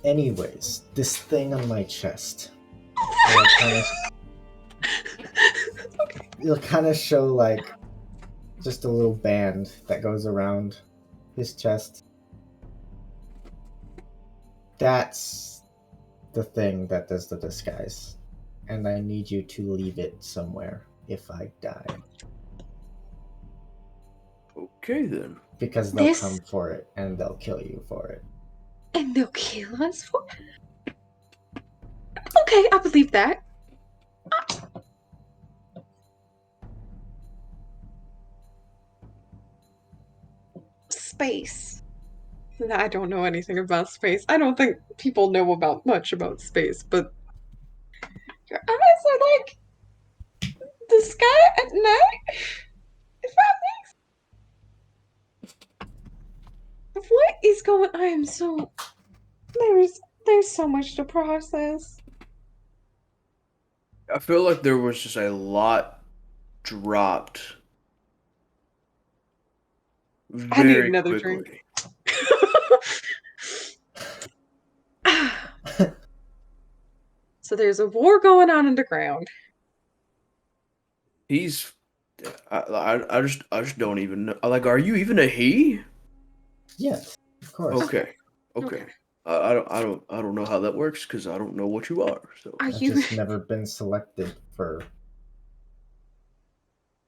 Anyways, this thing on my chest. It'll kind of show like just a little band that goes around his chest. That's the thing that does the disguise. And I need you to leave it somewhere if I die. Okay then. Because they'll This- come for it and they'll kill you for it. And they'll kill us for. Okay, I believe that. Space. I don't know anything about space. I don't think people know about much about space, but your eyes are like the sky at night. If that makes. What is going? I am so. There's so much to process. I feel like there was just a lot dropped I need very another quickly. drink. So there's a war going on underground. He's I just don't even know. Like, are you even a he? Yes, of course. Okay. I don't know how that works because I don't know what you are. So Are I've you just never been selected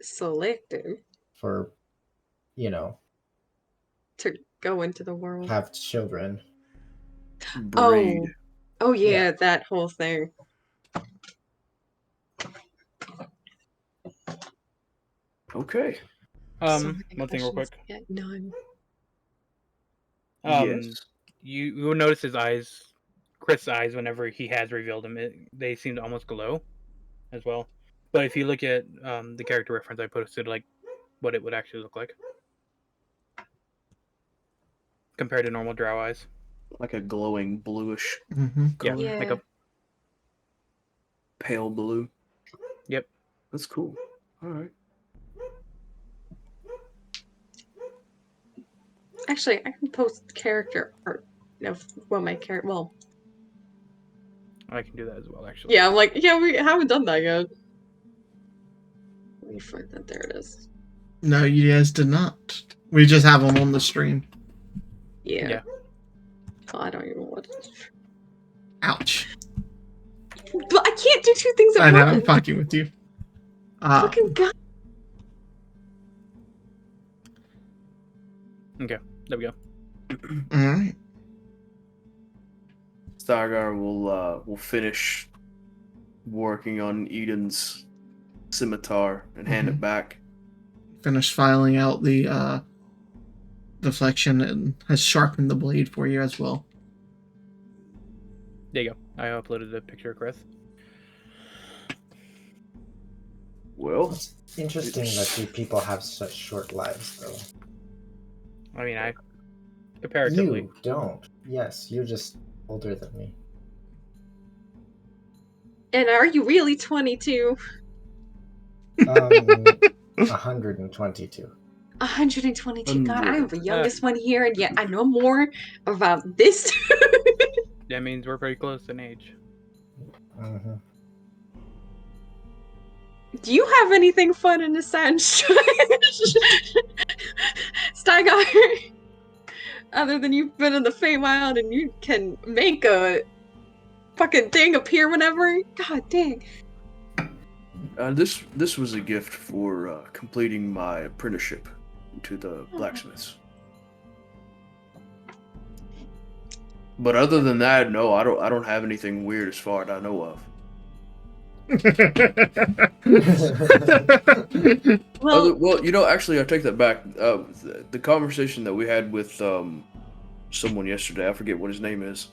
selected for to go into the world? have children. breed. Oh yeah, Yeah. that whole thing. Okay. So many One thing real questions, quick. yet none. Yes. You will notice his eyes, Chris' eyes, whenever he has revealed him, they seem to almost glow, as well. But if you look at the character reference I posted, like what it would actually look like. compared to normal drow eyes. Like a glowing bluish Mm-hmm. Yeah, color. like Yeah. a Pale blue. Yep. That's cool. All right. Actually, I can post character art of what my character. Well, I can do that as well, actually. yeah, I'm like, yeah, we haven't done that yet. Let me find that. There it is. No, you guys did not. We just have them on the stream. Yeah. Yeah. Oh, I don't even want it. Ouch. But I can't do two things I at know, I'm once. fucking with you. Fucking god. Okay, there we go. Alright. Stargar will finish working on Eden's scimitar and hand it back. Finished filing out the deflection and has sharpened the blade for you as well. There you go. I uploaded the picture of Chris. Well, It's interesting that you people have such short lives, though. I mean, I comparatively. You don't. Yes, you're just older than me. And are you really 22? 122. 122. God, I am the 100. youngest one here, and yet I know more about this. That means we're pretty close in age. Mm-hmm. Do you have anything fun in the sunshine? Steigar? Other than you've been in the Feywild and you can make a fucking thing appear whenever? God dang. This was a gift for completing my apprenticeship to the blacksmiths. But other than that, no, I don't have anything weird as far as I know of. Well, Well, actually, I take that back. The conversation that we had with someone yesterday, I forget what his name is,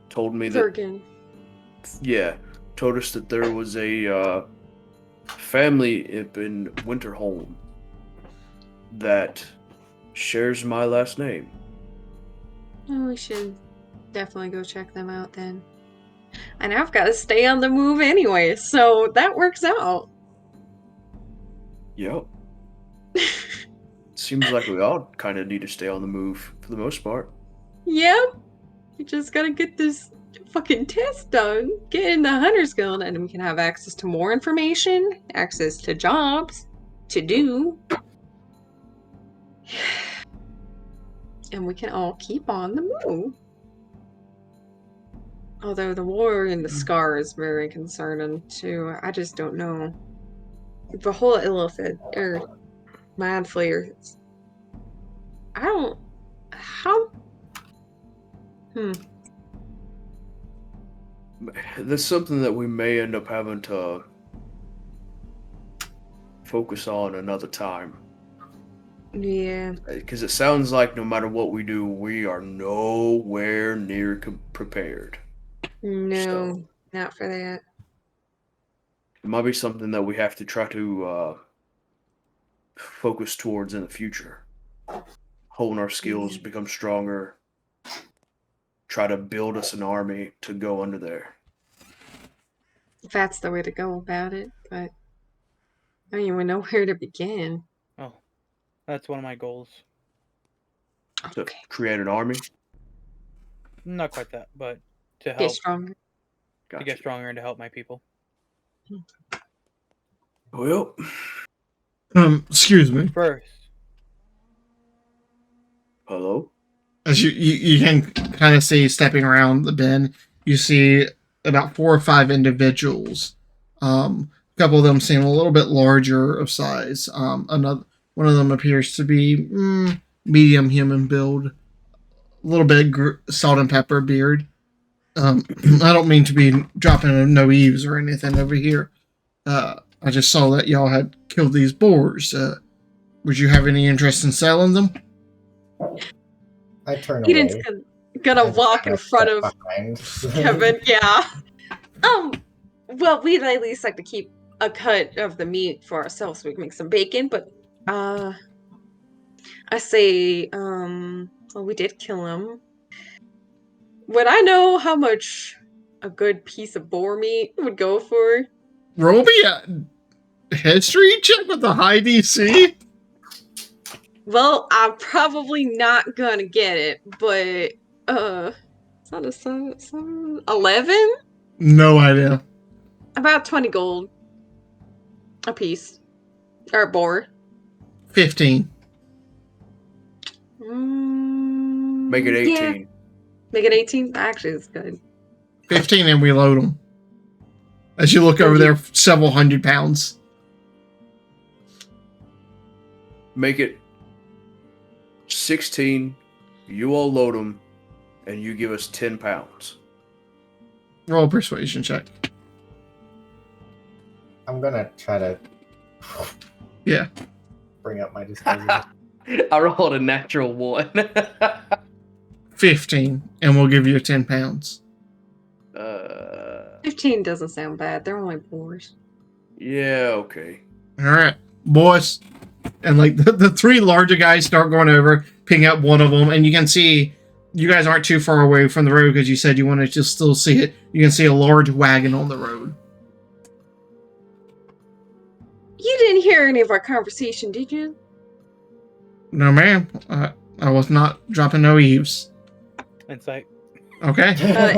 told me that Thurgan. told us that there was a family in Winterholm that shares my last name. Oh, we should definitely go check them out then. And I've got to stay on the move anyway, so that works out. Yep. Seems like we all kind of need to stay on the move for the most part. Yep. We just gotta get this fucking test done, get in the Hunter's Guild, and we can have access to more information, access to jobs to do. And we can all keep on the move. Although the war in the Scar is very concerning too. I just don't know. The whole Illithid or Mad Flayer. I don't. How? That's something that we may end up having to focus on another time. Yeah. Because it sounds like no matter what we do, we are nowhere near prepared. No, So- not for that. It might be something that we have to try to focus towards in the future. Hone our skills, become stronger. Try to build us an army to go under there. That's the way to go about it, but I don't even know where to begin. Oh, that's one of my goals. To Okay. create an army. Not quite that, but to Get help stronger. to get stronger and to help my people. Well, Excuse me. First, hello? As you can kind of see stepping around the bin, you see about 4 or 5 individuals. A couple of them seem a little bit larger of size. One of them appears to be medium human build, a little bit salt and pepper beard. I don't mean to be dropping no eaves or anything over here. I just saw that y'all had killed these boars. Would you have any interest in selling them? I turn away. Eden's gonna and walk in kinda front step of behind. Kevin. Yeah. Well, we'd at least like to keep a cut of the meat for ourselves so we can make some bacon, but I say Well, we did kill him. Would I know how much a good piece of boar meat would go for? Roll me a history check with a high DC. Well, I'm probably not gonna get it, but it's not a 11? No idea. About 20 gold a piece. Or a boar. 15. Make it 18. Yeah. Make it 18? Actually, it's good. 15 and we load them. As you look over there, several 100 pounds. Make it 16. You all load them, and you give us 10 pounds. Roll a persuasion check. I'm gonna try to Yeah. bring up my disposable. I rolled a natural 1. 15, and we'll give you 10 pounds. 15 doesn't sound bad. They're only boars. Yeah, okay. All right, boys. And like the three larger guys start going over, picking up one of them, and you can see you guys aren't too far away from the road because you said you wanted to still see it. You can see a large wagon on the road. You didn't hear any of our conversation, did you? No, ma'am. I was not dropping no eaves. Insight. Okay,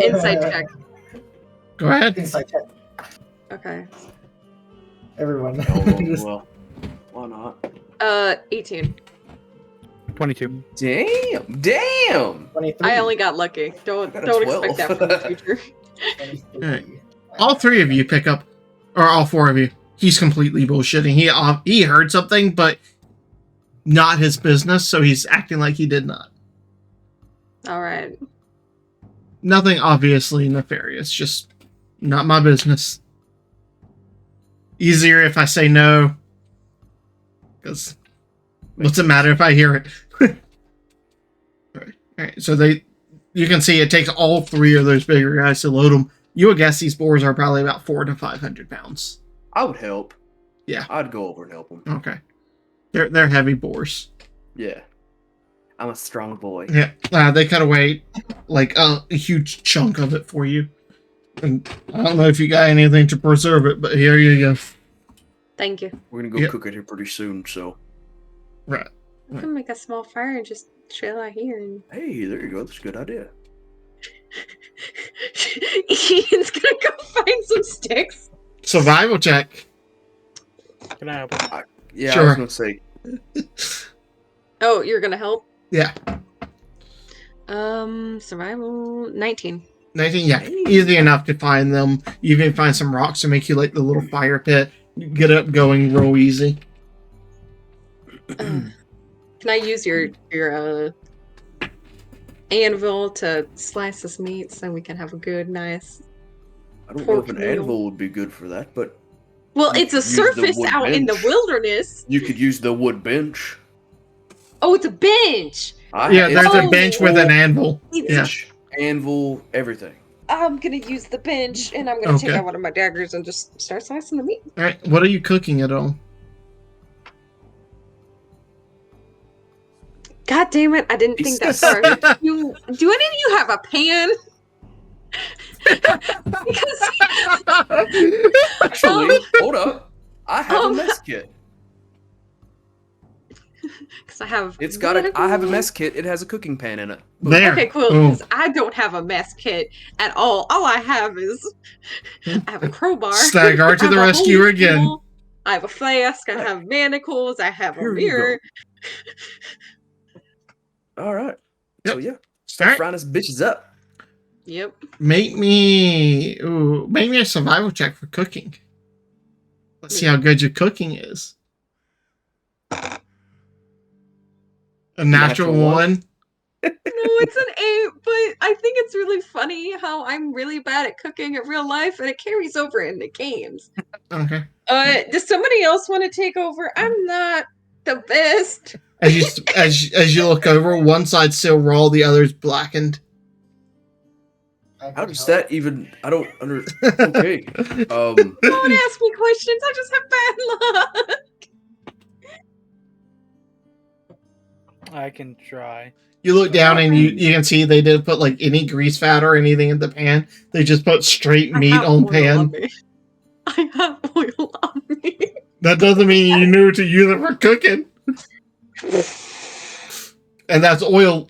Insight check. go ahead. Insight check. Okay. Everyone. Well, why not? 18. 22. Damn! 23. I only got lucky. Don't got a expect that from the future. 23. Alright. All three of you pick up, or all four of you. He's completely bullshitting. He heard something, but not his business, so he's acting like he did not. Alright. Nothing obviously nefarious, just not my business. Easier if I say no, because what's it matter if I hear it? Alright, so you can see it takes all three of those bigger guys to load them. You would guess these boars are probably about 400 to 500 pounds. I would help. Yeah. I'd go over and help them. Okay. They're heavy boars. Yeah. I'm a strong boy. Yeah, they cut away like a huge chunk of it for you. And I don't know if you got anything to preserve it, but here you go. Thank you. We're gonna go Yep. cook it here pretty soon, so. Right. We can make a small fire and just chill out here. And... Hey, there you go. That's a good idea. Ian's gonna go find some sticks. Survival check. Can I help? Yeah, I Sure. was gonna say. Oh, you're gonna help? Yeah. Survival 19. 19, yeah. Easy enough to find them. You can find some rocks to make you like the little fire pit. You get up going real easy. Can I use your anvil to slice this meat so we can have a good, nice... I don't know if Pork an meal. anvil would be good for that, but Well, You it's a could use the surface wood out in the bench. wilderness. you could use the wood bench. Oh, it's a bench. Yeah, there's a Oh. bench with an anvil. It's Yeah. Anvil, everything. I'm gonna use the bench, and I'm gonna take Okay. out one of my daggers and just start slicing the meat. Alright, what are you cooking it on? God damn it! I didn't think that far. Do any of you have a pan? Because Actually, hold up. I have a mess kit. I have. It's got a. I have a mess kit. It has a cooking pan in it. There. Okay, cool. Boom. 'Cause I don't have a mess kit at all. All I have is I have a crowbar. Stagger to I the have a rescue hose again. tool, I have a flask. I have manacles. I have a Here you mirror. All right. Yep. So yeah, start Alright. frying this bitches up. Yep. Make me a survival check for cooking. Let's see how good your cooking is. A natural Natural one. one. No, it's an 8, but I think it's really funny how I'm really bad at cooking in real life, and it carries over into games. Okay. Does somebody else want to take over? I'm not the best. As you look over, one side's still raw, the other's blackened. How does that even? I don't under. Okay. Don't ask me questions. I just have bad luck. I can try. You look down and you can see they didn't put like any grease fat or anything in the pan. They just put straight I meat have on oil pan. on me. I have oil on me. That doesn't mean you knew to use it for cooking. And that's oil.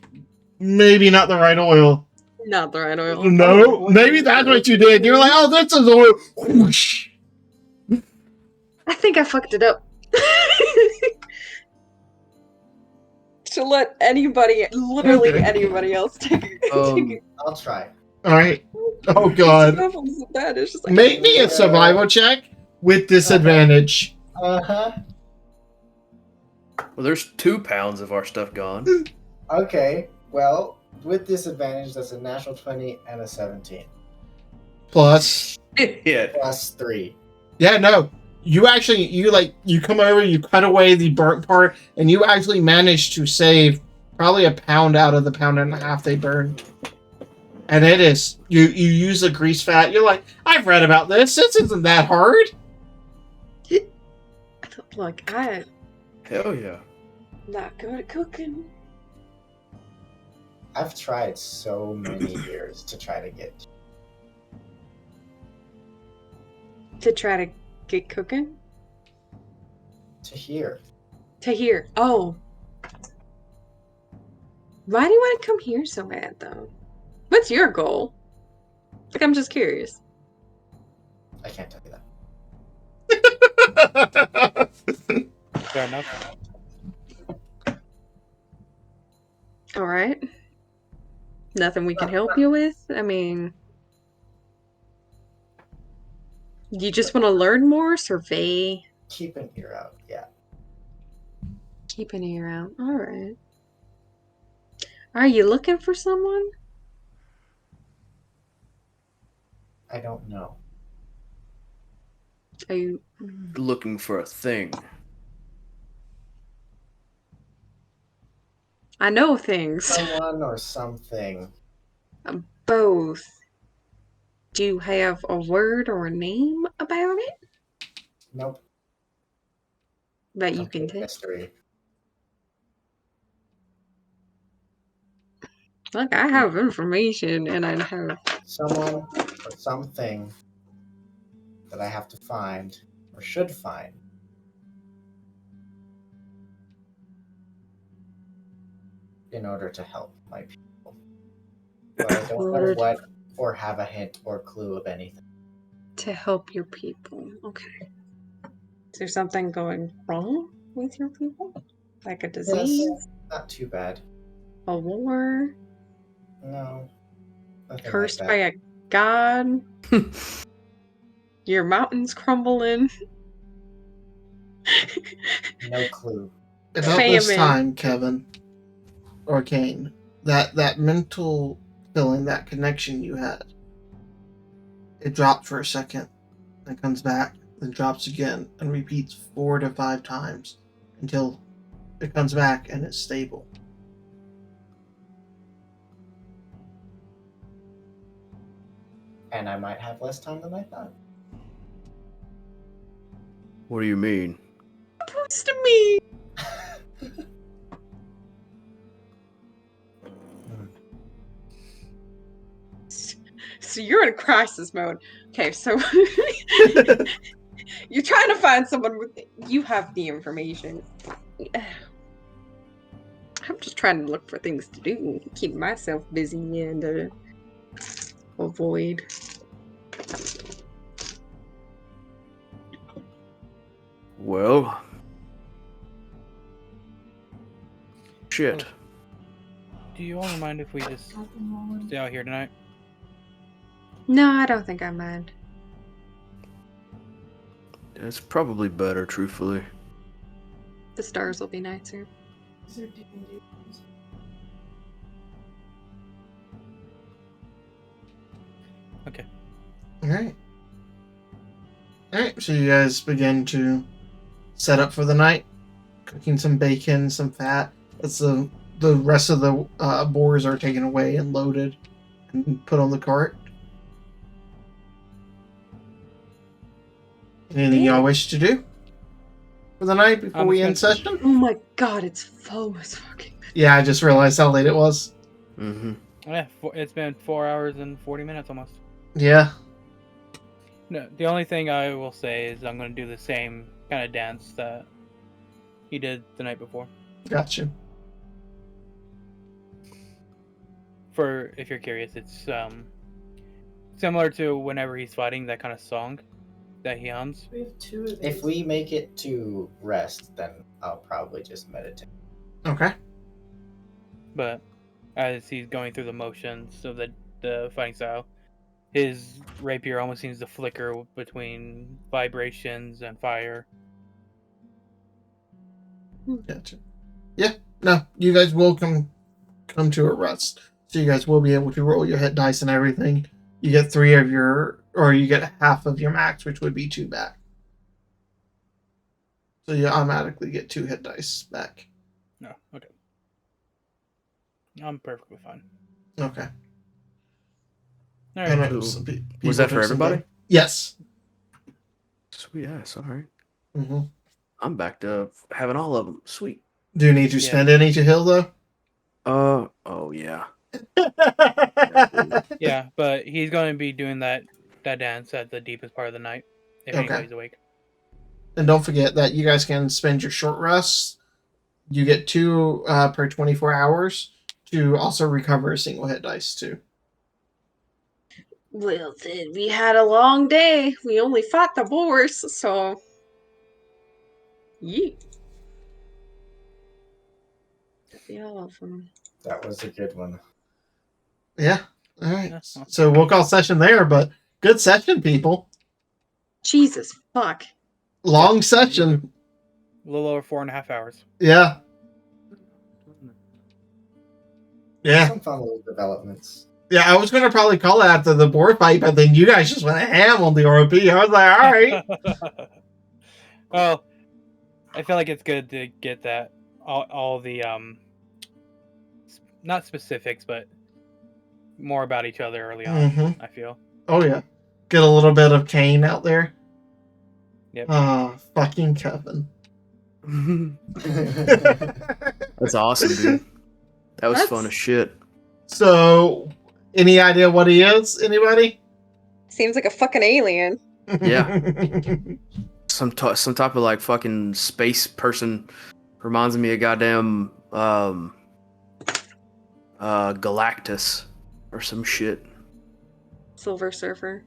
Maybe not the right oil. Not the right oil. No, maybe that's what you did. You're like, oh, this is oil. Whoosh. I think I fucked it up. To let anybody, literally Okay. anybody else take it. I'll try. All right. Oh God. It's just like, Make me a survival check with disadvantage. Uh-huh. Well, there's 2 pounds of our stuff gone. Okay. Well, with disadvantage, that's a natural 20 and a 17. Plus. Yeah. Plus 3. Yeah, no. You actually, you come over, you cut away the burnt part, and you actually manage to save probably a pound out of the pound and a half they burned. And it is. You use the grease fat. You're like, I've read about this. This isn't that hard. Look, I'm Hell yeah. not good at cooking. I've tried so many years to try to get. To try to get cooking? To here. To here. Oh. Why do you want to come here so bad, though? What's your goal? Like, I'm just curious. I can't tell you that. Fair enough. Alright. Nothing we can help you with? I mean... You just want to learn more? Survey? Keep an ear out, yeah. Keep an ear out. Alright. Are you looking for someone? I don't know. Are you... Looking for a thing. I know things. Someone or something. Both. Do you have a word or a name about it Nope. that you can Complete take? mystery. Look, I have information and I have... Someone or something that I have to find or should find. In order to help my people. But I don't know Word. what or have a hint or clue of anything. To help your people. Okay. Is there something going wrong with your people? Like a disease? Yes, not too bad. A war? No. Nothing Cursed like by a god? Your mountains crumbling? that. No clue. About this Famine. time, Kevin, or Kane, that mental feeling, that connection you had, it dropped for a second, then comes back, then drops again, and repeats 4 to 5 times until it comes back and it's stable. And I might have less time than I thought. What do you mean? Supposed to me. So you're in crisis mode. Okay, so you're trying to find someone with... You have the information. I'm just trying to look for things to do. Keep myself busy and avoid... Well. Shit. Do you all mind if we just stay out here tonight? No, I don't think I mind. It's probably better, truthfully. The stars will be nicer. Okay. Alright. Alright, so you guys begin to set up for the night. Cooking some bacon, some fat. That's the rest of the boars are taken away and loaded and put on the cart. Anything y'all wish to do for the night before I'm we just end session? Oh my god, it's almost fucking. Yeah, I just realized how late it was. Mm-hmm. Yeah, it's been 4 hours and 40 minutes almost. Yeah. No, the only thing I will say is I'm going to do the same kind of dance that he did the night before. Gotcha. For if you're curious, it's similar to whenever he's fighting, that kind of song that he hums. We have 2 of these. If we make it to rest, then I'll probably just meditate. Okay. But as he's going through the motions of the fighting style, his rapier almost seems to flicker between vibrations and fire. Gotcha. Yeah. No, you guys will come to a rest. So you guys will be able to roll your hit dice and everything. You get 3 of your, or you get half of your max, which would be 2 back. So you automatically get 2 hit dice back. No, okay. I'm perfectly fine. Okay. All I right. know Ooh. some Was that people for do everybody? something. Yes. Sweet ass. All right. Mm-hmm. I'm back to having all of them. Sweet. Do you need to spend any to heal, though? Oh yeah. Yeah, but he's going to be doing that dance at the deepest part of the night if Okay. anybody's awake. And don't forget that you guys can spend your short rests. You get 2 per 24 hours to also recover a single hit dice, too. Well, we had a long day. We only fought the boars, so. Yeet. Yeah, all of them. That was a good one. Yeah. All right. Yeah. So we'll call session there, but good session, people. Jesus fuck. Long session. A little over 4.5 hours. Yeah. Yeah. Some fun little developments. Yeah, I was going to probably call it after the board fight, but then you guys just went ham on the RP. I was like, all right. Well, I feel like it's good to get that all the not specifics, but more about each other early on. Mhm. I feel. Oh, yeah. Get a little bit of Kane out there. Yep. Oh, fucking Kevin. That's awesome, dude. That was fun as shit. So, any idea what he is? Anybody? Seems like a fucking alien. Yeah. Some type of like fucking space person. Reminds me of goddamn Galactus or some shit. Silver Surfer.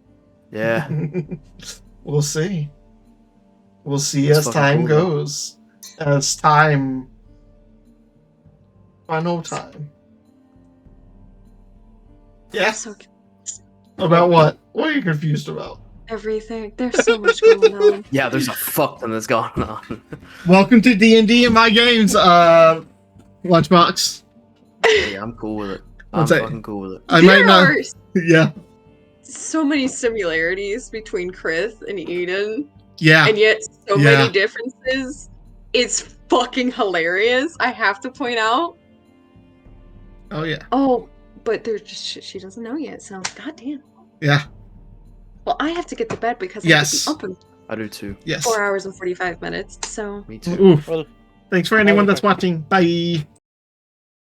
Yeah. We'll see. We'll see That's as fucking time cool, though. goes. As time. Final time. Yeah. So About what? What are you confused about? everything. There's so much going on. Yeah, there's a fuck ton that's going on. Welcome to D&D and my games, Lunchbox. Yeah, I'm cool with it. I'm What's that? fucking cool with it. I There might not. are Yeah. so many similarities between Chris and Eden, Yeah. and yet so Yeah. many differences. It's fucking hilarious. I have to point out. Oh, yeah. Oh, but there's just she doesn't know yet. So goddamn. Yeah. Well, I have to get to bed because Yes. I have to be up in I do too. Yes. 4 hours and 45 minutes. So Me too. Oof. Well, Thanks for anyone that's watching. Bye.